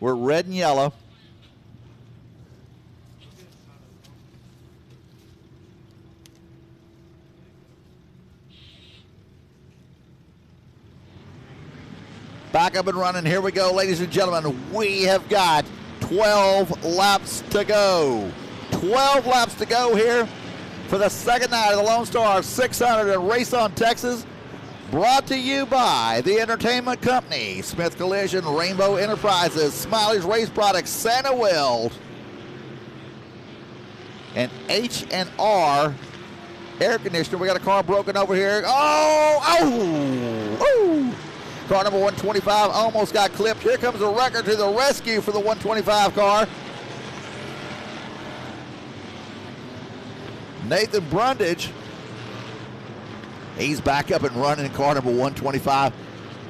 We're red and yellow. Back up and running. Here we go, ladies and gentlemen. We have got 12 laps to go. 12 laps to go here for the second night of the Lone Star 600 at Race on Texas. Brought to you by the Entertainment Company, Smith Collision, Rainbow Enterprises, Smiley's Race Products, Santa Will, and H&R Air Conditioner. We got a car broken over here. Oh! Car number 125 almost got clipped. Here comes the record to the rescue for the 125 car. Nathan Brundage. He's back up and running in car number 125.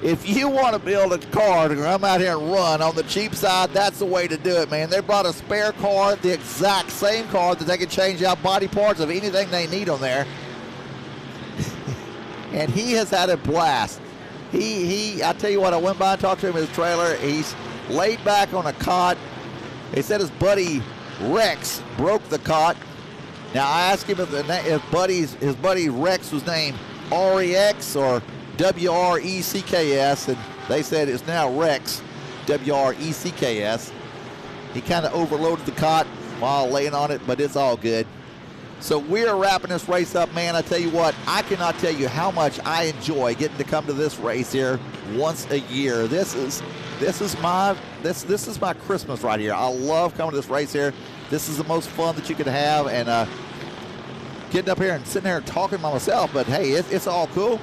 If you want to build a car to come out here and run on the cheap side, that's the way to do it, man. They brought a spare car, the exact same car that they can change out body parts of anything they need on there. And he has had a blast. I tell you what, I went by and talked to him in his trailer. He's laid back on a cot. He said his buddy Rex broke the cot. Now I asked him if his buddy Rex was named REX or WRECKS, and they said it's now Rex, WRECKS. He kind of overloaded the cot while laying on it, but it's all good. So we're wrapping this race up, man. I tell you what, I cannot tell you how much I enjoy getting to come to this race here once a year. This is my Christmas right here. I love coming to this race here. This is the most fun that you can have, and getting up here and sitting here and talking by myself. But hey, it's all cool.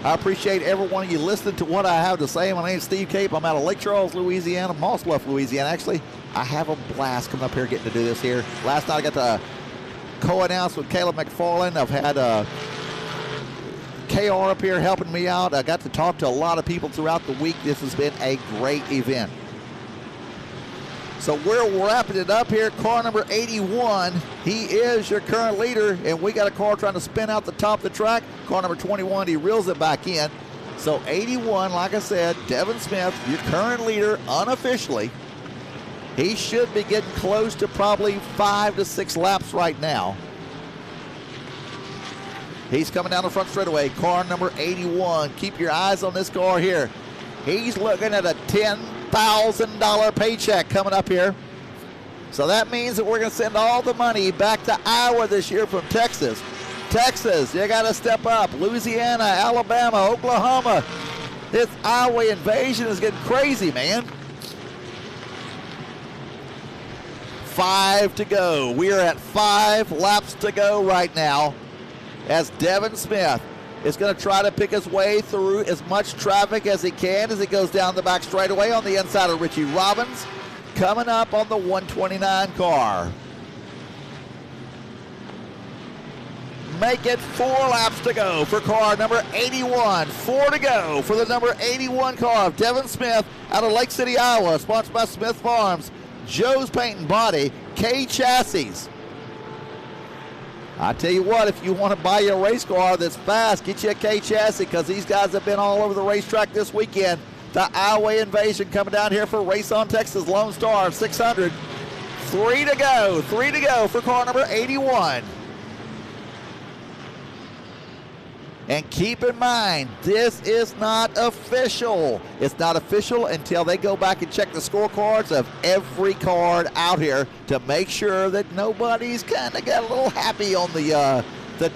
I appreciate every one of you listening to what I have to say. My name is Steve Cape. I'm out of Lake Charles, Louisiana, Moss Bluff, Louisiana. Actually, I have a blast coming up here getting to do this here. Last night I got to co-announce with Caleb McFarland. I've had KR up here helping me out. I got to talk to a lot of people throughout the week. This has been a great event. So we're wrapping it up here. Car number 81, he is your current leader, and we got a car trying to spin out the top of the track. Car number 21, he reels it back in. So 81, like I said, Devin Smith, your current leader unofficially. He should be getting close to probably 5 to 6 laps right now. He's coming down the front straightaway. Car number 81. Keep your eyes on this car here. He's looking at a $10,000 paycheck coming up here. So that means that we're going to send all the money back to Iowa this year from Texas. Texas, you got to step up. Louisiana, Alabama, Oklahoma. This Iowa invasion is getting crazy, man. 5 to go. We are at 5 laps to go right now as Devin Smith is going to try to pick his way through as much traffic as he can as he goes down the back straightaway on the inside of Richie Robbins, coming up on the 129 car. Make it 4 laps to go for car number 81. 4 to go for the number 81 car of Devin Smith out of Lake City, Iowa, sponsored by Smith Farms, Joe's Paint and Body, K Chassis, I tell you what, if you want to buy you a race car that's fast, get you a K chassis, because these guys have been all over the racetrack this weekend. The Highway Invasion coming down here for Race on Texas Lone Star 600. 3 to go for car number 81. And keep in mind, this is not official. It's not official until they go back and check the scorecards of every card out here to make sure that nobody's kind of got a little happy on the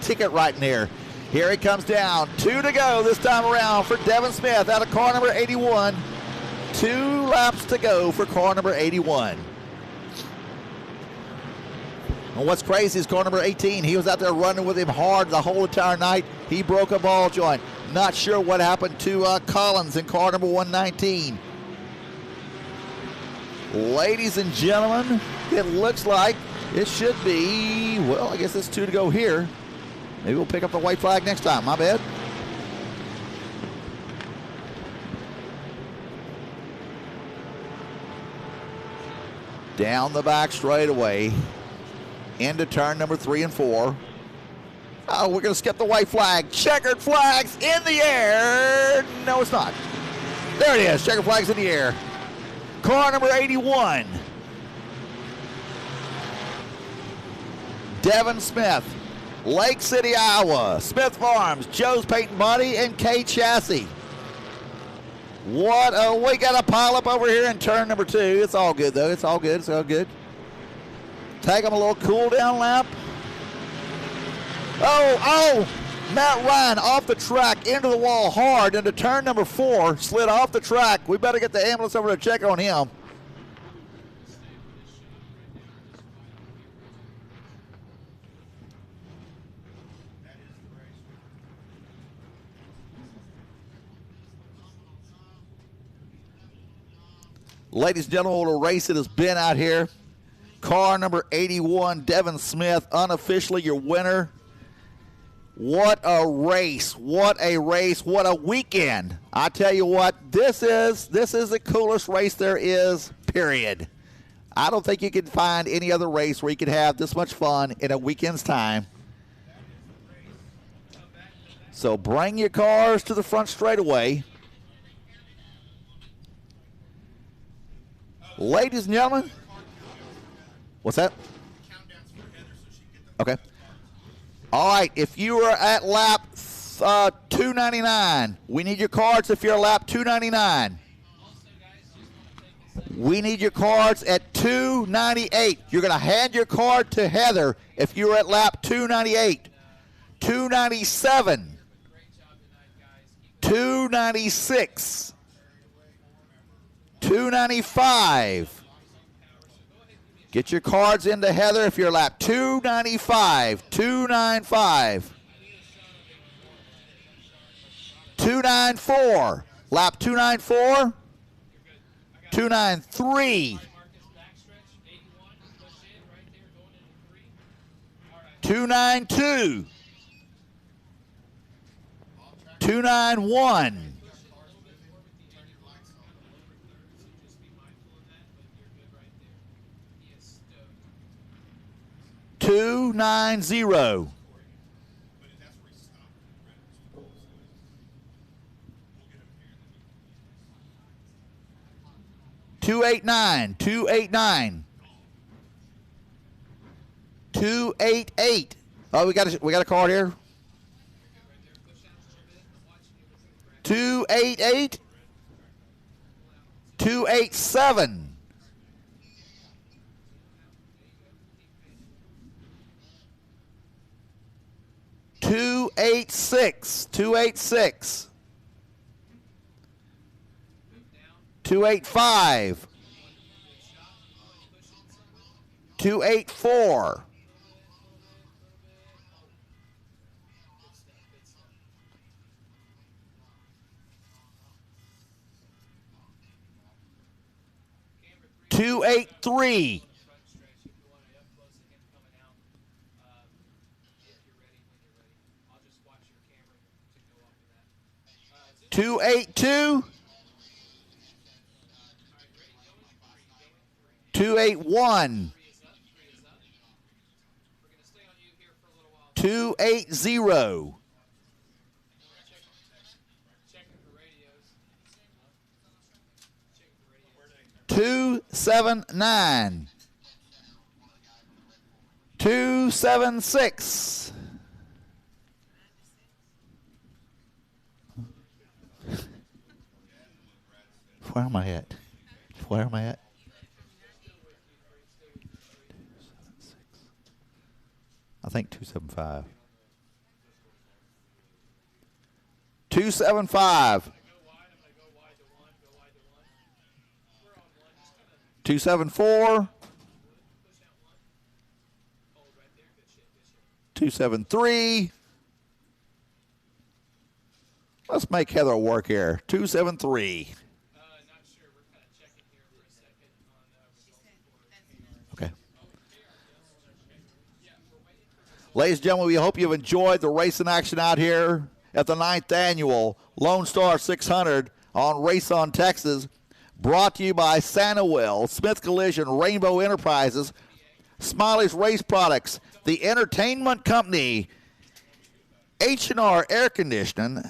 ticket writing here. Here he comes down. 2 to go this time around for Devin Smith out of car number 81. 2 laps to go for car number 81. And what's crazy is car number 18, he was out there running with him hard the whole entire night. He broke a ball joint. Not sure what happened to Collins in car number 119. Ladies and gentlemen, it looks like it should be, well, I guess it's 2 to go here. Maybe we'll pick up the white flag next time. My bad. Down the back straightaway. Into turn number 3 and 4. Oh, we're going to skip the white flag. Checkered flags in the air. No, it's not. There it is. Checkered flags in the air. Car number 81. Devin Smith, Lake City, Iowa. Smith Farms, Joe's Paint and Body, and K Chassis. We got a pile up over here in turn number 2. It's all good, though. It's all good. It's all good. Take them a little cool down lap. Oh, Matt Ryan off the track into the wall hard into turn number 4, slid off the track. We better get the ambulance over to check on him. Ladies and gentlemen, what a race it has been out here. Car number 81, Devin Smith, unofficially your winner. What a race. What a race. What a weekend. I tell you what, this is the coolest race there is, period. I don't think you can find any other race where you can have this much fun in a weekend's time. So bring your cars to the front straightaway. Ladies and gentlemen. What's that? Okay. All right, if you are at lap 299, we need your cards if you're at lap 299. We need your cards at 298. You're going to hand your card to Heather if you're at lap 298. 297. 296. 295. Get your cards into Heather if you're lap 295, 295, 294, lap 294, 293, 292, 291, 290. 289, 289, 288. Oh, we got a card here. 288, 287. 286, 286, 285, 284, 283. 282, 281, 280. 279. 276. Where am I at? Where am I at? I think 275. 275. 274. 273. Let's make Heather work here. 273. Okay. Ladies and gentlemen, we hope you've enjoyed the racing action out here at the 9th annual Lone Star 600 on Race on Texas. Brought to you by Sanawell, Smith Collision, Rainbow Enterprises, Smiley's Race Products, the Entertainment Company, H&R Air Conditioning,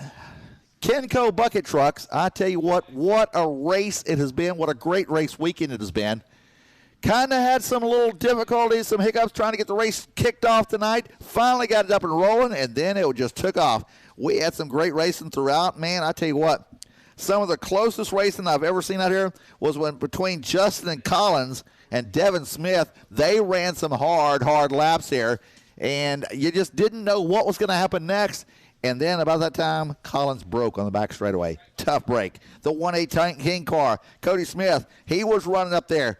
Kenco Bucket Trucks. I tell you what a race it has been. What a great race weekend it has been. Kind of had some little difficulties, some hiccups trying to get the race kicked off tonight. Finally got it up and rolling, and then it just took off. We had some great racing throughout. Man, I tell you what, some of the closest racing I've ever seen out here was when between Justin and Collins and Devin Smith, they ran some hard laps here, and you just didn't know what was going to happen next. And then about that time, Collins broke on the back straightaway. Tough break. The 1-8 King car, Cody Smith, he was running up there.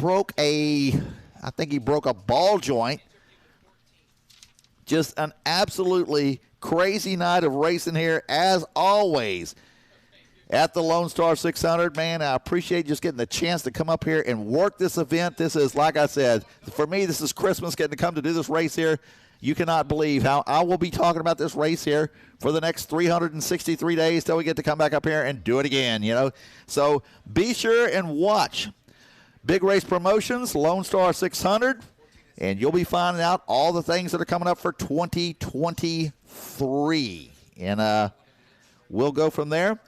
I think he broke a ball joint. Just an absolutely crazy night of racing here, as always, at the Lone Star 600. Man, I appreciate just getting the chance to come up here and work this event. This is, like I said, for me, this is Christmas, getting to come to do this race here. You cannot believe how I will be talking about this race here for the next 363 days till we get to come back up here and do it again, you know. So be sure and watch Big Race Promotions, Lone Star 600, and you'll be finding out all the things that are coming up for 2023. And we'll go from there.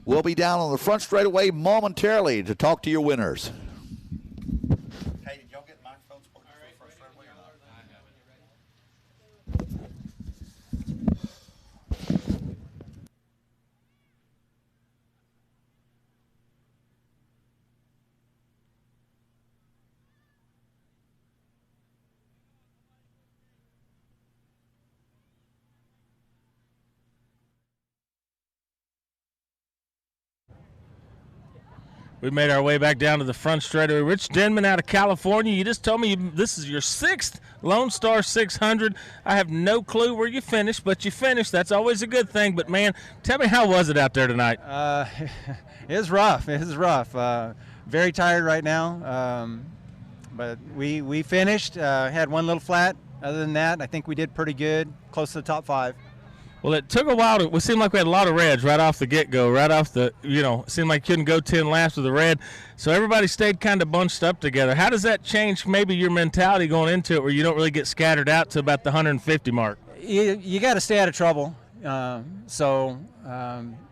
We'll be down on the front straightaway momentarily to talk to your winners. Hey, did y'all get microphones for the front straightaway or not? We made our way back down to the front straightaway. Rich Denman out of California. You just told me this is your 6th Lone Star 600. I have no clue where you finished, but you finished. That's always a good thing. But, man, tell me, how was it out there tonight? It was rough. It was rough. Very tired right now. But we finished. Had one little flat. Other than that, I think we did pretty good, close to the top 5. Well, it took a while. It seemed like we had a lot of reds right off the get-go, right off the, it seemed like you couldn't go 10 laps with the red. So everybody stayed kind of bunched up together. How does that change maybe your mentality going into it where you don't really get scattered out to about the 150 mark? You got to stay out of trouble. I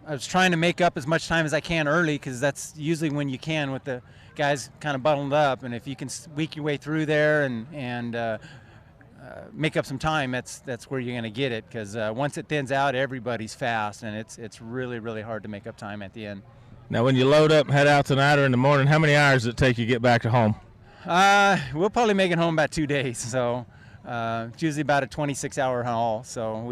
was trying to make up as much time as I can early because that's usually when you can with the guys kind of bundled up. And if you can squeak your way through there and make up some time, that's where you're going to get it, because once it thins out, everybody's fast, and it's really, really hard to make up time at the end. Now, when you load up and head out tonight or in the morning, how many hours does it take you to get back to home? We'll probably make it home about 2 days, so it's usually about a 26-hour haul, so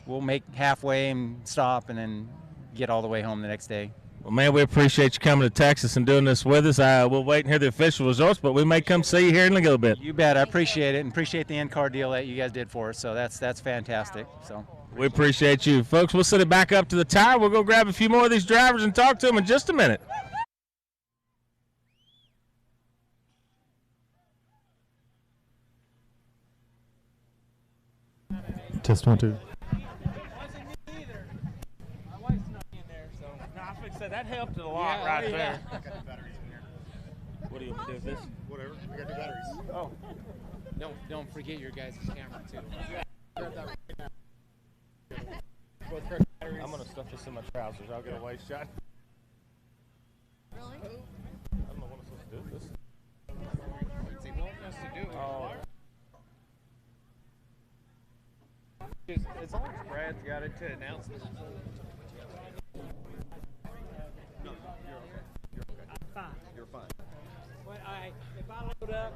we'll make halfway and stop and then get all the way home the next day. Well, man, we appreciate you coming to Texas and doing this with us. We'll wait and hear the official results, but we may come see you here in a little bit. You bet. I appreciate it, and appreciate the in-car deal that you guys did for us. So that's fantastic. So we appreciate you. Folks, we'll set it back up to the tire. We'll go grab a few more of these drivers and talk to them in just a minute. Test 1, 2. That helped it a lot right there. What do you want to do with this? Whatever. I got new batteries. Oh. Don't forget your guys' camera too. Grab that right now. I'm gonna stuff this in my trousers. I'll get a waist shot. Really? I don't know what I'm supposed to do with this. They want us to do it. Oh. As long as Brad's got it to announce it. No, you're okay. You're okay. I'm fine. You're fine. But if I load up.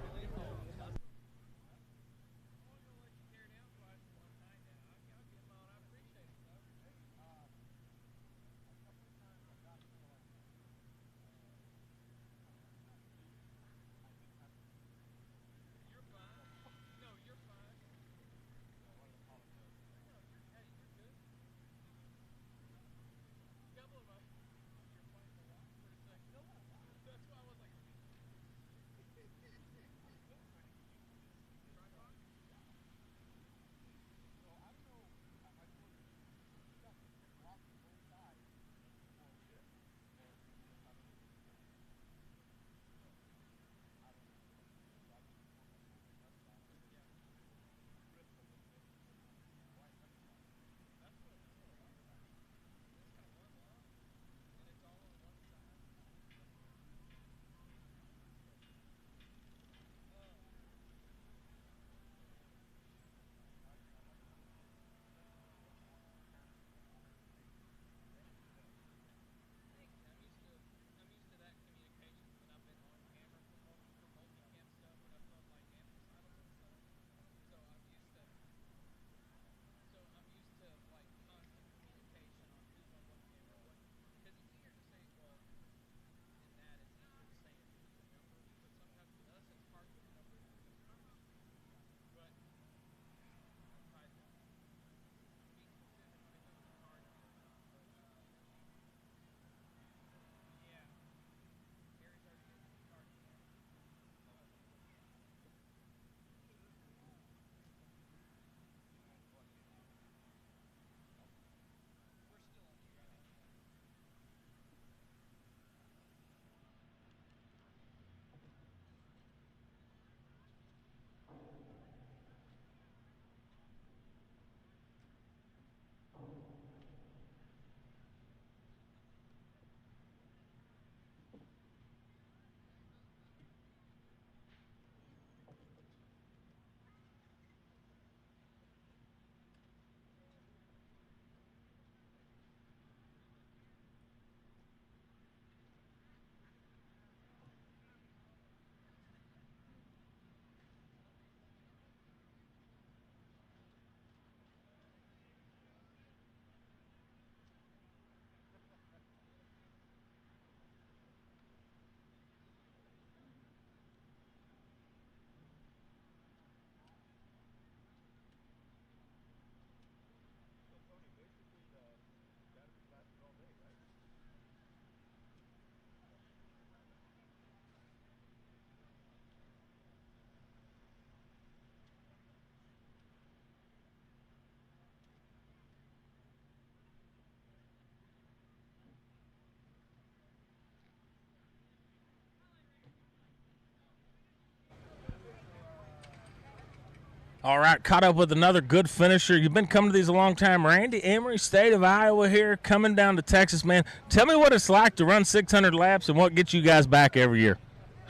All right, caught up with another good finisher. You've been coming to these a long time. Randy Emery, state of Iowa here, coming down to Texas, man. Tell me what it's like to run 600 laps and what gets you guys back every year.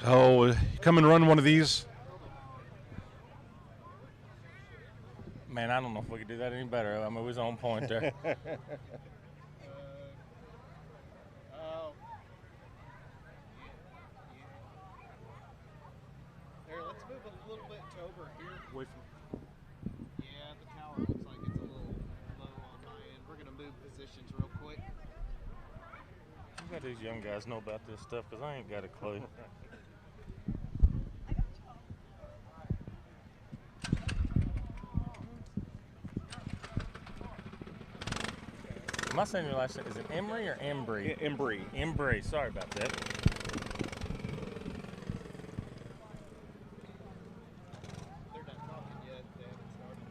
Oh, come and run one of these. Man, I don't know if we could do that any better. I mean, we was on point there. There, let's move a little bit over here. Away from. Yeah, the tower looks like it's a little low on my end. We're going to move positions real quick. I bet these young guys know about this stuff because I ain't got a clue. Am I saying your last name? Is it Emery or Embry? Embry. Embry. Sorry about that. They're not talking yet. They haven't started.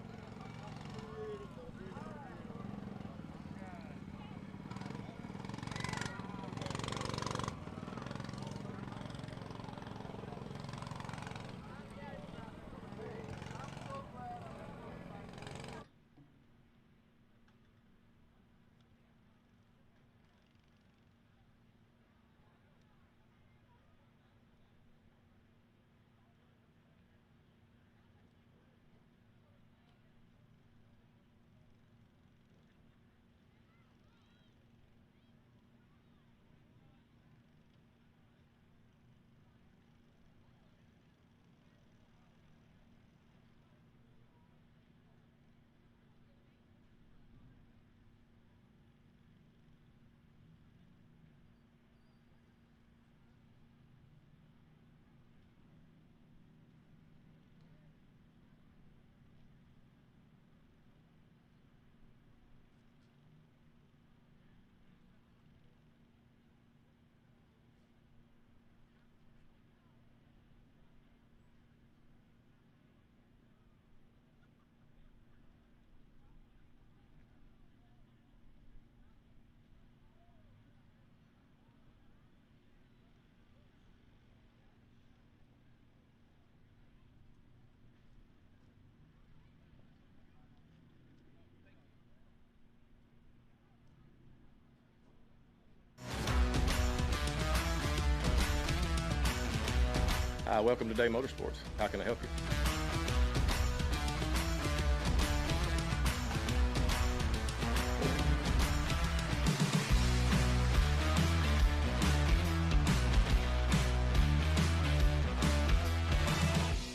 Hi, welcome to Day Motorsports. How can I help you?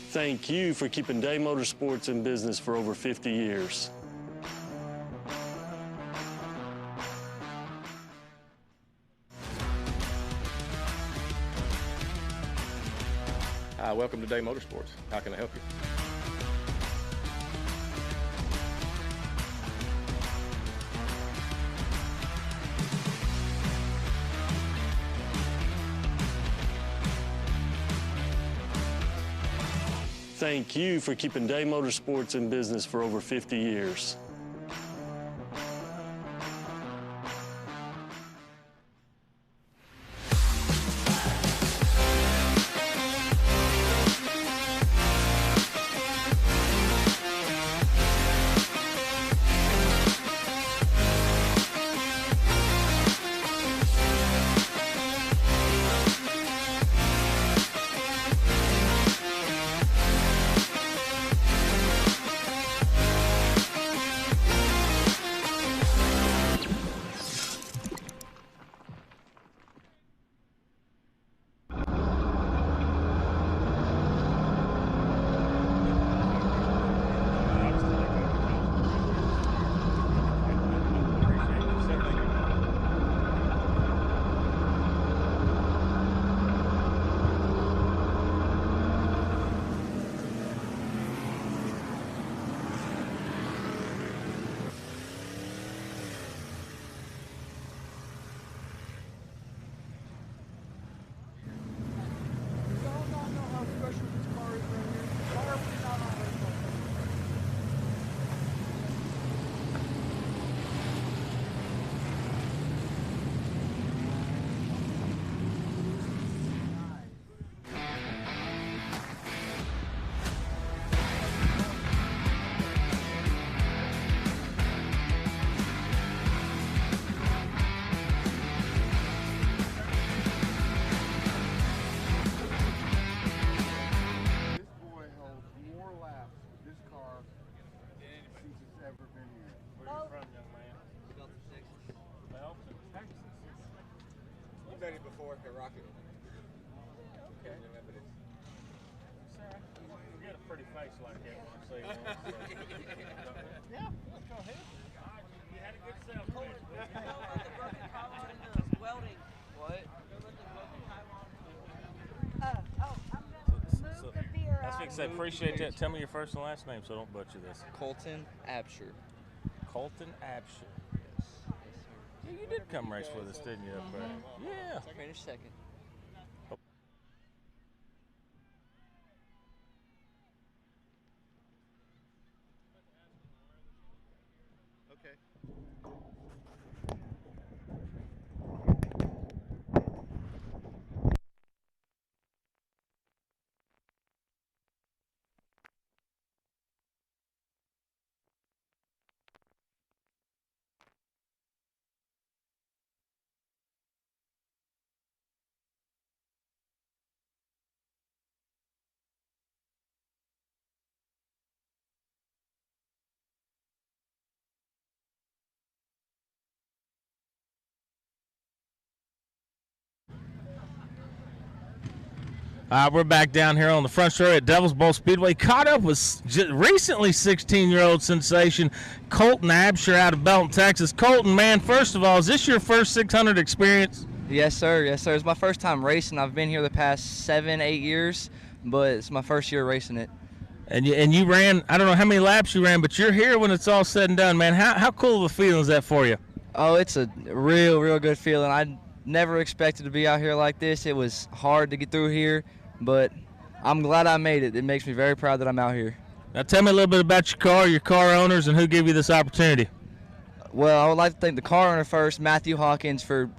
Thank you for keeping Day Motorsports in business for over 50 years. Hi, welcome to Day Motorsports. How can I help you? Thank you for keeping Day Motorsports in business for over 50 years. Before the rocket. Okay. You got a pretty face like that when I say that. Yeah, let's go ahead. You had a good sale. Welding. What? That's what I say. Appreciate that. Tell me your first and last name so I don't butcher this. Colton Absher. Colton Absher. Yeah, you did come race with us, didn't you? Up there? Yeah. Finished second. Okay. We're back down here on the front stretch at Devil's Bowl Speedway. Caught up with recently 16-year-old sensation Colton Absher out of Belton, Texas. Colton, man, first of all, is this your first 600 experience? Yes, sir. Yes, sir. It's my first time racing. I've been here the past 7-8 years, but it's my first year racing it. And you ran, I don't know how many laps you ran, but you're here when it's all said and done, man. How cool of a feeling is that for you? Oh, it's a real good feeling. I never expected to be out here like this. It was hard to get through here, but I'm glad I made it. It makes me very proud that I'm out here. Now tell me a little bit about your car owners, and who gave you this opportunity. Well, I would like to thank the car owner first, Matthew Hawkins, for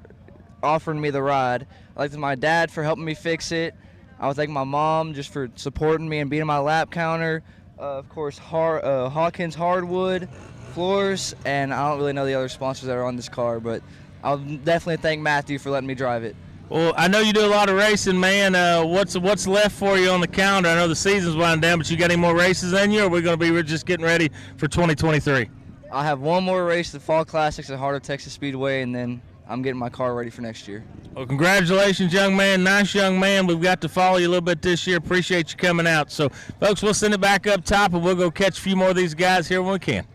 offering me the ride. I'd like to thank my dad for helping me fix it. I would thank my mom just for supporting me and being my lap counter. Of course, Hawkins Hardwood Floors, and I don't really know the other sponsors that are on this car, but I'll definitely thank Matthew for letting me drive it. Well, I know you do a lot of racing, man. What's left for you on the calendar? I know the season's winding down, but you got any more races in you, or are we going to be just getting ready for 2023? I have one more race, the Fall Classics at Heart of Texas Speedway, and then I'm getting my car ready for next year. Well, congratulations, young man. Nice young man. We've got to follow you a little bit this year. Appreciate you coming out. So, folks, we'll send it back up top, and we'll go catch a few more of these guys here when we can.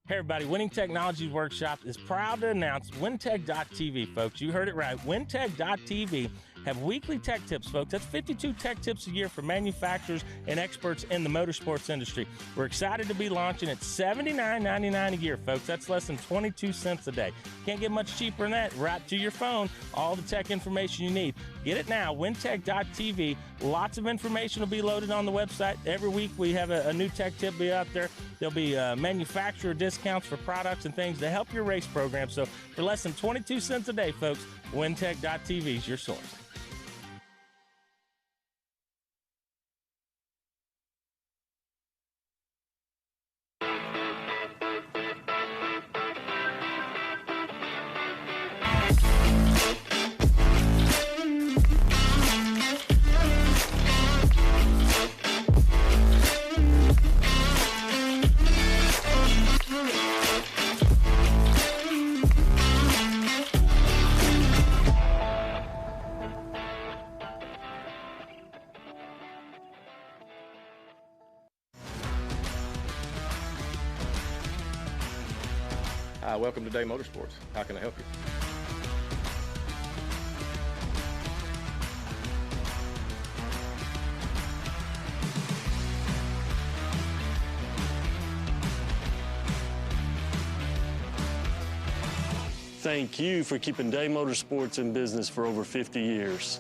Hey everybody, Winning Technologies Workshop is proud to announce WinTech.tv, folks. You heard it right. WinTech.tv have weekly tech tips, folks. That's 52 tech tips a year for manufacturers and experts in the motorsports industry. We're excited to be launching at $79.99 a year, folks. That's less than 22 cents a day. Can't get much cheaper than that. Right to your phone, all the tech information you need. Get it now, WinTech.tv. Lots of information will be loaded on the website. Every week we have a new tech tip be out there. There'll be manufacturer discounts for products and things to help your race program. So for less than 22 cents a day, folks, WinTech.tv is your source. Hi, welcome to Day Motorsports. How can I help you? Thank you for keeping Day Motorsports in business for over 50 years.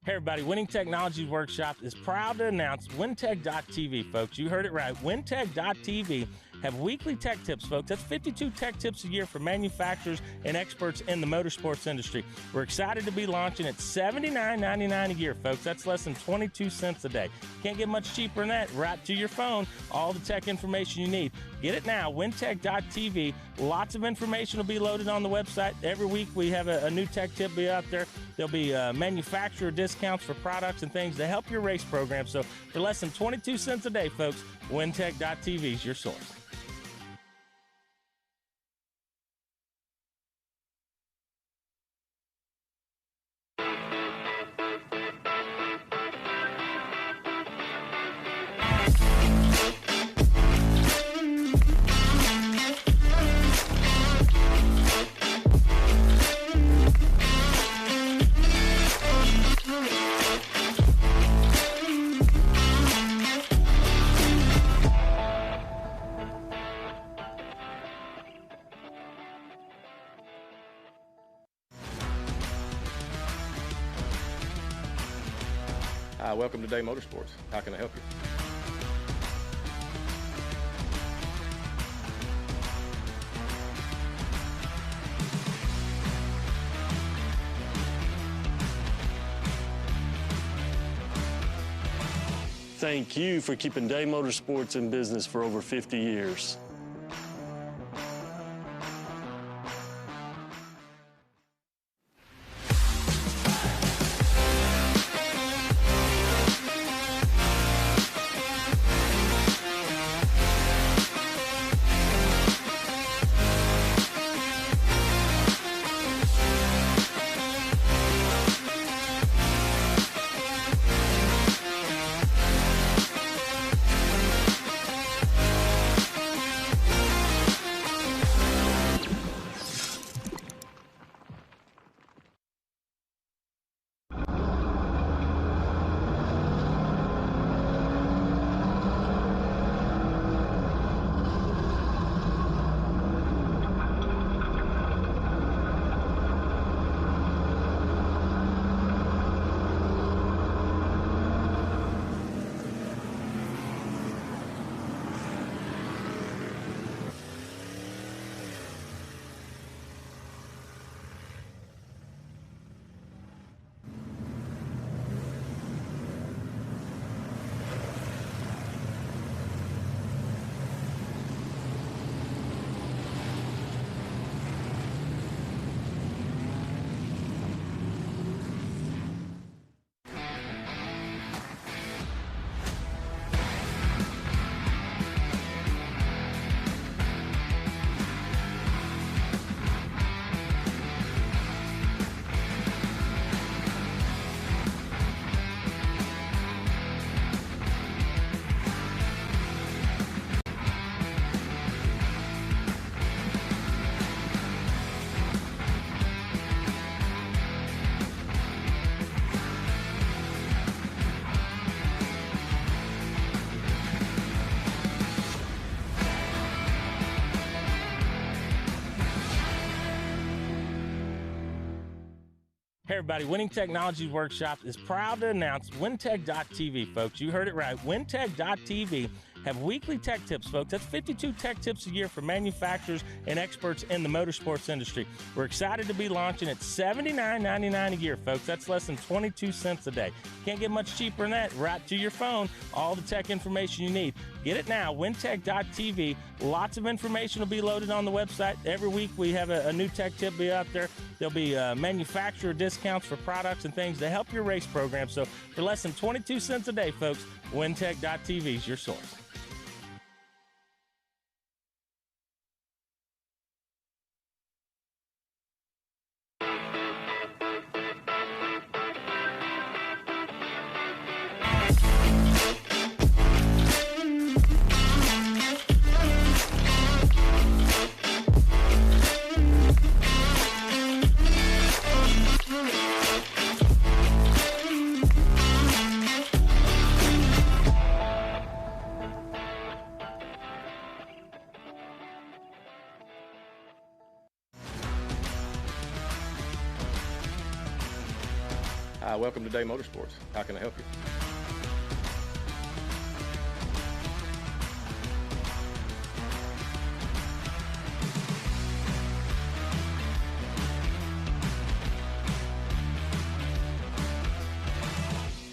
Hey everybody, Winning Technologies Workshop is proud to announce WinTech.tv, folks. You heard it right. WinTech.tv have weekly tech tips, folks. That's 52 tech tips a year for manufacturers and experts in the motorsports industry. We're excited to be launching at $79.99 a year, folks. That's less than 22 cents a day. Can't get much cheaper than that. Right to your phone, all the tech information you need. Get it now, WinTech.tv. Lots of information will be loaded on the website. Every week we have a new tech tip be out there. There'll be manufacturer discounts for products and things to help your race program. So for less than 22 cents a day, folks, WinTech.tv is your source. Hi, welcome to Day Motorsports. How can I help you? Thank you for keeping Day Motorsports in business for over 50 years. Hey everybody, Winning Technologies Workshop is proud to announce WinTech.tv, folks. You heard it right. WinTech.tv have weekly tech tips, folks. That's 52 tech tips a year for manufacturers and experts in the motorsports industry. We're excited to be launching at $79.99 a year, folks. That's less than 22 cents a day. Can't get much cheaper than that. Right to your phone, all the tech information you need. Get it now, WinTech.tv. Lots of information will be loaded on the website. Every week we have a new tech tip be out there. There'll be manufacturer discounts for products and things to help your race program. So for less than 22 cents a day, folks, WinTech.tv is your source. Hi, welcome to Day Motorsports. How can I help you?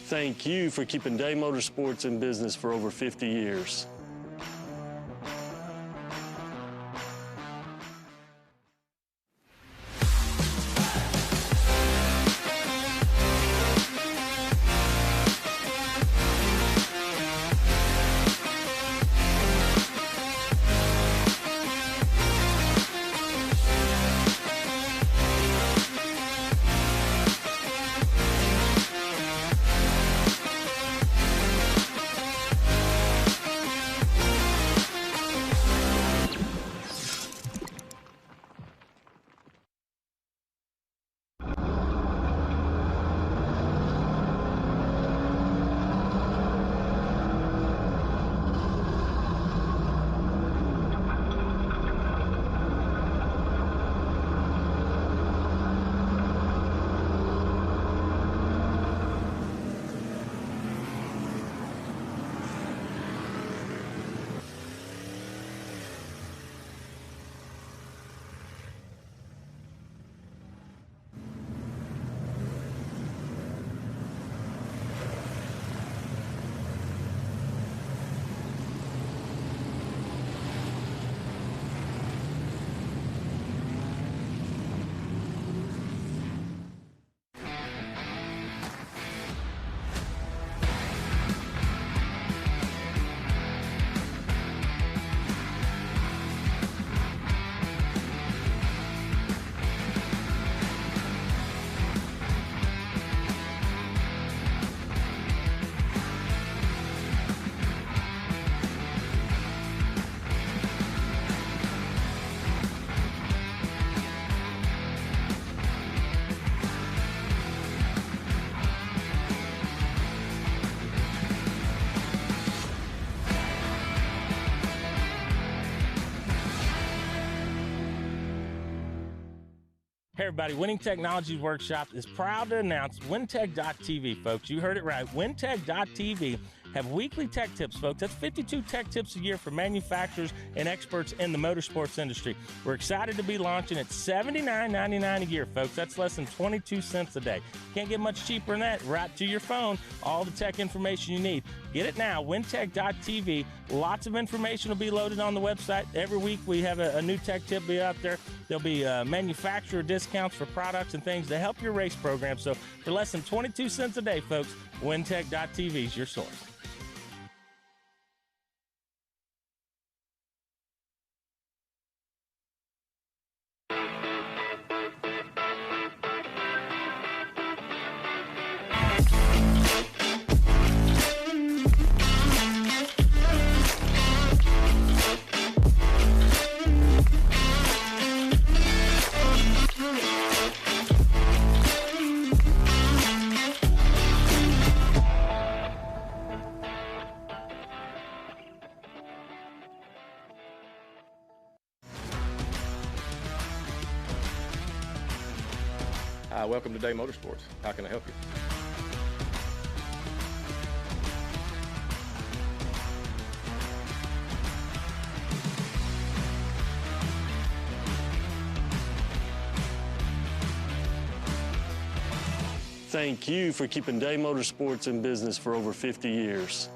Thank you for keeping Day Motorsports in business for over 50 years. Hey everybody, Winning Technologies Workshop is proud to announce WinTech.tv, folks. You heard it right. WinTech.tv have weekly tech tips, folks. That's 52 tech tips a year for manufacturers and experts in the motorsports industry. We're excited to be launching at $79.99 a year, folks. That's less than 22 cents a day. Can't get much cheaper than that. Right to your phone, all the tech information you need. Get it now, WinTech.tv. Lots of information will be loaded on the website. Every week we have a new tech tip be out there. There'll be manufacturer discounts for products and things to help your race program. So for less than 22 cents a day, folks, WinTech.tv is your source. Hi, welcome to Day Motorsports. How can I help you? Thank you for keeping Day Motorsports in business for over 50 years.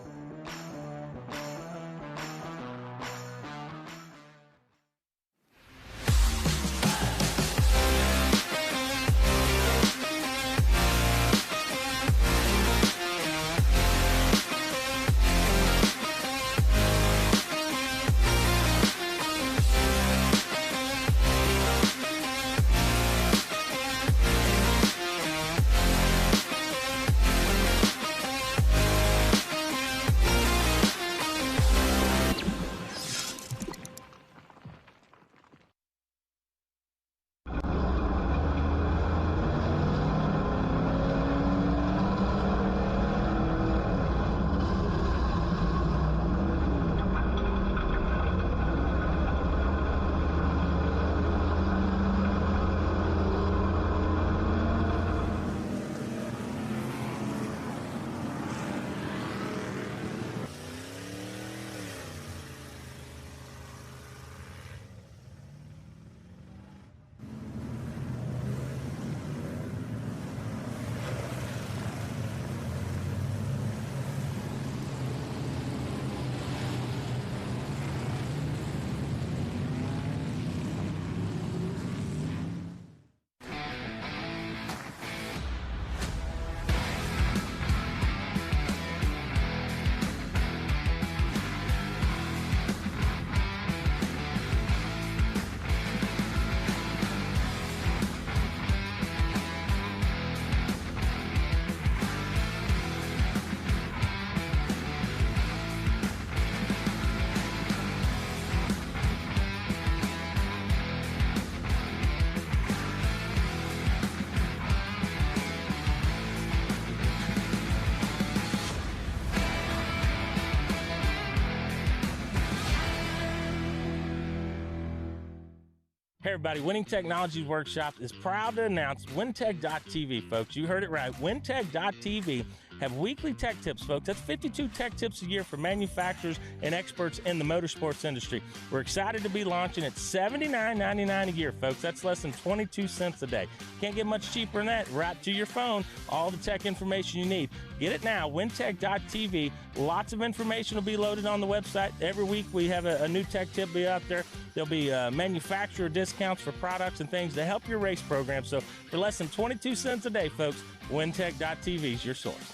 Hey everybody, Winning Technologies Workshop is proud to announce WinTech.tv, folks. You heard it right. WinTech.tv have weekly tech tips, folks. That's 52 tech tips a year for manufacturers and experts in the motorsports industry. We're excited to be launching at $79.99 a year, folks. That's less than 22 cents a day. Can't get much cheaper than that. Right to your phone, all the tech information you need. Get it now, WinTech.tv. Lots of information will be loaded on the website. Every week we have a new tech tip be out there. There'll be manufacturer discounts for products and things to help your race program. So for less than 22 cents a day, folks, WinTech.tv is your source.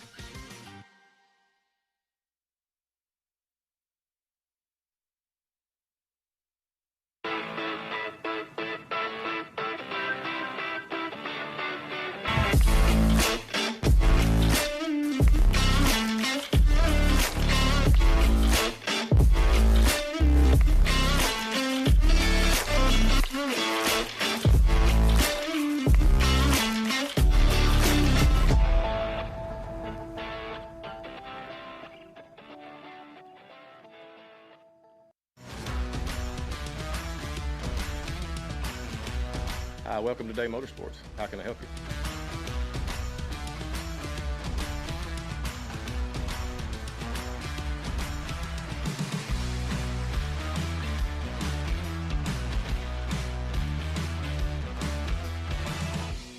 Hi, welcome to Day Motorsports. How can I help you?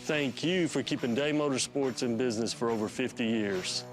Thank you for keeping Day Motorsports in business for over 50 years.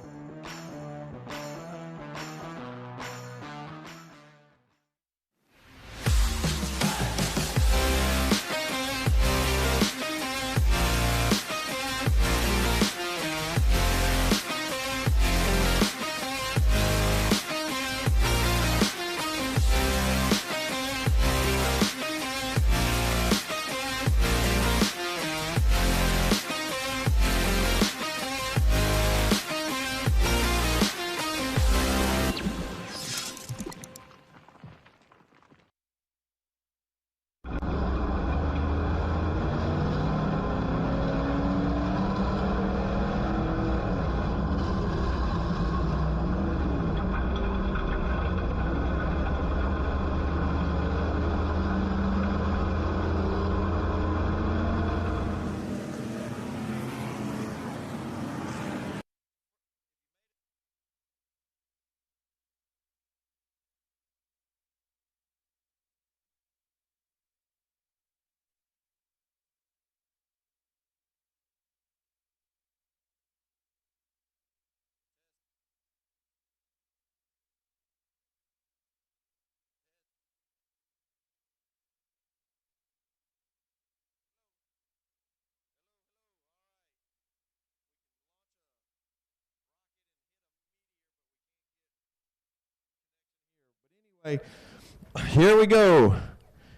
Here we go.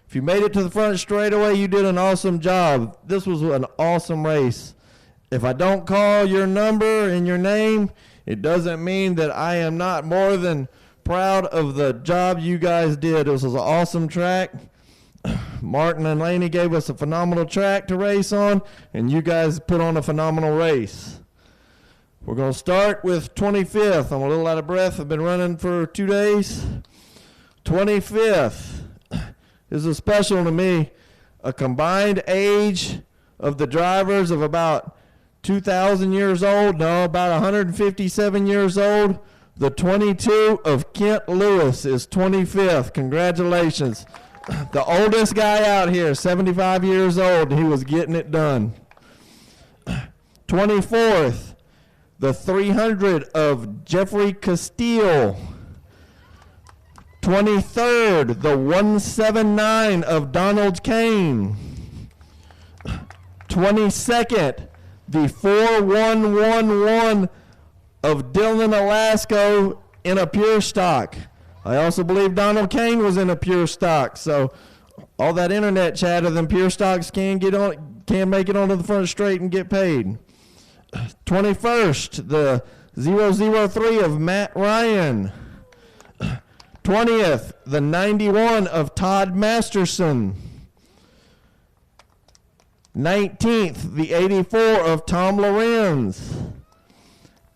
If you made it to the front straightaway, you did an awesome job. This was an awesome race. If I don't call your number and your name, it doesn't mean that I am not more than proud of the job you guys did. This was an awesome track. Martin and Laney gave us a phenomenal track to race on, and you guys put on a phenomenal race. We're going to start with 25th. I'm a little out of breath. I've been running for 2 days. 25th is a special to me. A combined age of the drivers of about 2,000 years old. No, about 157 years old. The 22 of Kent Lewis is 25th. Congratulations. The oldest guy out here, 75 years old, and he was getting it done. 24th, the 300 of Jeffrey Castile. 23rd, the 179 of Donald Kane. 22nd, the 4111 of Dylan Alasko in a pure stock. I also believe Donald Kane was in a pure stock. So all that internet chatter, them pure stocks can make it onto the front straight and get paid. 21st, the 003 of Matt Ryan. 20th, the 91 of Todd Masterson. 19th, the 84 of Tom Lorenz.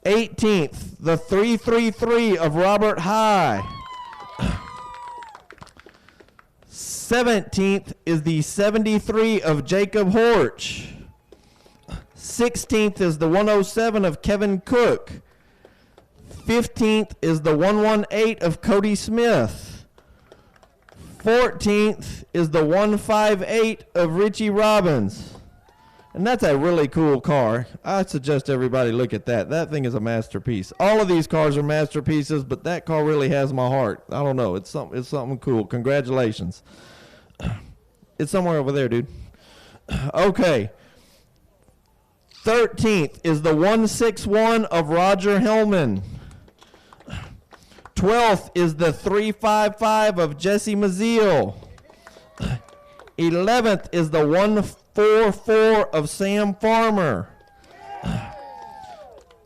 18th, the 333 of Robert High. 17th is the 73 of Jacob Horch. 16th is the 107 of Kevin Cook. 15th is the 118 of Cody Smith. 14th is the 158 of Richie Robbins. And that's a really cool car. I suggest everybody look at that. That thing is a masterpiece. All of these cars are masterpieces, but that car really has my heart. I don't know. It's something cool. Congratulations. It's somewhere over there, dude. Okay. 13th is the 161 of Roger Hellman. 12th is the 355 of Jesse Maziel. 11th is the 144 of Sam Farmer.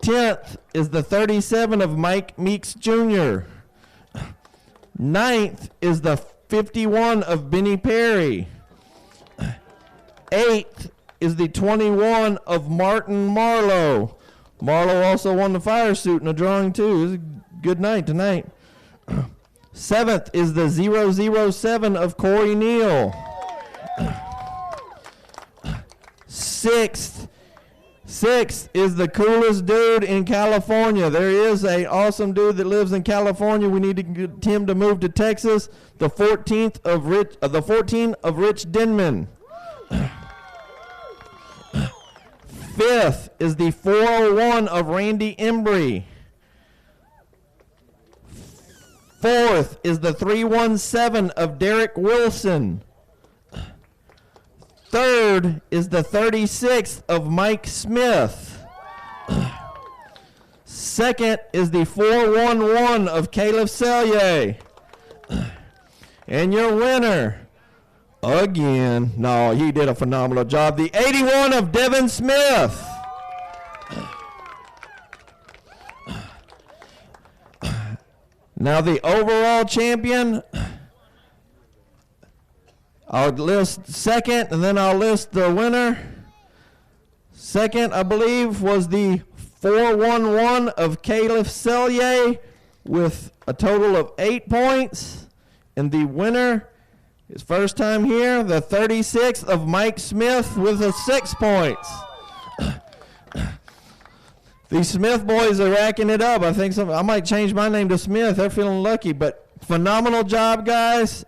10th is the 37 of Mike Meeks Jr. 9th is the 51 of Benny Perry. 8th is the 21 of Martin Marlowe. Marlowe also won the fire suit in a drawing too. It was a good night tonight. 7th is the 007 of Corey Neal. 6th is the coolest dude in California. There is an awesome dude that lives in California. We need to get him to move to Texas. The 14th of Rich Denman. 5th is the 401 of Randy Embry. 4th is the 317 of Derek Wilson. 3rd is the 36th of Mike Smith. 2nd is the 411 of Caleb Selye. And your winner, again, no, he did a phenomenal job, the 81 of Devin Smith. Now the overall champion, I'll list second and then I'll list the winner. Second, I believe, was the 411 of Caleb Selye with a total of 8 points. And the winner, his first time here, the 36th of Mike Smith with 6 points. These Smith boys are racking it up. I think I might change my name to Smith. They're feeling lucky, but phenomenal job, guys.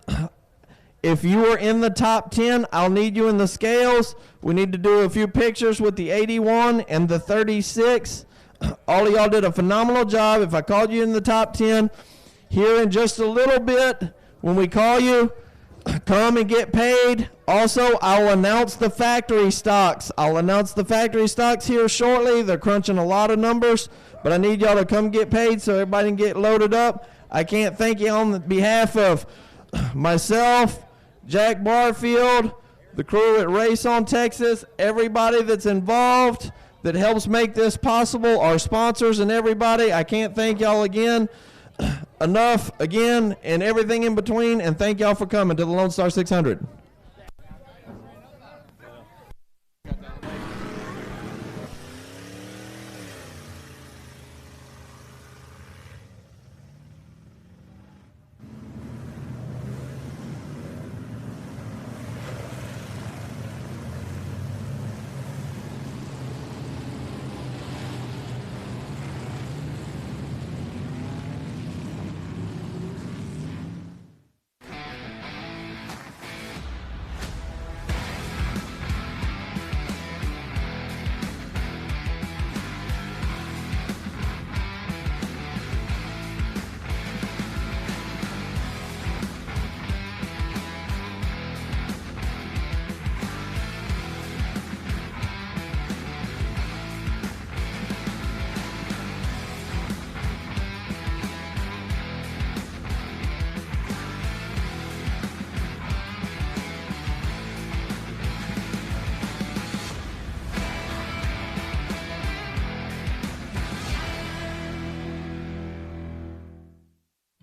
If you are in the top 10, I'll need you in the scales. We need to do a few pictures with the 81 and the 36. All of y'all did a phenomenal job. If I called you in the top 10, here in just a little bit, when we call you, come and get paid. Also, I'll announce the factory stocks. I'll announce the factory stocks here shortly. They're crunching a lot of numbers, but I need y'all to come get paid so everybody can get loaded up. I can't thank you on behalf of myself, Jack Barfield, the crew at Race on Texas, everybody that's involved that helps make this possible, our sponsors and everybody. I can't thank y'all enough again, and everything in between, and thank y'all for coming to the Lone Star 600.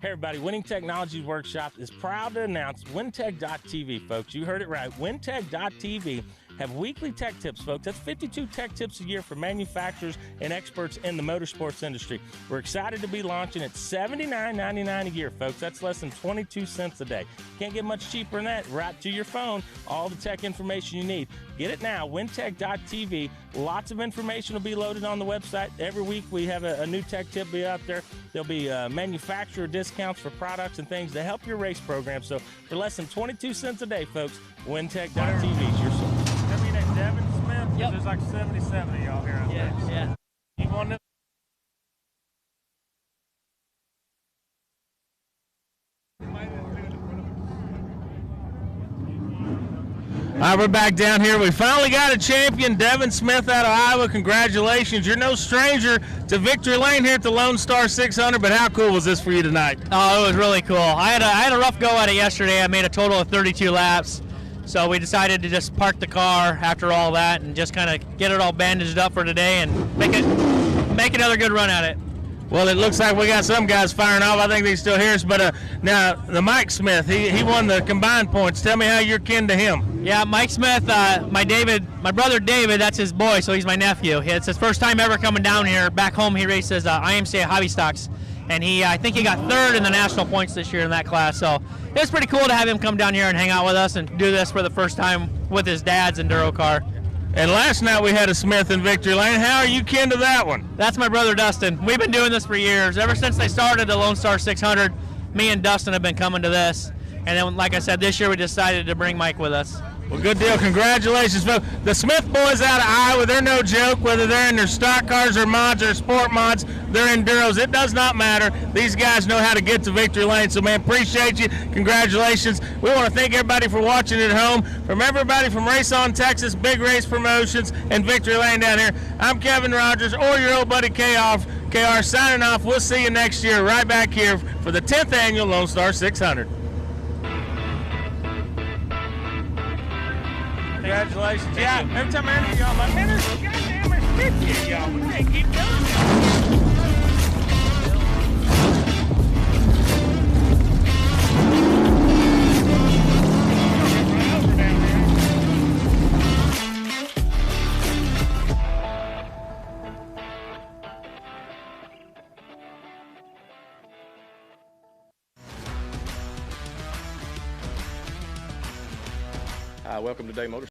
Hey everybody, Winning Technologies Workshop is proud to announce WinTech.tv, folks. You heard it right. WinTech.tv have weekly tech tips, folks. That's 52 tech tips a year for manufacturers and experts in the motorsports industry. We're excited to be launching at $79.99 a year, folks. That's less than 22 cents a day. Can't get much cheaper than that. Right to your phone, all the tech information you need. Get it now, wintech.tv. Lots of information will be loaded on the website. Every week we have a new tech tip be out there. There'll be manufacturer discounts for products and things to help your race program. So for less than 22 cents a day, folks, wintech.tv is your source. That mean that Devin Smith? Yep. There's like 77 of y'all here. Yeah. You want to All right, we're back down here. We finally got a champion, Devin Smith out of Iowa. Congratulations. You're no stranger to victory lane here at the Lone Star 600, but how cool was this for you tonight? Oh, it was really cool. I had a rough go at it yesterday. I made a total of 32 laps. So we decided to just park the car after all that and just kind of get it all bandaged up for today and make another good run at it. Well, it looks like we got some guys firing off. I think they still hear us. But now, the Mike Smith, he won the combined points. Tell me how you're kin to him. Yeah, Mike Smith, my brother David, that's his boy, so he's my nephew. It's his first time ever coming down here. Back home, he races IMCA hobby stocks. And I think he got third in the national points this year in that class. So it was pretty cool to have him come down here and hang out with us and do this for the first time with his dad's enduro car. And last night we had a Smith in victory lane. How are you kin to that one? That's my brother Dustin. We've been doing this for years. Ever since they started the Lone Star 600, me and Dustin have been coming to this. And then, like I said, this year we decided to bring Mike with us. Well, good deal. Congratulations, folks. The Smith boys out of Iowa, they're no joke. Whether they're in their stock cars or mods or sport mods, they're enduros. It does not matter. These guys know how to get to victory lane. So, man, appreciate you. Congratulations. We want to thank everybody for watching at home. From everybody from Race On Texas, Big Race Promotions, and Victory Lane down here, I'm Kevin Rogers, or your old buddy KR signing off. We'll see you next year right back here for the 10th annual Lone Star 600. Congratulations. Yeah, every time I interview y'all, I'm like, man, there's goddamn there's 50 of y'all. We can't keep doing this. Welcome to Day Motorsports.